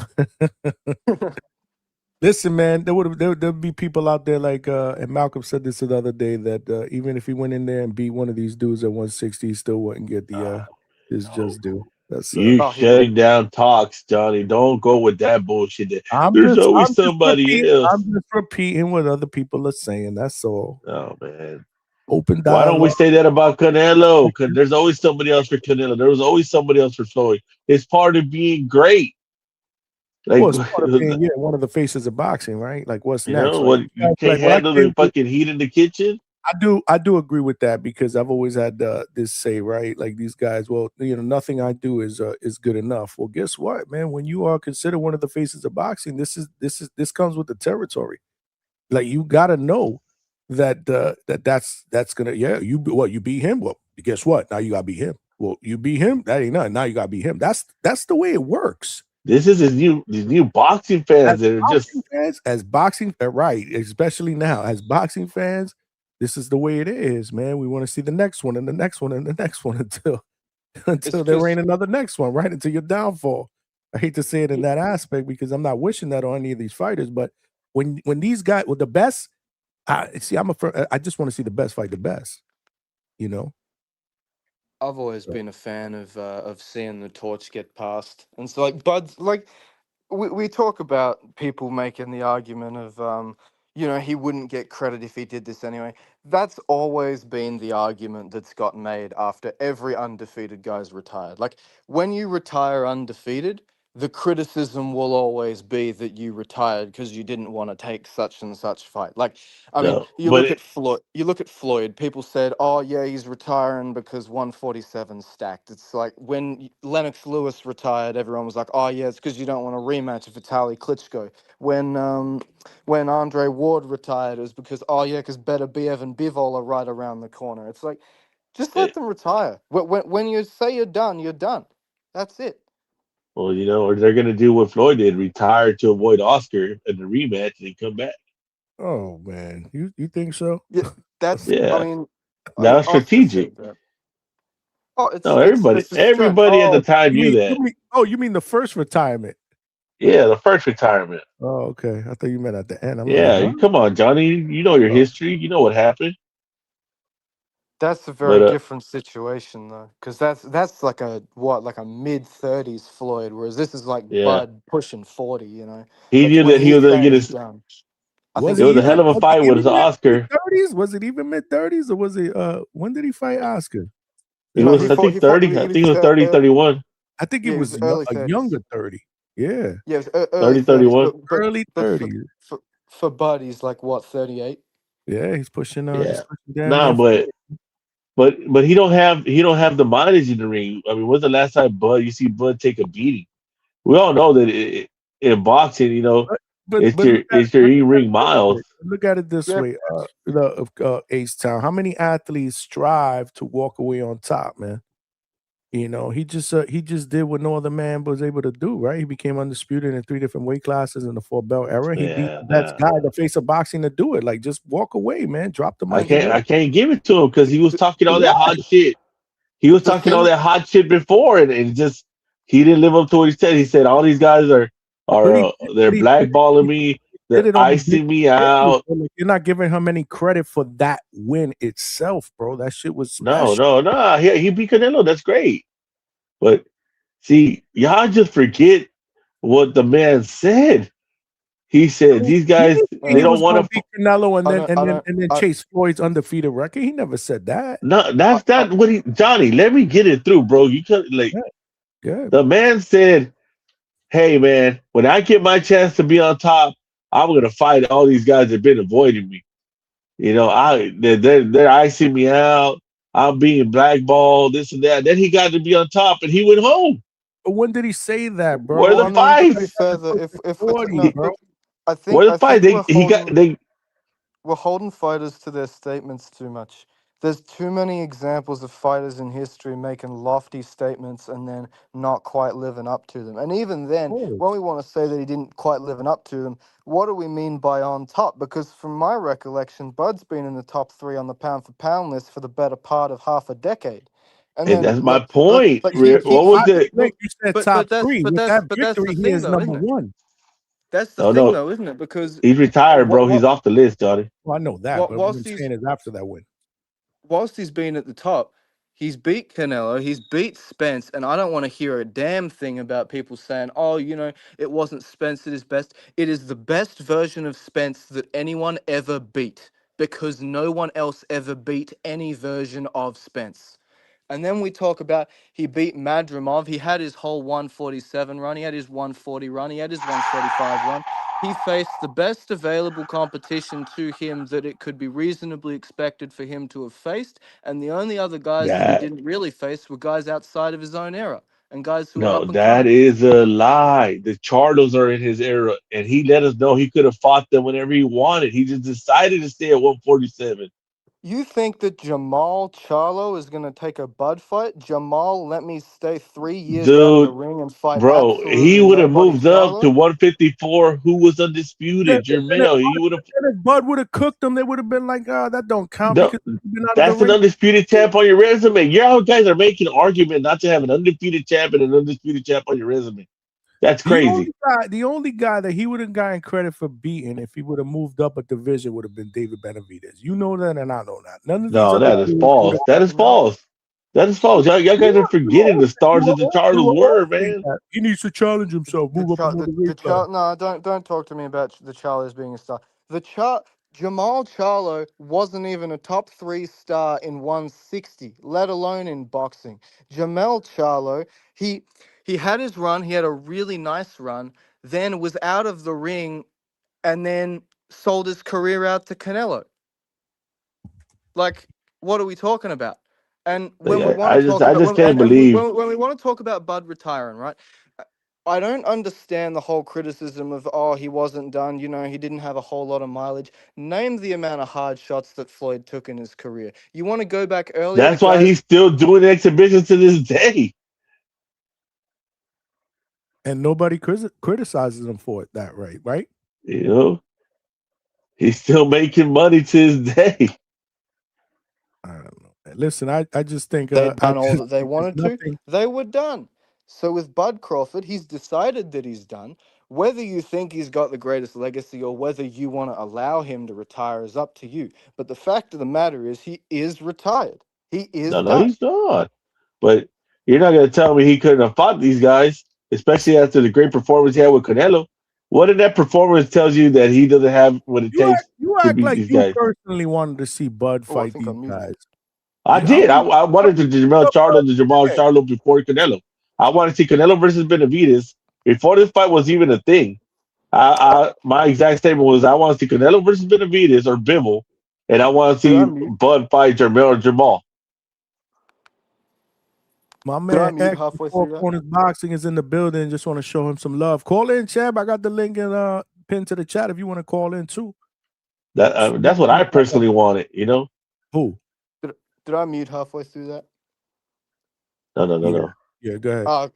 Listen, man, there'll be people out there and Malcolm said this the other day that even if he went in there and beat one of these dudes at 160, he still wouldn't get his just due. That's You shutting down talks, Johnny. Don't go with that bullshit. There's always somebody else. I'm just repeating what other people are saying. That's all. Oh man. Open Why don't we dialogue. say that about Canelo? Because there's always somebody else for Canelo. There was always somebody else for Floyd. It's part of being great. Well, it's part of being one of the faces of boxing, right? What's next? What you can't handle the fucking heat in the kitchen. I do agree with that because I've always had this say, right? These guys, well, nothing I do is good enough. Well, guess what, man? When you are considered one of the faces of boxing, this comes with the territory. You got to know that that's gonna you beat him. Well, guess what? Now you gotta beat him. Well, you beat him. That ain't nothing. Now you gotta beat him. That's the way it works. This is these new boxing fans that are just as boxing right, especially now as boxing fans. This is the way it is, man. We want to see the next one and the next one and the next one until there ain't another next one, right? Until your downfall. I hate to say it in that aspect because I'm not wishing that on any of these fighters, but when these guys the best, I just want to see the best fight the best, I've always been a fan of seeing the torch get passed, and so Bud's we talk about people making the argument of he wouldn't get credit if he did this anyway. That's always been the argument that's gotten made after every undefeated guy's retired. When you retire undefeated, the criticism will always be that you retired because you didn't want to take such and such fight. Like, I mean, No, but You look at Floyd. People said, "Oh yeah, he's retiring because 147 stacked." It's like when Lennox Lewis retired, everyone was like, "Oh yeah, it's because you don't want a rematch of Vitaly Klitschko." When Andre Ward retired, it was because, "Oh yeah, because Better Biev and Bivol are right around the corner." It's like, just eh, let them retire. When you say you're done, you're done. That's it. well, or they're gonna do what Floyd did, retire to avoid Oscar in the rematch and then come back. Oh man, you think so? Yeah, that's. Yeah, I that mean, was Oscar said strategic. that. Oh, No, it's a strat. everybody at the time You knew mean that. you mean the first retirement? Yeah, the first retirement. Oh, okay. I thought you meant at the end. I'm like, Yeah, huh? come on, Johnny. You know your Oh, history. You know what happened. That's a But very different situation though, because that's like a mid-30s Floyd, whereas this is like yeah, Bud pushing 40. You know, he like knew when that he he's was gonna saying get he's his. done. I think was It he was a he's even hell of like a was he fight with his even mid Oscar. 30s? Was it even mid 30s or was it when did he fight Oscar? He It no, was was, he I fought think he fought 30. he I was think it was 30, 31. I think it yeah, he was was early a 30s. younger 30. Yeah. Yeah, it was early 30, 30s, 31. Early but 30s. for Bud, he's like what 38. Yeah, he's Yeah. pushing damn Nah, near 40. but he don't have the mileage in the ring. I mean, when's the last time you see Bud take a beating? We all know that in boxing, But it's but your it's your in-ring miles. look at it this Yeah, way. Ace Town. How many athletes strive to walk away on top, man? He just did what no other man was able to do, right? He became undisputed in 3 different weight classes in the 4 belt era. He beat Yeah, the best yeah. guy in the face of boxing to do it. Like, just walk away, man. Drop the I mic and can't walk. I can't give it to him because he was talking all that Why? hot shit. He was the talking all thing. that hot shit before, and just he didn't live up to what he said. He said all these guys But are they're blackballing me, he did they're it on the icing biggest me stage, out. bro. Like, you're not giving him any credit for that win itself, bro. That shit was No, special. no, no. He beat Canelo. That's great. But see, y'all just forget what the man said. He said these He guys didn't say they he don't was want gonna to. beat Canelo and I then don't I don't I, chase Floyd's undefeated record. He never said that. No, I, that's I not what he. Johnny, let me get it through, bro. You could like Yeah, yeah. the man said, "Hey, man, when I get my chance to be on top, I'm gonna fight all these guys that've been avoiding me. They're icing me out. I'm being blackballed, this and that. Then he got to be on top, and he went home. But when did he say that, Where bro? are I the He said mean, he to be got fights? fair, to push to no, 40, bro. but Where are I the fights? think we're He got holding they. we're holding fighters to their statements too much. There's too many examples of fighters in history making lofty statements and then not quite living up to them. And even then, Oh, when we want to say that he didn't quite living up to them, what do we mean by on top? Because from my recollection, Bud's been in the top 3 on the pound for pound list for the better part of half a decade. And And then that's my point. like What was it? Blake, you said top 3. With that but that's the victory, he thing is though, number isn't it? 1. That's the No, thing no, though, isn't it? Because he's retired, bro. He's what off the list, Johnny. Well, I know that, but what I'm whilst he's saying is after that win. whilst he's been at the top, he's beat Canelo, he's beat Spence, and I don't want to hear a damn thing about people saying, "Oh, it wasn't Spence at his best." It is the best version of Spence that anyone ever beat because no one else ever beat any version of Spence. And then we talk about he beat Madrimov. He had his whole 147 run. He had his 140 run. He had his 135 run. He faced the best available competition to him that it could be reasonably expected for him to have faced. And the only other guys that he That didn't really face were guys outside of his own era and guys who were no, up and that coming. is a lie. The Charlos are in his era, and he let us know he could have fought them whenever he wanted. He just decided to stay at 147. You think that Jamal Charlo is going to take a Bud fight? Jamal let me stay 3 years out of the Dude, ring and fight bro, he absolutely would have nobody moved up to Charlo? 154. Who was Then, undisputed? then if Jermell. He would have. Bud would have cooked them, they would have been like, that don't count No, because he's been out of the that's an ring. undisputed champ on your resume. Y'all guys are making an argument not to have an undefeated champ and an undisputed champ on your resume. That's crazy. The only guy that he would have gotten credit for beating if he would have moved up a division would have been David Benavidez. You know that, and I know that. None of these No, other that is dudes would false. have. That is No. false. That is false. Y'all guys are forgetting the stars of the You Charles will were, always think man. that. He needs to challenge himself, move up another weight class. No, don't talk to me about the Charlos being a star. Jamal Charlo wasn't even a top 3 star in 160, let alone in boxing. Jamel Charlo, he He had his run. He had a really nice run. Then was out of the ring, and then sold his career out to Canelo. Like, what are we talking about? And when we want to talk I about just can't believe. when we want to talk about Bud retiring, right? I don't understand the whole criticism of, oh, he wasn't done. You know, he didn't have a whole lot of mileage. Name the amount of hard shots that Floyd took in his career. You want to go back earlier to That's why guys. he's still doing exhibitions to this day. And nobody criticizes him for it that right? You know, he's still making money to this day. I don't know. Listen, I just think They'd I done all just that they think there's wanted to. nothing. They were done. So with Bud Crawford, he's decided that he's done. Whether you think he's got the greatest legacy or whether you want to allow him to retire is up to you. But the fact of the matter is he is retired. He is No, done. he's not. But you're not going to tell me he couldn't have fought these guys, especially after the great performance he had with Canelo. What in that performance tells you that he doesn't have what it takes You to act beat like these you guys? personally wanted to see Bud Oh, I fight think these I'm muted. guys. I did. I wanted to Jamal Yeah. Charlo before Canelo. I wanted to see Canelo versus Benavidez before this fight was even a thing. My exact statement was I want to see Canelo versus Benavidez or Bivol, and I want to Did I see mute? Bud fight Jamal. My Did I man mute X from halfway Four through that? Corners Boxing is in the building. Just want to show him some love. Call in, Chab. I got the link and pinned to the chat if you want to call in too. That's what I personally wanted. You know. Who? Did I mute halfway through that? No. Yeah, go ahead.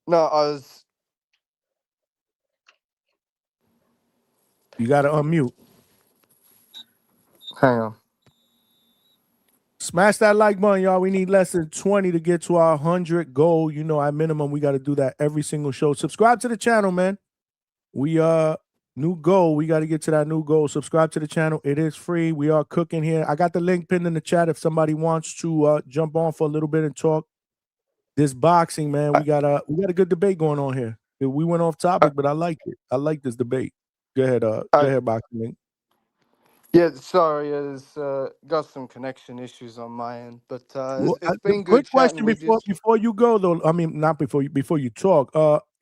No, I was. You got to unmute. Hang on. Smash that like button, y'all. We need less than 20 to get to our 100 goal. You know, at minimum, we got to do that every single show. Subscribe to the channel, man. We new goal. We got to get to that new goal. Subscribe to the channel. It is free. We are cooking here. I got the link pinned in the chat if somebody wants to jump on for a little bit and talk this boxing, man. We got a good debate going on here. We went off topic, but I like it. I like this debate. Go ahead, boxing link. Yeah, sorry, it's got some connection issues on my end, but it's been Quick good chatting question with you. before you go though. I mean, not before you talk.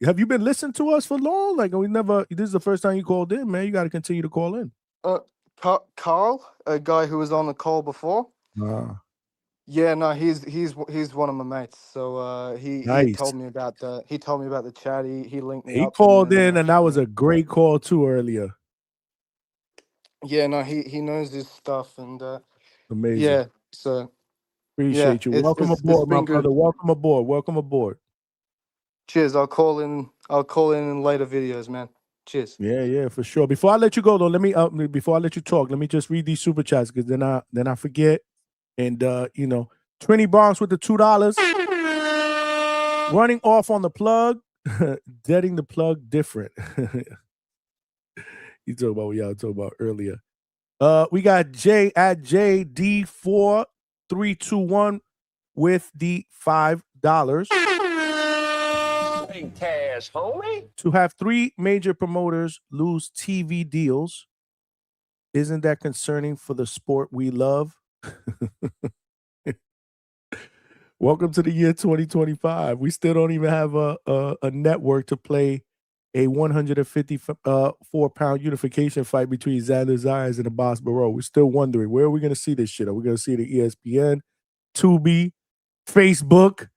Have you been listening to us for long? Like we never. This is the first time you called in, man. You got to continue to call in. Carl, a guy who was on the call before. Yeah, no, he's one of my mates. So he Nice. told me about the chat. He linked me He up. called in, and that was a great call too earlier. Yeah, no, he knows his stuff, and Amazing. yeah, so Appreciate you. Welcome aboard, my brother. Welcome aboard. Welcome aboard. Cheers. I'll call in later videos, man. Cheers. Yeah, for sure. Before I let you go though, let me before I let you talk, let me just read these super chats because then I forget. And you know, Trini Barnes with the $2. Running off on the plug, deading the plug different. You talk about what y'all talking about earlier. We got Jay at JD4321 with the $5. Cash, homie. To have 3 major promoters lose TV deals, isn't that concerning for the sport we love? Welcome to the year 2025. We still don't even have a network to play a 154-pound unification fight between Xander Zayas and the Boss Barrow. We're still wondering, where are we going to see this shit? Are we going to see it at ESPN, Tubi, Facebook?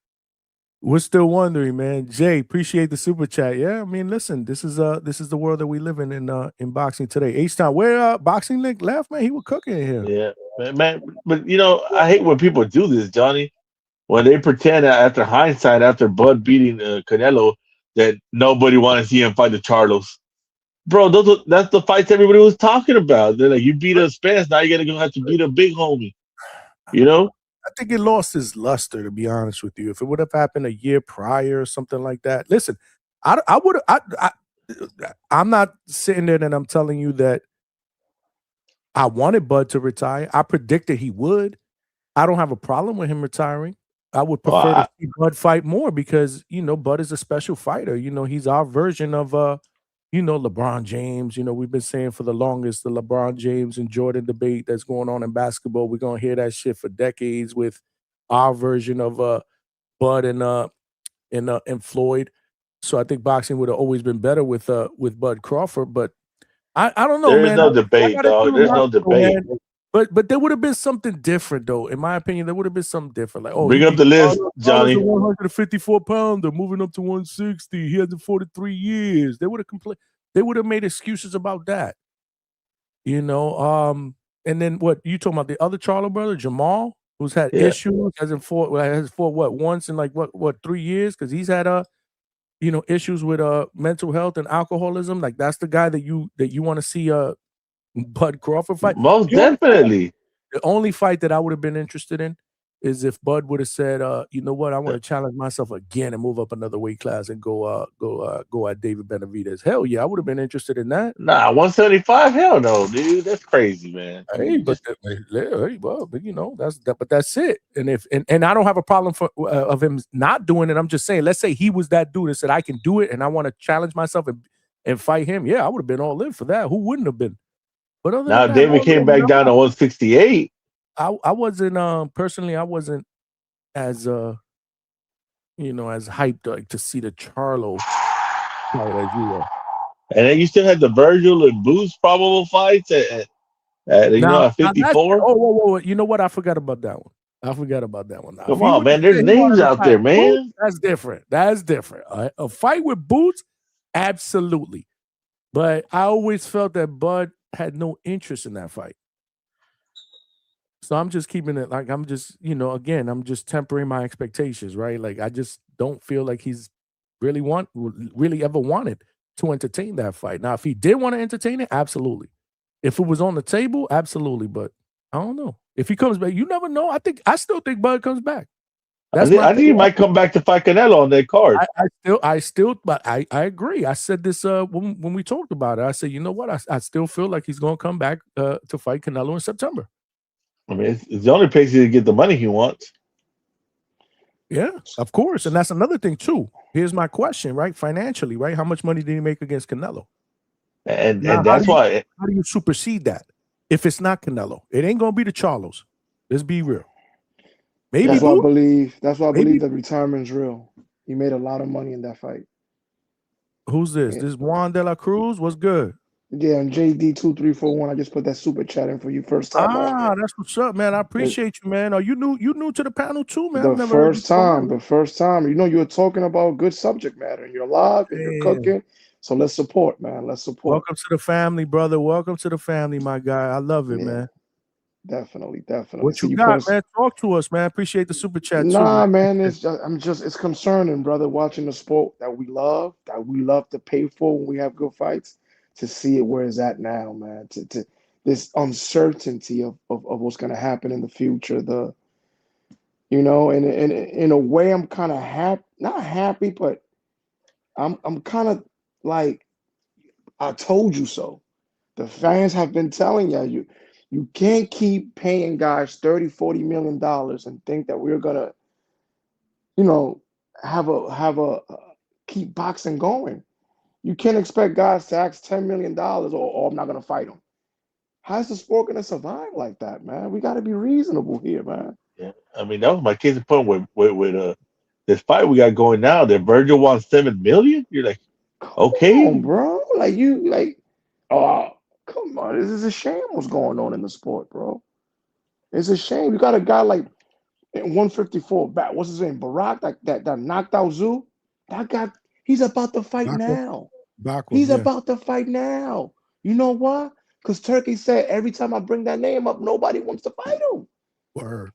We're still wondering, man. Jay, appreciate the super chat. Yeah, I mean, listen, this is the world that we live in boxing today. H-Town, where Boxing Link left, man, he was cooking in here. Yeah, man. But you know, I hate when people do this, Johnny. When they pretend that after hindsight, after Bud beating Canelo, that nobody wanted to see him fight the Charlos. Bro, that's the fights everybody was talking about. They're like, you beat a Spence, now you're gonna have to beat a big homie. You know? I think it lost its luster, to be honest with you. If it would have happened a year prior or something like that. Listen, I'm not sitting there and I'm telling you that I wanted Bud to retire. I predicted he would. I don't have a problem with him retiring. I would prefer to see Bud fight more because, you know, Bud is a special fighter. You know, he's our version of, you know, LeBron James. You know, we've been saying for the longest the LeBron James and Jordan debate that's going on in basketball. We're going to hear that shit for decades with our version of Bud and and Floyd. So I think boxing would have always been better with Bud Crawford. But I don't know, There is man. no I debate, gotta dog. agree with There's no Marco, debate. man. But there would have been something different, though. In my opinion, there would have been something different. Like, oh, he Bring up beat the list, Carlos Johnny. a 154 pounder, moving up to 160. He hasn't fought in 3 years. They would have They would have made excuses about that. You know, and then what you talking about? The other Charlo brother, Jamal, who's had Yeah. issues, has fought what once in like what 3 years? Because he's had issues with mental health and alcoholism. Like that's the guy that you want to see Bud Crawford fight. Most definitely. The only fight that I would have been interested in is if Bud would have said, you know what, I want to challenge myself again and move up another weight class and go at David Benavidez. Hell yeah, I would have been interested in that. Nah, 175. Hell no, dude. That's crazy, man. Hey, but that's it. And and I don't have a problem of him not doing it. I'm just saying, let's say he was that dude that said I can do it and I want to challenge myself and fight him. Yeah, I would have been all in for that. Who wouldn't have been? But other Now than that, David came back down to 168. I wasn't personally I wasn't as as hyped like to see the Charlo fight as you were. And then you still had the Virgil and Boots probable fights at at 54. Whoa. You know what? I forgot about that one. Come on, man. There's names out there, man. That's different. A fight with Boots, absolutely. But I always felt that Bud had no interest in that fight. So I'm just keeping it like I'm just, again, I'm just tempering my expectations, right? Like I just don't feel like he's really ever wanted to entertain that fight. Now, if he did want to entertain it, absolutely. If it was on the table, absolutely. But I don't know. If he comes back, you never know. I still think Bud comes back. I think he might come back to fight Canelo on that card. But I agree. I said this when we talked about it. I said, you know what? I still feel like he's going to come back to fight Canelo in September. I mean, it's the only place he can get the money he wants. Yeah, of course. And that's another thing, too. Here's my question, right? Financially, right? How much money did he make against Canelo? And that's why. How do you supersede that if it's not Canelo? It ain't going to be the Charlos. Let's be real. Maybe That's why I believe that retirement's real. He made a lot of money in that fight. Who's this? Yeah. This Juan De La Cruz? What's good? Yeah, and JD2341, I just put that super chat in for you first time. That's what's up, man. I appreciate you, man. Are you new to the panel too, man? The first time. You know, you're talking about good subject matter and you're live and you're cooking. So let's support, man. Let's support. Welcome to the family, brother. Welcome to the family, my guy. I love it, man. Definitely. What you got, man? Talk to us, man. Appreciate the super chat too. Nah, man. It's concerning, brother, watching the sport that we love to pay for when we have good fights, to see it where it's at now, man. To this uncertainty of what's gonna happen in the future. In a way I'm kind of happy, not happy, but I'm kind of like, I told you so. The fans have been telling you can't keep paying guys $30-40 million and think that we're gonna, have a keep boxing going. You can't expect guys to ask $10 million or I'm not gonna fight them. How's the sport gonna survive like that, man? We gotta be reasonable here, man. Yeah, I mean that was my case in point with this fight we got going now. That Virgil wants $7 million. You're like, okay, Come on, bro. Come on. This is a shame what's going on in the sport, bro. It's a shame. You got a guy like 154 back. What's his name? Barack, that knocked out Zoo. That guy, he's about to fight now. He's about to fight now. You know why? Because Turkey said every time I bring that name up, nobody wants to fight him. Word.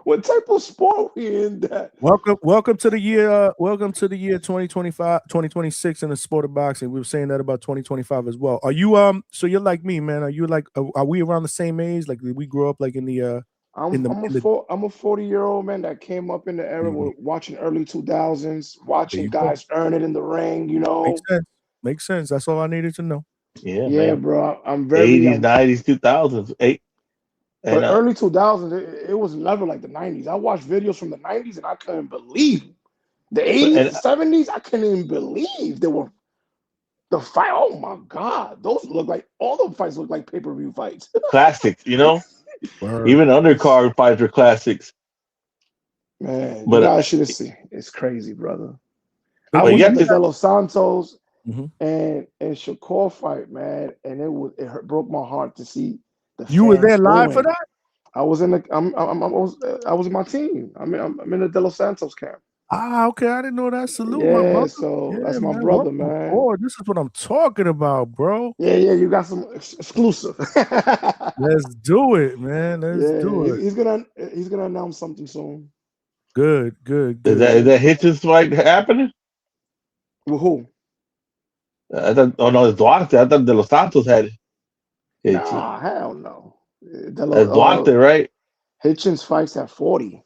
What type of sport we in that? Welcome to the year 2025, 2026 in the sport of boxing. We were saying that about 2025 as well. Are you so you're like me, man? Are you like are we around the same age? Like we grew up like in the I'm a 40-year-old man that came up in the era with watching early 2000s, watching guys earn it in the ring, Makes sense. That's all I needed to know. Yeah, man. Bro. I'm very 80s, 90s, 2000s, But early 2000s, it was never like the 90s. I watched videos from the 90s and I couldn't believe it. The 80s, the 70s, I couldn't even believe they were the fight. Oh my God. All the fights look like pay-per-view fights. classics, Even undercard fights are classics. Man, you But guys should have seen. It's crazy, brother. But I but was you at got the to De Los Santos Mhm. and Shakur fight, man, and broke my heart to see the You were there fans live for booing. that? I was in the I was in my team. I'm in the De Los Santos camp. Ah, okay. I didn't know that. Salute, my Yeah, brother. so Yeah, that's my man. brother, Welcome man. aboard. This is what I'm talking about, bro. Yeah, you got some exclusive. Let's do it, man. Let's Yeah, do it. he's gonna announce something soon. Good, good, is good. that Hitchens fight happening? With who? I thought, oh no, it's Duarte. I thought De Los Santos had Hitchens. Nah, hell no. That's Duarte, right? Hitchens fights at 40.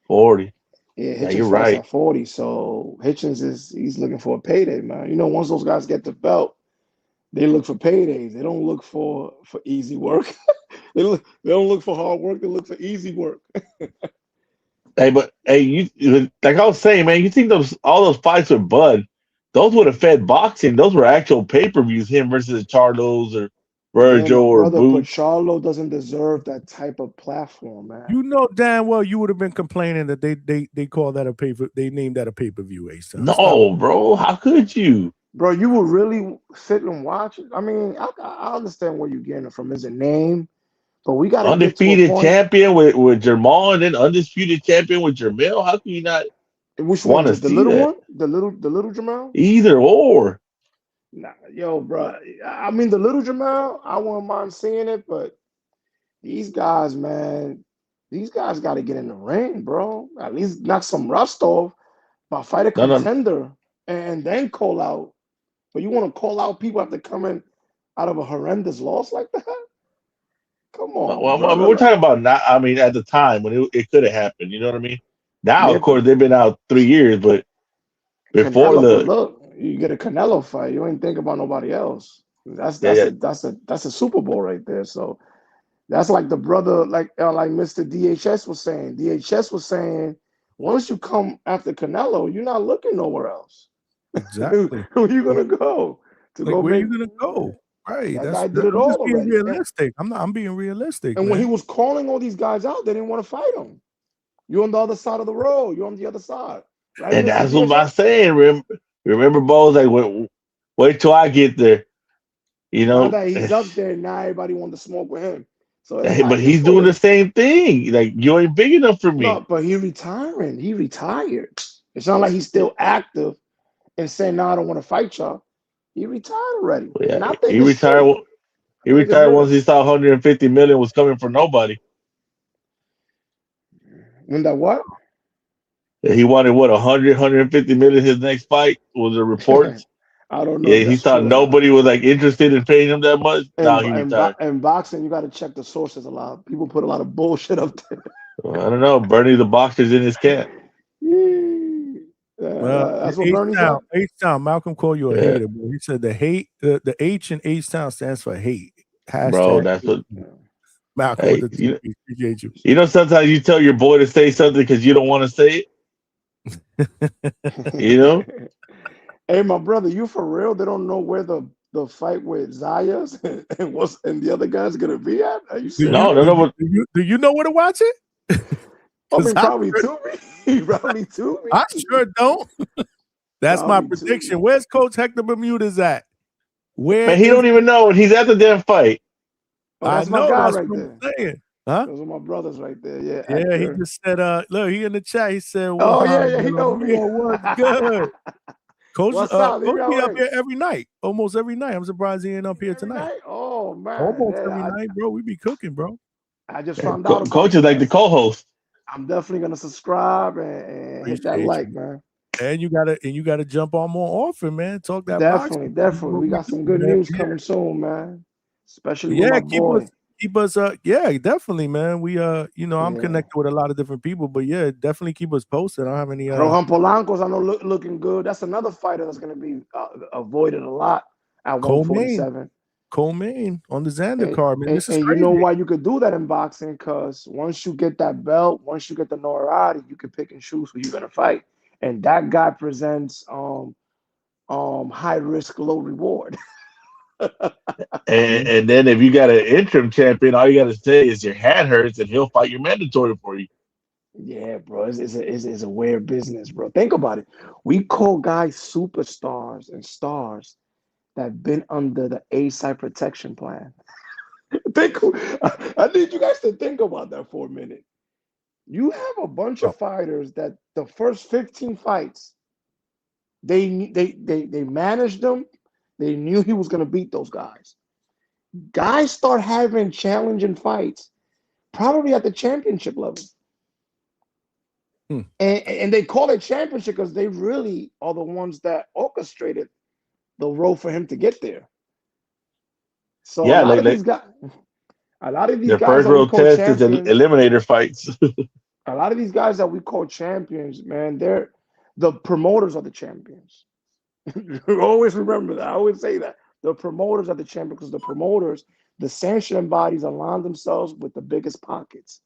40. Yeah, Yeah, you're Hitchens fights right. at 40. So Hitchens he's looking for a payday, man. You know, once those guys get the belt, they look for paydays. They don't look for easy work. they don't look for hard work. They look for easy work. Hey, but hey, you like I was saying, man, you think all those fights with Bud, those would have fed boxing. Those were actual pay-per-views, him versus Charlos or Yeah, Virgil my or brother, but Boots. Charlo doesn't deserve that type of platform, man. You know damn well you would have been complaining that they call that a pay they named that a pay-per-view, A-Son. Stop. No, bro, how could you? Bro, you would really sit and watch it. I mean, I understand where you're getting it from. Is a name, but we got to get to a Undefeated point. champion with Jermall and then undisputed champion with Jermell. How can you not Which one? want to The see little that? one? The little Jamal? Either or. Nah, yo, bro. I mean, the little Jamal, I wouldn't mind seeing it, but these guys, man, these guys got to get in the ring, bro. At least knock some rust off by fight a No, no. contender and then call out. But you want to call out people after coming out of a horrendous loss like that? Come on, Well, I mean, brother. we're talking about not. I mean, at the time when it could have happened. You know what I mean? Now, Yeah, of course, they've been out 3 years, but before Canelo. But the look, you get a Canelo fight, you ain't think about nobody else. That's yeah, that's yeah. a that's a that's a Super Bowl right there. So that's like the brother, like Mr. DHS was saying. DHS was saying, once you come after Canelo, you're not looking nowhere else. Exactly. Where you gonna go to Like go where make? you gonna go? Right. That guy did That, it I'm just all being already. realistic. I'm being realistic, And when he man. was calling all these guys out, they didn't want to fight him. You're on the other side of the road. You're on the other side, right, And Mr. that's what I'm DHS? saying. Remember, Bo's like, wait till I get there. You Now know, that he's up there, now everybody want to smoke with him. So it's but like it's he's what doing it. the same thing. Like, you ain't big enough for me. No, but he retiring. He retired. It's not like he's still active and saying, "No, I don't want to fight y'all." He retired already, But yeah, and I think he it's retired. true. He I think it's retired real. once he saw 150 million was coming from nobody. When that what? He wanted what 150 million his next fight was the reports. I don't know Yeah, if he that's thought true or not. nobody was like interested in paying him that much. Now he retired. And boxing, you got to check the sources a lot. People put a lot of bullshit up there. Well, I don't know. Bernie the boxer's in his camp. That's what Bernie said. H Town. Malcolm called you a Yeah, hater, bro. He said the H in H Town stands for hate. bro, Hashtag that's what. Malcolm with Hey, the two P's. Appreciate you. you know sometimes you tell your boy to say something because you don't want to say it. You know. Hey, my brother, you for real? They don't know where the fight with Zayas and the other guys gonna be at? Are you No, serious? no, no. But Do you know where to watch it? I 'Cause mean, probably to me. Probably to me. I sure don't. That's my Probably to prediction. me. Where's Coach Hector Bermudez at? Where man, he is don't even know, and he's at the damn fight. Oh, I that's my know guy that's right what there. I'm saying. Huh? Those are my brothers right there. Yeah, Yeah, he Hector. just said, look, he in the chat. He said, Oh wow, yeah, he know me. what's good? Coach, What's up? Leave Coach me be all up right. here every night, almost every night. I'm surprised he ain't up here Every tonight. night? Oh man, Almost yeah. every night, bro. We be cooking, bro. I just Yeah, found out about Coach you is like the guys. co-host. I'm definitely gonna subscribe and hit that Appreciate like, you. man. And you gotta jump on more often, man. Talk that box. Definitely. What We we got do, some good man. news coming soon, man. Especially with Yeah, my boy. keep us yeah, definitely, man. We I'm Yeah. connected with a lot of different people, but yeah, definitely keep us posted. I don't have any Rohan Polanco's, I know, looking good. That's another fighter that's gonna be avoided a lot at co-main 147. on the Xander card, man. This is And you know crazy. why you could do that in boxing? Because once you get that belt, once you get the notoriety, you can pick and choose who you're gonna fight. And that guy presents high risk, low reward. And then if you got an interim champion, all you got to say is your hand hurts, and he'll fight your mandatory for you. Yeah, bro, it's a weird business, bro. Think about it. We call guys superstars and stars that have been under the A-side protection plan. Think, I need you guys to think about that for a minute. You have a bunch of fighters that the first 15 fights, they managed them. They knew he was going to beat those guys. Guys start having challenging fights, probably at the championship level. And they call it championship because they really are the ones that orchestrated the road for him to get there. So Yeah, like a lot of these their guys first that we road call test is champions, eliminator fights. a lot of these guys that we call champions, man, they're the promoters are the champions. Always remember that. I always say that. The promoters are the champions because the promoters, the sanctioning bodies align themselves with the biggest pockets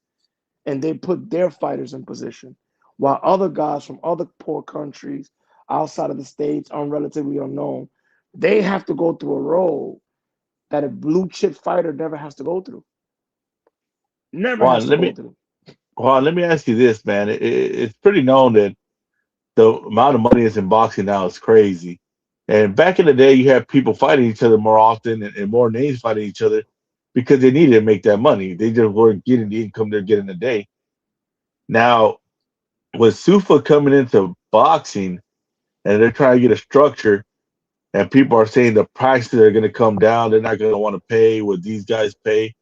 and they put their fighters in position. While other guys from other poor countries outside of the States are relatively unknown, they have to go through a road that a blue chip fighter never has to go through. Never has Juan, to go through. Let me ask you this, man. It's pretty known that the amount of money that's in boxing now is crazy. And back in the day, you had people fighting each other more often and more names fighting each other because they needed to make that money. They just weren't getting the income they're getting today. Now, with Sufa coming into boxing and they're trying to get a structure, and people are saying the prices are going to come down, they're not going to want to pay what these guys pay.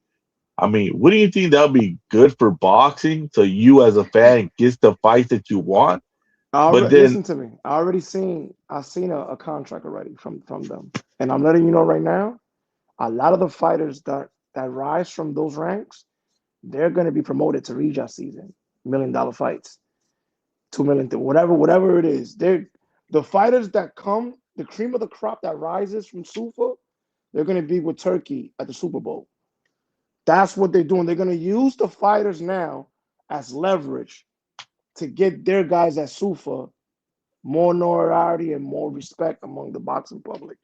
I mean, what do you think that'll be good for boxing? So you as a fan gets the fights that you want, but then Listen to me. I've seen a contract already from them. And I'm letting you know right now, a lot of the fighters that rise from those ranks, they're going to be promoted to Rija season, $1 million fights, 2 million, whatever it is. They're the fighters that come, the cream of the crop that rises from Sufa, they're going to be with Turkey at the Super Bowl. That's what they're doing. They're going to use the fighters now as leverage to get their guys at Sufa more notoriety and more respect among the boxing public.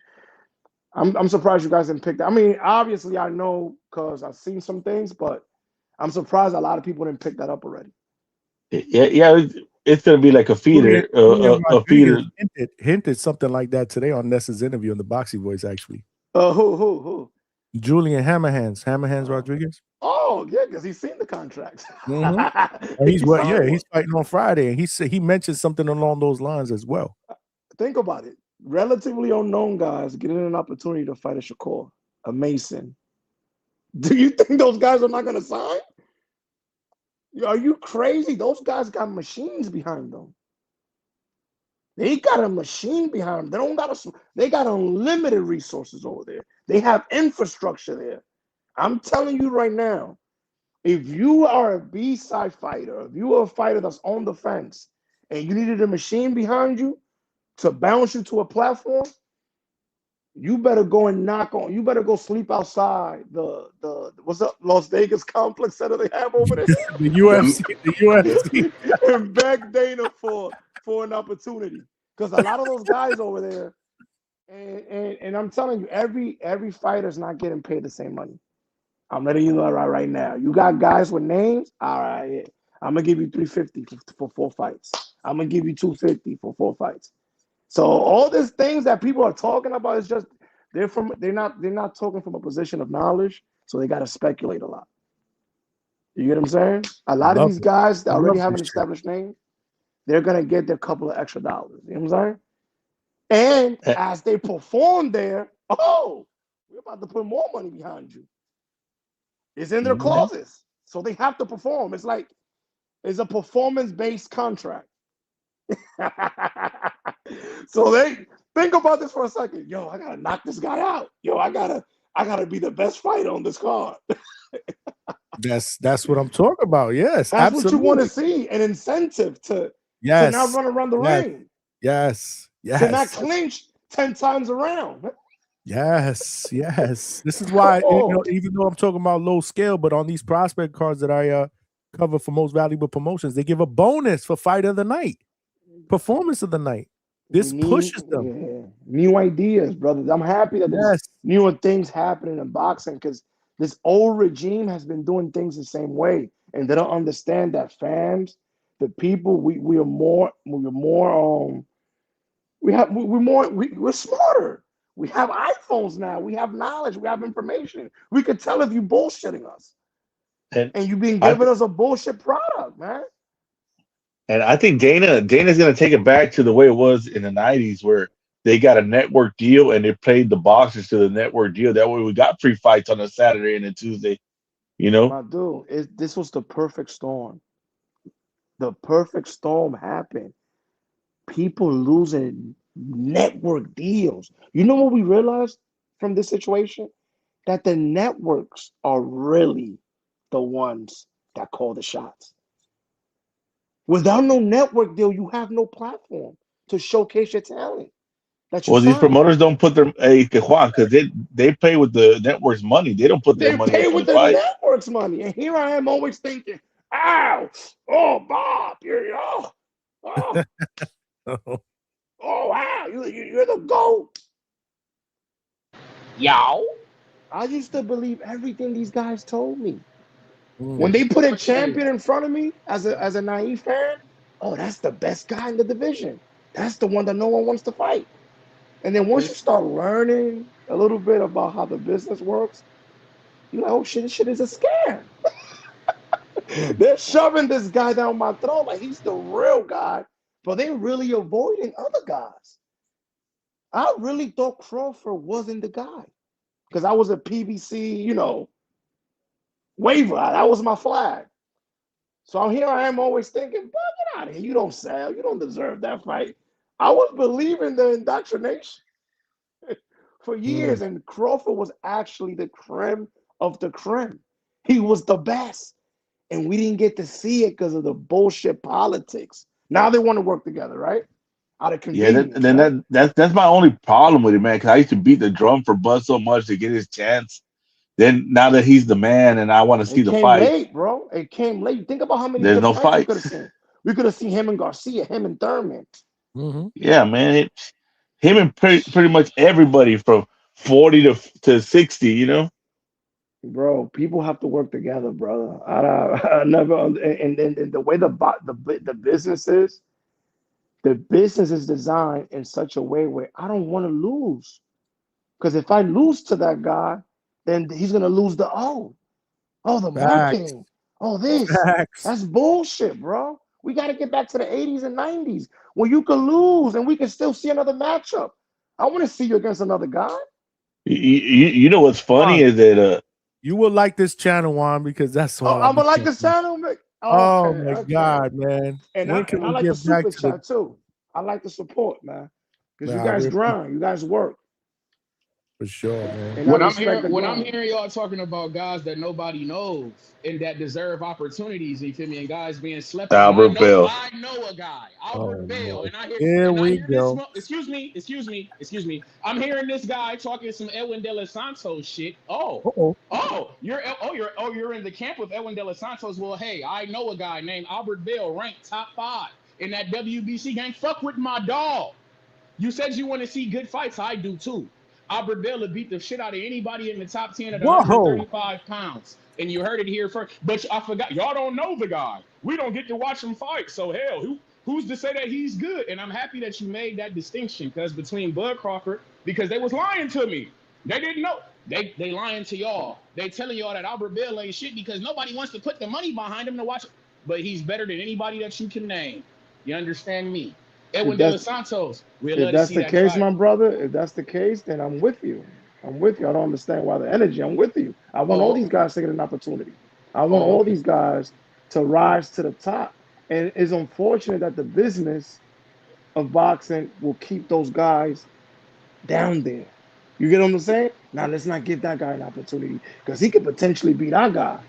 I'm surprised you guys didn't pick that. I mean, obviously I know because I've seen some things, but I'm surprised a lot of people didn't pick that up already. yeah, it's going to be like a Julian, feeder, Julian a feeder. Rodriguez hinted something like that today on Nessa's interview on the Boxing Voice, actually. Who? Julian Hammerhands Rodriguez. Oh, yeah, because he's seen the contract. Mm-hmm. He signed one. He's fighting on Friday, and he mentioned something along those lines as well. Think about it. Relatively unknown guys getting an opportunity to fight a Shakur, a Mason. Do you think those guys are not going to sign? Are you crazy? Those guys got machines behind them. They got a machine behind them. They got unlimited resources over there. They have infrastructure there. I'm telling you right now, if you are a B-side fighter, if you are a fighter that's on the fence and you needed a machine behind you to bounce you to a platform, you better go and you better go sleep outside the what's up Las Vegas complex center they have over there. The UFC. And beg Dana for an opportunity. Because a lot of those guys over there, and I'm telling you, every fighter's not getting paid the same money. I'm letting you know right now. You got guys with names. All right, yeah. I'm gonna give you $350 for 4 fights. I'm gonna give you $250 for 4 fights. So all these things that people are talking about is just they're not talking from a position of knowledge, so they got to speculate a lot. You get what I'm saying? A lot of these guys that already have an established name, they're gonna get their couple of extra dollars. You know what I'm saying? And as they perform there, we're about to put more money behind you. It's in their clauses, so they have to perform. It's a performance-based contract. So they think about this for a second. Yo, I gotta knock this guy out. Yo, I gotta be the best fighter on this card. That's what I'm talking about. Yes, that's absolutely. what you want to see. An incentive to not run around the ring. Yes. To not clinch 10 times around. Yes. This is why, even though I'm talking about low scale, but on these prospect cards that I cover for most valuable promotions, they give a bonus for fight of the night, performance of the night. This pushes them. Yeah. New ideas, brothers. I'm happy that there's newer things happening in boxing because this old regime has been doing things the same way, and they don't understand that fans The people we're smarter. We have iPhones now. We have knowledge. We have information. We could tell if you bullshitting us, And and you been I giving us a bullshit product, man. and I think Dana's gonna take it back to the way it was in the '90s, where they got a network deal and they played the boxers to the network deal. That way, we got free fights on a Saturday and a Tuesday. You know, My dude, this was the perfect storm. The perfect storm happened. People losing network deals. You know what we realized from this situation? That the networks are really the ones that call the shots. Without no network deal, you have no platform to showcase your talent that you well, these signed. promoters don't put their Juan, because they pay with the network's money. They don't put their They money up pay for with the the fight. network's money. And here I am always thinking, ow, oh, Bob, oh, wow, you're the GOAT. Y'all. I used to believe everything these guys told me. When Mm. they put a champion in front of me as a naive fan, oh, that's the best guy in the division. That's the one that no one wants to fight. And then once you start learning a little bit about how the business works, you're like, oh shit, this shit is a scam. Mm. They're shoving this guy down my throat like he's the real guy, but they're really avoiding other guys. I really thought Crawford wasn't the guy because I was a PBC, waiver. That was my flag. So here I am always thinking, but get out of here. You don't sell. You don't deserve that fight. I was believing the indoctrination for Mm. years, and Crawford was actually the creme of the creme. He was the best. And we didn't get to see it because of the bullshit politics. Now they want to work together, right? Out of Yeah, convenience, then right? that's my only problem with it, man. Because I used to beat the drum for Bud so much to get his chance. Then now that he's the man, and I want to see It the came fights, late, bro. It came late. Think about how many there's good no fights we could have fights. seen. We could have seen him and Garcia, him and Thurman. Mm-hmm. Yeah, man. Him and pretty much everybody from 40 to 60. Bro, people have to work together, brother. I never, and the way the business is designed in such a way where I don't want to lose. Because if I lose to that guy, then he's gonna lose the Facts. marketing, this. Facts. That's bullshit, bro. We got to get back to the 80s and 90s where you could lose and we can still see another matchup. I want to see you against another guy. You know what's funny Juan, is that you will like this channel, Juan, because that's Oh, all I've I'm been gonna like the thinking. channel, man. Oh Okay, my okay. God, man. And When I can and I we like the get back super to the chat too. I like the support, man. Because you nah, guys grind, you guys work, for sure, man. and I When I'm respect hearing the when I'm grind. hearing y'all talking about guys that nobody knows and that deserve opportunities, you feel me, and guys being slept on. Albert Bell. I know a guy, Oh Albert Bell, no. and Here we this. go. Excuse me. I'm hearing this guy talking some Edwin De Los Santos shit. Uh-oh. You're in the camp with Edwin De Los Santos. Well, hey, I know a guy named Albert Bell, ranked top 5 in that WBC game. Fuck with my dog. You said you want to see good fights. I do too. Albert Bell beat the shit out of anybody in the top 10 at Whoa. 135 pounds. And you heard it here first. But I forgot. Y'all don't know the guy. We don't get to watch him fight. So, hell, who's to say that he's good? And I'm happy that you made that distinction because between Bud Crawford, because they was lying to me. They didn't know. They lying to y'all. They telling y'all that Albert Bell ain't shit because nobody wants to put the money behind him to watch it. But he's better than anybody that you can name. You understand me? If Edwin De Los that's Santos, we'd if love to that's see the that case, fight. my brother, if that's the case, then I'm with you. I'm with you. I don't understand why the energy. I'm with you. I want all Oh, these guys to get an opportunity. I want oh, all okay. these guys to rise to the top. And it's unfortunate that the business of boxing will keep those guys down there. You get what I'm saying? Now let's not give that guy an opportunity because he could potentially beat our guy.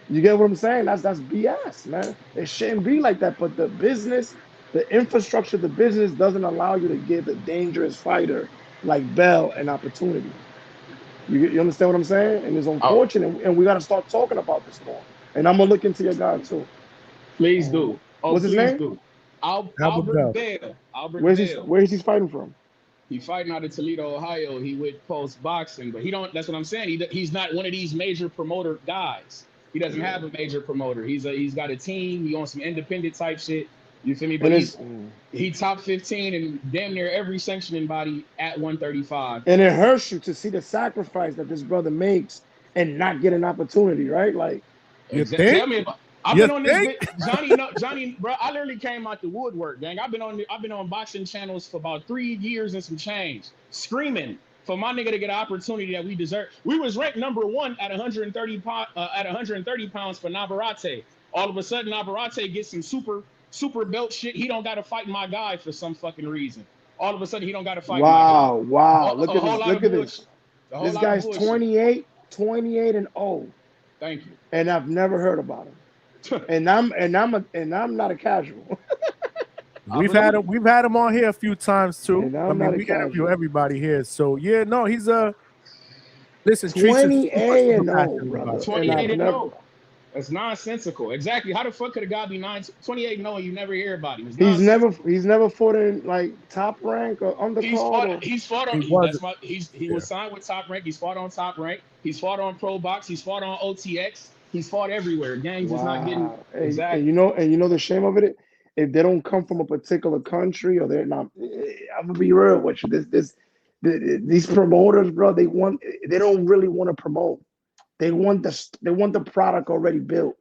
You get what I'm saying? That's BS, man. It shouldn't be like that. But the business, the infrastructure, the business doesn't allow you to give a dangerous fighter like Bell an opportunity. You understand what I'm saying? And it's Oh, unfortunate, and we got to start talking about this more. And I'm gonna look into your guy too. please do. Oh, What's his please name? do. Albert Albert Bell. Bell. Albert Where's he? Bell. Where is he fighting from? He fighting out of Toledo, Ohio. He with Post Boxing, but he don't. That's what I'm saying. He's not one of these major promoter guys. He doesn't have a major promoter. He's got a team. He on some independent type shit. You feel me? But And he top 15 and damn near every sanctioning body at 135. and it hurts you to see the sacrifice that this brother makes and not get an opportunity, right? Like, You Tell think? me about. I've You been on this think? bit, Johnny. No, Johnny, bro. I literally came out the woodwork, gang. I've been on boxing channels for about 3 years and some change, screaming for my nigga to get an opportunity that we deserve. We was ranked number 1 at 130 pounds for Navarrete. All of a sudden, Navarrete gets some super belt shit. He don't got to fight my guy for some fucking reason. All of a sudden, he don't got to fight my guy. wow. Look A at whole this. lot Look of at this. bullshit. A whole This lot of guy's bullshit. 28 and 0. Thank you. And I've never heard about him. and I'm not a casual. We've had him on here a few times too. And I I'm mean, not a we interview casual. everybody here. So yeah, no, he's listen, Treats is 28 and 0, passionate brother. about it. 28 and 0. That's nonsensical. Exactly. How the fuck could a guy be 28 and 0 and you never hear about him? It's He's nonsensical. never fought in like top rank or undercard. He's fought on. He was signed with Top Rank. He's fought on Top Rank. He's fought on Pro Box. He's fought on OTX. He's fought everywhere. Gangs just not getting exactly. And you know the shame of it. If they don't come from a particular country or they're not, I'm gonna be real with you. These promoters, bro, they don't really want to promote. They want the product already built.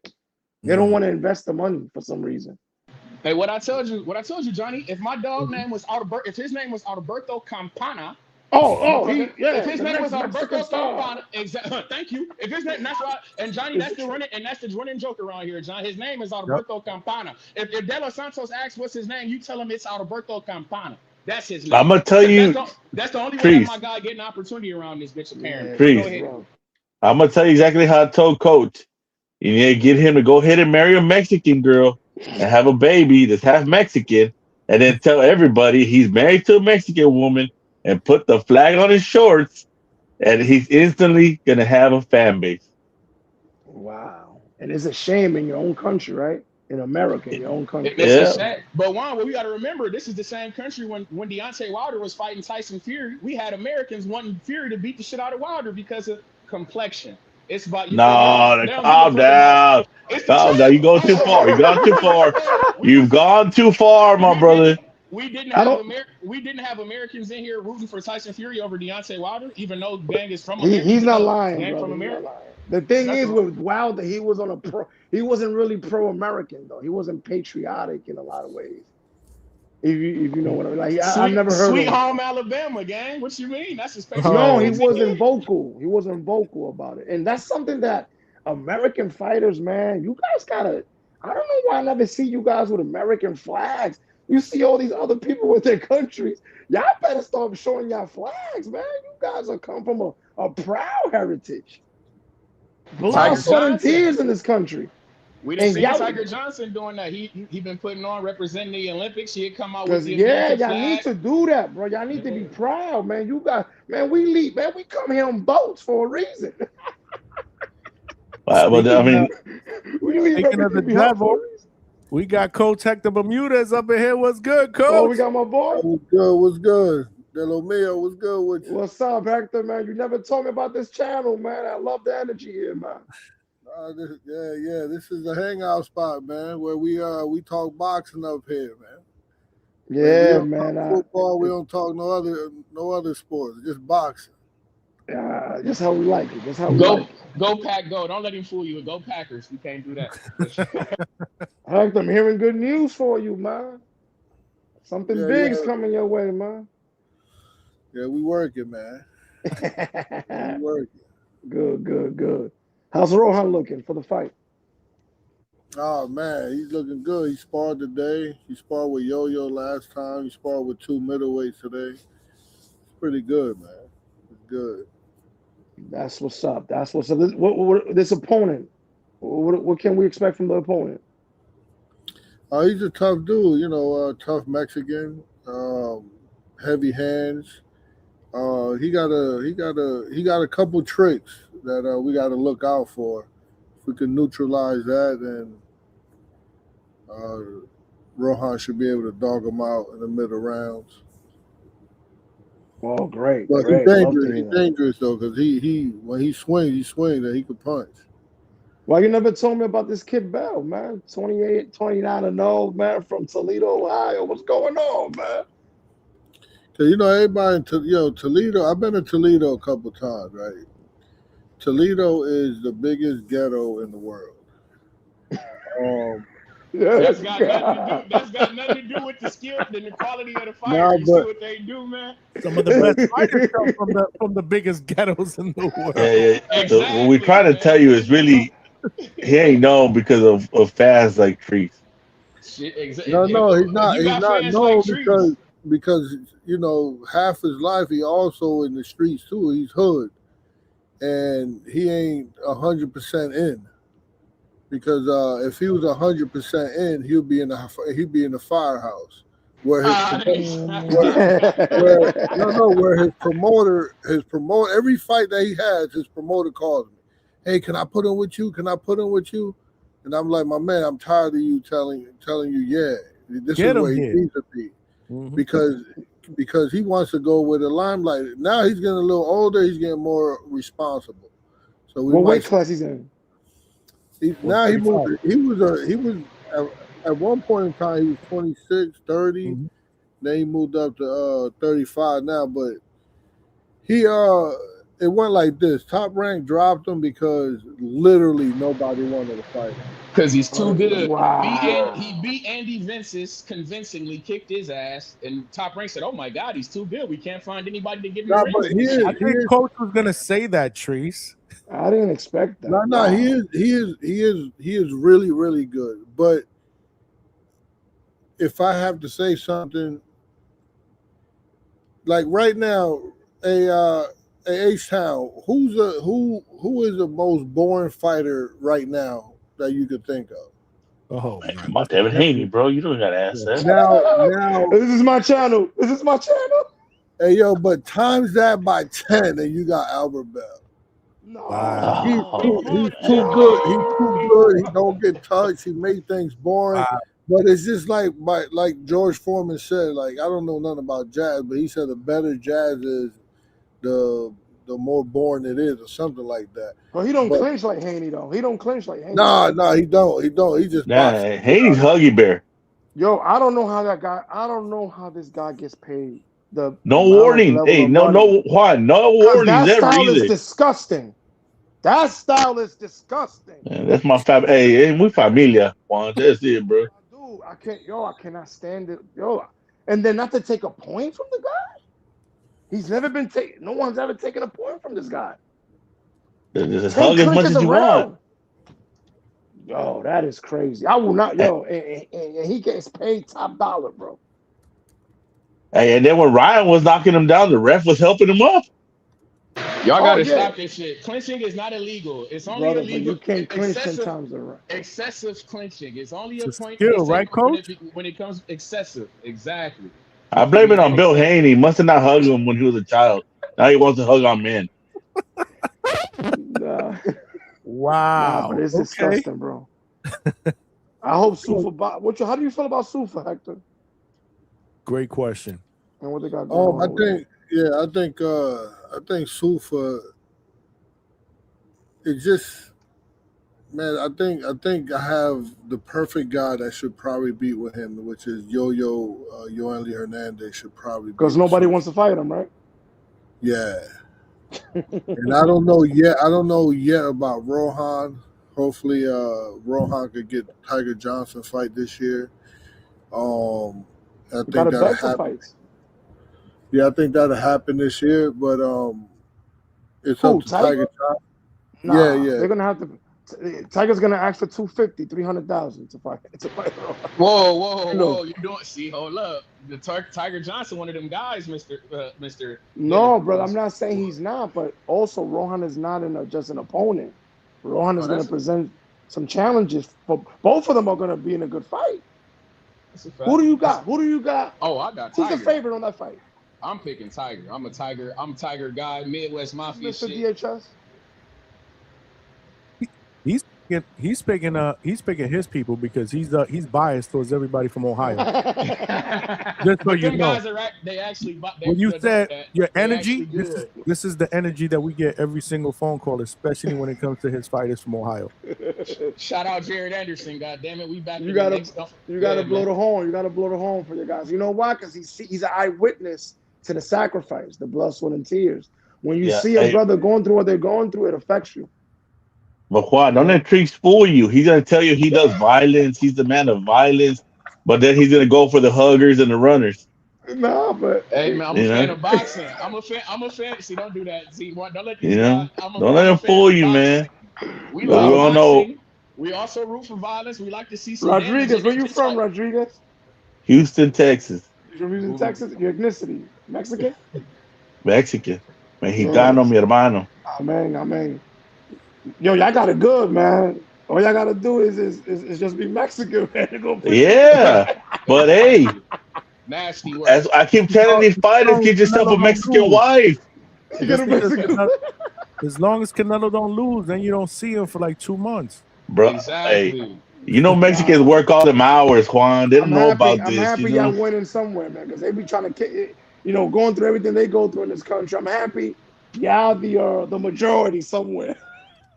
They don't want to invest the money for some reason. Hey, what I told you, Johnny. If my dog name was if his name was Alberto Campana. If his name was Alberto Campana, exactly. Thank you. If his name, that's right. And Johnny, that's the running joke around here, John. His name is Alberto Campana. If De Los Santos asks what's his name, you tell him it's Alberto Campana. That's his name. I'm gonna tell you. That's the only way that my guy getting an opportunity around this bitch. Apparently. I'm gonna tell you exactly how I told Coach. You need to get him to go ahead and marry a Mexican girl and have a baby that's half Mexican, and then tell everybody he's married to a Mexican woman and put the flag on his shorts, and he's instantly gonna have a fan base. Wow. And it's a shame in your own country, right? In America, in your own country. It's a shame. But what we got to remember, this is the same country when Deontay Wilder was fighting Tyson Fury. We had Americans wanting Fury to beat the shit out of Wilder because of complexion. It's about calm down. Calm down. You go too far. You gone too far. You've gone too far, my brother. We didn't have Americans in here rooting for Tyson Fury over Deontay Wilder, even though Gang is from America. He's not lying, Gang brother. from America. The thing is with Wilder, he was on a pro. He wasn't really pro-American though. He wasn't patriotic in a lot of ways. If you know what I mean. Like I've never heard Sweet of Home Alabama, gang. What you mean? That's his No, he wasn't vocal. He wasn't vocal about it. And that's something that American fighters, man, you guys gotta. I don't know why I never see you guys with American flags. You see all these other people with their countries. Y'all better start showing y'all flags, man. You guys are come from a proud heritage. Blood, sweat, and tears in this country. We didn't see Tiger Johnson doing that. He been putting on representing the Olympics. He'd come out with the y'all flag. need to do that, bro. Y'all need to be proud, man. You got, man. We leave, man. We come here on boats for a reason. But I mean, speaking of the devil, we got Coach Hector Bermudez up in here. What's good, Coach? Oh, we got my boy. What's good? Delo Mio, what's good with you? What's up, Hector, man? You never told me about this channel, man. I love the energy here, man. This is the hangout spot, man, where we talk boxing up here, man. Yeah, man. Football, we don't talk no other sports, just boxing. Yeah, just how we like it. Just how we like it. Go Pack, go! Don't let him fool you. Go Packers. We can't do that. Hector, I'm hearing good news for you, man. Something big's coming your way, man. Yeah, we working, man. We working. Good. How's Rohan looking for the fight? Oh, man, he's looking good. He sparred today. He sparred with Yo-Yo last time. He sparred with 2 middleweights today. It's pretty good, man. It's good. That's what's up. This opponent, what can we expect from the opponent? He's a tough dude, tough Mexican, heavy hands. He got a couple tricks that we got to look out for. If we can neutralize that, then Rohan should be able to dog him out in the middle rounds. Oh, great! But great. He's dangerous though, because he when he swings and he can punch. Why you never told me about this kid Bell, man? 28, 29-0, man, from Toledo, Ohio. What's going on, man? So, everybody in Toledo. I've been to Toledo a couple times, right? Toledo is the biggest ghetto in the world. That's got nothing to do with the skill and the quality of the fighter. You see what they do, man? Some of the best fighters come from the biggest ghettos in the world. Yeah. So what we try to tell you is really he ain't known because of fans like Trees. Shit, exactly. No, he's not. You He's got not fans like known trees. because half his life he also in the streets too. He's hood, and he ain't 100% in. Because if he was 100% in, he'd be in the firehouse, where his promoter every fight that he has, his promoter calls me, hey, can I put in with you? Can I put in with you? And I'm like, my man, I'm tired of you telling you, yeah, this is where he needs to be, because he wants to go with the limelight. Now he's getting a little older, he's getting more responsible. So what weight class he's in? Now he moved. He was at one point in time he was 26, 30. Then he moved up to 35 now. But he it went like this. Top Rank dropped him because literally nobody wanted to fight him. Because he's too good. Wow. He beat Andy Vences convincingly, kicked his ass, and Top Rank said, "Oh my God, he's too good. We can't find anybody to give him a ring." I think Coach was gonna say that, Trees. I didn't expect that. No, Wow. he is really, really good. But if I have to say something, like right now, a H-Town, who is the most boring fighter right now that you could think of? Oh, man, come on, Devin Haney, bro. You don't gotta ask that. Now, this is my channel. Hey, yo, but times that by 10, and you got Albert Bell. Wow. He's too good. He's too good. He don't get touched. He made things boring. Wow. But it's just like George Foreman said. Like, I don't know nothing about jazz, but he said the better jazz is, the more boring it is, or something like that. Well, he don't clinch like Haney though. He don't clinch like Haney. Nah, he don't. He just Haney's Huggy Bear. Yo, I don't know how this guy gets paid. No warning. Hey, no warnings that ever style either. is disgusting. That style is disgusting. Man, that's my Hey, we familia, Juan. That's it, bro. Dude, I cannot stand it. Yo, and then not to take a point from the guy. He's never been taken. No one's ever taken a point from this guy. Just hug as much as you want. Yo, that is crazy. I will not. Yo, and he gets paid top dollar, bro. Hey, and then when Ryan was knocking him down, the ref was helping him up. Y'all gotta stop this shit. Clinching is not illegal. It's only Brother, illegal. But you can't clinch 10 times around. Excessive clinching. It's only It's a point skill, right, Coach? when it comes excessive. Exactly. I blame it on Bill Haney. He must have not hugged him when he was a child. Now he wants to hug on men. Wow. But it's disgusting, bro. I hope Zuffa. How do you feel about Zuffa, Hector? Great question. And what they got going on? I think Zuffa. It's just, man. I think I have the perfect guy that should probably beat with him, which is Yoeli Hernandez should probably. Because nobody wants to fight him, right? Yeah. And I don't know yet about Rohan. Hopefully, Rohan could get Tiger Johnson fight this year. I think that'll happen. Yeah, I think that'll happen this year, but it's up to Tiger Johnson. Nah, yeah. They're gonna have to. Tiger's gonna ask for 250, 300,000 to fight. Whoa! You doing? See, hold up. The Tiger Johnson, one of them guys, Mister. No, brother, I'm not saying he's not, but also Rohan is not just an opponent. Rohan is going to present some challenges. For both of them are going to be in a good fight. Who do you got? Oh, I got Tiger. Who's the favorite on that fight? I'm picking Tiger. I'm a Tiger guy. Midwest Mafia Mr. shit. DHS. He's picking his people because he's biased towards everybody from Ohio. Just so But you them know. guys are they actually When you said your they energy, actually good. this is the energy that we get every single phone call, especially when it comes to his fighters from Ohio. Shout out Jared Anderson, God damn it, we back You in the gotta next. you Go gotta ahead, blow man. the horn. You gotta blow the horn for your guys. You know why? Because he's an eyewitness to the sacrifice, the blood, sweat, and tears. When you Yeah. see a Hey, brother going through what they're going through, it affects you. but why? Don't let tricks fool you. He's gonna tell you he does violence. He's the man of violence, but then he's gonna go for the huggers and the runners. No, but Hey man, I'm a You fan know. of boxing. I'm a fan. See, don't do that. See, don't let You these guys. know. Don't let I'm a him fan fool of you, boxing. man. We But we like no. all know boxing. We also root for violence. We like to see some damage Rodriguez, in where it, you just from, like Rodriguez? Houston, Texas, You from Houston, ooh, Texas? Your ethnicity, Mexican? Mexican, Mexicano, Yes. mi hermano. Amen. Yo, y'all got it good, man. All y'all gotta do is just be Mexican, man. To go put you. Yeah, but hey, exactly nasty work. as I keep telling these As fighters, long as get yourself Canelo a don't Mexican lose. wife. You get Just a because Mexican. as long as Canelo don't lose, then you don't see him for like 2 months. Bro, hey, Exactly. Mexicans Nah, work all them hours, Juan. They don't I'm know happy. about I'm this, happy y'all winning somewhere, man, because they be trying to, going through everything they go through in this country. I'm happy y'all the majority somewhere.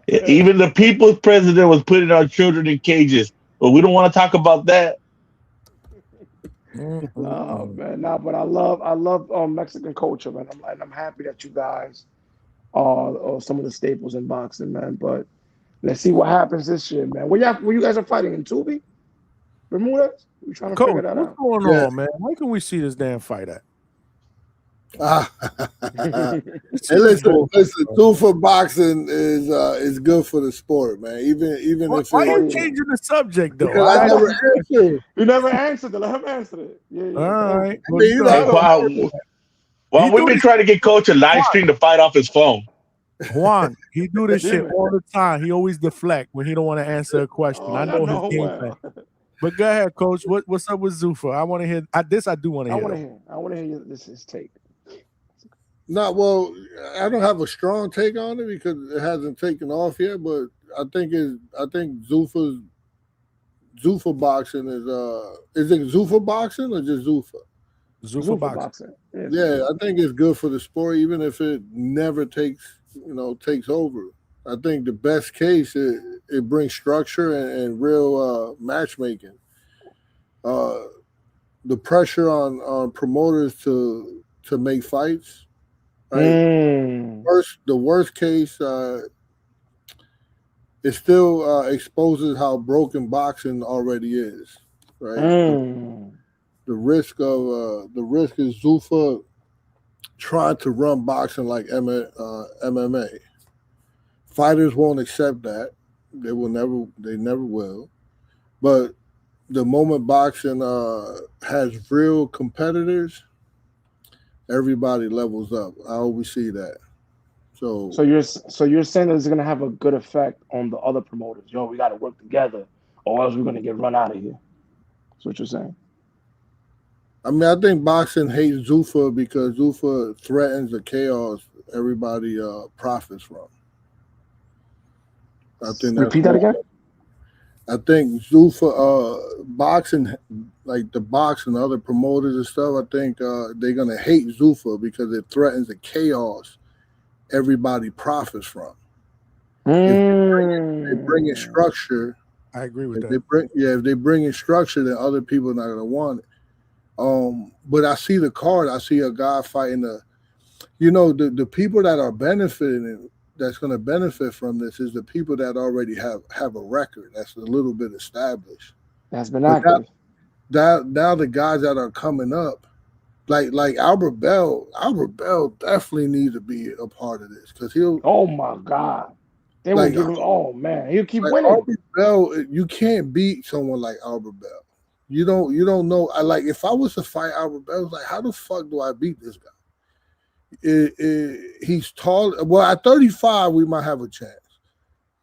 Even the people's president was putting our children in cages, but we don't want to talk about that. Nah, Mm-mm-mm. man, nah, but I love Mexican culture, man. I'm happy that you guys are some of the staples in boxing, man. But let's see what happens this year, man. Where you guys are fighting in Tubi, Bermudez? We trying to figure Coach, that what's out. going Yeah. on, man? Why can we see this damn fight at? Hey, Let's see this listen, bullshit, listen. bro. Zuffa boxing is good for the sport, man. Even if Why it Oh you yeah, changing the subject though? because I I asked never you. answered. you never answered it. Let him answer it. Yeah, All thank right. you. I Well, mean, you you go know, Hey, I ahead. don't. He Juan, we've do been this trying to get Coach a live Juan. stream to fight off his phone. Juan, he do this shit Demon. all the time. He always deflect when he don't want to answer a question. Oh, I I know his know game plan. well. But go ahead, Coach. What's up with Zuffa? I want to hear. I do want to I hear want to though. hear. I want to hear his take. Not well. I don't have a strong take on it because it hasn't taken off yet. But I think Zuffa boxing is it Zuffa boxing or just Zuffa? Zuffa Zuffa boxing. boxing. Yeah, Yeah, Zuffa. I think it's good for the sport, even if it never takes over. I think the best case it brings structure and real matchmaking. Uh, the pressure on promoters to make fights, right? Mm, The worst case, it still exposes how broken boxing already is, right? mm. The risk is Zuffa trying to run boxing like MMA. Fighters won't accept that. They never will. But the moment boxing has real competitors, everybody levels up. I always see that. So So you're saying that it's gonna have a good effect on the other promoters. Yo, we got to work together, or else we're gonna get run out of here. That's what you're saying. I mean, I think boxing hates Zuffa because Zuffa threatens the chaos everybody profits from. I think that's Repeat that one. again. I think Zuffa boxing, like the box and other promoters and stuff. I think they're gonna hate Zuffa because it threatens the chaos everybody profits from. If they bring in Mm. structure, I agree with if that. they bring in structure, then other people are not gonna want it. But I see the card. I see a guy fighting the people that are benefiting, that's going to benefit from this is the people that already have a record that's a little bit established. That's been But active. now the guys that are coming up, like Albert Bell definitely needs to be a part of this because he'll Oh my God. They will like give him. Oh man, he'll keep like winning. Albert Bell. You can't beat someone like Albert Bell. You don't know. I like if I was to fight Albert Bell, I was like, how the fuck do I beat this guy? He's tall. Well, at 35, we might have a chance.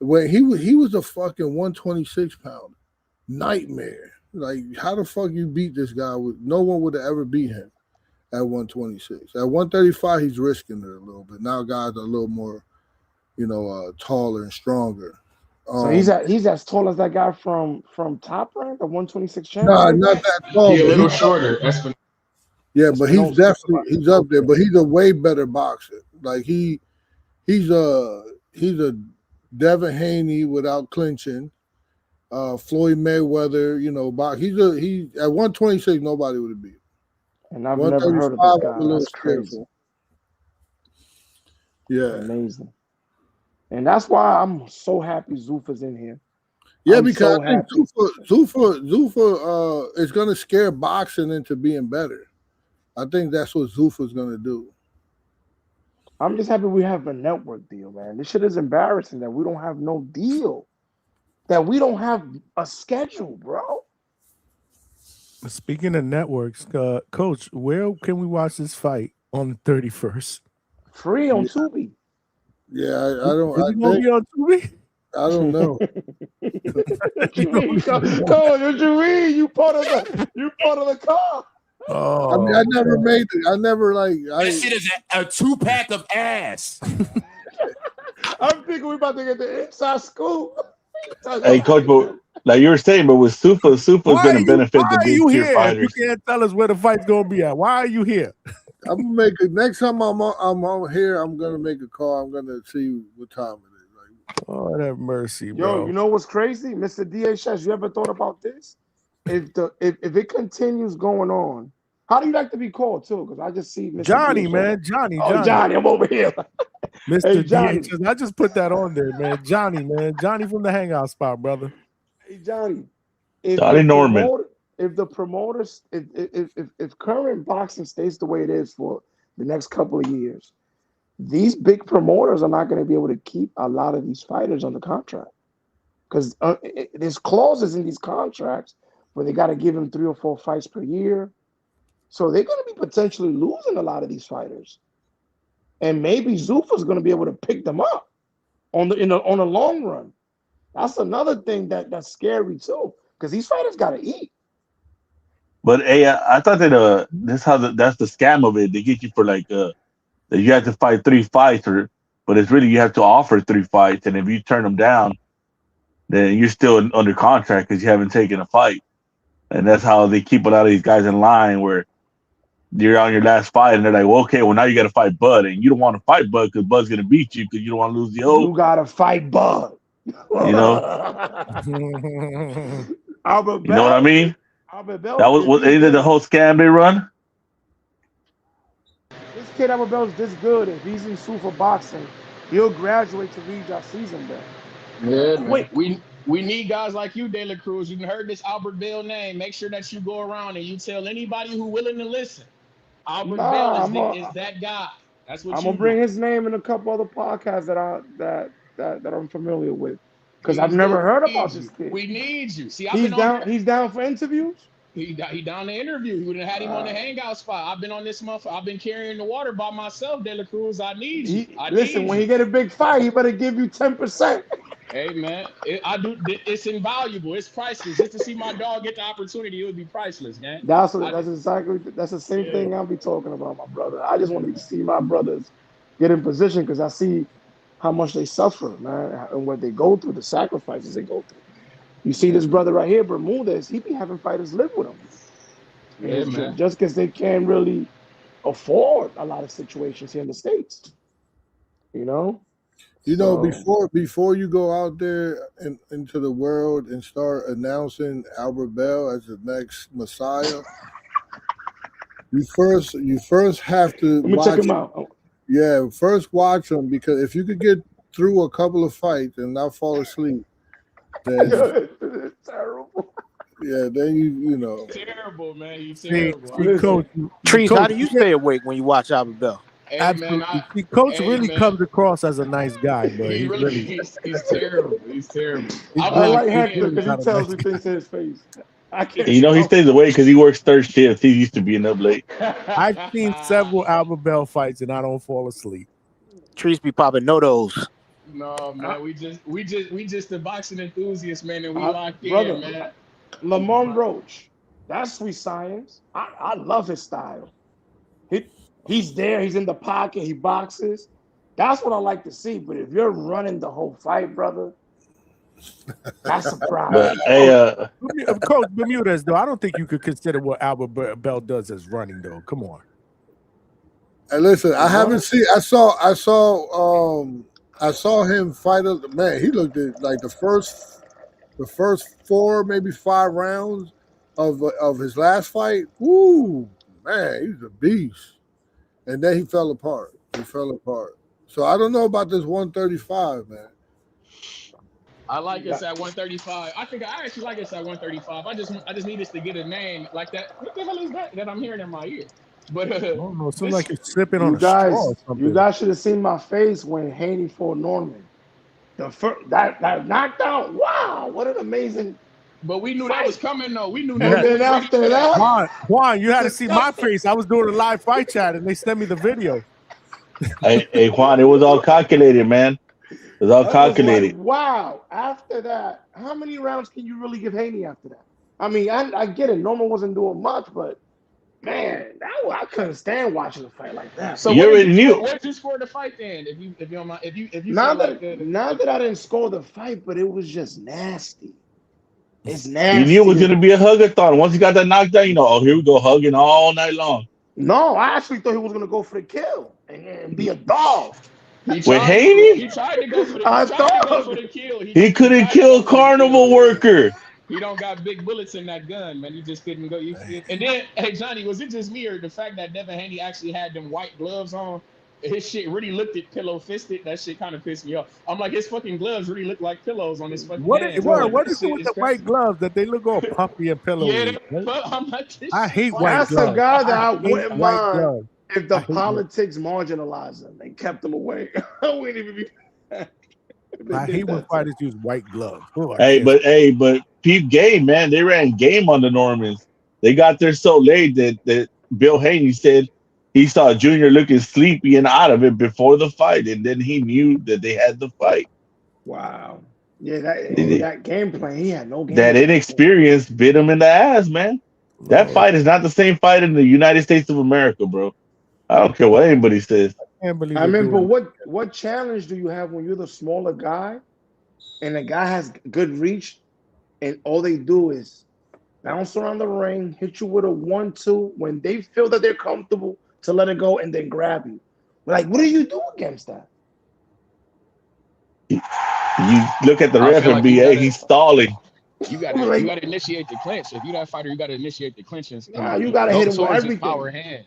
When he was a fucking 126 pounder nightmare. Like, how the fuck you beat this guy? No one would have ever beat him at 126. At 135, he's risking it a little bit. Now guys are a little more, taller and stronger. So he's as tall as that guy from Top Rank, the 126 champion. Nah, they not got? that tall, He a but little he's shorter. yeah, but he's Espinosa. definitely he's up there. But he's a way better boxer. Like he's a Devin Haney without clinching. Floyd Mayweather, you know, he at 126 nobody would have beat him. And I've never heard of this 135 guy. I'm a little That's scared crazy. for. Yeah. Amazing. And that's why I'm so happy Zuffa's in here. Yeah, I'm because so I think happy. Zuffa is gonna scare boxing into being better. I think that's what Zuffa's gonna do. I'm just happy we have a network deal, man. This shit is embarrassing that we don't have no deal. That we don't have a schedule, bro. Speaking of networks, Coach, where can we watch this fight on the 31st? Free on Tubi. Yeah, I don't. Is it gonna be on Tubi? I don't know. What you mean? Coach, what you mean? You part of the car. Oh, I mean, I never made it. I never like. That shit is a 2-pack of ass. I'm thinking we about to get the inside scoop. Hey, Coach, but like you were saying, but with Zuffa's going to benefit the big tier If fighters. you can't tell us where the fight's gonna be at, why are you here? I'm gonna make it next time I'm on here. I'm gonna make a call. I'm gonna see what time it is. Like, oh, have mercy, bro. Yo, you know what's crazy, Mr. DHS? You ever thought about this? If it continues going on, how do you like to be called too? Because I just see Mr. Johnny, DHS. man, Johnny. Oh, Johnny, I'm over here. Mr. Hey, Johnny. DHS. I just put that on there, man. Johnny, man. Johnny from the Hangout spot, brother. Hey, Johnny. Johnny Norman. If the promoters, if current boxing stays the way it is for the next couple of years, these big promoters are not going to be able to keep a lot of these fighters under contract because there's clauses in these contracts where they got to give them 3 or 4 fights per year. So they're going to be potentially losing a lot of these fighters, and maybe Zuffa's going to be able to pick them up on the long run. That's another thing that's scary too, because these fighters got to eat. But hey, I thought that that's the scam of it. They get you for like that you have to fight 3 fights, but it's really you have to offer 3 fights, and if you turn them down, then you're still under contract because you haven't taken a fight, and that's how they keep a lot of these guys in line where you're on your last fight, and they're like, well, okay, well now you got to fight Bud, and you don't want to fight Bud because Bud's gonna beat you because you don't want to lose the hope. You gotta fight Bud. You know, Albert Bell, you know what I mean? Albert Bell, That was either the whole scam they run. This kid Albert Bell's this good. If he's in Zuffa Boxing, he'll graduate to read our season bell. Yeah, man. We need guys like you, De La Cruz. You heard this Albert Bell name. Make sure that you go around and you tell anybody who willing to listen. Albert Bell is that guy. That's what I'm gonna bring his name in a couple other podcasts that I'm familiar with, because I've never heard about this kid. We need you. See, He's down for interviews. He down to interview. We would have had him on the Hangout spot. I've been on this month. I've been carrying the water by myself, De La Cruz. I need you. Listen, when he get a big fight, he better give you 10%. Hey man, it's invaluable. It's priceless. Just to see my dog get the opportunity, it would be priceless, man. That's the same thing I'll be talking about, my brother. I just want to see my brothers get in position because I see how much they suffer, man, and what they go through, the sacrifices they go through. You see this brother right here, Bermudez, he be having fighters live with him. Yeah, man. Just because they can't really afford a lot of situations here in the States. You know? You know, before you go out there and into the world and start announcing Albert Bell as the next Messiah, you first have to Let me check him out. Yeah, first watch him, because if you could get through a couple of fights and not fall asleep, then it's terrible. Yeah, then you know. Terrible, man. You terrible. Coach, Trees, how do you stay awake when you watch Albert Bell? Hey, absolutely. man, Coach really comes across as a nice guy, but he's terrible. He's terrible. I like Hector because he tells me things to his face. I can't. You know, he stays away because he works third shift. He used to being up late. I've seen several Albert Bell fights and I don't fall asleep. Trees be popping no-dos. No, man, we just the boxing enthusiasts, man, and we locked brother, in, man. Lamont Roach, that's sweet science. I love his style. He's there, he's in the pocket, he boxes. That's what I like to see. But if you're running the whole fight, brother, That's surprising. But hey, Coach Bermudez, though, I don't think you could consider what Albert Bell does as running, though. Come on. Hey, listen, I haven't seen. I saw him fight. Man, he looked at like the first 4, maybe 5 rounds of his last fight. Woo, man, he's a beast. And then he fell apart. So I don't know about this 135, man. I like us at 135. I actually like us at 135. I just need us to get a name like that. What the hell is that I'm hearing in my ear? But I don't know. It seems like you're slipping You on a straw or guys, something. you guys should have seen my face when Haney fought Norman. The first that knockdown. Wow, what an amazing. But we knew that was coming, though. We knew And Norman then was ready after for that, Juan, you had to see my face. I was doing a live fight chat, and they sent me the video. hey, Juan, it was all calculated, man. It was all calculated. Like, wow. After that, how many rounds can you really give Haney after that? I mean, I get it. Norman wasn't doing much, but man, I couldn't stand watching a fight like that. So you already knew. What did you score the fight then? If you don't mind, if you Not that I didn't score the fight, but it was just nasty. It's nasty. You knew it was going to be a hug-a-thon. Once he got that knockdown, you know, oh, here we go, hugging all night long. No, I actually thought he was going to go for the kill and be a dog. With Haney? He tried to go for the kill. He couldn't kill a carnival worker. He don't got big bullets in that gun, man. He just couldn't go. And then, hey, Johnny, was it just me or the fact that Devin Haney actually had them white gloves on? His shit really looked at pillow fisted. That shit kind of pissed me off. I'm like, his fucking gloves really look like pillows on his fucking hands. What is it with the white gloves that they look all puffy and pillowy? Yeah, I'm like, I hate white That's gloves. a guy that I wouldn't mind gloves. if the politics marginalized him and kept him away. I wouldn't even be. I hate when fighters use white gloves. Oh, but peep game, man. They ran game on the Normans. They got there so late that Bill Haney said he saw Junior looking sleepy and out of it before the fight, and then he knew that they had the fight. Wow. Yeah, that game plan, he had no game. That inexperience bit him in the ass, man. That fight is not the same fight in the United States of America, bro. I don't care what anybody says. I remember what challenge do you have when you're the smaller guy and the guy has good reach and all they do is bounce around the ring, hit you with a 1-2 when they feel that they're comfortable to let it go and then grab you. Like, what do you do against that? You look at the ref and be, hey, he's stalling. You got to initiate the clinch. If you're that fighter, you got to initiate the clinches. Nah, you got to hit him with everything. Power hand.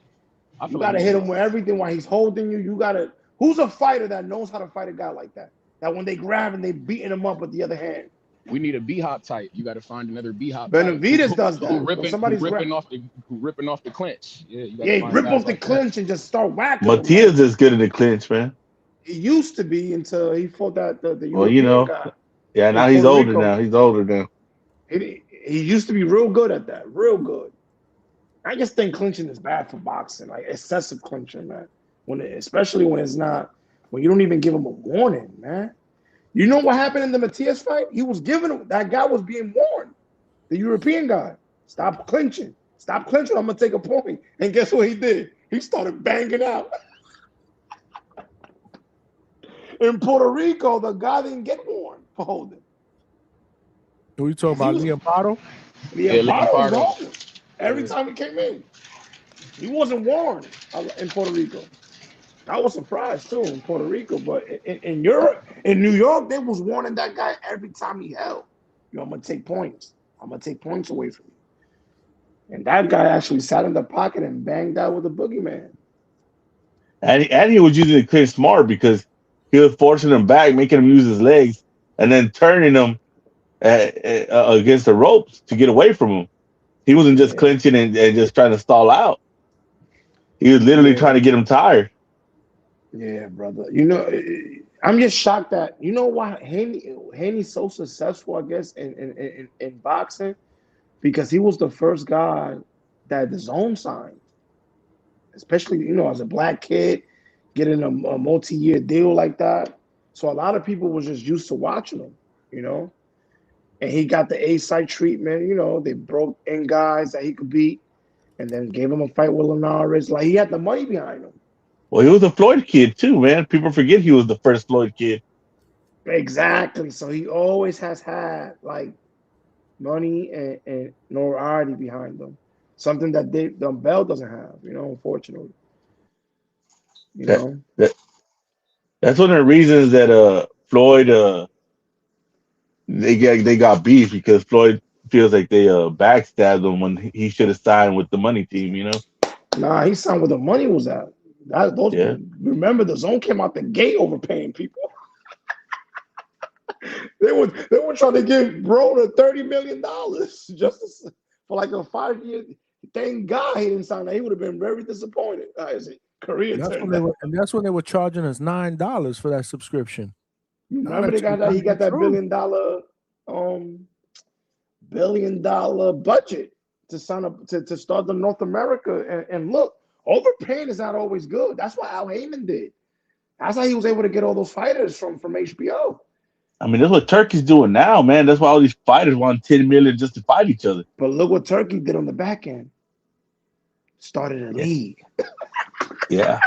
You got to hit him with everything while he's holding you. You got to. Who's a fighter that knows how to fight a guy like that? That when they grab and they beating him up with the other hand. We need a B-hop type. You got to find another B-hop. Benavidez does that. Who ripping off the clinch. Yeah, rip off the clinch and just start whacking. Matias is good in the clinch, man. He used to be until he fought that the well, you know, guy. Yeah, now he's older now. He's older now. He used to be real good at that. Real good. I just think clinching is bad for boxing, like excessive clinching, man. Especially when it's not, when you don't even give him a warning, man. You know what happened in the Matias fight? He was giving him, that guy was being warned. The European guy, stop clinching. Stop clinching, I'm gonna take a point. And guess what he did? He started banging out. In Puerto Rico, the guy didn't get warned for holding. Who you talking about, Liam Pardo? Liam Pardo was holding every time he came in. He wasn't warned in Puerto Rico. I was surprised too in Puerto Rico, but in Europe, in New York, they was warning that guy every time he held. Yo, I'm gonna take points. I'm gonna take points away from you. And that guy actually sat in the pocket and banged out with the boogeyman. And he was using the clinch smart because he was forcing him back, making him use his legs, and then turning him against the ropes to get away from him. He wasn't just clinching and just trying to stall out. He was literally trying to get him tired. Yeah, brother. You know, I'm just shocked that, you know why Haney's so successful, I guess, in boxing? Because he was the first guy that the zone signed. Especially, you know, as a black kid, getting a multi-year deal like that. So a lot of people was just used to watching him, you know? And he got the A-side treatment, you know, they broke in guys that he could beat and then gave him a fight with Linares. Like, he had the money behind him. Well, he was a Floyd kid too, man. People forget he was the first Floyd kid. Exactly. So he always has had like money and notoriety behind them. Something that the Bell doesn't have, unfortunately. You That, know. that that's one of the reasons that Floyd they got beef because Floyd feels like they backstabbed him when he should have signed with the money team, you know? Nah, he signed where the money was at. Yeah. Remember the zone came out the gate overpaying people. They were trying to give bro the $30 million for like a 5-year. Thank God he didn't sign that. He would have been very disappointed. His career That's when turned they out. were, and that's when they were charging us $9 for that subscription. Remember they got that he got that $1 billion budget to sign up to start the North America and look, overpaying is not always good. That's what Al Heyman did. That's how he was able to get all those fighters from HBO. I mean, that's what Turkey's doing now, man. That's why all these fighters want $10 million just to fight each other. But look what Turkey did on the back end. Started a league. Yeah.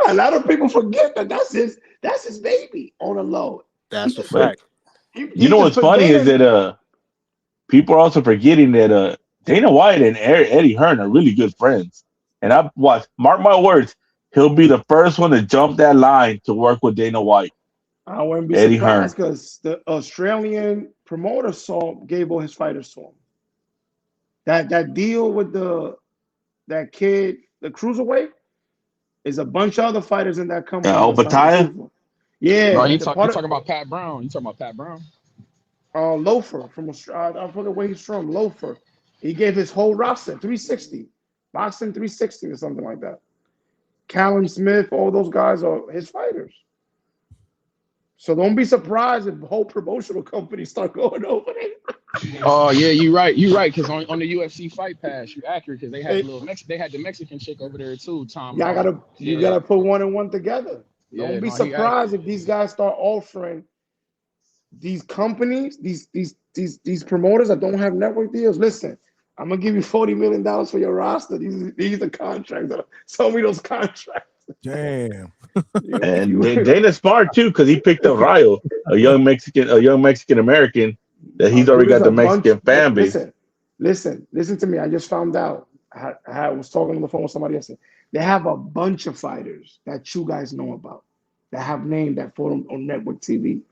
A lot of people forget that that's his baby on the low. That's a fact. You know what's funny is that people are also forgetting that Dana White and Eddie Hearn are really good friends. And I've watched, mark my words, he'll be the first one to jump that line to work with Dana White. I wouldn't be Eddie surprised because the Australian promoter gave all his fighters to him. That deal with that kid, the cruiserweight, is a bunch of other fighters in that company. Bataya? Yeah. No, you talking about Pat Brown. You talking about Pat Brown? Loafer from Australia. I forget where he's from. Loafer. He gave his whole roster 360, boxing 360 or something like that. Callum Smith, all those guys are his fighters. So don't be surprised if whole promotional companies start going over there. Oh yeah, you're right. You're right because on the UFC Fight Pass, you're accurate because they had they had the Mexican chick over there too. Tom. You gotta put one and one together. Yeah, Don't be surprised if these guys start offering these companies, these promoters that don't have network deals. Listen, I'm gonna give you $40 million for your roster. These are contracts. Show me those contracts. Damn. And Dana's smart too because he picked up Rayo, a young Mexican American that he's already got the Mexican fan base. Listen to me. I just found out. I was talking on the phone with somebody yesterday. They have a bunch of fighters that you guys know about that have named that for them on network TV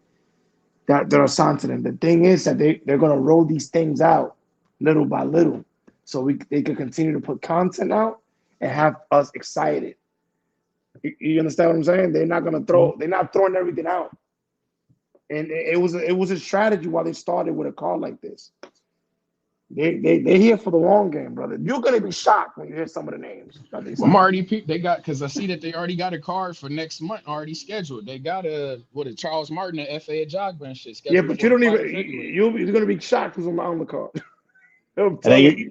that they're assigned to them. The thing is that they're gonna roll these things out little by little, so they can continue to put content out and have us excited. You understand what I'm saying? They're not throwing everything out. And it was a strategy why they started with a card like this. They're here for the long game, brother. You're gonna be shocked when you hear some of the names. I'm already they got because I see that they already got a card for next month already scheduled. They got a Charles Martin and FA Jogba and shit scheduled. Yeah, but you don't even you're gonna be shocked because I'm on the card.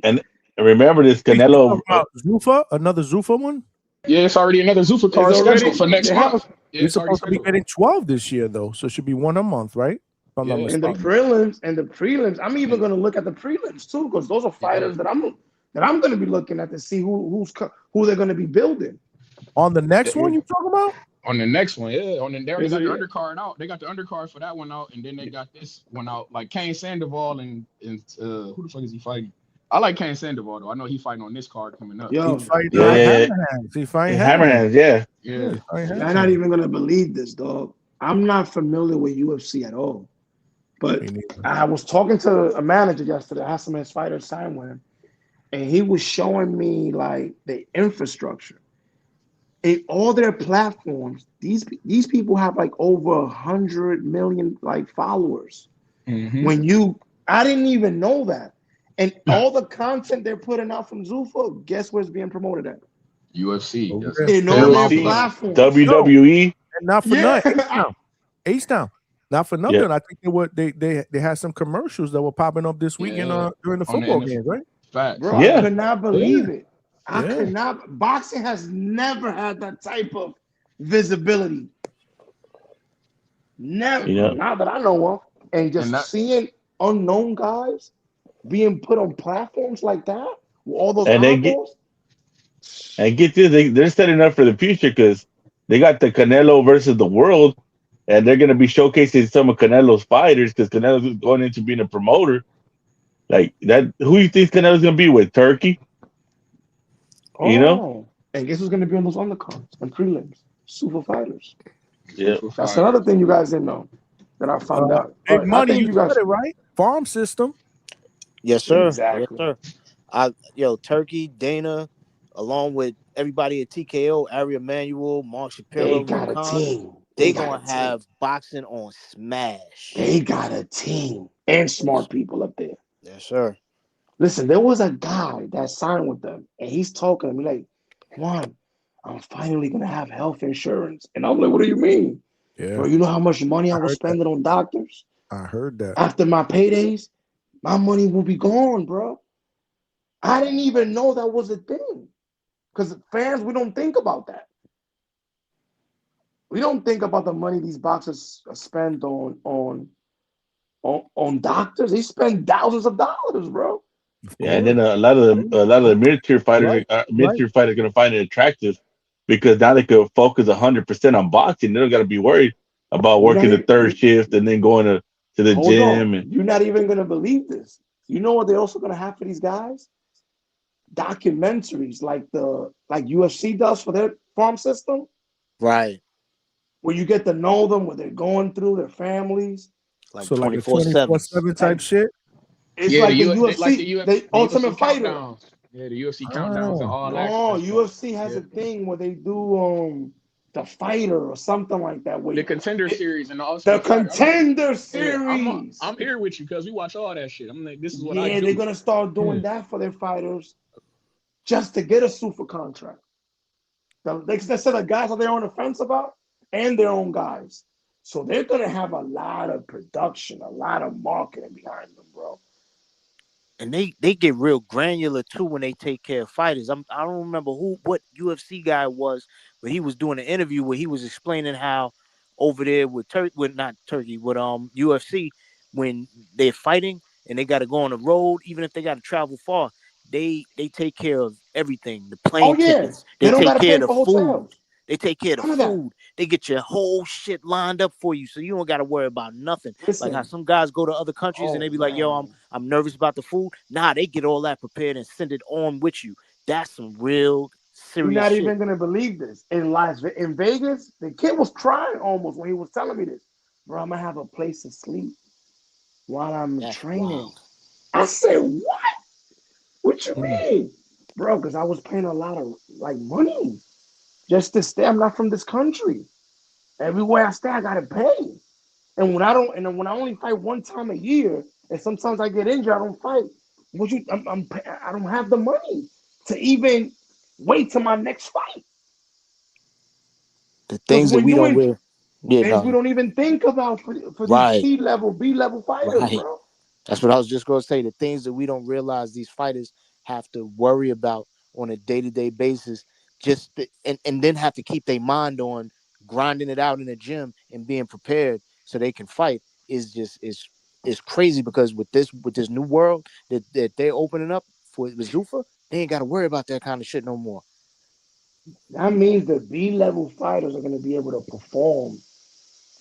And remember this Canelo Zuffa, another Zuffa one. Yeah, it's already another Zuffa card scheduled for next month. We're supposed to be getting 12 this year though, so it should be one a month, right? And the prelims, I'm even gonna look at the prelims too, because those are fighters that I'm gonna be looking at to see who they're gonna be building. On the next one you talking about? On the next one, yeah. They already got the undercard out. They got the undercard for that one out, and then they got this one out. Like Kane Sandoval and who the fuck is he fighting? I like Kane Sandoval though. I know he's fighting on this card coming up. Yo, He fighting Hammerhands, yeah. I'm not even gonna believe this, dog. I'm not familiar with UFC at all. But I was talking to a manager yesterday. I had some of his fighters sign with him, and he was showing me like the infrastructure in all their platforms. These people have like over 100 million like followers. Mm-hmm. I didn't even know that, and all the content they're putting out from Zuffa, guess where it's being promoted at? UFC. In all their platforms. WWE. And not for nothing. Ace down. Not for nothing. Yeah. I think they had some commercials that were popping up this weekend during the football games, right? Fact. Bro, I could not believe it. I could not. Boxing has never had that type of visibility. Never. Not that I know of. And seeing unknown guys being put on platforms like that with all those eyeballs. And get this, they're setting up for the future because they got the Canelo versus the World. and they're gonna be showcasing some of Canelo's fighters because Canelo's going into being a promoter. Like that, who you think Canelo's gonna be with? Turkey? You know? Oh, and guess who's going to be on those undercards and prelims? Super fighters. Yeah. That's another thing you guys didn't know that I found out. All Big right, I money, think you you guys. said it right. Farm system. Yes, sir. Exactly. Yes, sir. Turkey, Dana, along with everybody at TKO, Ari Emanuel, Mark They Shapiro, Nick got a Khan, team. they Got a gonna team. have boxing on smash. They got a team and smart people up there. Yes, sir. Listen, there was a guy that signed with them, and he's talking to me like, Juan, I'm finally gonna have health insurance. And I'm like, what do you mean? Yeah. Bro, you know how much money I was heard that. spending on doctors? I heard that. After my paydays, my money will be gone, bro. I didn't even know that was a thing. Because fans, we don't think about that. We don't think about the money these boxers spend on doctors. They spend thousands of dollars, bro. Yeah, and then a lot of the mid-tier fighters, Right. mid-tier fighters, are gonna find it attractive because now they could focus 100% on boxing. They don't got to be worried about You're not working the even, third shift and then going to the hold gym. on. And You're not even gonna believe this. You know what they're also gonna have for these guys? Documentaries like UFC does for their farm system, Right. where you get to know them, what they're going through, their families. Like So like a 24/7. 24/7 type shit. It's Yeah, like the like UFC, the the Ultimate UFC Fighter. countdowns. Yeah, the UFC countdowns and Oh. all No, access stuff. UFC has Yeah. a thing where they do the fighter or something like that. The Contender series and the The Ultimate Fighter. Contender Yeah, series. I'm here with you because we watch all that shit. I'm like, this is what I Yeah, do. they're gonna start doing that for their fighters just to get a super contract. They said the guys that they're on the fence about and their own guys. So they're gonna have a lot of production, a lot of marketing behind them, bro. And they get real granular too when they take care of fighters. I don't remember what UFC guy it was, but he was doing an interview where he was explaining how over there with not Turkey, with UFC, when they're fighting and they got to go on the road, even if they got to travel far, they take care of everything, the Oh plane yeah, tickets, they they don't take gotta care pay of the for food. hotels. They take care of the None of that. food. They get your whole shit lined up for you, so you don't got to worry about nothing. Like how Listen, some guys go to other countries and they oh be like, "Yo, man. I'm nervous about the food." Nah, they get all that prepared and send it on with you. That's some real You're serious not shit. even gonna believe this. In Vegas, the kid was crying almost when he was telling me this. Bro, I'm gonna have a place to sleep while I'm That's training. wild. I said, what? What you mean? Bro, because I was paying a lot of money just to stay. I'm not from this country. Everywhere I stay, I gotta pay. And when I only fight one time a year, and sometimes I get injured, I don't fight. I don't have the money to even wait till my next fight. The Because things that when we you don't in really, yeah, things we no, don't even think about for these right, C level, B level fighters, right. bro. That's what I was just gonna say. The things that we don't realize these fighters have to worry about on a day-to-day basis, and then have to keep their mind on grinding it out in the gym and being prepared so they can fight is crazy because with this new world that they're opening up for with Zuffa, they ain't got to worry about that kind of shit no more. That means the B level fighters are gonna be able to perform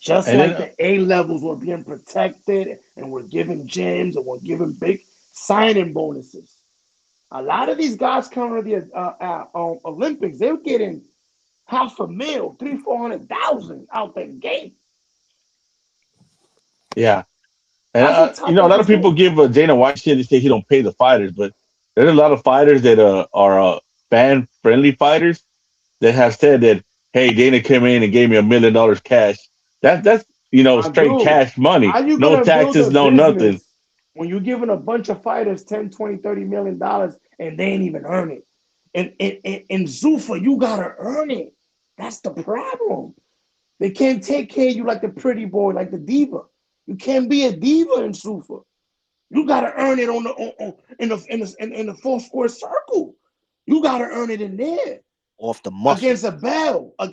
just and like then the A levels were being protected and were given gyms and were given big signing bonuses. A lot of these guys coming to the Olympics, they're getting $500,000, 300,000, 400,000 out the gate. yeah, and That's what you top know a lot rank of is people doing. give Dana White shit. They say he don't pay the fighters, but there's a lot of fighters that are fan friendly fighters that have said that, hey, Dana came in and gave me $1 million cash. That's My straight dude, cash money, how you no gonna build taxes, a no nothing. business when you're giving a bunch of fighters 10, 20, $30 million and they ain't even earn it? And in Zuffa, you gotta earn it. That's the problem. They can't take care of you like the pretty boy, like the diva. You can't be a diva in Zuffa. You gotta earn it in the four square circle. You gotta earn it in there Off the muscle. Against a bell. You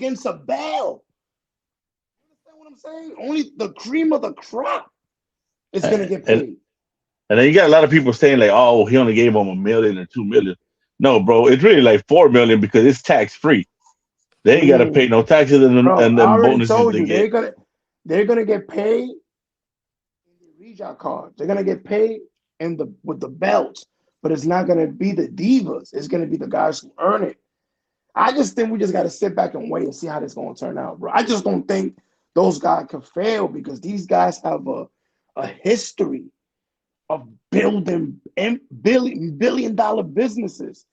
understand what I'm saying? Only the cream of the crop is gonna And, get and paid. and then you got a lot of people saying like, oh, he only gave him $1 million or $2 million. No, bro, it's really like $4 million because it's tax free. They ain't got to pay no taxes and Bro, I them already bonuses told they you get. they're gonna get paid in the reject cards. They're gonna get paid with the belts, but it's not gonna be the divas. It's gonna be the guys who earn it. I just think we just gotta sit back and wait and see how this gonna turn out, bro. I just don't think those guys can fail because these guys have a history of building billion dollar businesses.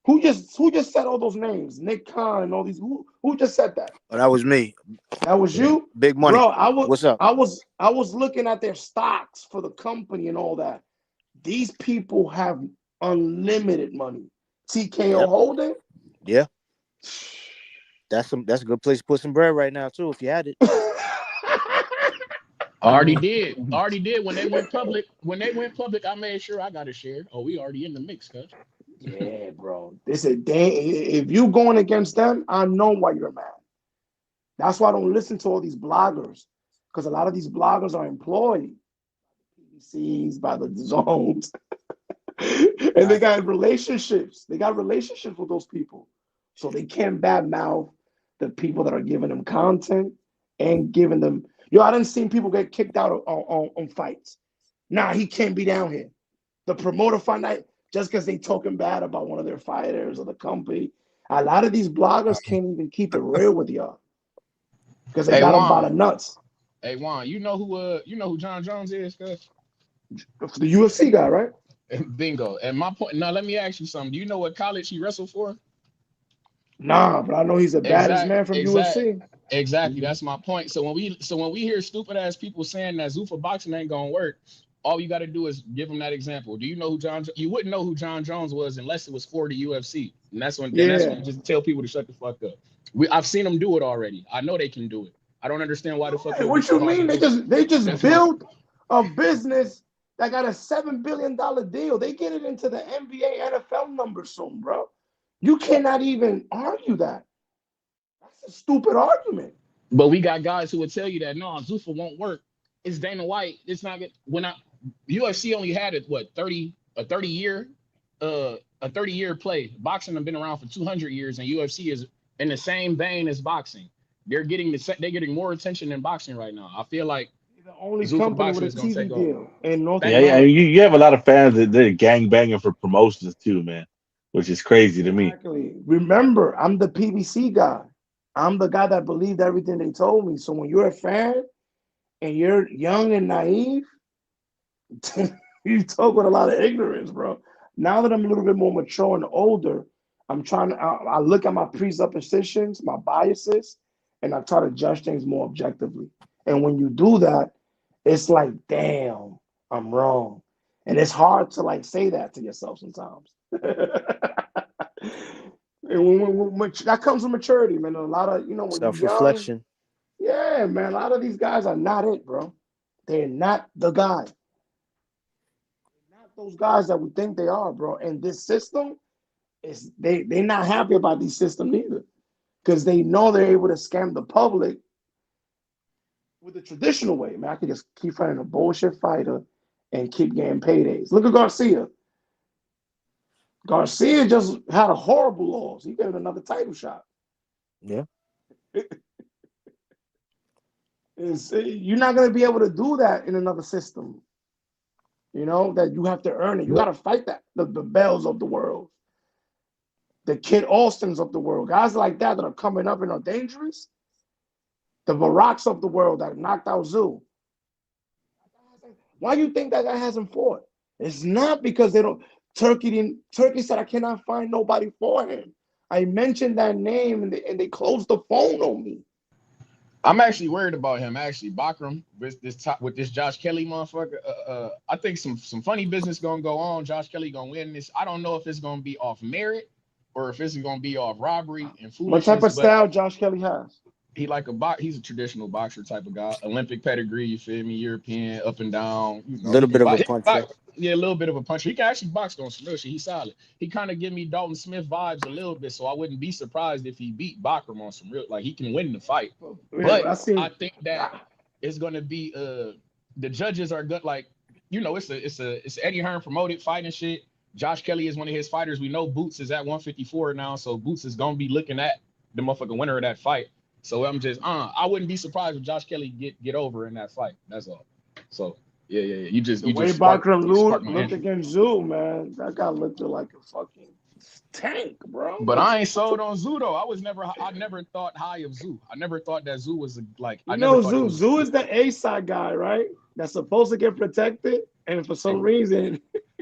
Who just said all those names? Nick Khan and all these. Who just said that? Oh, that was me. That was you, Big money. bro. What's up? I was looking at their stocks for the company and all that. These people have unlimited money. TKO Yep. Holding. Yeah. That's a good place to put some bread right now too, if you had it. Already did. When they went public, I made sure I got a share. Oh, we already in the mix, cuz. Yeah, bro. If you going against them, I know why you're mad. That's why I don't listen to all these bloggers, because a lot of these bloggers are employed by the PBCs, by the zones, and they got relationships. They got relationships with those people, so they can't badmouth the people that are giving them content and giving them. Yo, I didn't see people get kicked out on fights. Nah, he can't be down here. The promoter find out just because they talking bad about one of their fighters or the company. A lot of these bloggers can't even keep it real with y'all because they Hey got them by Juan. the nuts. Hey Juan, you know who John Jones is, cuz? The UFC guy, right? Bingo. And my point. Now let me ask you something. Do you know what college he wrestled for? Nah, but I know he's the baddest man from Exactly. UFC. Exactly. That's my point. So when we hear stupid ass people saying that Zuffa boxing ain't gonna work, all you got to do is give them that example. Do you know who you wouldn't know who John Jones was unless it was for the UFC, and that's when Yeah. you just tell people to shut the fuck up. I've seen them do it already. I know they can do it. I don't understand why the fuck Hey, it would be what you so hard to mean? do. They just That's my built a business that got a $7 billion deal. They get it into the NBA, NFL numbers soon, bro. You cannot even argue that. That's a stupid argument. But we got guys who would tell you that no, Zuffa won't work. It's Dana White. It's not good. UFC only had it what 30 year a 30-year play. Boxing have been around for 200 years, and UFC is in the same vein as boxing. They're getting more attention than boxing right now. I feel like The only Zuffa company with boxing a is gonna take TV off. deal in North Yeah, Thank you. yeah. America. You have a lot of fans that they're gang banging for promotions too, man, which is crazy to me. Exactly. Remember, I'm the PBC guy. I'm the guy that believed everything they told me. So when you're a fan and you're young and naive, you talk with a lot of ignorance, bro. Now that I'm a little bit more mature and older, I look at my presuppositions, my biases, and I try to judge things more objectively. And when you do that, it's like, damn, I'm wrong. And it's hard to like say that to yourself sometimes. That comes with maturity, man. A lot of, when you're young, Self-reflection. yeah, man, a lot of these guys are not it, bro. They're not the guy. Not those guys that we think they are, bro. And this system they're not happy about these systems either. Because they know they're able to scam the public with the traditional way. Man, I could just keep fighting a bullshit fighter and keep getting paydays. Look at Garcia. Garcia just had a horrible loss. He got another title shot. Yeah. You're not going to be able to do that in another system. That you have to earn it. You got to fight that. The Bells of the world. The Kid Austins of the world. Guys like that are coming up and are dangerous. The Baracks of the world that knocked out Zoo. Why do you think that guy hasn't fought? It's not because they don't. Turkey said I cannot find nobody for him. I mentioned that name and they closed the phone on me. I'm actually worried about him. Actually, Bakram with this Josh Kelly motherfucker. I think some funny business gonna go on. Josh Kelly gonna win this. I don't know if it's gonna be off merit or if it's gonna be off robbery and What type foolishness. of But style Josh Kelly has? he's a traditional boxer type of guy. Olympic pedigree, you feel me? European, up and down. A little bit of a He can puncher. box. Yeah, a little bit of a puncher. He can actually box on some real shit. He's solid. He kind of give me Dalton Smith vibes a little bit, so I wouldn't be surprised if he beat Bakram on some real. Like he can win the fight. But I think that it's gonna be the judges are good. Like it's Eddie Hearn promoted fight and shit. Josh Kelly is one of his fighters. We know Boots is at 154 now, so Boots is gonna be looking at the motherfucking winner of that fight. So I'm just, I wouldn't be surprised if Josh Kelly get over in that fight. That's all. So yeah. You The way just Barker sparked my looked interest. against Zoo, man, that guy looked like a fucking tank, bro. But I ain't sold on Zoo though. I never thought high of Zoo. I never thought that Zoo was I You never know, thought it was. Zoo is the A side guy, right? That's supposed to get protected, and for some reason,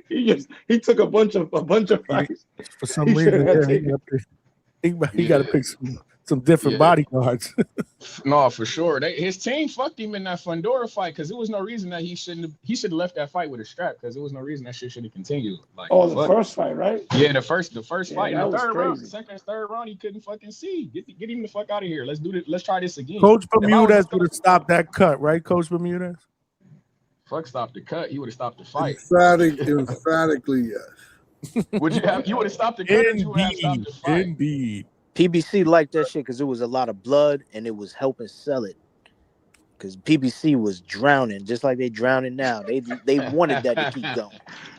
he took a bunch of fights. For some He reason, shouldn't have yeah, taken. he got to pick some different bodyguards. No, for sure. His team fucked him in that Fundora fight because there was no reason that he should have left that fight with a strap because there was no reason that shit should have continued. Like, Oh, the fuck. first fight, right? Yeah, the first Yeah, fight in that the was third round, crazy. second, third round, he couldn't fucking see. Get him the fuck out of here. Let's do this. Let's try this again. Coach If I was Bermudez would have stopped that cut, right? Coach Bermudez. fuck stop the cut, he would have stopped the fight. Emphatically, yes. Would you have? You would have stopped the cut, or you would have stopped the fight? Indeed. PBC liked that shit because it was a lot of blood and it was helping sell it. Because PBC was drowning, just like they drowning now. They wanted that to keep going.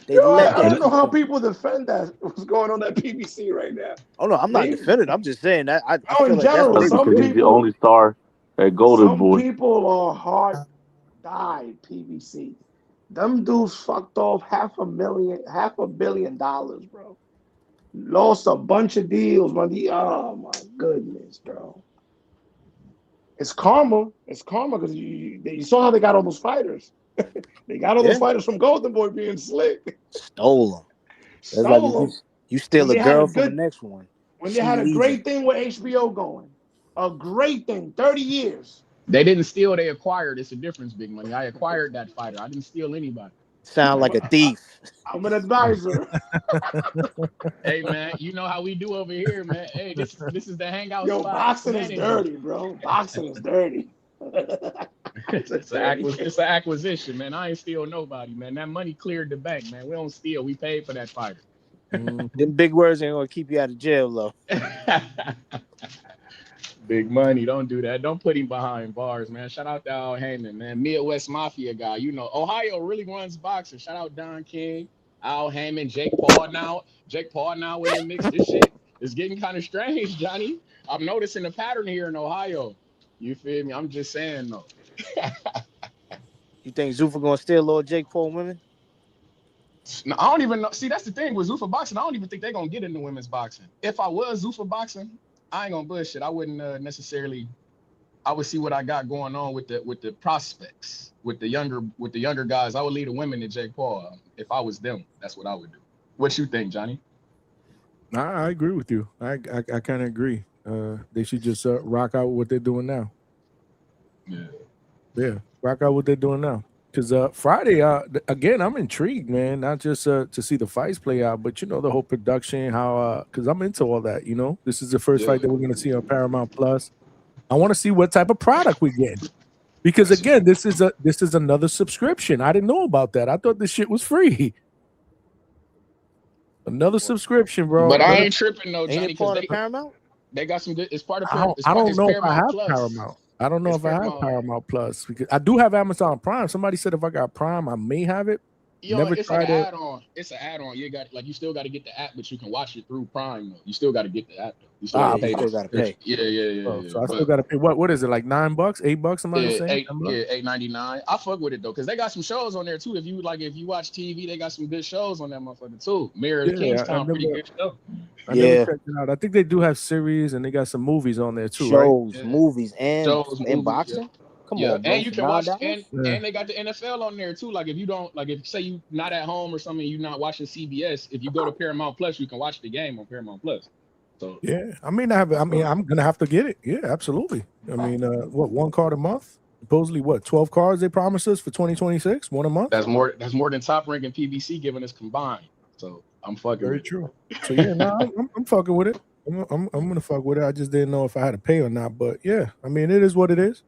They let I that don't know keep how going. people defend that. What's going on at PBC right now? Oh no, I'm not defending. I'm just saying that I Oh, feel in like general, that's That's some because he's the people, only star at Golden some Boy. people are hard died PBC. Them dudes fucked off $500 million, bro. Lost a bunch of deals, man. Oh my goodness, bro. It's karma. It's karma because you saw how they got all those fighters. They got all those fighters from Golden Boy being slick. stole them. It's like Stole them. you steal When a they had a girl from the good, next one. when they She had a leaving. great thing with HBO going. A great thing. 30 years. They didn't steal. They acquired. It's a difference, big money. I acquired that fighter. I didn't steal anybody. Sound like a thief. I'm an advisor. Hey man, you know how we do over here, man. Hey, this is the hangout Yo, spot. boxing is dirty, bro. Boxing is dirty. It's an acquisition, man. I ain't steal nobody, man. That money cleared the bank, man. We don't steal. We paid for that fighter. Them big words ain't gonna keep you out of jail, though. Big money. Don't do that. Don't put him behind bars, man. Shout out to Al Heyman, man. Midwest Mafia guy. You know, Ohio really runs boxing. Shout out Don King, Al Heyman, Jake Paul now. Jake Paul now in the mix. This shit is getting kind of strange, Johnny. I'm noticing a pattern here in Ohio. You feel me? I'm just saying, though. You think Zuffa gonna steal Lord Jake Paul women? No, I don't even know. See, that's the thing with Zuffa boxing. I don't even think they're gonna get into women's boxing. If I was Zuffa boxing, I ain't gonna bullshit. I wouldn't necessarily. I would see what I got going on with the prospects, with the younger guys. I would lead the women to Jake Paul. If I was them, that's what I would do. What you think, Johnny? I agree with you. I kind of agree. They should just rock out with what they're doing now. Yeah, rock out what they're doing now. Because Friday, again, I'm intrigued, man. Not just to see the fights play out, but the whole production, how because I'm into all that. This is the first fight that we're gonna see on Paramount Plus. I want to see what type of product we get. Because again, this is another subscription. I didn't know about that. I thought this shit was free. Another subscription, bro. But I ain't tripping though, Ain't Johnny. it part Because of Paramount? they got some good. It's part of. I don't know if I Paramount have Plus. Paramount. I don't know It's if I have Paramount. Paramount Plus because I do have Amazon Prime. Somebody said if I got Prime, I may have it. Yo, Never it's tried an it. add-on. It's an add-on. You still got to get the app, but you can watch it through Prime. Though. You still got to get the app. Though. You still got to pay. You still gotta pay. Yeah. Oh, so I still got to pay. What is it like $9, $8? Somebody saying $8.99. I fuck with it though, cause they got some shows on there too. If you watch TV, they got some good shows on that motherfucker too. Mirror of Kingstown, pretty good show. I never checked it out. I think they do have series and they got some movies on there too, Shows, right? movies, and movies, boxing. Come Yeah, on, bro. and you can watch $9? and they got the NFL on there too. Like if you don't if say you not at home or something, you're not watching CBS. If you go to Paramount Plus, you can watch the game on Paramount Plus. So Yeah, I'm gonna have to get it. Yeah, absolutely. I mean, one card a month? Supposedly, 12 cards they promised us for 2026? One a month? that's more than top ranking PBC giving us combined. So I'm fucking. Very with it. true. So yeah, no, I'm fucking with it. I'm gonna fuck with it. I just didn't know if I had to pay or not. But yeah, I mean, it is what it is.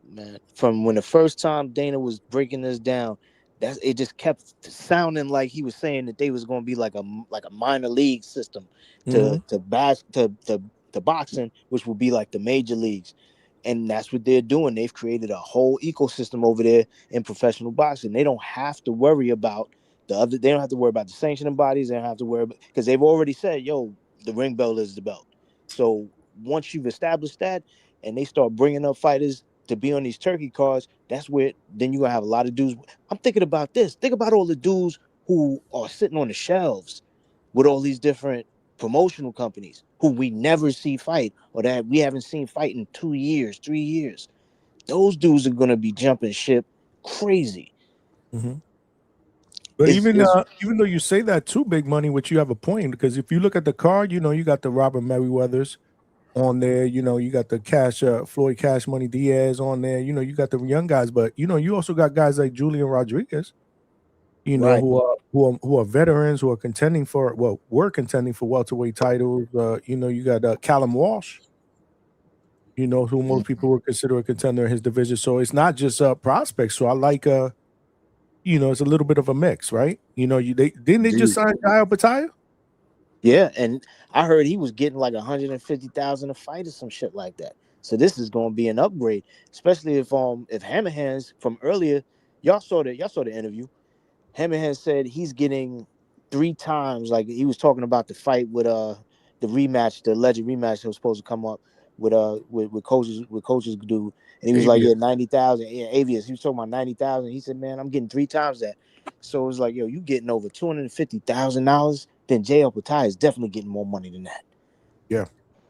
Man, from when the first time Dana was breaking this down, it just kept sounding like he was saying that they was going to be like a minor league system to boxing, which would be like the major leagues. And that's what they're doing. They've created a whole ecosystem over there in professional boxing. They don't have to worry about they don't have to worry about the sanctioning bodies. They don't have to worry about, because they've already said, yo, the ring belt is the belt. So once you've established that, and they start bringing up fighters to be on these turkey cards, that's where then you're gonna have a lot of dudes. I'm thinking about this. Think about all the dudes who are sitting on the shelves with all these different promotional companies who we never see fight or that we haven't seen fight in 2 years, 3 years. Those dudes are gonna be jumping ship crazy. Mhm. But Is even though you say that too, Big Money, which you have a point, because if you look at the card, you got the Robert Merriweathers on there. You got the Floyd Cash Money Diaz on there. You got the young guys, but you also got guys like Julian Rodriguez. right. Who are veterans who are contending for were contending for welterweight titles. You got Callum Walsh. Who most people would consider a contender in his division. So it's not just prospects. So I like it's a little bit of a mix, right? They just Dude. sign Kyle Bataya? Yeah, and I heard he was getting like 150,000 a fight or some shit like that. So this is going to be an upgrade, especially if Hammerhands from earlier, y'all saw the interview. Hammerhands said he's getting 3 times. Like he was talking about the fight with the rematch, the alleged rematch that was supposed to come up with coaches dude, and he was like, yeah, Avius. 90,000. Yeah, Avius. He was talking about 90,000. He said, man, I'm getting 3 times that. So it's like, yo, you getting over $250,000. Then J.L. Patai is definitely getting more money than that. Yeah.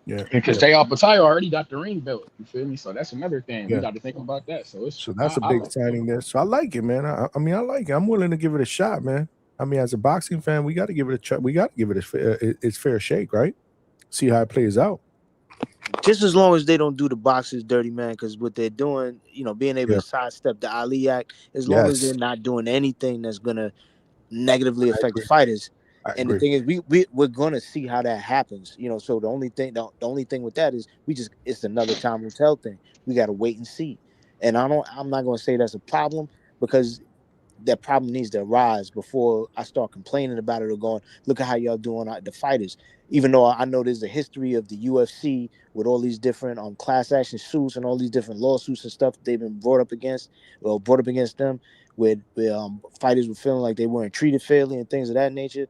Yeah. Because Teofimo Patai already got the ring belt. You feel me? So that's another thing. We Yeah. got to think about that. So That's a big signing there. So I like it, man. I mean, I like it. I'm willing to give it a shot, man. I mean, as a boxing fan, we got to give it a try. We got to give it its fair shake, right? See how it plays out. Just as long as they don't do the boxers dirty, man, because what they're doing, being able Yeah. to sidestep the Ali Act, as long as Yes. they're not doing anything that's gonna negatively I affect the agree. fighters. I And the agree. thing is, we're gonna see how that happens. So the only thing with that is it's another time will tell thing. We gotta wait and see. And I'm not gonna say that's a problem because that problem needs to arise before I start complaining about it or going, look at how y'all doing the fighters. Even though I know there's a history of the UFC with all these different class action suits and all these different lawsuits and stuff that they've been brought up against them, with fighters were feeling like they weren't treated fairly and things of that nature.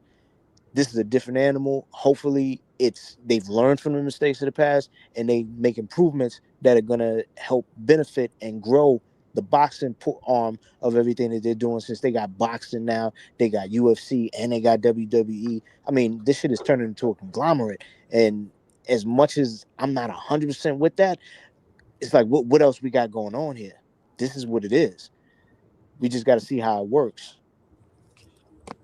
This is a different animal. Hopefully, they've learned from the mistakes of the past and they make improvements that are gonna help benefit and grow the boxing arm of everything that they're doing. Since they got boxing now, they got UFC and they got WWE. I mean, this shit is turning into a conglomerate. And as much as I'm not 100% with that, it's like, what else we got going on here? This is what it is. We just got to see how it works.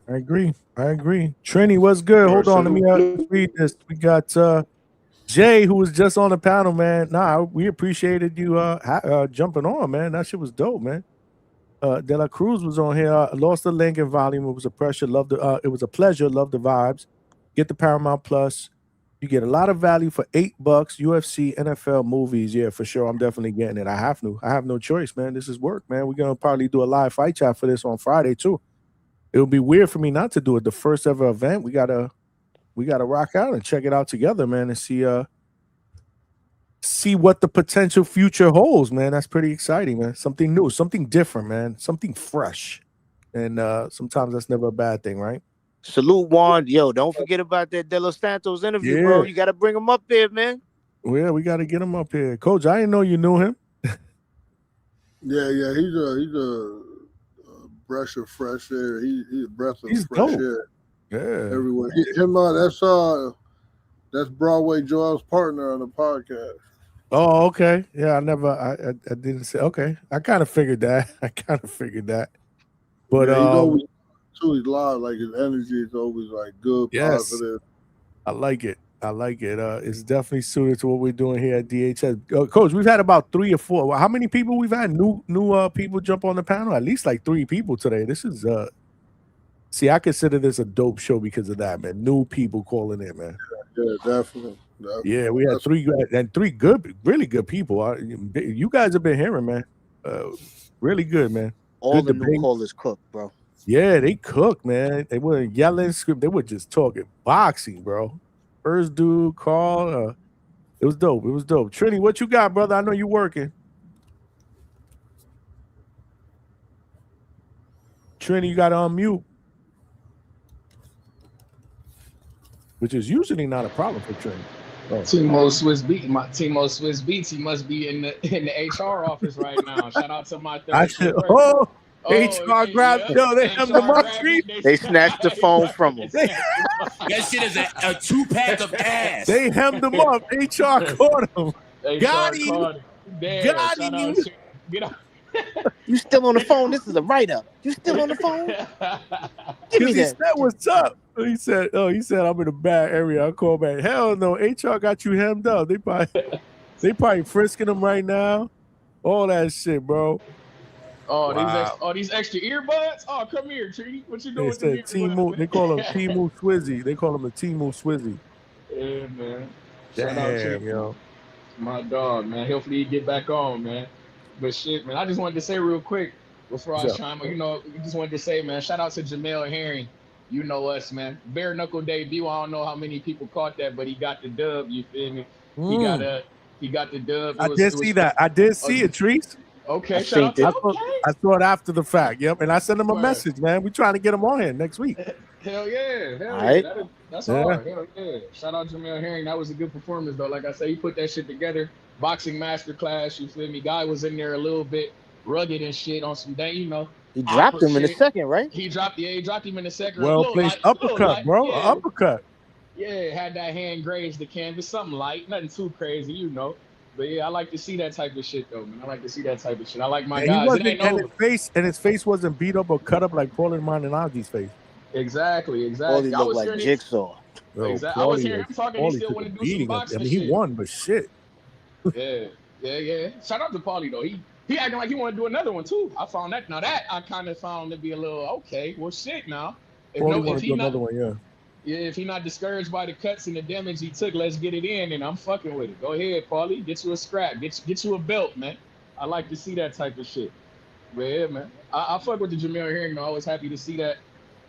I agree. Trini, what's good? Hold on. Let me read this. We got Jay, who was just on the panel, man. Nah, we appreciated you jumping on, man. That shit was dope, man. De La Cruz was on here. Lost the link and volume. It was a pressure. It was a pleasure. Love the vibes. Get the Paramount Plus. You get a lot of value for $8. UFC, NFL, movies. Yeah, for sure. I'm definitely getting it. I have no choice, man. This is work, man. We're gonna probably do a live fight chat for this on Friday too. It would be weird for me not to do it. The first ever event. We gotta rock out and check it out together, man, and see what the potential future holds, man. That's pretty exciting, man. Something new, something different, man. Something fresh. And sometimes that's never a bad thing, right? Salute, Juan. Yo, don't forget about that De Los Santos interview, bro. Yeah. You got to bring him up there, man. Well, yeah, we got to get him up here. Coach, I didn't know you knew him. Yeah, he's a breath of fresh air. He's a breath of He's fresh dope. air Yeah. everywhere. That's Broadway Joel's partner on the podcast. Oh, okay. Yeah, I didn't say, okay. I kind of figured that. But yeah, he's always he's live. Like his energy is always like good, yes. positive. I like it. It's definitely suited to what we're doing here at DHS. Coach, we've had about 3 or 4. How many people we've had? New people jump on the panel? At least like 3 people today. This is see, I consider this a dope show because of that, man. New people calling in, man. Yeah, definitely. Yeah, we had 3 good, really good people. You guys have been hearing, man. Really good, man. All Good the new debate. callers cook, bro. Yeah, they cook, man. They weren't yelling, script. They were just talking boxing, bro. First dude, Carl. It was dope. Trini, what you got, brother? I know you working. Trini, you got to unmute, which is usually not a problem for Trini. Timo Swiss Beats, he must be in the HR office right now. Shout out to my I third should. corporate. Oh, Oh, HR grabbed. yeah, Yo, they hemmed them HR up, grabbed Tree. it. They snatched the phone from They him. snatched the phone. That shit is a 2-pack of ass. They hemmed them up. HR caught him. Got HR him. called it. Damn, Got shout him. out to get out. You still on the phone? This is a write up. You still on the phone? Give me Because he that. said, "What's up?" He said, I'm in a bad area. I'll call back. Hell no, HR got you hemmed up. They probably frisking him right now. All that shit, bro. Oh, Wow. these extra earbuds. Oh, come here, Tree. What you doing They with them said Timu. earbuds? They call him Timu Swizzy. They call him a Timu Swizzy. Yeah, man. Shout out to Damn, yo. my dog, man. Hopefully he get back on, man. But shit, man, I just wanted to say real quick before I What's up? chime, just wanted to say, man, shout out to Jamel Herring. You know us, man. Bare knuckle debut. I don't know how many people caught that, but he got the dub. You feel me? He got the dub. I did see that. I did see it, Trees. Okay, I shout seen out to it. I saw it after the fact. Yep, and I sent him a Word. message, man. We trying to get him on here next week. Hell yeah, All yeah. right. That's Yeah. hard. Hell yeah. Shout out Jamel Herring. That was a good performance though. Like I said, he put that shit together. Boxing masterclass. You feel me? Guy was in there a little bit rugged and shit on some day, He dropped him in the shit. second, right? He dropped him in the second. Well placed uppercut, bro. Yeah. An uppercut. Yeah, had that hand grazed the canvas, something light, nothing too crazy, But yeah, I like to see that type of shit though, man. I like to see that type of shit. I like my And guys. he It wasn't, ain't and over. his face wasn't beat up or cut up like Paulie Malignaggi's face. Exactly. Paulie I looked was like hearing Yo, Jigsaw. I was hearing him talking. He Paulie still took want a to do some beating. boxing He shit. won, but shit. Yeah. Shout out to Paulie though. He acting like he want to do another one too. I found that. Now that I kind of found to be a little okay. Well, shit. Now, Paulie want if to he do not, another one, yeah. if he not discouraged by the cuts and the damage he took, let's get it in, and I'm fucking with it. Go ahead, Paulie. Get you a scrap. Get you a belt, man. I like to see that type of shit. But yeah, man. I fuck with the Jamel Herring though. I was happy to see that.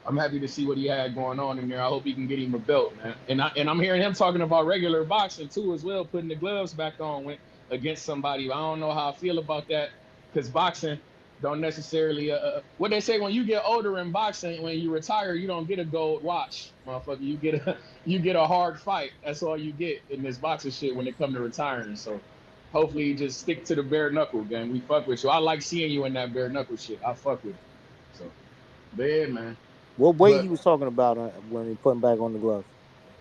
I'm happy to see what he had going on in there. I hope he can get him a belt, man. And I'm hearing him talking about regular boxing too as well, putting the gloves back on against somebody. I don't know how I feel about that because boxing don't necessarily. What they say when you get older in boxing, when you retire, you don't get a gold watch, motherfucker. You get a hard fight. That's all you get in this boxing shit when it come to retiring. So hopefully you just stick to the bare knuckle game. We fuck with you. I like seeing you in that bare knuckle shit. I fuck with you. So, but yeah, man. What weight But he was talking about when he put him back on the glove?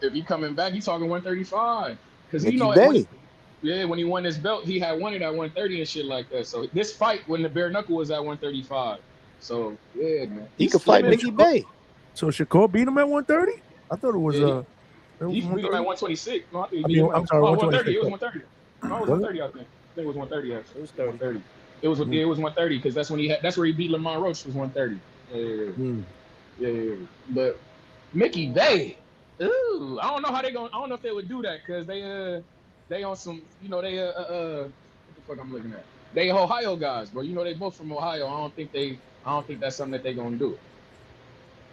if he coming back, he talking 135. Because Mickey Bay. when he won his belt, he had won it at 130 and shit like that. So this fight when the bare knuckle was at 135. So yeah, man. He could fight Mickey Bay. So Shakur beat him at 130? I thought it was he beat him at 126. No, I think I'm sorry, 130. 126. It was 130. No, it was 130. I think it was 130. Actually, it was 30. It was 130 because that's where he beat Lamont Roach was 130. Yeah. But Mickey Bay, ooh, I don't know how I don't know if they would do that because they on some, what the fuck I'm looking at? They Ohio guys, bro. They both from Ohio. I don't think that's something that they gonna do.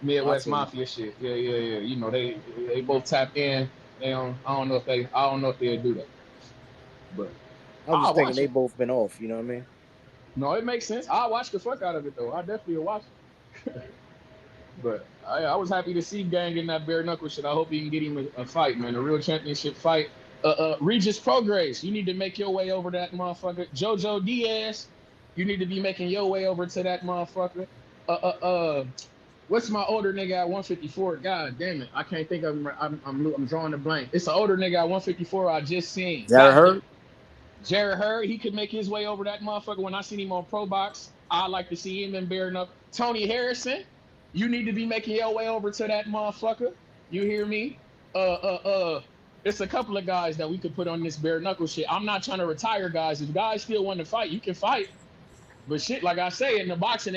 Midwest Mafia shit. Yeah. They both tap in. I don't know if they'll do that. But I was just thinking they both been off. You know what I mean? No, it makes sense. I'll watch the fuck out of it though. I definitely will watch it. But I was happy to see Gang in that bare knuckle shit. I hope he can get him a fight, man, a real championship fight. Regis Prograis, you need to make your way over that motherfucker. Jojo Diaz, you need to be making your way over to that motherfucker. What's my older nigga at 154? God damn it, I can't think of him. I'm drawing a blank. It's an older nigga at 154 I just seen. Jared Hurd, he could make his way over that motherfucker. When I seen him on Pro Box, I like to see him in bare knuckle. Tony Harrison, you need to be making your way over to that motherfucker. You hear me? It's a couple of guys that we could put on this bare knuckle shit. I'm not trying to retire guys. If guys still want to fight, you can fight. But shit, like I say, in the boxing,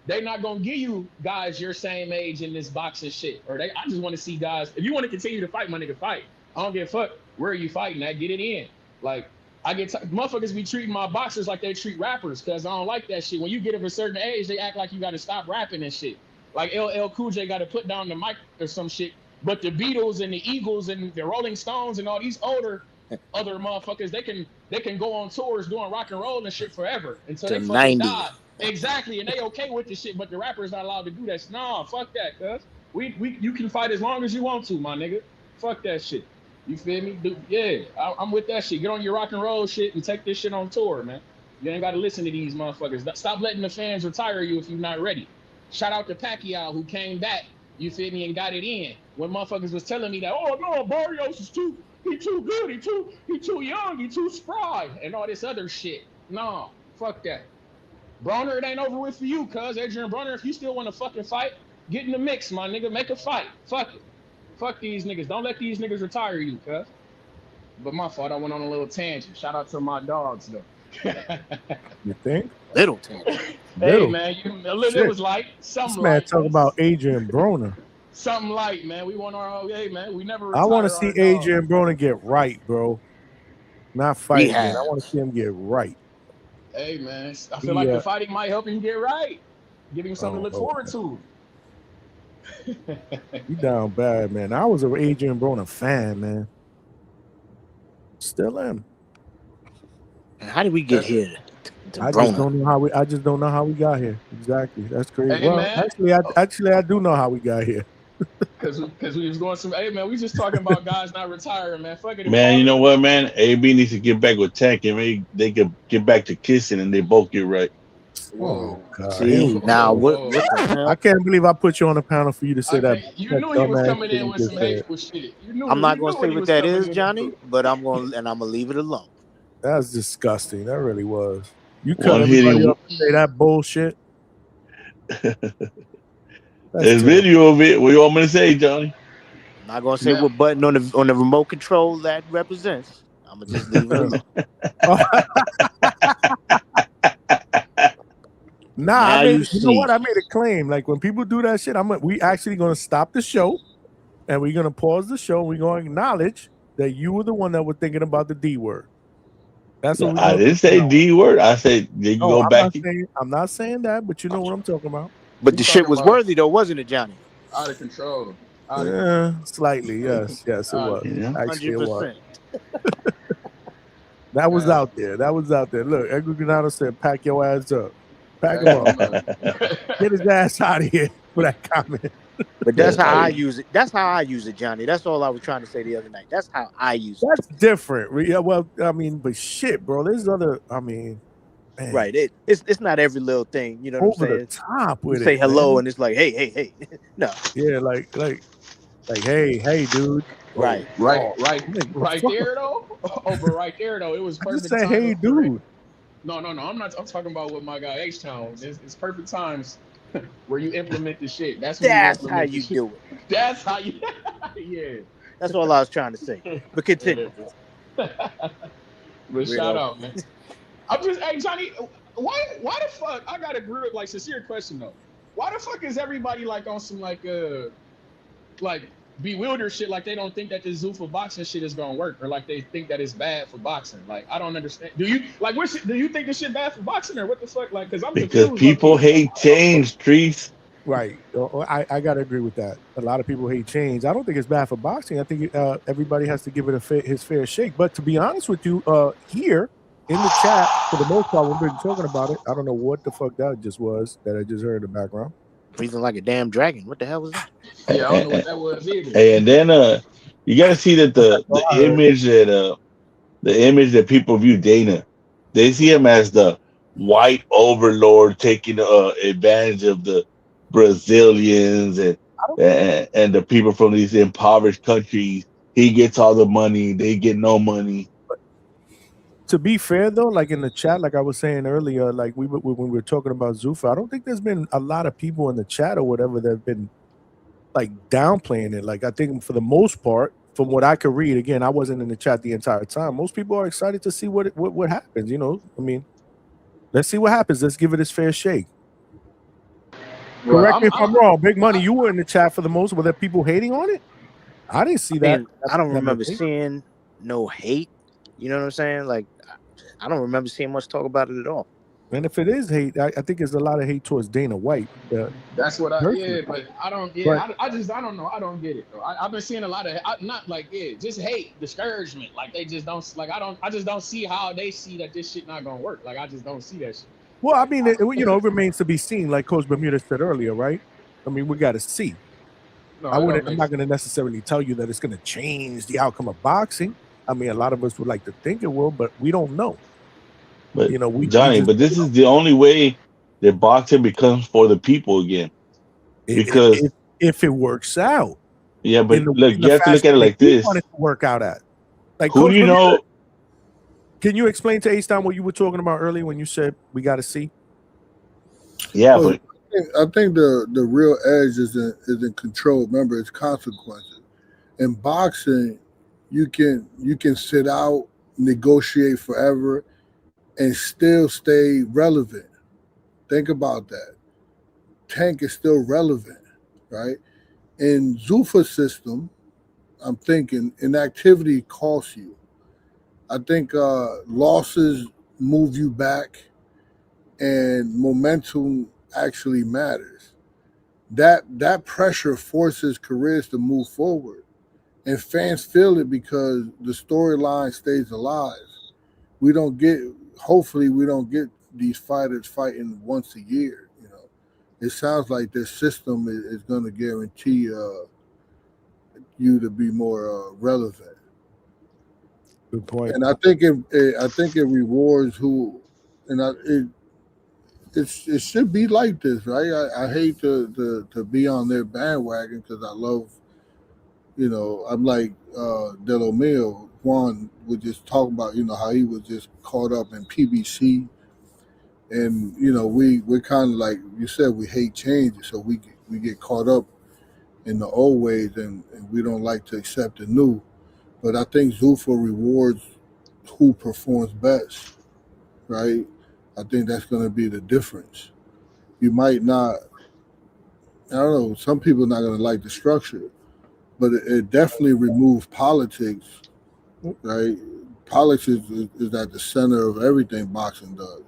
they're not gonna give you guys your same age in this boxing shit. I just want to see guys. If you want to continue to fight, my nigga, fight. I don't give a fuck where are you fighting at. Get it in. Like motherfuckers be treating my boxers like they treat rappers because I don't like that shit. When you get of a certain age, they act like you got to stop rapping and shit. Like LL Cool J got to put down the mic or some shit. But the Beatles and the Eagles and the Rolling Stones and all these other motherfuckers, they can go on tours doing rock and roll and shit forever until they fucking die. Exactly, and they okay with the shit, but the rappers not allowed to do that. Nah, fuck that, cuz. You can fight as long as you want to, my nigga. Fuck that shit. You feel me? Yeah, I'm with that shit. Get on your rock and roll shit and take this shit on tour, man. You ain't got to listen to these motherfuckers. Stop letting the fans retire you if you're not ready. Shout out to Pacquiao who came back, you feel me, and got it in. When motherfuckers was telling me that, oh no, Barrios is he too good, he too young, he too spry, and all this other shit. No, fuck that. Broner, it ain't over with for you, cuz Adrian Broner, if you still want to fucking fight, get in the mix, my nigga. Make a fight. Fuck it. Fuck these niggas. Don't let these niggas retire you, cuz. But my fault, I went on a little tangent. Shout out to my dogs, though. You think? Little tangent. Hey, Little man, it shit. was light. This Something man light, talking man. about Adrian Broner. Something light, man. We want our, hey, man, we never I want to retire see our dogs. Adrian Broner get right, bro. Not fight again. I Rehab. want to see him get right. Hey, man, I feel like the fighting might help him get right. Give him something to look forward to. You down bad, man. I was an Adrian Broner fan, man. Still am. And how did we get here? I just don't know how we. I just don't know how we got here. Exactly. That's crazy. Hey, well, man. actually, I do know how we got here. Cause we was going some. Hey, man, we just talking about guys not retiring, man. Fuck it. Man, you know what, man? AB needs to get back with Tank and maybe they could get back to kissing and they both get right. Oh God! See, now what the hell? I can't believe I put you on the panel for you to say that. You that knew he was dumbass coming shit in you with just some said. hateful shit. You knew. I'm not you gonna knew say he what was that coming is, in. Johnny, but I'm gonna leave it alone. That's disgusting. That really was. You cut One everybody hitting. up and say that bullshit. There's video of it. What you want me to say, Johnny? I'm not gonna say what button on the remote control that represents. I'm gonna just leave it alone. Nah, Now I made. you You know what? see. I made a claim. Like when people do that shit, we actually gonna stop the show, and we're gonna pause the show. We're gonna acknowledge that you were the one that was thinking about the D word. That's what we're I gonna didn't do say now. D word. I said they can No, go back. I'm not saying that, but you know what I'm talking about. But the shit was worthy though, wasn't it, Johnny? Out of control. Slightly, yes, it was. Actually, it was. 100%. That was out there. That was out there. Look, Edgar Granado said, "Pack your ass up. Pack him up. Get his ass out of here for that comment." But that's how I use it. That's how I use it, Johnny. That's all I was trying to say the other night. That's how I use it. That's different. Yeah, well, I mean, but shit, bro. There's other. I mean, man. Right. It's not every little thing. You know what I'm saying? Over the top with you say it, hello man. and it's like, hey. No. Yeah, like, hey, dude. Right. Right there though. Over right there though. It was I just perfect say, time. hey, dude. No. I'm not. I'm talking about with my guy H Town. It's perfect times where you implement the shit. That's when That's you how implement the you shit. do it. That's how you. Yeah. That's all I was trying to say. But continue. But shout out, man. I'm just, hey Johnny, why the fuck? I got a group like sincere question though. Why the fuck is everybody like on some like bewildered shit? Like they don't think that this Zuffa boxing shit is gonna work, or like they think that it's bad for boxing. Like I don't understand. Do you like do you think this shit bad for boxing or what the fuck? Like because I'm Because confused. people hate change, Trees. Right. I got to agree with that. A lot of people hate change. I don't think it's bad for boxing. I think everybody has to give it his fair shake. But to be honest with you, here in the chat, for the most part, we've been talking about it. I don't know what the fuck that just was that I just heard in the background. Breathing like a damn dragon. What the hell was that? Yeah, I don't know what that was either. Hey, and then you got to see that the image that people view Dana, they see him as the white overlord taking advantage of the Brazilians and the people from these impoverished countries. He gets all the money, they get no money. To be fair though, like in the chat, like I was saying earlier, like when we were talking about Zuffa, I don't think there's been a lot of people in the chat or whatever that have been like downplaying it. Like I think for the most part, from what I could read, again, I wasn't in the chat the entire time. Most people are excited to see what happens. You know, I mean, let's see what happens. Let's give it its fair shake. Well, correct me if I'm wrong. Big Money, you were in the chat for the most. Were there people hating on it? I didn't see that. I don't remember seeing no hate. You know what I'm saying? Like, I don't remember seeing much talk about it at all. And if it is hate, I think there's a lot of hate towards Dana White. That's what but I don't. Yeah, I don't know. I don't get it though. I've been seeing a lot of not like just hate, discouragement. Like they just don't like. I just don't see how they see that this shit not gonna work. Like I just don't see that shit. Well, I mean, it remains to be seen. Like Coach Bermuda said earlier, right? I mean, we got to see. No, I that wouldn't. I'm makes not going sense. to necessarily tell you that it's going to change the outcome of boxing. I mean, a lot of us would like to think it will, but we don't know. But You know, we Johnny, just but this is the only way that boxing becomes for the people again. if Because if, if it works out yeah, but look, in the you have to look fashion at it that like you want this. it to work out at. Like, Who do Coach, you know? can you explain to Ace what you were talking about earlier when you said we got to see? Yeah, Well, but I think the real edge is in control. Remember, it's consequences. In boxing, you can sit out, negotiate forever, and still stay relevant. Think about that. Tank is still relevant, right? In Zuffa system, I'm thinking inactivity costs you. I think losses move you back, and momentum actually matters. That pressure forces careers to move forward, and fans feel it because the storyline stays alive. We don't get, hopefully, we don't get these fighters fighting once a year. It sounds like this system is going to guarantee you to be more relevant. Good point. And I think it rewards who, and it should be like this, right? I hate to be on their bandwagon because I love, I'm like Delomeo. Juan was just talking about, how he was just caught up in PBC, and we're kind of like you said, we hate change, so we get caught up in the old ways, and we don't like to accept the new. But I think Zuffa rewards who performs best, right? I think that's going to be the difference. You might not, I don't know, some people are not going to like the structure, but it definitely removes politics, right? Politics is at the center of everything boxing does.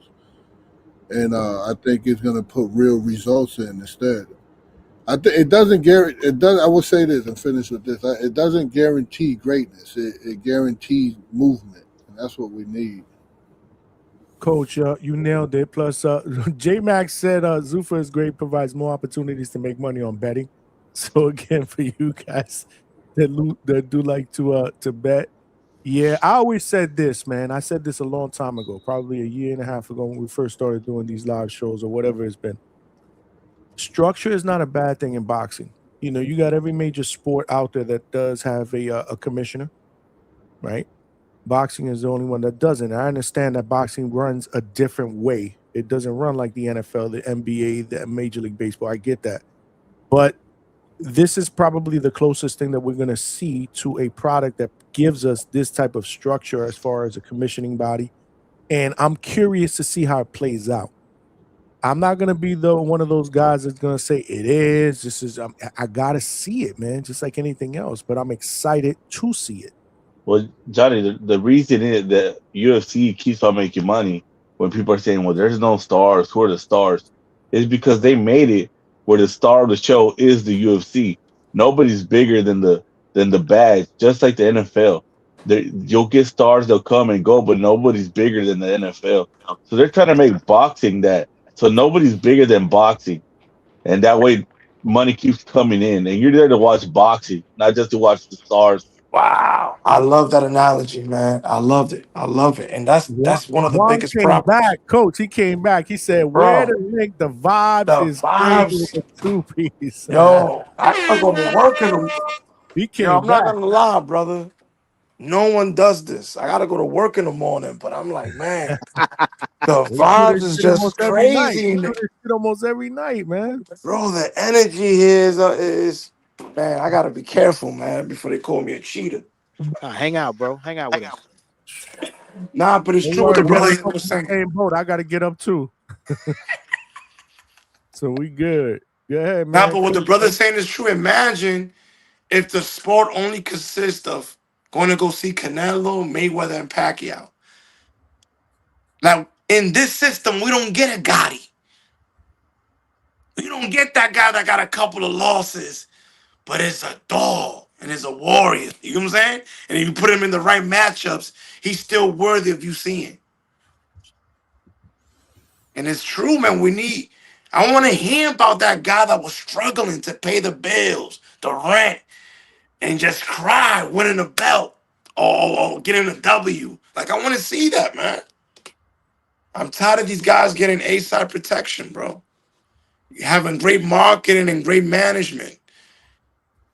And I think it's going to put real results in instead. I think it doesn't guarantee. It does. I will say this and finish with this. It doesn't guarantee greatness. It guarantees movement, and that's what we need. Coach, you nailed it. Plus, J Max said Zuffa is great, provides more opportunities to make money on betting. So again, for you guys that do like to bet, yeah, I always said this, man. I said this a long time ago, probably a year and a half ago when we first started doing these live shows or whatever it's been. Structure is not a bad thing in boxing. You know, you got every major sport out there that does have a commissioner, right? Boxing is the only one that doesn't. I understand that boxing runs a different way. It doesn't run like the NFL, the NBA, the Major League Baseball. I get that. But this is probably the closest thing that we're going to see to a product that gives us this type of structure as far as a commissioning body. And I'm curious to see how it plays out. I'm not going to be one of those guys that's going to say it is. This is I got to see it, man, just like anything else. But I'm excited to see it. well, Johnny, the reason is that UFC keeps on making money when people are saying, "Well, there's no stars. Who are the stars?" Is because they made it where the star of the show is the UFC. Nobody's bigger than the badge, just like the NFL. You'll get stars, they'll come and go, but nobody's bigger than the NFL. So they're trying to make boxing that. So nobody's bigger than boxing, and that way money keeps coming in, and you're there to watch boxing, not just to watch the stars. Wow, I love that analogy, man. I loved it. I love it, and that's one of the Juan biggest came problems, back, coach. He came back. He said, "Where bro. the link? The vibes The is crazy with vibes, the two piece." yo. I gotta go to work in the. He Yo, came I'm not back. gonna lie, brother. No one does this. I gotta go to work in the morning, but I'm like, man, the We do vibes this is shit almost just every night. crazy, We do this shit almost every night, man. bro. The energy here is man. I gotta be careful, man, before they call me a cheater. Hang out, bro. Hang out with us. Nah, but it's Don't true what worry, the we brother on was the saying, same boat. I got to get up too, so we good. Go ahead, nah, man. but what the brother's saying is true. Imagine if the sport only consists of going to go see Canelo, Mayweather, and Pacquiao. Now, in this system, we don't get a Gotti. We don't get that guy that got a couple of losses, but it's a dog and is a warrior. You know what I'm saying? And if you put him in the right matchups, he's still worthy of you seeing. And it's true, man. I want to hear about that guy that was struggling to pay the bills, the rent, and just cry winning a belt or getting a W. Like, I want to see that, man. I'm tired of these guys getting A-side protection, bro. Having great marketing and great management.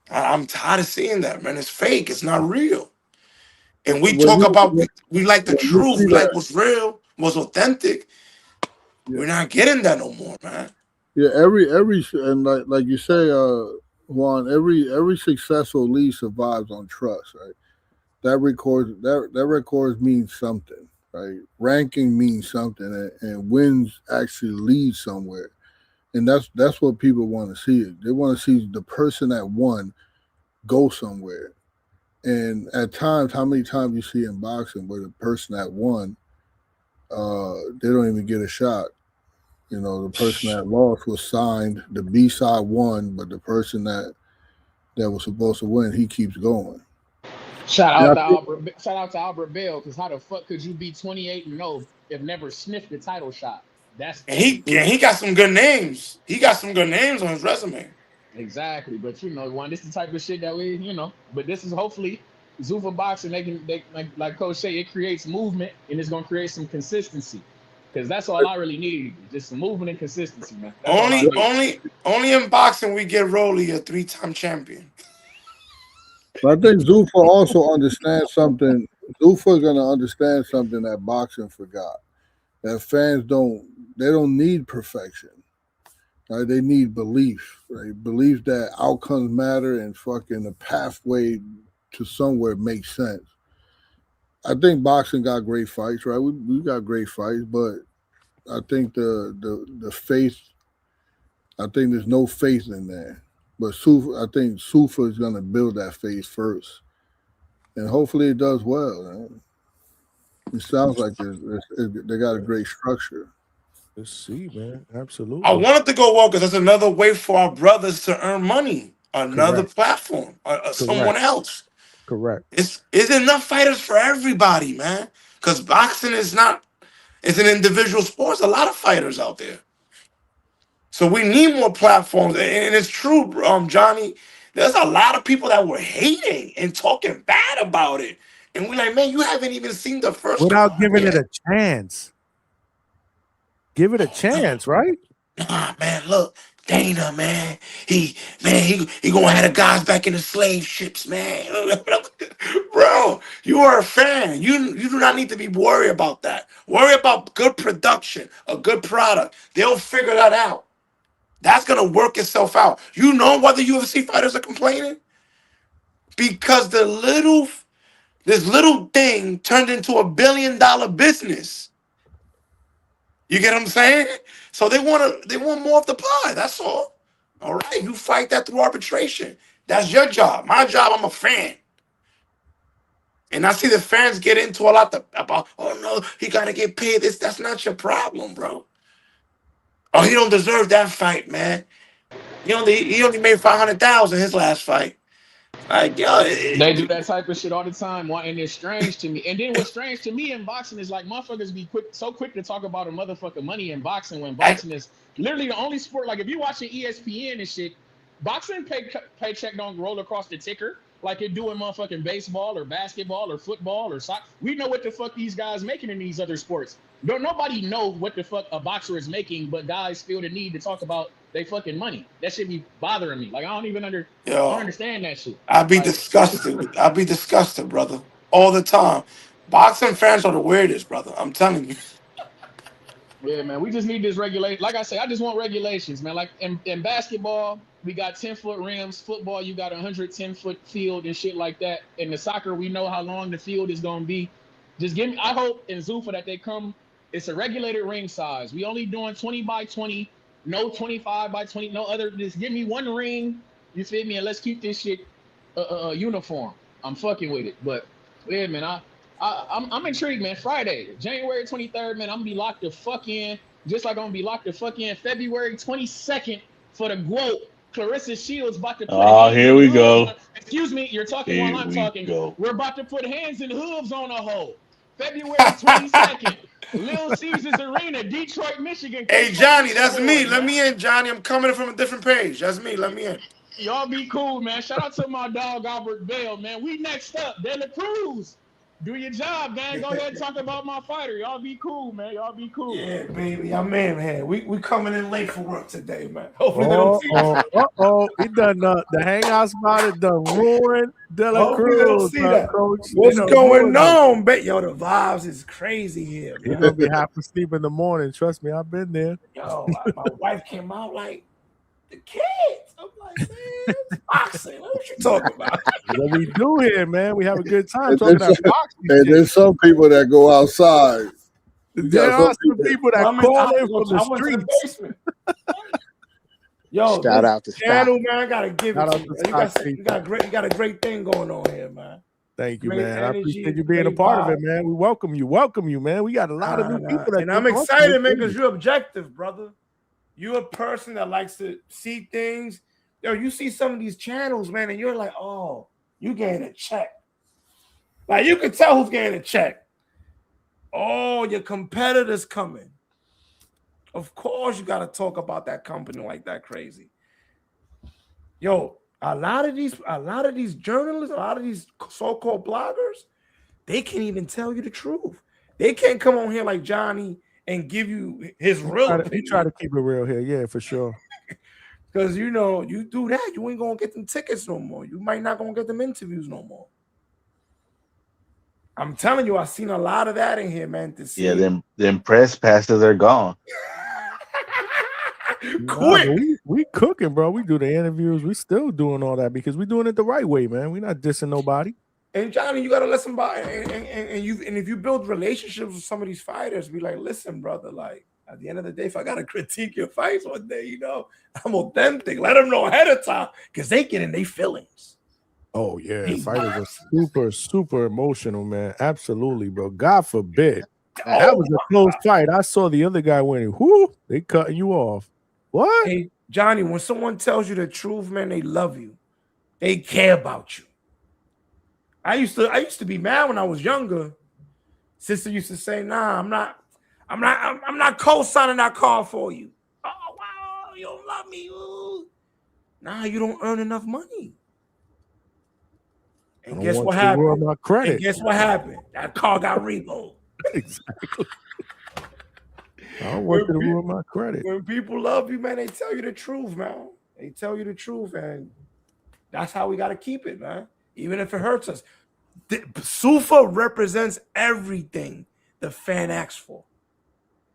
I'm tired of seeing that, man. It's fake. It's not real. And we When talk you about, we like the when you truth. see We like that, what's real, what's authentic. yeah, We're not getting that no more, man. yeah, and like you say, Juan, every successful lead survives on trust, right? That records means something, right? Ranking means something, and wins actually lead somewhere, and that's what people want to see. They want to see the person that won go somewhere. And at times, how many times you see in boxing where the person that won, they don't even get a shot. You know, the person that lost was signed. The B side won, but the person that was supposed to win, he keeps going. Shout And I out to think, Albert. Shout out to Albert Bell, because how the fuck could you be 28-0 if never sniffed the title shot? That's And he got some good names. He got some good names on his resume. exactly. But one, this is the type of shit that we. But this is hopefully Zuffa boxing. They like Coach say, it creates movement and it's gonna create some consistency. Because that's all I really need, just some movement and consistency, man. That's all I Only, need. only, only in boxing we get Rolly a 3-time champion. but I think Zuffa also understands something. Zuffa is gonna understand something that boxing forgot. That fans don't need perfection. Right? They need belief. Right? Belief that outcomes matter and fucking the pathway to somewhere makes sense. I think boxing got great fights, right? We got great fights, but I think the faith. I think there's no faith in there. But I think Sufa is going to build that faith first, and hopefully it does well. Man. It sounds like they got a great structure. Let's see, man. I Absolutely. wanted to go well because that's another way for our brothers to earn money, another Correct. platform, Correct. someone else. Correct. It's enough fighters for everybody, man. Because boxing is not. It's an individual sport. There's a lot of fighters out there. So we need more platforms. And it's true, Johnny. There's a lot of people that were hating and talking bad about it. And we're like, man, you haven't even seen the first Without card giving it yet. a chance. Give it a chance, right? Nah, man, look, Dana, man. He gonna have the guys back in the slave ships, man. Bro, you are a fan. You do not need to be worried about that. Worry about good production, a good product. They'll figure that out. That's gonna work itself out. You know why the UFC fighters are complaining? Because this little thing turned into $1 billion business. You get what I'm saying? So they want more of the pie. That's all. All right, you fight that through arbitration. That's your job. My job, I'm a fan. And I see the fans get into a lot about, oh no, he gotta get paid. That's not your problem, bro. Oh, he don't deserve that fight, man. He only made 500,000 his last fight. Like, yo, They do that type of shit all the time, and it's strange to me. And then what's strange to me in boxing is like motherfuckers be so quick to talk about a motherfucking money in boxing when boxing is literally the only sport. Like if you're watching ESPN and shit, boxing paycheck don't roll across the ticker like it do in motherfucking baseball or basketball or football or soccer. We know what the fuck these guys making in these other sports. Nobody know what the fuck a boxer is making, but guys feel the need to talk about they fucking money. That should be bothering me. Like I don't yo, understand that shit. I'd be Like disgusted. I'd be disgusted, brother, all the time. Boxing fans are the weirdest, brother. I'm telling you. yeah, man, we just need this regulation. Like I say, I just want regulations, man. Like in basketball, we got 10-foot rims. Football, you got a 110-foot field and shit like that. In the soccer, we know how long the field is gonna be. Just give me. I hope in Zuffa that they come. It's a regulated ring size. We only doing 20 by 20, no 25 by 20, no other. Just give me one ring. You feel me? And let's keep this shit uniform. I'm fucking with it. But yeah, man, I'm intrigued, man. Friday, January 23rd, man. I'm gonna be locked the fuck in, just like I'm gonna be locked the fuck in February 22nd for the GWOAT. Clarissa Shields about to put Oh, hands here and we hooves. go. Excuse me, you're talking while Here I'm we talking. go. We're about to put hands and hooves on a hoe. February 22nd, Little Caesars Arena, Detroit, Michigan. Come Hey, support Johnny, your that's me. boy, Let man. me in, Johnny. I'm coming from a different page. That's me. Let me in. Y'all be cool, man. Shout out to my dog Albert Bell, man. We next up. Dela Cruz. Do your job, man. Go ahead and talk about my fighter. Y'all be cool, man. Y'all be cool. Yeah, baby. I'm in, man. We coming in late for work today, man. Hopefully they don't see us. He done the hangout spot is done ruined De La Hopefully they don't Cruz, see that. Coach. What's They done going ruined him. on, bet? Yo, the vibes is crazy here, He man. gonna be half asleep in the morning. Trust me, I've been there. Yo, my wife came out like, the kids. I'm like, man, it's boxing. What you talking about? What we do here, man, we have a good time And talking there's, that boxing and shit. there's some people that go outside. You got There are some people that call in from the I went to the streets. basement. Yo, Shout this out to channel, Scott. man, I gotta give Shout it out to to you. Scott You got a great thing going on here, man. Thank you, Great man. I energy, appreciate you being a great part of it, vibe. man. We welcome you, man. We got a lot of new people that And I'm think awesome. excited, man, because you're objective, brother. You're a person that likes to see things. Yo, you see some of these channels, man, and you're like, oh, you getting a check. Like, you can tell who's getting a check. Oh, your competitor's coming. Of course, you got to talk about that company like that crazy. Yo, a lot of these journalists, a lot of these so-called bloggers, they can't even tell you the truth. They can't come on here like Johnny and give you his real opinion. He try to keep it real here, yeah, for sure. Because you know, you do that, you ain't gonna get them tickets no more. You might not gonna get them interviews no more. I'm telling you, I've seen a lot of that in here, man. To see Yeah, them press passes are gone. Nah, but we cooking, bro. We do the interviews. We still doing all that because we doing it the right way, man. We not dissing nobody. And Johnny, you gotta let somebody and if you build relationships with some of these fighters, be like, listen, brother, like at the end of the day, if I gotta critique your fights one day, you know, I'm authentic. Let them know ahead of time because they get in their feelings. Oh yeah, fighters are super emotional, man. Absolutely, bro. God forbid. That was a close fight. I saw the other guy winning. Whoo, they cutting you off. What? Hey, Johnny, when someone tells you the truth, man, they love you. They care about you. I used to be mad when I was younger. Sister used to say, nah, I'm not co-signing that car for you. Oh, wow, you don't love me. Ooh. Nah, you don't earn enough money. And guess what happened? My credit. And guess what happened? That car got repoed. Exactly. I don't want you to ruin my credit. When people love you, man, they tell you the truth, man. They tell you the truth, and that's how we got to keep it, man. Even if it hurts us. Zuffa represents everything the fan asks for.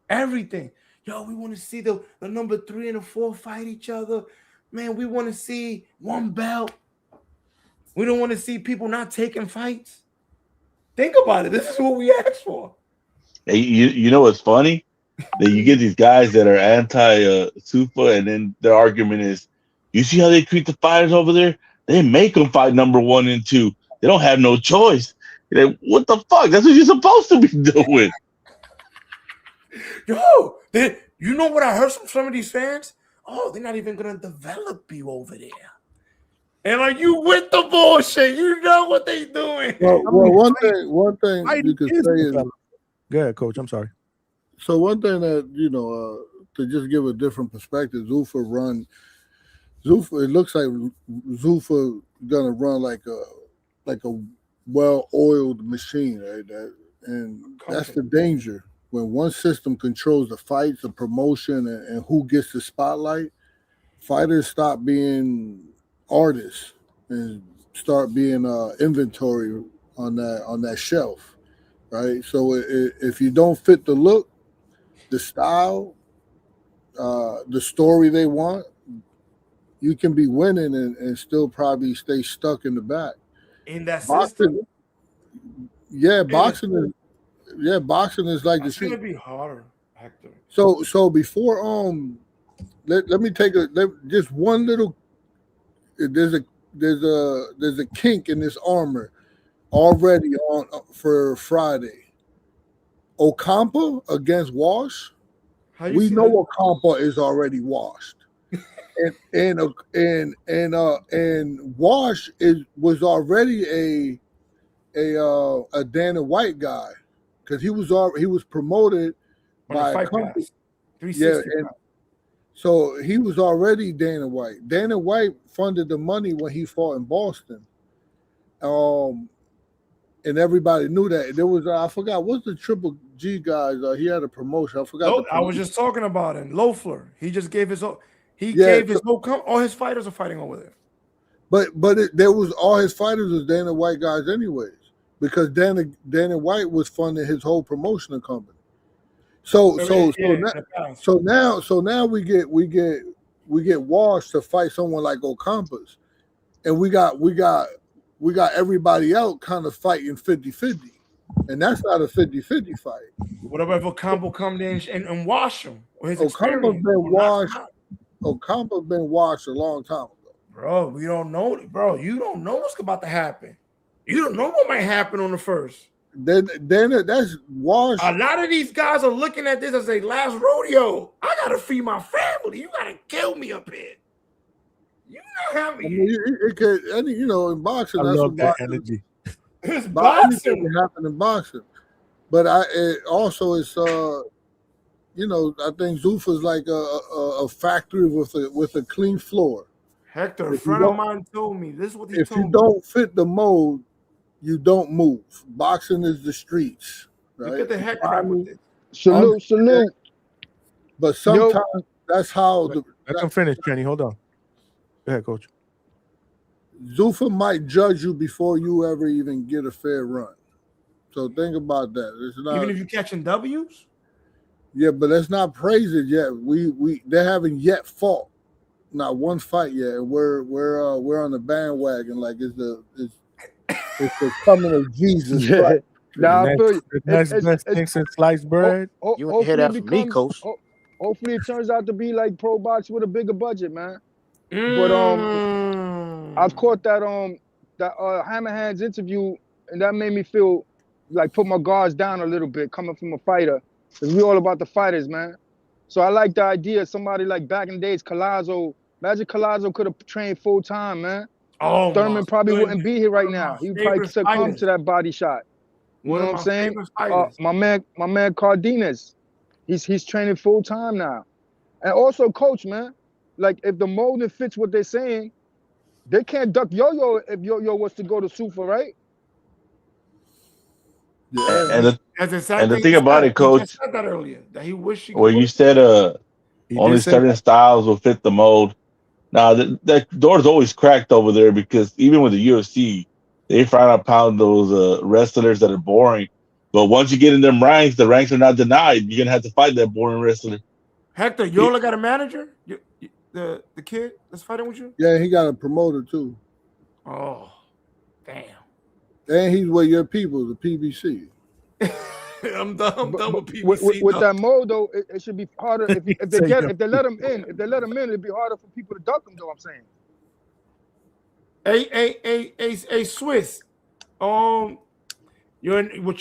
Everything. Yo, we want to see the number 3 and the 4 fight each other. Man, we want to see one belt. We don't want to see people not taking fights. Think about it. This is what we asked for. Hey, you know what's funny? That you get these guys that are anti Zuffa, and then their argument is, you see how they treat the fighters over there? They make them fight number 1 and 2. They don't have no choice. You're like, what the fuck? That's what you're supposed to be doing. Yo, you know what I heard from some of these fans? Oh, they're not even gonna develop you over there. And like, you with the bullshit, you know what they doing. Well, one thing you could say is, go ahead, Coach. I'm sorry. So one thing that to just give a different perspective, Zuffa. It looks like Zuffa gonna run like a well-oiled machine, right? And that's the danger. When one system controls the fights, the promotion, and who gets the spotlight, fighters stop being artists and start being inventory on that shelf, right? So if you don't fit the look, the style, the story they want, you can be winning and still probably stay stuck in the back. In that system. Boxing is like That's the shit. gonna be harder, Hector. So before let me take just one little. There's a kink in this armor already on for Friday. Ocampa against Walsh. We know Ocampa is already washed, and Walsh was already a Dana White guy. because he was promoted On the by a Fight company. Pass. 360. Yeah, and so he was already Dana White. Dana White funded the money when he fought in Boston. And everybody knew that. There was I forgot what's the Triple G guys. He had a promotion. I forgot the I was promotion. just talking about him. Loeffler. He just gave his whole. He Yeah, gave his whole. All his fighters are fighting over there. But there was all his fighters was Dana White guys anyways, because Dana White was funding his whole promotional company. So now we get Walsh to fight someone like Ocampos, and we got everybody else kind of fighting 50-50, and that's not a 50-50 fight. What about if Ocampo come in and wash him? Or his Ocampo's experience? been washed. Ocampo's been washed a long time ago. Bro, we don't know. Bro, you don't know what's about to happen. You don't know what might happen on the first. Then that's washed. A lot of these guys are looking at this as a last rodeo. I gotta feed my family. You gotta kill me up here. You know how many? I mean, it could, in boxing. I That's love what that boxing, energy. It's boxing boxing. can happen in boxing, but it also it's I think Zuffa's like a factory with a clean floor. Hector, a friend of mine told me this is what he If told you me. don't fit the mold, you don't move. Boxing is the streets, right? Look at the heck crap with this. Salute. But sometimes that's how Let them finish, Kenny. Hold on. Go ahead, Coach. Zuffa might judge you before you ever even get a fair run. So think about that. It's not, Even if you're catching W's? yeah, but let's not praise it yet. They haven't yet fought, not one fight yet. We're on the bandwagon like it's the coming of Jesus Christ. Nah, I feel you. The next best thing since sliced bread. You ain't hear that from me, Coach. Hopefully it turns out to be like Pro Box with a bigger budget, man. But I caught that Hammerhands interview, and that made me feel like put my guards down a little bit coming from a fighter, because we all about the fighters, man. So I like the idea of somebody like back in the days, Collazo. Imagine Collazo could have trained full time, man. Oh, Thurman probably goodness. wouldn't be here right now. He would probably favorite succumb fighters. to that body shot. You One know of what I'm my saying? favorite fighters. My man Cardenas, he's training full time now. And also, Coach, man, like if the molding fits what they're saying, they can't duck Yo-Yo if Yo-Yo was to go to Zuffa, right? Yeah. And the That's exactly thing about it, He Coach, just said that earlier. That he wished he could where you work. said He only did say certain that. styles will fit the mold. Now that door's always cracked over there, because even with the UFC, they frown upon those wrestlers that are boring. But once you get in them ranks, the ranks are not denied. You're gonna have to fight that boring wrestler. Hector, you only got a manager? The kid that's fighting with you? Yeah, he got a promoter too. Oh, damn. And he's with your people, the PBC. I'm done with PBC. With that mold though, it should be harder if they let him in. If they let him in, it'd be harder for people to duck him though. I'm saying. Hey, Swiss. What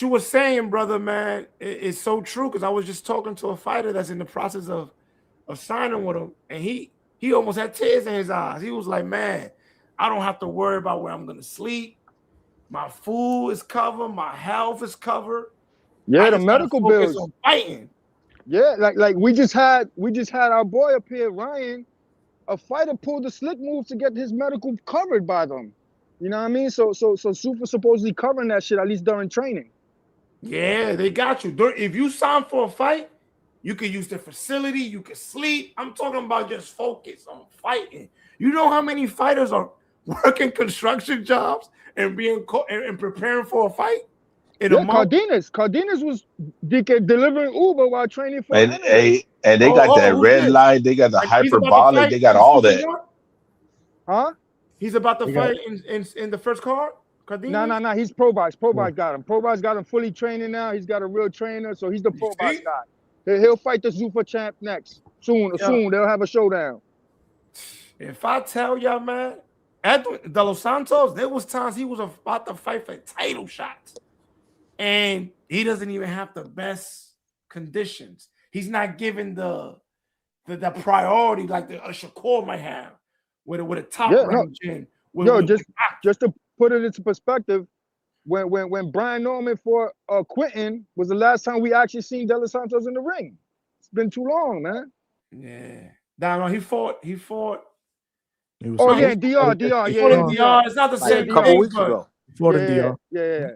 you were saying, brother, man, is so true, because I was just talking to a fighter that's in the process of signing with him, and he almost had tears in his eyes. He was like, man, I don't have to worry about where I'm gonna sleep. My food is covered, my health is covered. Yeah, the medical bills. On fighting. Yeah, like we just had our boy up here, Ryan. A fighter pulled the slick move to get his medical covered by them. You know what I mean? So Zuffa supposedly covering that shit at least during training. Yeah, they got you. If you sign for a fight, you can use the facility, you can sleep. I'm talking about just focus on fighting. You know how many fighters are working construction jobs and and preparing for a fight? Cardenas was delivering Uber while training for And they got that red light, they got the hyperbolic, they got all that. Huh? He's about to fight in the first card? No. He's Pro Box. Pro Box got him. Pro Box got him fully training now. He's got a real trainer, so he's the Pro Box guy. He'll fight the Zuffa champ next. Soon they'll have a showdown. If I tell y'all, man, Edwin De Los Santos, there was times he was about to fight for title shots, and he doesn't even have the best conditions. He's not given the priority like a Shakur might have with a top rank gym. Just to put it into perspective, when Brian Norman fought Quentin was the last time we actually seen De Los Santos in the ring. It's been too long, man. Yeah. No, he fought. He was Oh No, yeah, he, supposed DR, he yeah, fought yeah, in DR. DR. It's not the like Yeah, a same couple DR. thing, weeks but ago. he fought in Yeah, DR. yeah.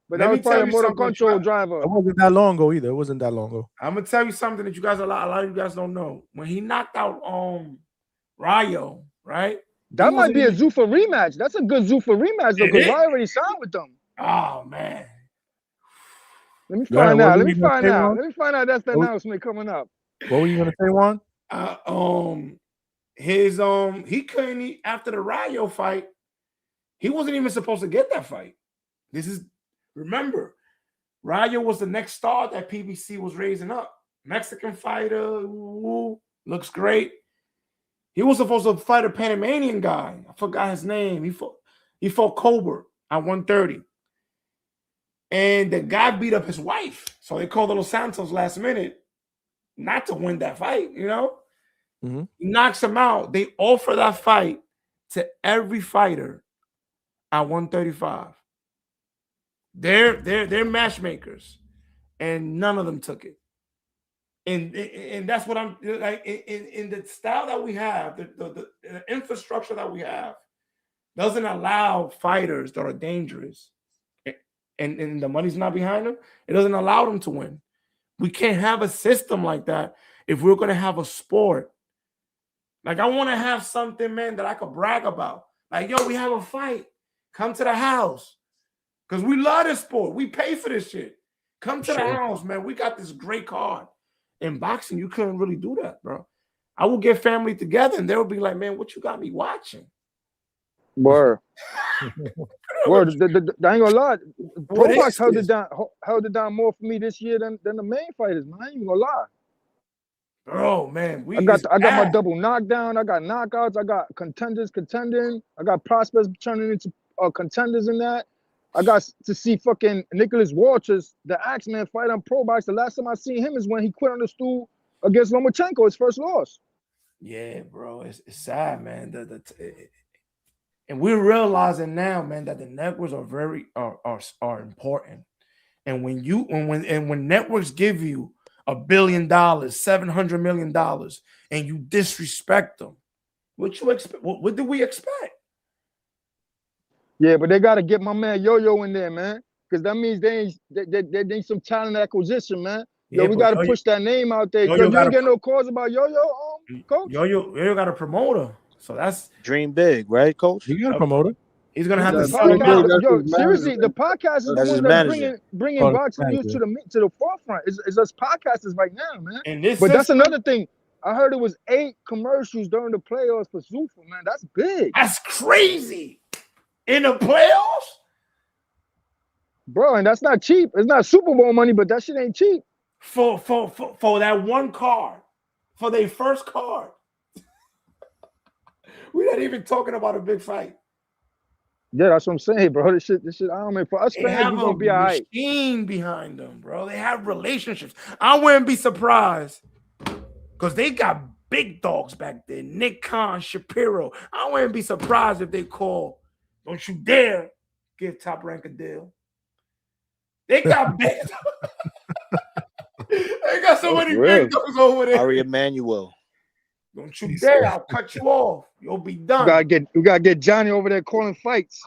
But that let was me probably tell a you motor something. control driver. It wasn't that long ago either. It wasn't that long ago. I'm gonna tell you something that you guys a lot of you guys don't know. When he knocked out Rayo, right? He That might wasn't be a even. Zuffa rematch. That's a good Zuffa rematch though, It because is. Ryan already signed with them. Oh man. Let me Go ahead. find What out. were Let me you gonna find say, out. Juan? Let me find out that's the announcement coming up. What were you gonna say, Juan? He couldn't after the Rayo fight. He wasn't even supposed to get that fight. Remember, Rayo was the next star that PBC was raising up. Mexican fighter, looks great. He was supposed to fight a Panamanian guy. I forgot his name. He fought Colbert at 130. And the guy beat up his wife. So they called Los Santos last minute not to win that fight, you know? Mm-hmm. He knocks him out. They offer that fight to every fighter at 135. They're matchmakers, and none of them took it. And that's what I'm like in the style that we have, the infrastructure that we have doesn't allow fighters that are dangerous, and the money's not behind them. It doesn't allow them to win. We can't have a system like that if we're going to have a sport. Like I want to have something, man, that I could brag about. Like, yo, we have a fight. Come to the house. Because we love this sport. We pay for this shit. Come to the house, man. We got this great card. In boxing, you couldn't really do that, bro. I will get family together and they'll be like, man, what you got me watching? Word. Word. I ain't gonna lie. Pro Box held it down more for me this year than the main fighters, man. I ain't even gonna lie. Bro, man, I got my double knockdown. I got knockouts. I got contenders contending. I got prospects turning into contenders in that. I got to see fucking Nicholas Walters, the Axeman, fight on Pro Box. The last time I seen him is when he quit on the stool against Lomachenko, his first loss. Yeah, bro, it's sad, man. And we're realizing now, man, that the networks are very are important. And when networks give you $1 billion, $700 million, and you disrespect them, what you expect? What do we expect? Yeah, but they got to get my man Yo-Yo in there, man, because that means they need some talent acquisition, man. Yo, we got to push that name out there. Yo, you ain't get no calls about Yo-Yo, coach? Yo got a promoter, so that's dream big, right, coach? You got a promoter. He's gonna have to The sell him out. yo, seriously, the podcast is That's the his one that's manager. bringing boxing news to the forefront. It's us podcasters right now, man. And this but that's system, another thing. I heard it was 8 commercials during the playoffs for Zuffa, man. That's big. That's crazy. In the playoffs, bro, and that's not cheap. It's not Super Bowl money, but that shit ain't cheap. For that one card, for their first card. We're not even talking about a big fight. Yeah, that's what I'm saying, bro. This shit, I don't mean, for us They fans, have we're a gonna be all right. machine behind them, bro. They have relationships. I wouldn't be surprised because they got big dogs back there. Nick Khan, Shapiro. I wouldn't be surprised if they call, don't you dare give Top Rank a deal. They got big They got so many big dogs over there. Ari Emanuel. Don't you dare, I'll cut you off. You'll be done. We gotta get Johnny over there calling fights.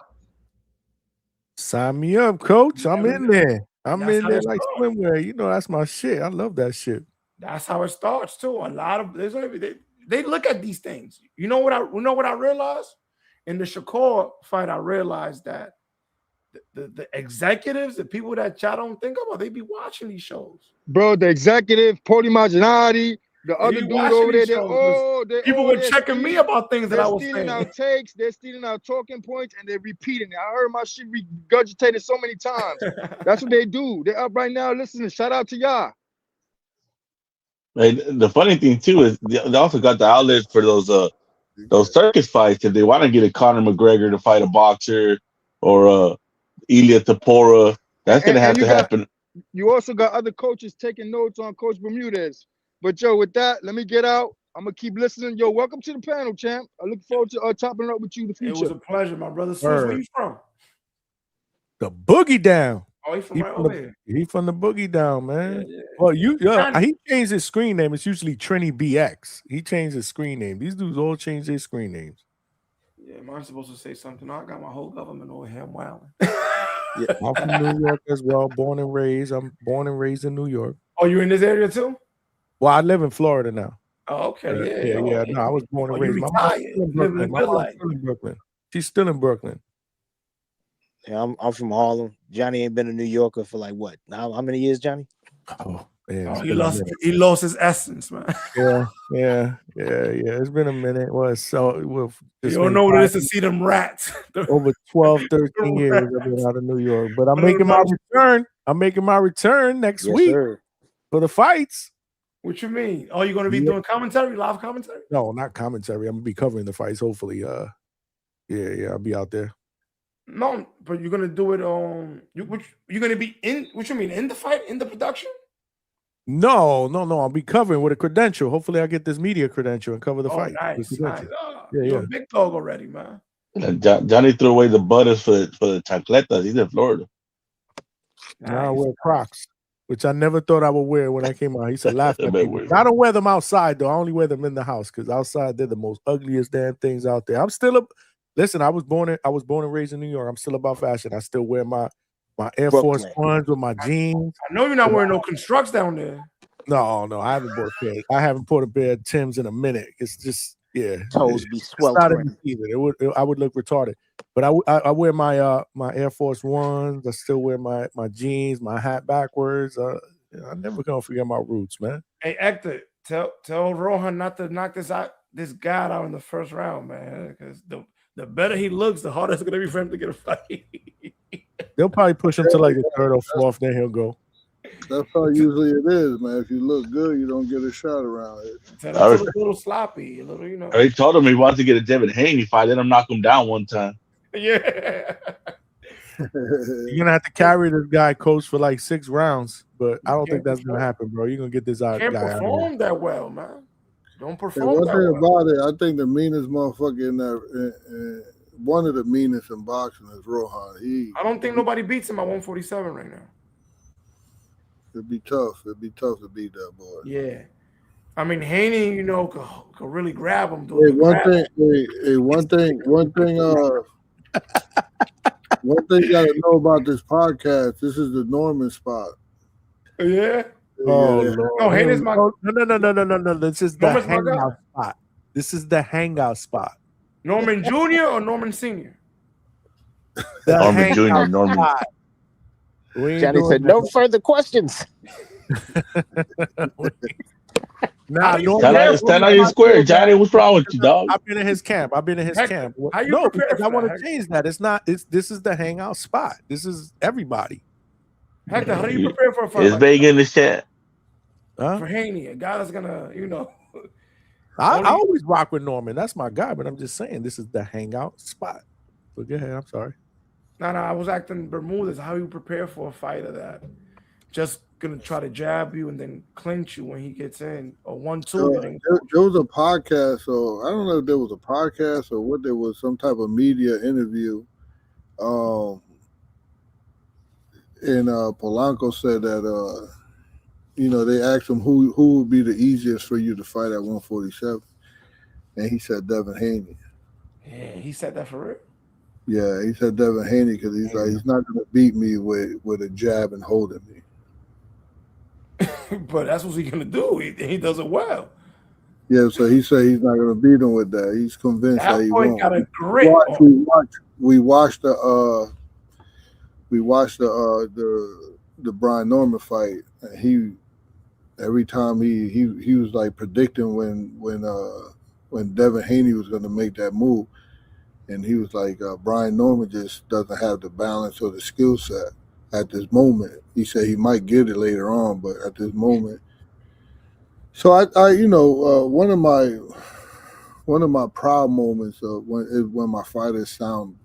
Sign me up, coach. I'm in there. I'm That's in how there it like starts. swimwear. You know, that's my shit. I love that shit. That's how it starts too. A lot of they look at these things. You know what I realized? In the Shakur fight, I realized that the executives, the people that y'all don't think about, they be watching these shows. Bro, the executive, Podi Marginati, the other dude over there, people were checking me about things that I was stealing saying. our takes, they're stealing our talking points, and they're repeating it. I heard my shit regurgitated so many times. That's what they do. They're up right now listening. Shout out to y'all. Right. The funny thing too is they also got the outlet for those circus fights. If they want to get a Conor McGregor to fight a boxer or Ilya Tapora, that's gonna have to happen. You also got other coaches taking notes on Coach Bermudez. But yo, with that, let me get out. I'm gonna keep listening. Yo, welcome to the panel, champ. I look forward to chopping it up with you in the future. It was a pleasure, my brother. Swiss, where you from? the boogie down. Oh, he's from He right from over the, here. he from the boogie down, man. Yeah. Well, Johnny. he changed his screen name. It's usually Trini BX. He changed his screen name. These dudes all change their screen names. Yeah, mine's supposed to say something. I got my whole government over here. I'm wilding. Yeah, I'm from New York as well. Born and raised. I'm born and raised in New York. Oh, you in this area too? Well, I live in Florida now. Oh, okay. Yeah. No, I was born and you raised. My mom's retired. still in Living a Brooklyn. My good mom's life. still in Brooklyn. She's still in Brooklyn. Yeah, I'm from Harlem. Johnny ain't been a New Yorker for like what? Now, how many years, Johnny? Oh, man. Oh, he lost his essence, man. Yeah. It's been a minute. You don't know what it is to see them rats. Over 12, 13 years I've been out of New York. But I'm making my return. I'm making my return next week for the fights. What you mean? Oh, you going to be doing commentary, live commentary? No, not commentary. I'm gonna be covering the fights. Hopefully, yeah, I'll be out there. No, but you're gonna do it on you're gonna be in. What you mean in the fight, in the production? No. I'll be covering with a credential. Hopefully, I get this media credential and cover the fight. Nice. Oh, Yeah. You're a big dog already, man. Johnny threw away the butters for the chacletas. He's in Florida. Now I wear Crocs, which I never thought I would wear when I came out. He said, laugh at me. I don't wear them outside, though. I only wear them in the house because outside they're the most ugliest damn things out there. I'm still listen, I was born and raised in New York. I'm still about fashion. I still wear my Air Force Ones with my jeans. I know you're not wearing no constructs down there. No, I haven't bought a pair. I haven't bought a pair of Timbs in a minute. It's just toes be It's not sweltering. in the season. I would look retarded. But I wear my my Air Force Ones. I still wear my jeans, my hat backwards. I'm never gonna forget my roots, man. Hey, Hector, tell Rohan not to knock this guy out in the first round, man. Because the better he looks, the harder it's gonna be for him to get a fight. They'll probably push him to like the third or fourth, then he'll go. That's how usually it is, man. If you look good, you don't get a shot around it. It's a little sloppy, a little, you know. They told him he wants to get a Devin Haney fight. Let him knock him down one time. Yeah. You're gonna have to carry this guy, coach, for like 6 rounds, but I don't think that's gonna happen, bro. You're gonna get this guy Can't out of here. perform that well, man. Don't And perform one that thing well. about it, I think the meanest motherfucker in that, one of the meanest in boxing is Rohan. I don't think nobody beats him at 147 right now. It'd be tough. It'd be tough to beat that boy. Yeah. I mean, Haney, you know, could really grab him. Hey, one thing you gotta know about this podcast, this is the Norman spot. Yeah. Oh Yeah. Lord. No, Haney's my No. This is the Norman's my guy. hangout spot. This is the hangout spot. Norman Jr. or Norman Sr.? The Norman Jr., hangout Norman. spot. We ain't Johnny doing said, that. no further questions. Nah, Stand on your square, Johnny. What's wrong with you, dog? I've been in his camp. How you No, prepare because I for want that? to change that. This is the hangout spot. This is everybody. Hector, how do you prepare for a fight? It's Like big in the chat. Huh? for Haney, a guy that's gonna, you know. I always rock with Norman. That's my guy, but I'm just saying this is the hangout spot. But go ahead. I'm sorry. No, I was acting Bermudez. How you prepare for a fighter that just gonna try to jab you and then clinch you when he gets in, or 1-2. There was a podcast, so I don't know if there was a podcast or what there was, some type of media interview. And Polanco said that they asked him who would be the easiest for you to fight at 147, and he said Devin Haney. Yeah, he said that for real. Yeah, he said Devin Haney because he's like, he's not going to beat me with a jab and holding me. But that's what he's gonna do. He does it well. Yeah, so he said he's not going to beat him with that. He's convinced that he boy won't. got a grip. We watched the Brian Norman fight, and he every time he was like predicting when Devin Haney was going to make that move, and he was like Brian Norman just doesn't have the balance or the skill set at this moment. He said he might get it later on, but at this moment. So I one of my proud moments is when my fighters sound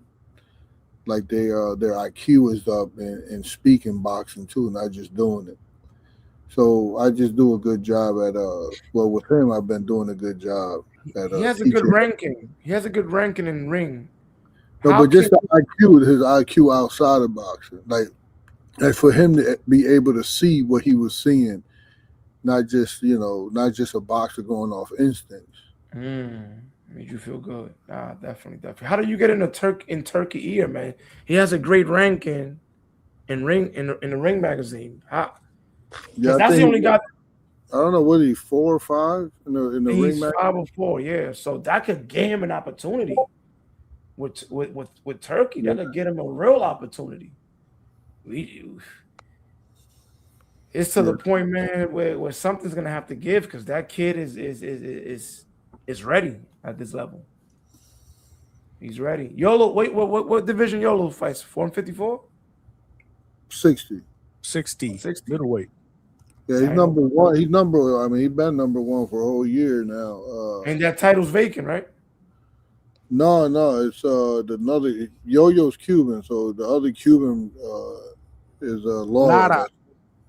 like their IQ is up and speaking boxing too, not just doing it. So I just do a good job at with him I've been doing a good job at He has a good ranking. He has a good ranking in ring. No, How but just can the IQ, his IQ outside of boxing, like for him to be able to see what he was seeing, not just not just a boxer going off instincts. made you feel good? Nah, definitely. How do you get in Turkey ear, man? He has a great ranking in the Ring magazine. How? Yeah, Because I that's the think only guy. I don't know what he 4 or 5 in the ring He's match. 5 or 4, yeah. So that could get him an opportunity with Turkey. Yeah. That could get him a real opportunity. It's to the Yeah. point, man, where something's gonna have to give because that kid is ready at this level. He's ready. YOLO, wait, what division YOLO fights? 454? 60. 60 60. middleweight. Yeah, he's Title. number one. He's number. I mean, he's been number one for a whole year now. And that title's vacant, right? No, it's another Yo-Yo's Cuban, so the other Cuban is Laura Lara. that's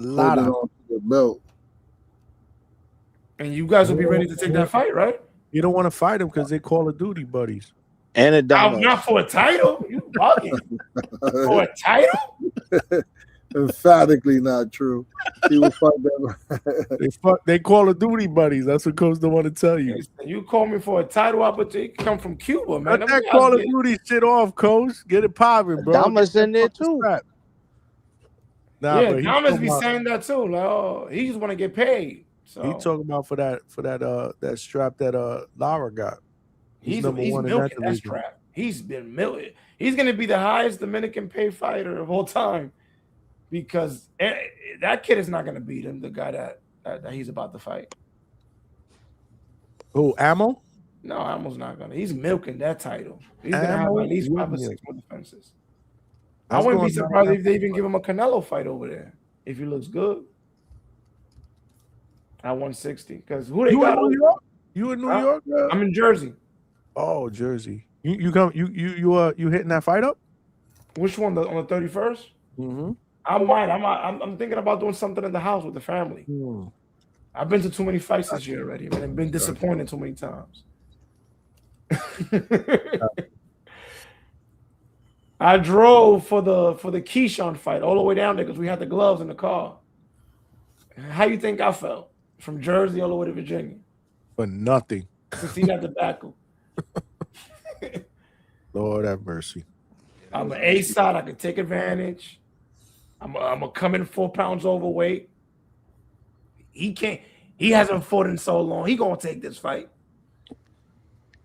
holding on to the belt. And you guys will be ready to take that fight, right? You don't want to fight him because they Call of Duty buddies. And Not for a title. You bugging. For a title? Emphatically not true. He will fight that. They Call of Duty buddies. That's what Coach don't want to tell you. You call me for a title opportunity, come from Cuba, man. Cut that Call of Duty shit off, Coach. Get it popping, bro. Dama's in there too. Nah, yeah, but he's Damas talking be about- saying that too. Like, oh, he just want to get paid. So He talking about for that strap that Lara got. he's number one in that milking that division. strap. He's been milking. He's gonna be the highest Dominican pay fighter of all time because that kid is not gonna beat him. The guy that he's about to fight. Who, Ammo? No, Amo's not gonna. He's milking that title. He's gonna have Ammo at least 5 or will 6 more defenses. I That's wouldn't be going surprised down. if they even give him a Canelo fight over there if he looks good at 160. Because who they You got? in New York? You in New Huh? York? I'm in Jersey. Oh, Jersey. You hitting that fight up? Which one? On the 31st? Mm-hmm. I might. I'm thinking about doing something in the house with the family. I've been to too many fights this year already, man. I've been disappointed too many times. I drove for the Keyshawn fight all the way down there because we had the gloves in the car. How you think I felt from Jersey all the way to Virginia For nothing. to see that tobacco? Lord have mercy. I'm an A side. I can take advantage. I'm a come in 4 pounds overweight. He can't. He hasn't fought in so long. He gonna take this fight.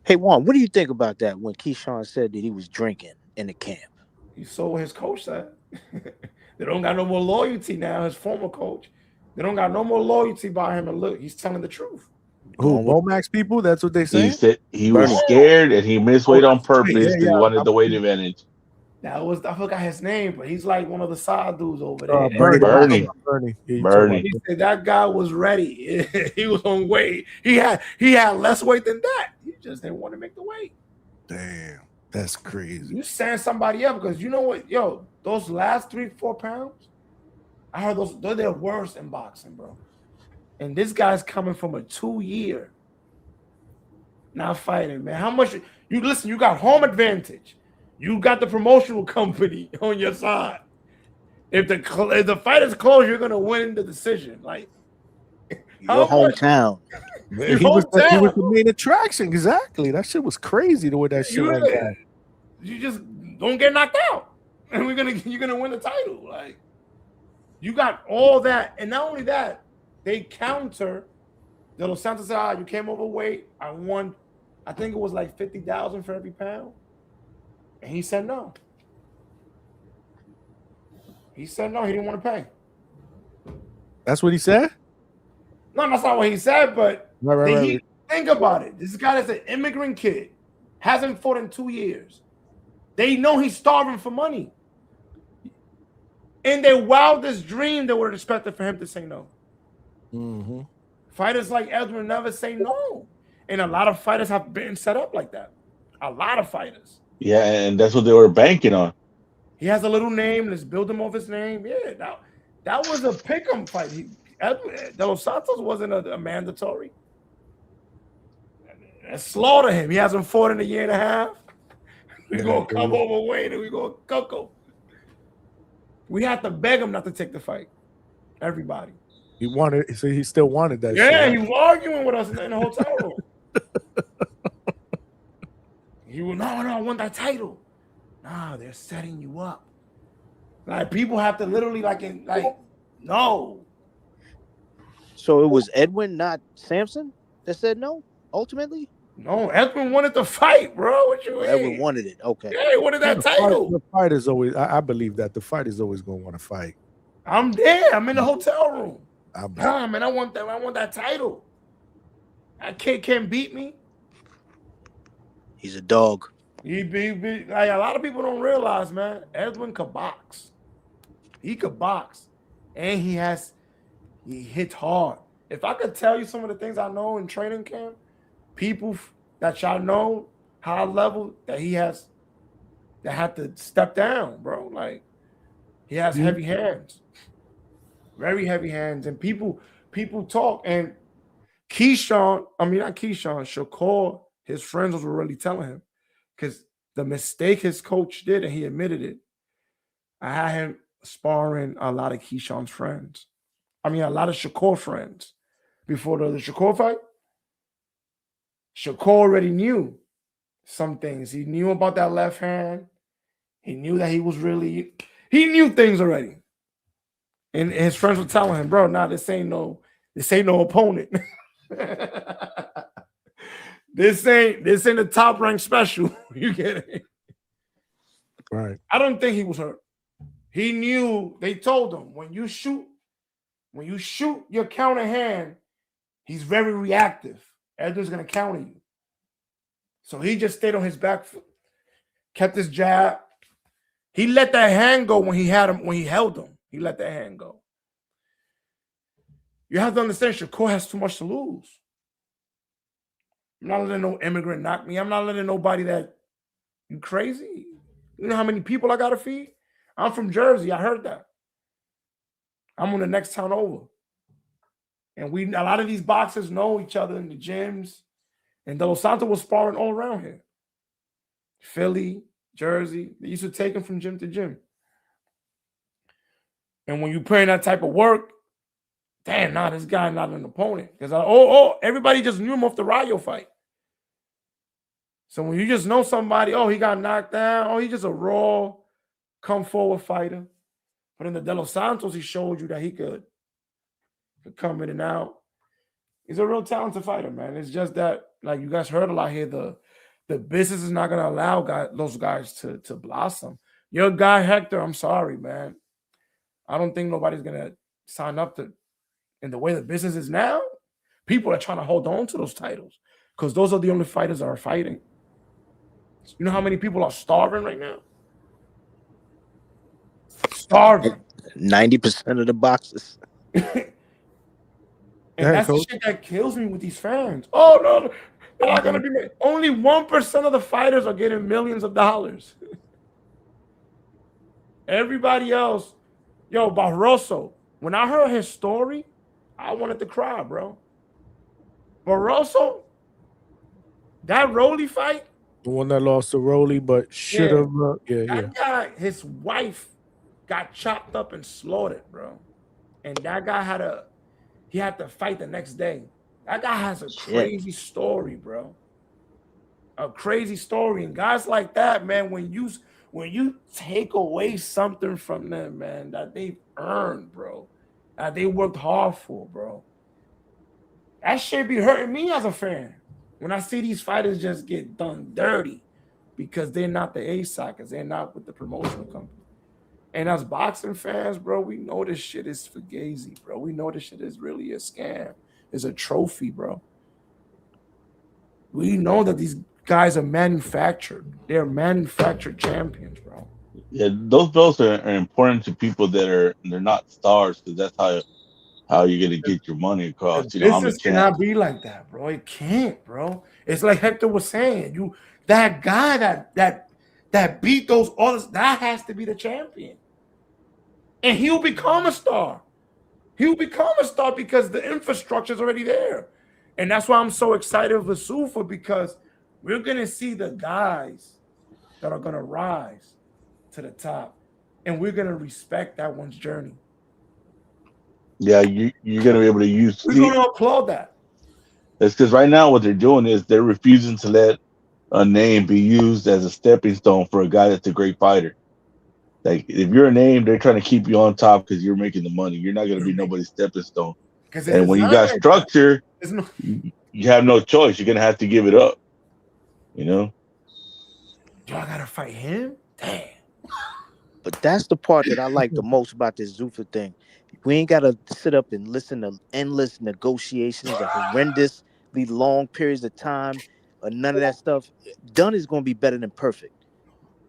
Hey Juan, what do you think about that when Keyshawn said that he was drinking in the camp? He saw what his coach said. They don't got no more loyalty now. His former coach. They don't got no more loyalty by him. And look, he's telling the truth. Who, Bomax people? That's what they say? He said he was scared and he missed weight on purpose yeah, because he wanted the weight advantage. I forgot his name, but he's like one of the side dudes over there. Bernie. He said that guy was ready. He was on weight. He had less weight than that. He just didn't want to make the weight. Damn, that's crazy. You stand somebody up because you know what, yo, those last 3-4 pounds, I heard they're their worst in boxing, bro. And this guy's coming from a 2-year not fighting, man. How much you listen? You got home advantage. You got the promotional company on your side. If the fight is close, you're gonna win the decision. Like Your hometown. He was the main attraction. Exactly. That shit was crazy the way that shit went down. You just don't get knocked out, and you're gonna win the title. Like you got all that, and not only that, they counter. De Los Santos said, "You came overweight. I won. I think it was like 50,000 for every pound." And he said no. He said no. He didn't want to pay. That's what he said? No, that's not what he said, but Right. think about it. This guy is an immigrant kid, hasn't fought in 2 years. They know he's starving for money. In their wildest dream, they would have expected for him to say no. Mm-hmm. Fighters like Edwin never say no. And a lot of fighters have been set up like that. A lot of fighters. Yeah, and that's what they were banking on. He has a little name. Let's build him off his name. Yeah, that was a pick'em fight. De Los Santos wasn't a mandatory. Slaughter him. He hasn't fought in a year and a half. We Yeah, gonna they come will. over Wayne and we gonna cook him. We had to beg him not to take the fight. Everybody. He wanted, so he still wanted that shit. Yeah, Huh? he was arguing with us in the hotel room. He was, no, I want that title. Nah, they're setting you up. Like people have to literally no. So it was Edwin, not Samson, that said no. Ultimately, No, Edwin wanted to fight, bro. What you Edwin mean? wanted it. Okay. Yeah, he wanted that title. The fight is always. I believe that the fight is always going to want to fight. I'm there. I'm in the hotel room. I Nah, man, I want that title. That kid can't beat me. He's a dog. He be like a lot of people don't realize, man. Edwin could box. He could box, and he hits hard. If I could tell you some of the things I know in training camp, people that y'all know high level that he has that had to step down, bro. Like he has heavy hands, very heavy hands, and people talk. And Shakur, his friends were really telling him because the mistake his coach did, and he admitted it. I had him sparring a lot of Keyshawn's friends. A lot of Shakur friends before the Shakur fight. Shakur already knew some things. He knew about that left hand. He knew that he knew things already. And his friends were telling him, bro, nah, this ain't no opponent. This ain't a top rank special. You get it? Right. I don't think he was hurt. He knew, they told him, when you shoot your counter hand, he's very reactive. Edgar's gonna counter you. So he just stayed on his back foot, kept his jab. He let that hand go when he held him. He let that hand go. You have to understand, Shakur has too much to lose. I'm not letting no immigrant knock me. I'm not letting nobody that, you crazy? You know how many people I gotta feed? I'm from Jersey. I heard that. I'm on the next town over. And a lot of these boxers know each other in the gyms. And De Los Santos was sparring all around here. Philly, Jersey. They used to take him from gym to gym. And when you put in that type of work, damn, this guy not an opponent. Because everybody just knew him off the Rayo fight. So when you just know somebody, he got knocked down, he's just a raw, come forward fighter. But in the De Los Santos, he showed you that he could come in and out. He's a real talented fighter, man. It's just that, like you guys heard a lot here, the business is not going to allow those guys to blossom. Your guy, Hector, I'm sorry, man. I don't think nobody's going to sign up to, in the way the business is now, people are trying to hold on to those titles because those are the only fighters that are fighting. You know how many people are starving right now? Starving. 90% of the boxes. And that's the shit that kills me with these fans. Oh, no, they're not going to be. Only 1% of the fighters are getting millions of dollars. Everybody else, Barroso, when I heard his story, I wanted to cry, bro. Barroso, that Rolly fight. The one that lost to Rolly, but should have. That guy, his wife got chopped up and slaughtered, bro. And that guy had to fight the next day. That guy has a crazy story, bro. A crazy story. And guys like that, man, when you take away something from them, man, that they've earned, bro, that they worked hard for, bro, that shit be hurting me as a fan. When I see these fighters just get done dirty because they're not the A-side, because they're not with the promotional company. And as boxing fans, bro, we know this shit is fugazi, bro. We know this shit is really a scam. It's a trophy, bro. We know that these guys are manufactured. They're manufactured champions, bro. Yeah, those belts are important to people they're not stars, because that's how you're gonna get your money across. You know, I'm a Business champ. cannot be like that, bro. It can't, bro. It's like Hector was saying. That guy that beat those others, that has to be the champion. And he'll become a star. He'll become a star because the infrastructure is already there. And that's why I'm so excited for Zuffa, because we're going to see the guys that are gonna rise to the top, and we're gonna respect that one's journey. Yeah, you're gonna be able to use. We're See, gonna applaud that. it's because right now what they're doing is they're refusing to let a name be used as a stepping stone for a guy that's a great fighter. Like if you're a name, they're trying to keep you on top because you're making the money. You're not gonna be nobody's stepping stone. Because it's And when you designed got like that. structure, There's no, you have no choice. You're gonna have to give it up. You know. y'all gotta fight him. Damn. But that's the part that I like the most about this Zuffa thing. We ain't gotta sit up and listen to endless negotiations of horrendously long periods of time or none of that stuff. Done is gonna be better than perfect.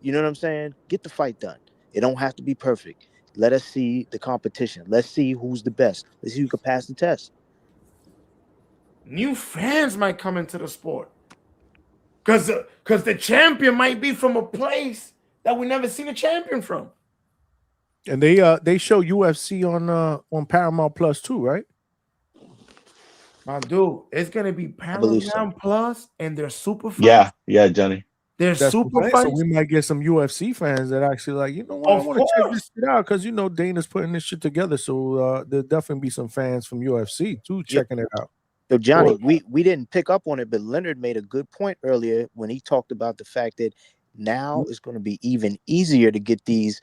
You know what I'm saying? Get the fight done. It don't have to be perfect. Let us see the competition. Let's see who's the best. Let's see who can pass the test. New fans might come into the sport. Because the champion might be from a place that we never seen a champion from. And they show UFC on Paramount Plus too, right? My dude, it's gonna be believe so. Paramount Plus and their super fights. Yeah, yeah, Johnny. Their That's super what I'm saying. So fights. we might get some UFC fans that actually like, you know what, I Of want to check course. this shit out because Dana's putting this shit together. So there'll definitely be some fans from UFC too checking it out. So Johnny, we didn't pick up on it, but Leonard made a good point earlier when he talked about the fact that now it's going to be even easier to get these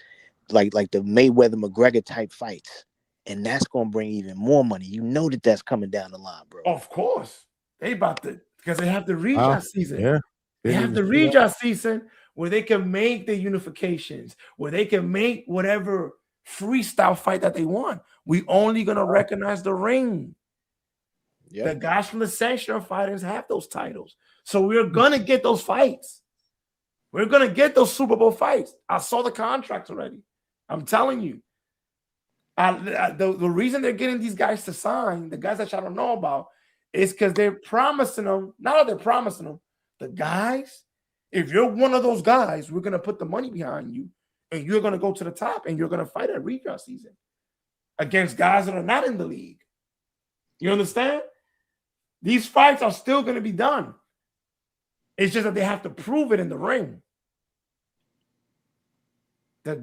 like the Mayweather McGregor type fights, and that's going to bring even more money. You know that's coming down the line, bro. Of course. They about to, because they have the redraft season. Yeah. They have the redraft season where they can make the unifications, where they can make whatever freestyle fight that they want. We only gonna recognize the ring. Yep. The guys from the sanctioned fighters have those titles. So we're gonna get those fights. We're gonna get those Super Bowl fights. I saw the contracts already. I'm telling you. The reason they're getting these guys to sign, the guys that y'all don't know about, is because they're promising them. Not that they're promising them, the guys. If you're one of those guys, we're gonna put the money behind you, and you're gonna go to the top, and you're gonna fight at redraft season against guys that are not in the league. You understand? These fights are still gonna be done. It's just that they have to prove it in the ring. The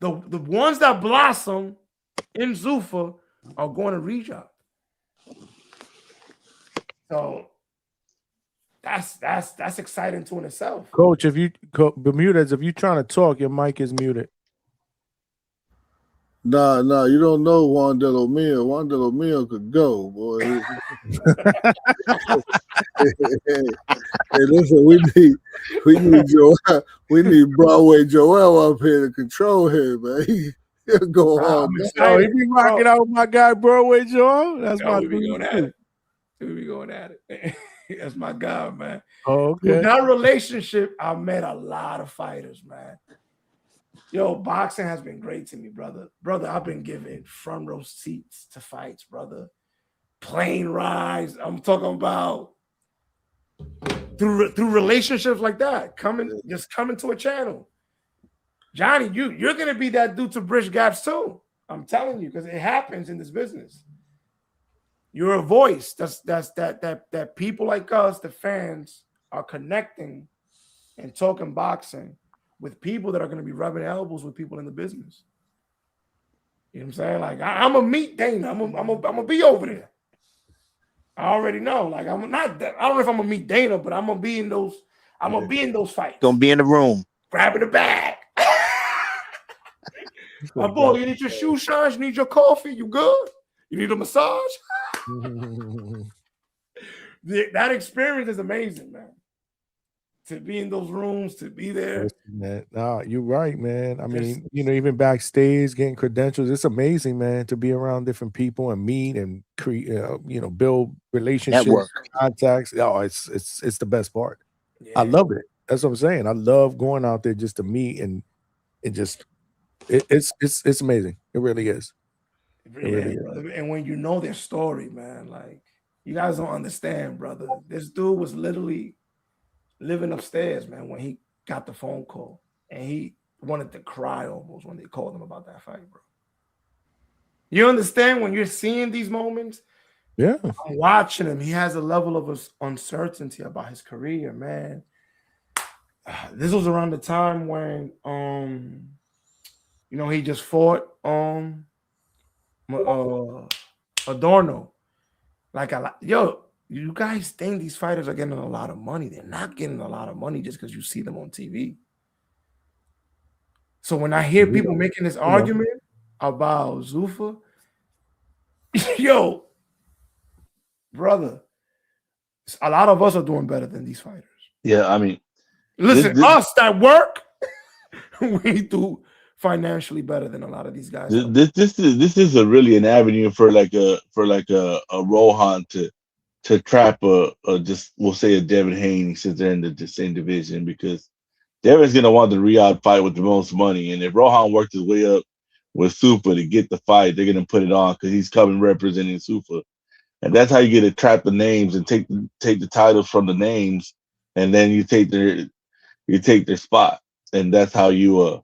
ones that blossom in Zuffa are going to redraft. So that's exciting to in itself. Coach, Bermudez, if you're trying to talk, your mic is muted. Nah, you don't know Juan De Lo Mio. Juan De Lo Mio could go, boy. Hey, listen, we need Broadway Joel up here to control him, man. He'll go on. Oh, he be rocking out with my guy Broadway Joel. That's my we be dude going at too. it. We be going at it. That's my guy, man. Oh, okay. With that relationship, I met a lot of fighters, man. Yo, boxing has been great to me, brother. Brother, I've been given front row seats to fights, brother. Plane rides. I'm talking about through relationships like that. Just coming to a channel. Johnny, you're gonna be that dude to bridge gaps too. I'm telling you, because it happens in this business. You're a voice. That people like us, the fans, are connecting and talking boxing with people that are going to be rubbing elbows with people in the business. You know what I'm saying? Like I'm gonna meet Dana. I'm gonna be over there. I already know. Like I'm not. I don't know if I'm gonna meet Dana, but I'm gonna be in those. I'm gonna be in those fights. Gonna be in the room, grabbing the bag. My boy, you need your shoe shines. You need your coffee. You good? You need a massage. That experience is amazing, man. To be in those rooms, to be there. Man, no, you're right, man. I mean, even backstage, getting credentials, it's amazing, man, to be around different people and meet and create, build relationships, network, contacts. Oh, it's the best part. Yeah. I love it. That's what I'm saying. I love going out there just to meet, and it's amazing. It really is. It really is. Brother. And when you know their story, man, like you guys don't understand, brother. This dude was literally living upstairs, man, when he got the phone call, and he wanted to cry almost when they called him about that fight, bro. You understand when you're seeing these moments? Yeah. I'm watching him. He has a level of uncertainty about his career, man. this was around the time when he just fought Adorno. Like you guys think these fighters are getting a lot of money? They're not getting a lot of money just because you see them on TV. So when I hear people making this argument about Zuffa, yo, brother, a lot of us are doing better than these fighters. Yeah, I mean, listen, us that work, we do financially better than a lot of these guys. This is a really an avenue for like a Rohan to trap a just we'll say a Devin Haney since they're in the same division, because Devin's gonna want the Riyadh fight with the most money, and if Rohan worked his way up with Zuffa to get the fight, they're gonna put it on because he's coming representing Zuffa, and that's how you get to trap the names and take the titles from the names, and then you take their spot, and that's how you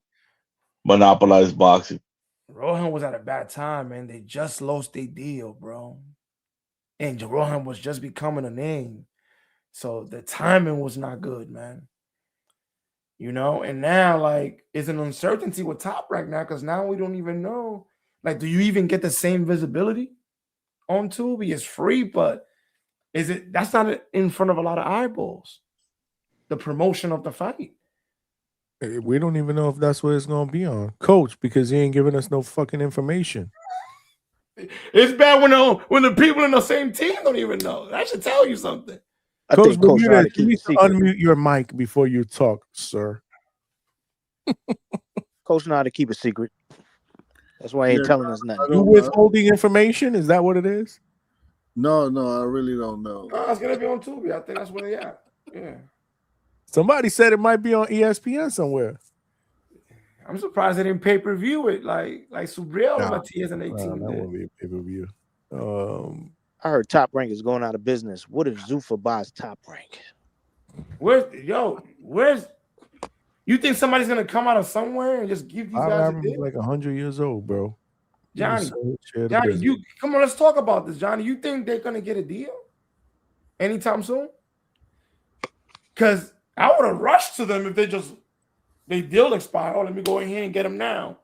monopolize boxing. Rohan was at a bad time, man. They just lost their deal, bro. And Rohan was just becoming a name. So the timing was not good, man. And now, like, it's an uncertainty with Top Rank now, because now we don't even know. Like, do you even get the same visibility on Tubi? It's free, but that's not in front of a lot of eyeballs. The promotion of the fight. We don't even know if that's what it's gonna be on, Coach, because he ain't giving us no fucking information. It's bad when the people in the same team don't even know. That should tell you something. Coach, you need to unmute your mic before you talk, sir. Coach know how to keep a secret. That's why he ain't telling us nothing. You withholding information? Is that what it is? No, I really don't know. It's gonna be on Tubi. I think that's where they at. Yeah. Somebody said it might be on ESPN somewhere. I'm surprised they didn't pay-per-view it like Subriel and Matias and 18 that did. won't be a pay-per-view. I heard Top Rank is going out of business. What if Zuffa buys Top Rank? Where's you think somebody's gonna come out of somewhere and just give these guys a deal? Like 100 years old, bro. Johnny, you come on, let's talk about this, Johnny. You think they're gonna get a deal anytime soon? Because I would have rushed to them if they deal expire. Oh, let me go in here and get them now.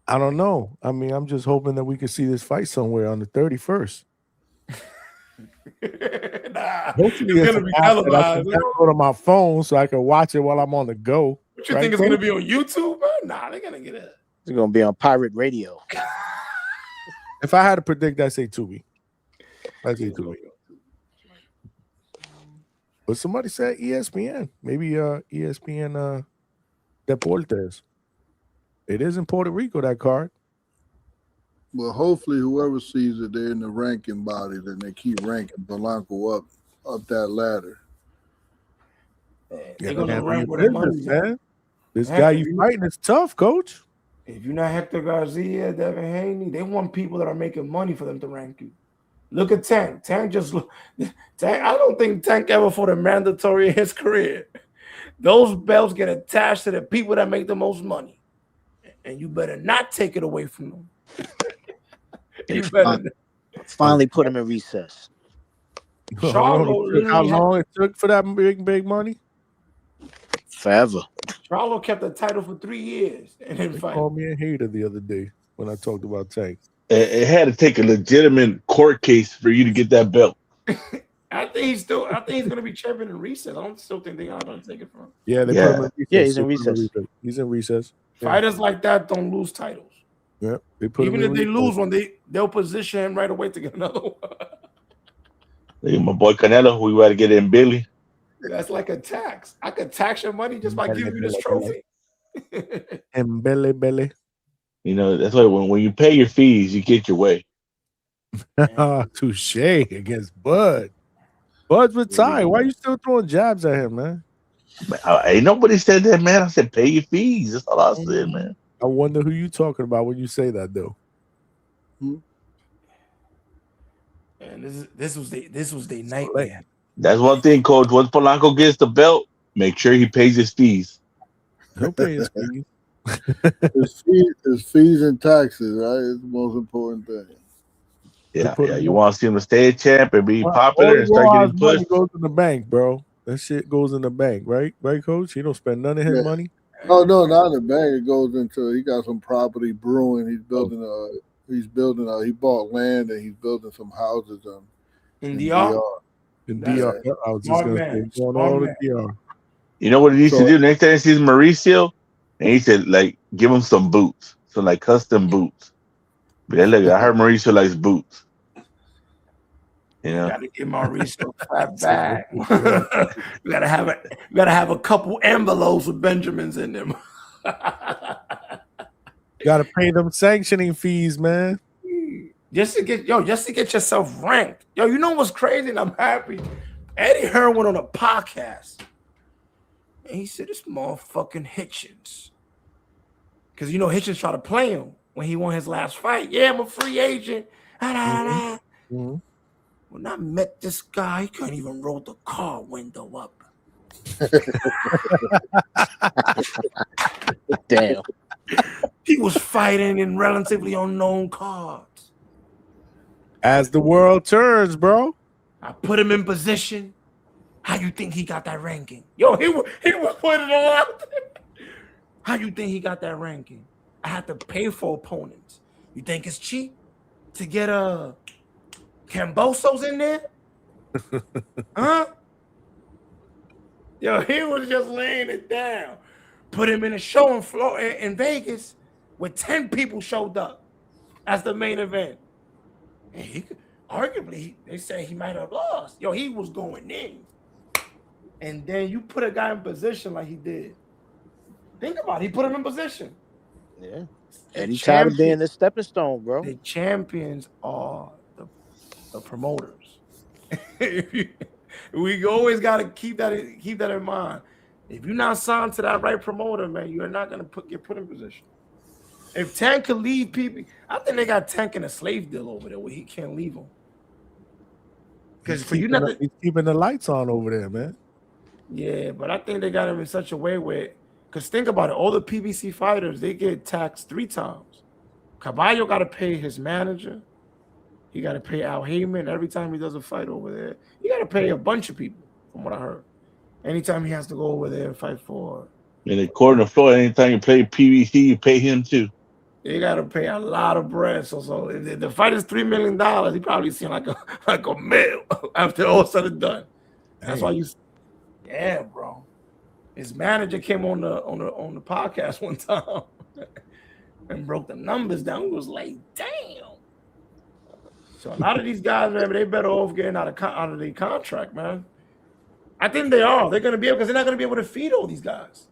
I don't know. I mean, I'm just hoping that we can see this fight somewhere on the 31st. Hopefully it's gonna be televised. I can download on my phone so I can watch it while I'm on the go. What you think it's gonna be on YouTube, man? Nah, they're gonna get it. It's gonna be on pirate radio. If I had to predict, I'd say Tubi. But somebody said ESPN. Maybe ESPN Deportes. It is in Puerto Rico, that card. Well, hopefully whoever sees it, they're in the ranking body, then they keep ranking Polanco up that ladder. They're gonna rank with money, man. This guy you fighting is tough, Coach. If you're not Hector Garcia, Devin Haney, they want people that are making money for them to rank you. Look at Tank. Tank. I don't think Tank ever fought a mandatory in his career. Those belts get attached to the people that make the most money, and you better not take it away from them. You better finally put him in recess. How long it took for that big money? Forever. Charlo kept the title for 3 years and then fight. Called me a hater the other day when I talked about Tank. It had to take a legitimate court case for you to get that belt. I think he's going to be champion in recess. I don't still think they're going to take it from him. Yeah, put him in recess. Yeah, he's in recess. He's in recess. Fighters like that don't lose titles. Yeah, they put even if they lose one, they'll position him right away to get another one. Hey, my boy Canelo, we got to get in Billy. That's like a tax. I could tax your money just by giving you this trophy. And belly. You know, that's why when you pay your fees, you get your way. Touche against Bud. Bud's retired. Why are you still throwing jabs at him, man? Ain't nobody said that, man. I said pay your fees. That's all I said, man. I wonder who you talking about when you say that, though. And this was the nightmare. That's one thing, Coach. Once Polanco gets the belt, make sure he pays his fees. He'll pay his fees. His fees and taxes, right? It's the most important thing. Yeah. You want to see him to stay a champ and be popular and start getting pushed. Money goes to the bank, bro. That shit goes in the bank, right? Right, coach? He don't spend none of his Yeah. money. Oh no, not in the bank. It goes into he got some property brewing. He's Oh. building. He bought land and he's building some houses In in DR? DR. In That's DR. Yeah. I was just smart gonna man. say going Smart all to man. DR. You know what he needs to So do next time he sees Mauricio? And he said, like, give him some boots. So, like, custom boots. But then, look, I heard Mauricio likes boots. You You know? gotta give Mauricio a fat So, bag. You gotta have a couple envelopes with Benjamins in them. gotta pay them sanctioning fees, man. just to get yourself ranked. Yo, you know what's crazy? And I'm happy. Eddie Hearn went on a podcast. And he said, this motherfucking Hitchens. Because you know Hitchens tried to play him when he won his last fight. Yeah, I'm a free agent. Mm-hmm. When I met this guy, he couldn't even roll the car window up. Damn. He was fighting in relatively unknown cards. As the world turns, bro. I put him in position. How you think he got that ranking? Yo, he was putting it all out there. How you think he got that ranking? I had to pay for opponents. You think it's cheap to get Cambosos in there? Huh? Yo, he was just laying it down. Put him in a show in Vegas where 10 people showed up as the main event. And he could, arguably, they say he might have lost. Yo, he was going in. And then you put a guy in position like he did. Think about it. He put him in position. Yeah. And he tired of being the stepping stone, bro. The champions are the promoters. We always got to keep that in mind. If you're not signed to that right promoter, man, you're not gonna get put in position. If Tank could leave people, I think they got Tank in a slave deal over there where he can't leave them. Because for you not to, he's keeping the lights on over there, man. yeah, but I think they got him in such a way where, because think about it, all the PBC fighters, they get taxed 3 times. Caballo got to pay his manager. He got to pay Al Heyman every time he does a fight over there. He got to pay a bunch of people, from what I heard. Anytime he has to go over there and fight for. And according to Flores, anytime you play PVC, you pay him too. They got to pay a lot of bread. So if the fight is $3 million, he probably seen like a mil after all said and done. That's why you. Yeah, bro. His manager came on the podcast one time and broke the numbers down. He was like, damn. So a lot of these guys, man, they better off getting out of their contract, man. I think they are. They're gonna be able, because they're not gonna be able to feed all these guys.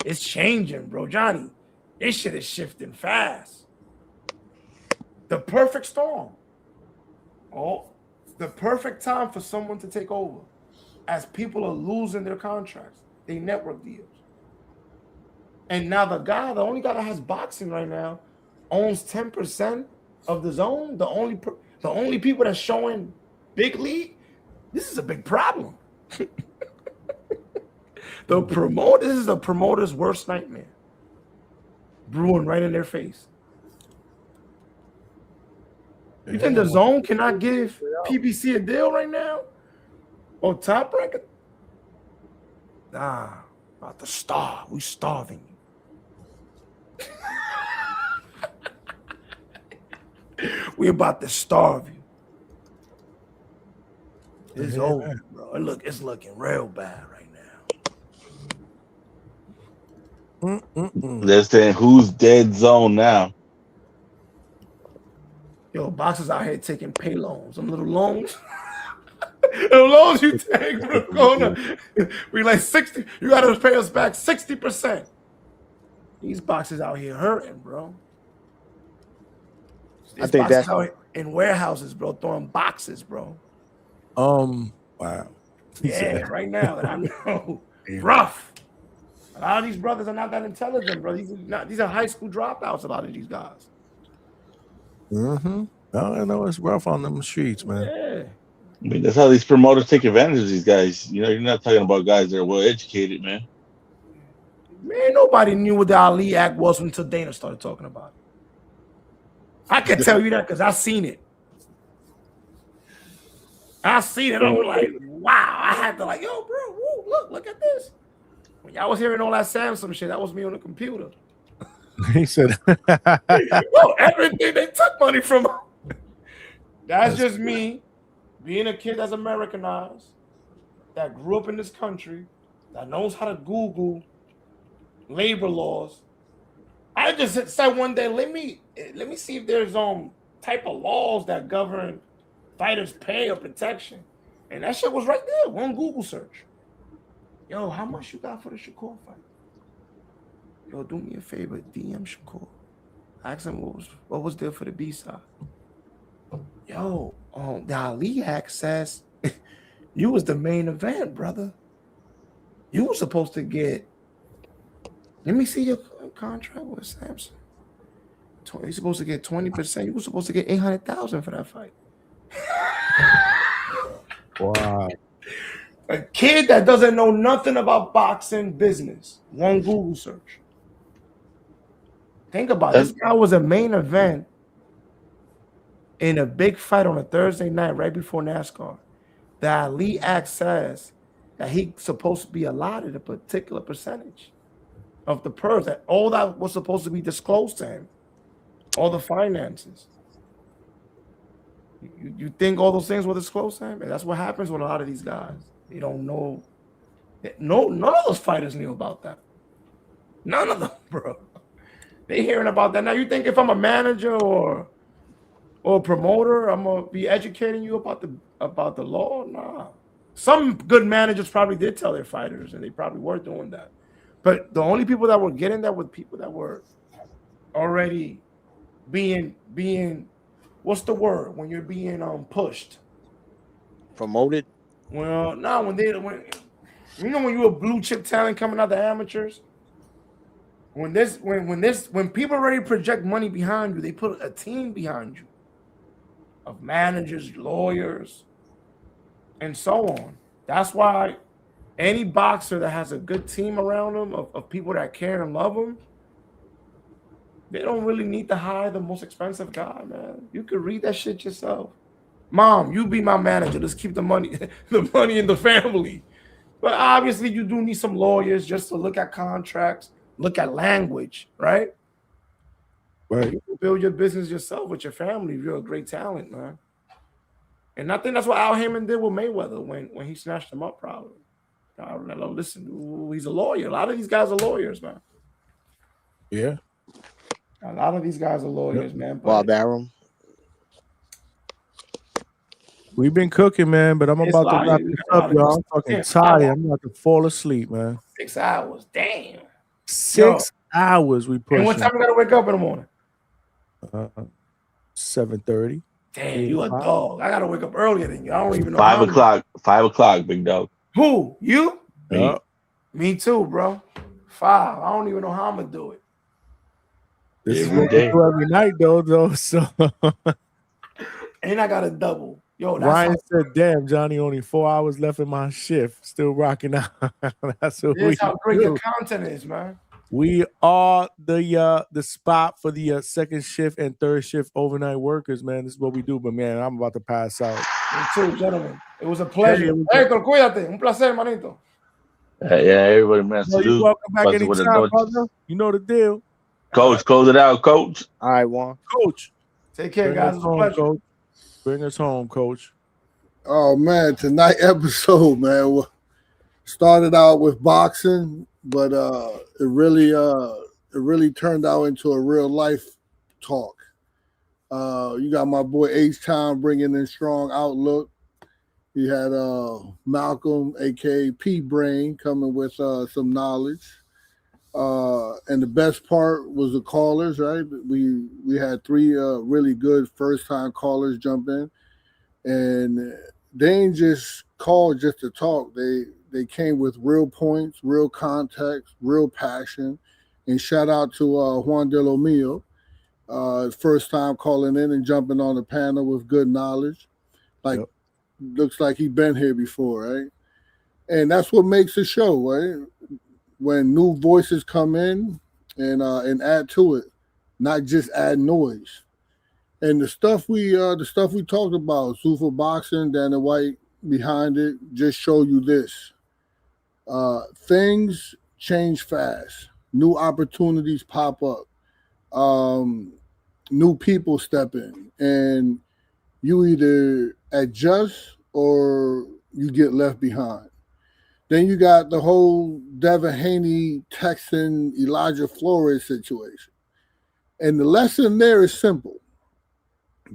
It's changing, bro. Johnny, this shit is shifting fast. The perfect storm. Oh, the perfect time for someone to take over. As people are losing their contracts, they network deals. And now the only guy that has boxing right now owns 10% of the zone. The only people that's showing big league. This is a big problem. This is the promoter's worst nightmare. Brewing right in their face. You think the zone cannot give PBC a deal right now? On Top Rank? Nah, about to starve. We starving you. We about to starve you. It's over, bro. It's looking real bad right now. They're saying who's dead zone now. Yo, boxers out here taking pay loans. Them little loans. The loans you take from the corner, we like 60. You gotta pay us back 60%. These boxers out here hurting, bro. I think that's out in warehouses, bro, throwing boxes, bro. Wow. Yeah, right now. And I know, rough. A lot of these brothers are not that intelligent, bro. These are high school dropouts. A lot of these guys. Mm-hmm. I know it's rough on them streets, man. Yeah. I mean, that's how these promoters take advantage of these guys. You know, you're not talking about guys that are well educated, man. Man, nobody knew what the Ali Act was until Dana started talking about it. I can tell you that because I seen it. I seen it. I'm like, wow. I had to like, yo, bro, woo, look at this. When y'all was hearing all that Samsung shit, that was me on the computer. He said, Bro, everything they took money from. That's just me being a kid that's Americanized, that grew up in this country, that knows how to Google labor laws. I just said one day, let me see if there's type of laws that govern fighters' pay or protection. And that shit was right there, one Google search. Yo, how much you got for the Shakur fight? Yo, do me a favor, DM Shakur. Ask him what was there for the B-side. Yo, the Ali Act says you was the main event, brother. You were supposed to get. Let me see your contract with Samsung. You're supposed to get 20%. You were supposed to get $800,000 for that fight. wow. A kid that doesn't know nothing about boxing business. One Google search. Think about it. This guy was a main event in a big fight on a Thursday night right before NASCAR. The Ali Act says that he's supposed to be allotted a particular percentage of the purse. That all that was supposed to be disclosed to him. All the finances. You think all those things were disclosed to him? And that's what happens with a lot of these guys. They don't know. None of those fighters knew about that. None of them, bro. They hearing about that. Now you think if I'm a manager or a promoter, I'm gonna be educating you about the law? Nah. Some good managers probably did tell their fighters, and they probably were doing that. But the only people that were getting that were people that were already being what's the word when you're being pushed? Promoted? Well, no, when you're a blue chip talent coming out the amateurs, when people already project money behind you, they put a team behind you of managers, lawyers, and so on. That's why any boxer that has a good team around them of people that care and love them, they don't really need to hire the most expensive guy, man. You could read that shit yourself. Mom, you be my manager. Let's keep the money in the family. But obviously, you do need some lawyers just to look at contracts, look at language, right? Right. You can build your business yourself with your family if you're a great talent, man. And I think that's what Al Heyman did with Mayweather when he snatched him up, probably. Listen, he's a lawyer. A lot of these guys are lawyers, man. Yeah. A lot of these guys are lawyers, man. Bob Arum. We've been cooking, man, but I'm It's about to a lot wrap of- this up, y'all. I'm fucking Yeah, tired. I'm about to fall asleep, man. 6 hours. Damn. 6 hours we And pushing. what time we gotta wake up in the morning? 7:30. Damn, you a dog. I gotta wake up earlier than you. I don't even know. 5 how. o'clock. 5 o'clock, big dog. Who? You? Me. Me too, bro. 5. I don't even know how I'm gonna do it. This is Every what day. we do every night, though. So And I got a double. Yo, that's Ryan how, said, "Damn, Johnny, only 4 hours left in my shift. Still rocking out." That's what we this how great do. your content is, man. We are the spot for the second shift and third shift overnight workers, man. This is what we do. But man, I'm about to pass out. Me too, gentlemen. It was a pleasure. Hey, Héctor, cuídate. Un placer, manito. Yeah, everybody, man. No, you're Salute. welcome back Buster with the anytime, noches. brother. You know the deal. Coach, close it out, coach. All right, Juan. Coach. Take care, Bring guys. us It's a home, pleasure. coach. Bring us home, coach. Oh man, tonight episode, man, started out with boxing, but it really turned out into a real life talk. You got my boy H-Town bringing in strong outlook. You had Malcolm, aka P Brain, coming with some knowledge. And the best part was the callers, right? We had 3 really good first time callers jump in, and they ain't just called just to talk. They came with real points, real context, real passion. And shout out to Juan De Lo Mio, first time calling in and jumping on the panel with good knowledge. Looks like he been here before, right? And that's what makes the show, right? When new voices come in and add to it, not just add noise. And the stuff we talked about, Zuffa Boxing, Dana White behind it, just show you this. Things change fast. New opportunities pop up. New people step in, and you either adjust or you get left behind. Then you got the whole Devin Haney, Texan, Elijah Flores situation. And the lesson there is simple.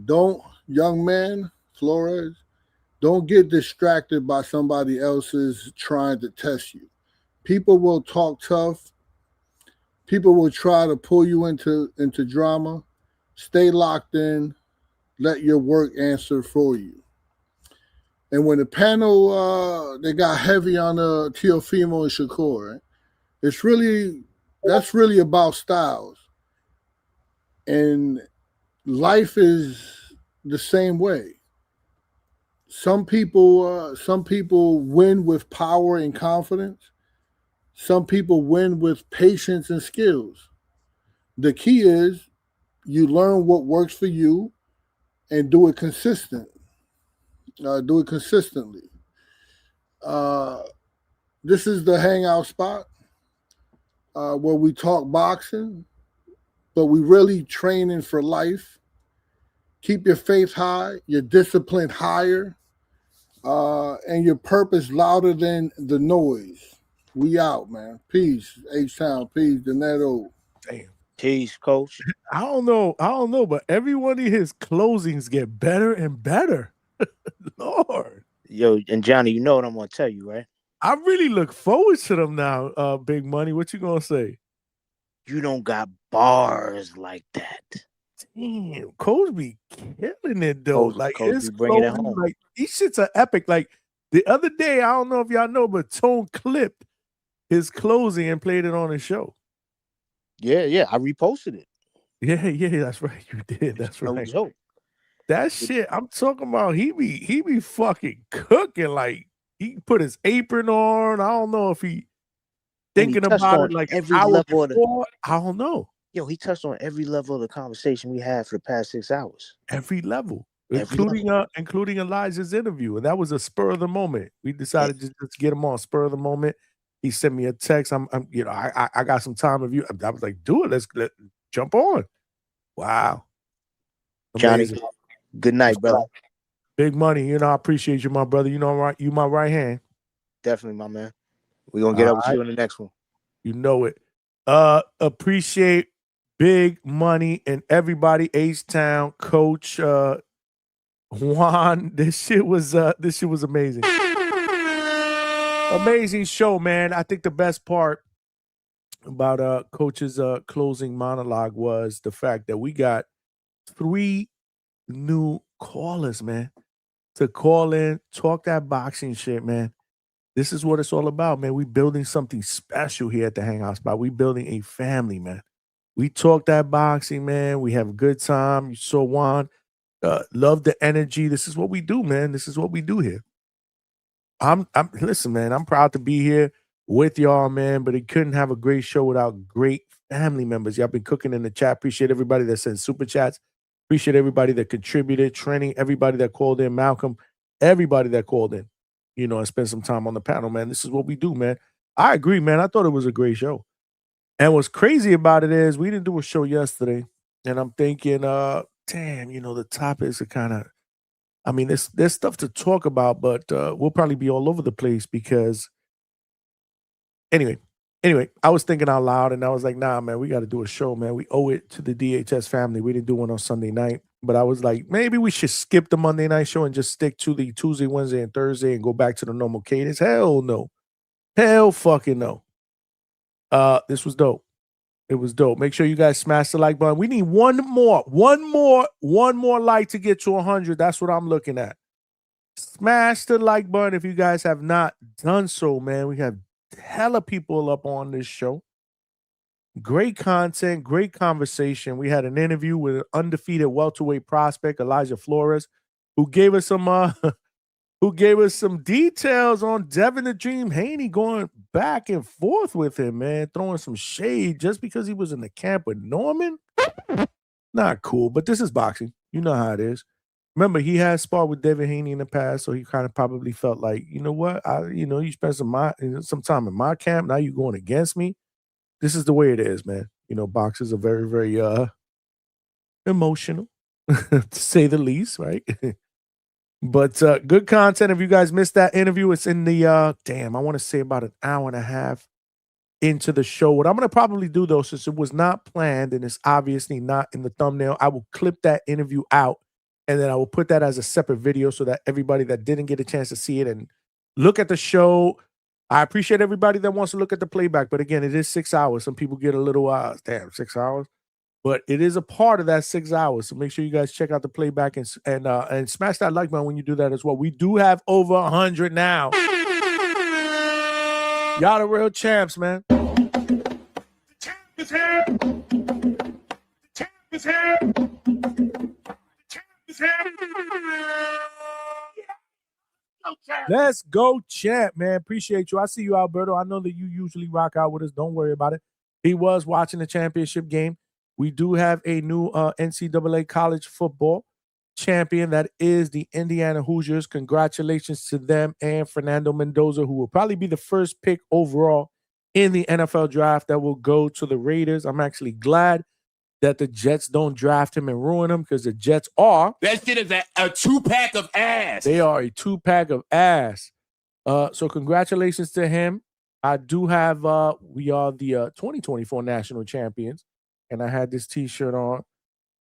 Don't, young man, Flores, don't get distracted by somebody else's trying to test you. People will talk tough. People will try to pull you into drama. Stay locked in. Let your work answer for you. And when the panel they got heavy on Teofimo and Shakur, right? That's really about styles. And life is the same way. Some people win with power and confidence. Some people win with patience and skills. The key is you learn what works for you and do it consistently. This is the hangout spot where we talk boxing, but we really training for life. Keep your faith high, your discipline higher, and your purpose louder than the noise. We out, man. Peace. H-Town. Peace. Donato. Damn. Peace, coach. I don't know, but every one of his closings get better and better. Lord. Yo, and Johnny, you know what I'm gonna tell you, right? I really look forward to them now, Big Money. What you gonna say? You don't got bars like that. Damn, Coach be killing it though. Coach his be bringing it closing, home. these shits are epic. Like the other day, I don't know if y'all know, but Tone clipped his closing and played it on his show. Yeah, I reposted it. Yeah, that's right. You did. That's No right. joke. That shit I'm talking about, he be fucking cooking. Like he put his apron on. I don't know if he thinking about it like every an hour level of before. I don't know. Yo, he touched on every level of the conversation we had for the past 6 hours. Every level, Every including Elijah's interview, and that was a spur of the moment. We decided just to get him on spur of the moment. He sent me a text. I got some time of you. I was like, do it. Let's jump on. Wow, amazing. Johnny, good night, brother. Big Money. I appreciate you, my brother. You my right hand. Definitely, my man. We're gonna get up with you on the next one. You know it. Appreciate Big Money and everybody, H-Town, Coach Juan. This shit was amazing. Amazing show, man. I think the best part about Coach's closing monologue was the fact that we got 3 new callers, man, to call in, talk that boxing shit, man. This is what it's all about, man. We building something special here at the Hangout Spot. We building a family, man. We talk that boxing, man. We have a good time. You saw Juan. Love the energy. This is what we do, man. This is what we do here. Listen, man, I'm proud to be here with y'all, man, but it couldn't have a great show without great family members. Y'all been cooking in the chat. Appreciate everybody that sent super chats. Appreciate everybody that contributed, training, everybody that called in, Malcolm, everybody that called in, and spent some time on the panel, man. This is what we do, man. I agree, man. I thought it was a great show. And what's crazy about it is we didn't do a show yesterday, and I'm thinking, damn, the topics are kind of, there's stuff to talk about, but we'll probably be all over the place because anyway, I was thinking out loud and I was like, nah, man, we got to do a show, man. We owe it to the DHS family. We didn't do one on Sunday night, but I was like, maybe we should skip the Monday night show and just stick to the Tuesday, Wednesday, and Thursday and go back to the normal cadence. Hell no. Hell fucking no. This was dope. It was dope. Make sure you guys smash the like button. We need one more like to get to 100. That's what I'm looking at. Smash the like button if you guys have not done so, man. We have hella people up on this show. Great content, great conversation. We had an interview with an undefeated welterweight prospect, Elijah Flores, who gave us some details on Devin the Dream Haney going back and forth with him, man, throwing some shade just because he was in the camp with Norman. Not cool, but this is boxing. You know how it is. Remember, he has sparred with David Haney in the past, so he kind of probably felt like, you know what, you spent some time in my camp. Now you're going against me. This is the way it is, man. Boxers are very, very emotional, to say the least, right? But good content. If you guys missed that interview, it's in the I want to say about an hour and a half into the show. What I'm going to probably do, though, since it was not planned and it's obviously not in the thumbnail, I will clip that interview out, and then I will put that as a separate video so that everybody that didn't get a chance to see it and look at the show. I appreciate everybody that wants to look at the playback, but again, it is 6 hours. Some people get a little, 6 hours. But it is a part of that 6 hours. So make sure you guys check out the playback and smash that like button when you do that as well. We do have over 100 now. Y'all the real champs, man. The champ is here. The champ is here. The champ is here. Let's go, champ, man. Appreciate you. I see you, Alberto. I know that you usually rock out with us. Don't worry about it. He was watching the championship game. We do have a new NCAA college football champion. That is the Indiana Hoosiers. Congratulations to them and Fernando Mendoza, who will probably be the first pick overall in the NFL draft that will go to the Raiders. I'm actually glad that the Jets don't draft him and ruin him, because the Jets are... That shit is a two-pack of ass. They are a two-pack of ass. So congratulations to him. I do have... we are the 2024 national champions. And I had this T-shirt on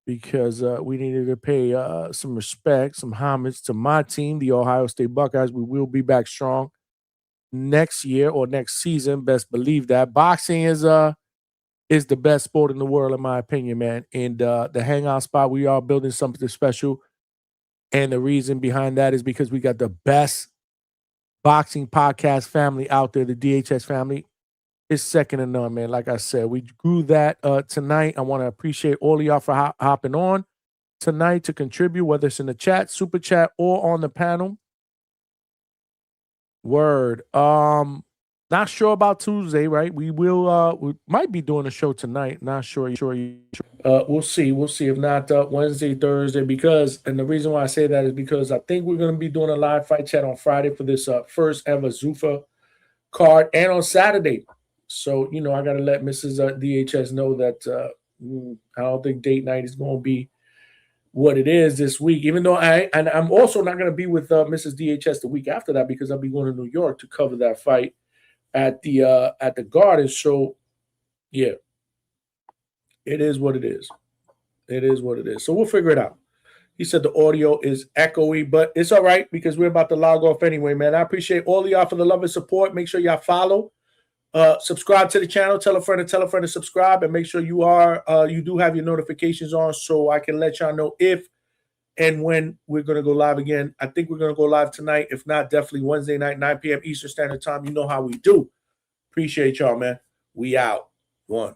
because we needed to pay some respect, some homage to my team, the Ohio State Buckeyes. We will be back strong next year or next season. Best believe that. Boxing is the best sport in the world, in my opinion, man. And the Hangout spot, we are building something special. And the reason behind that is because we got the best boxing podcast family out there, the DHS family. It's second to none, man. Like I said, we grew that tonight. I want to appreciate all of y'all for hopping on tonight to contribute, whether it's in the chat, super chat, or on the panel. Word. Not sure about Tuesday, right? We might be doing a show tonight. Not sure. We'll see. We'll see. If not, Wednesday, Thursday, and the reason why I say that is because I think we're going to be doing a live fight chat on Friday for this first ever Zuffa card, and on Saturday. So, I got to let Mrs. DHS know that I don't think date night is going to be what it is this week, even though I'm also not going to be with Mrs. DHS the week after that, because I'll be going to New York to cover that fight at the Garden. So, yeah, it is what it is. It is what it is. So we'll figure it out. He said the audio is echoey, but it's all right because we're about to log off anyway, man. I appreciate all of y'all for the love and support. Make sure y'all follow. Subscribe to the channel, tell a friend to subscribe, and make sure you do have your notifications on so I can let y'all know if and when we're going to go live again. I think we're going to go live tonight. If not, definitely Wednesday night, 9 p.m. Eastern Standard Time. You know how we do. Appreciate y'all, man. We out. One.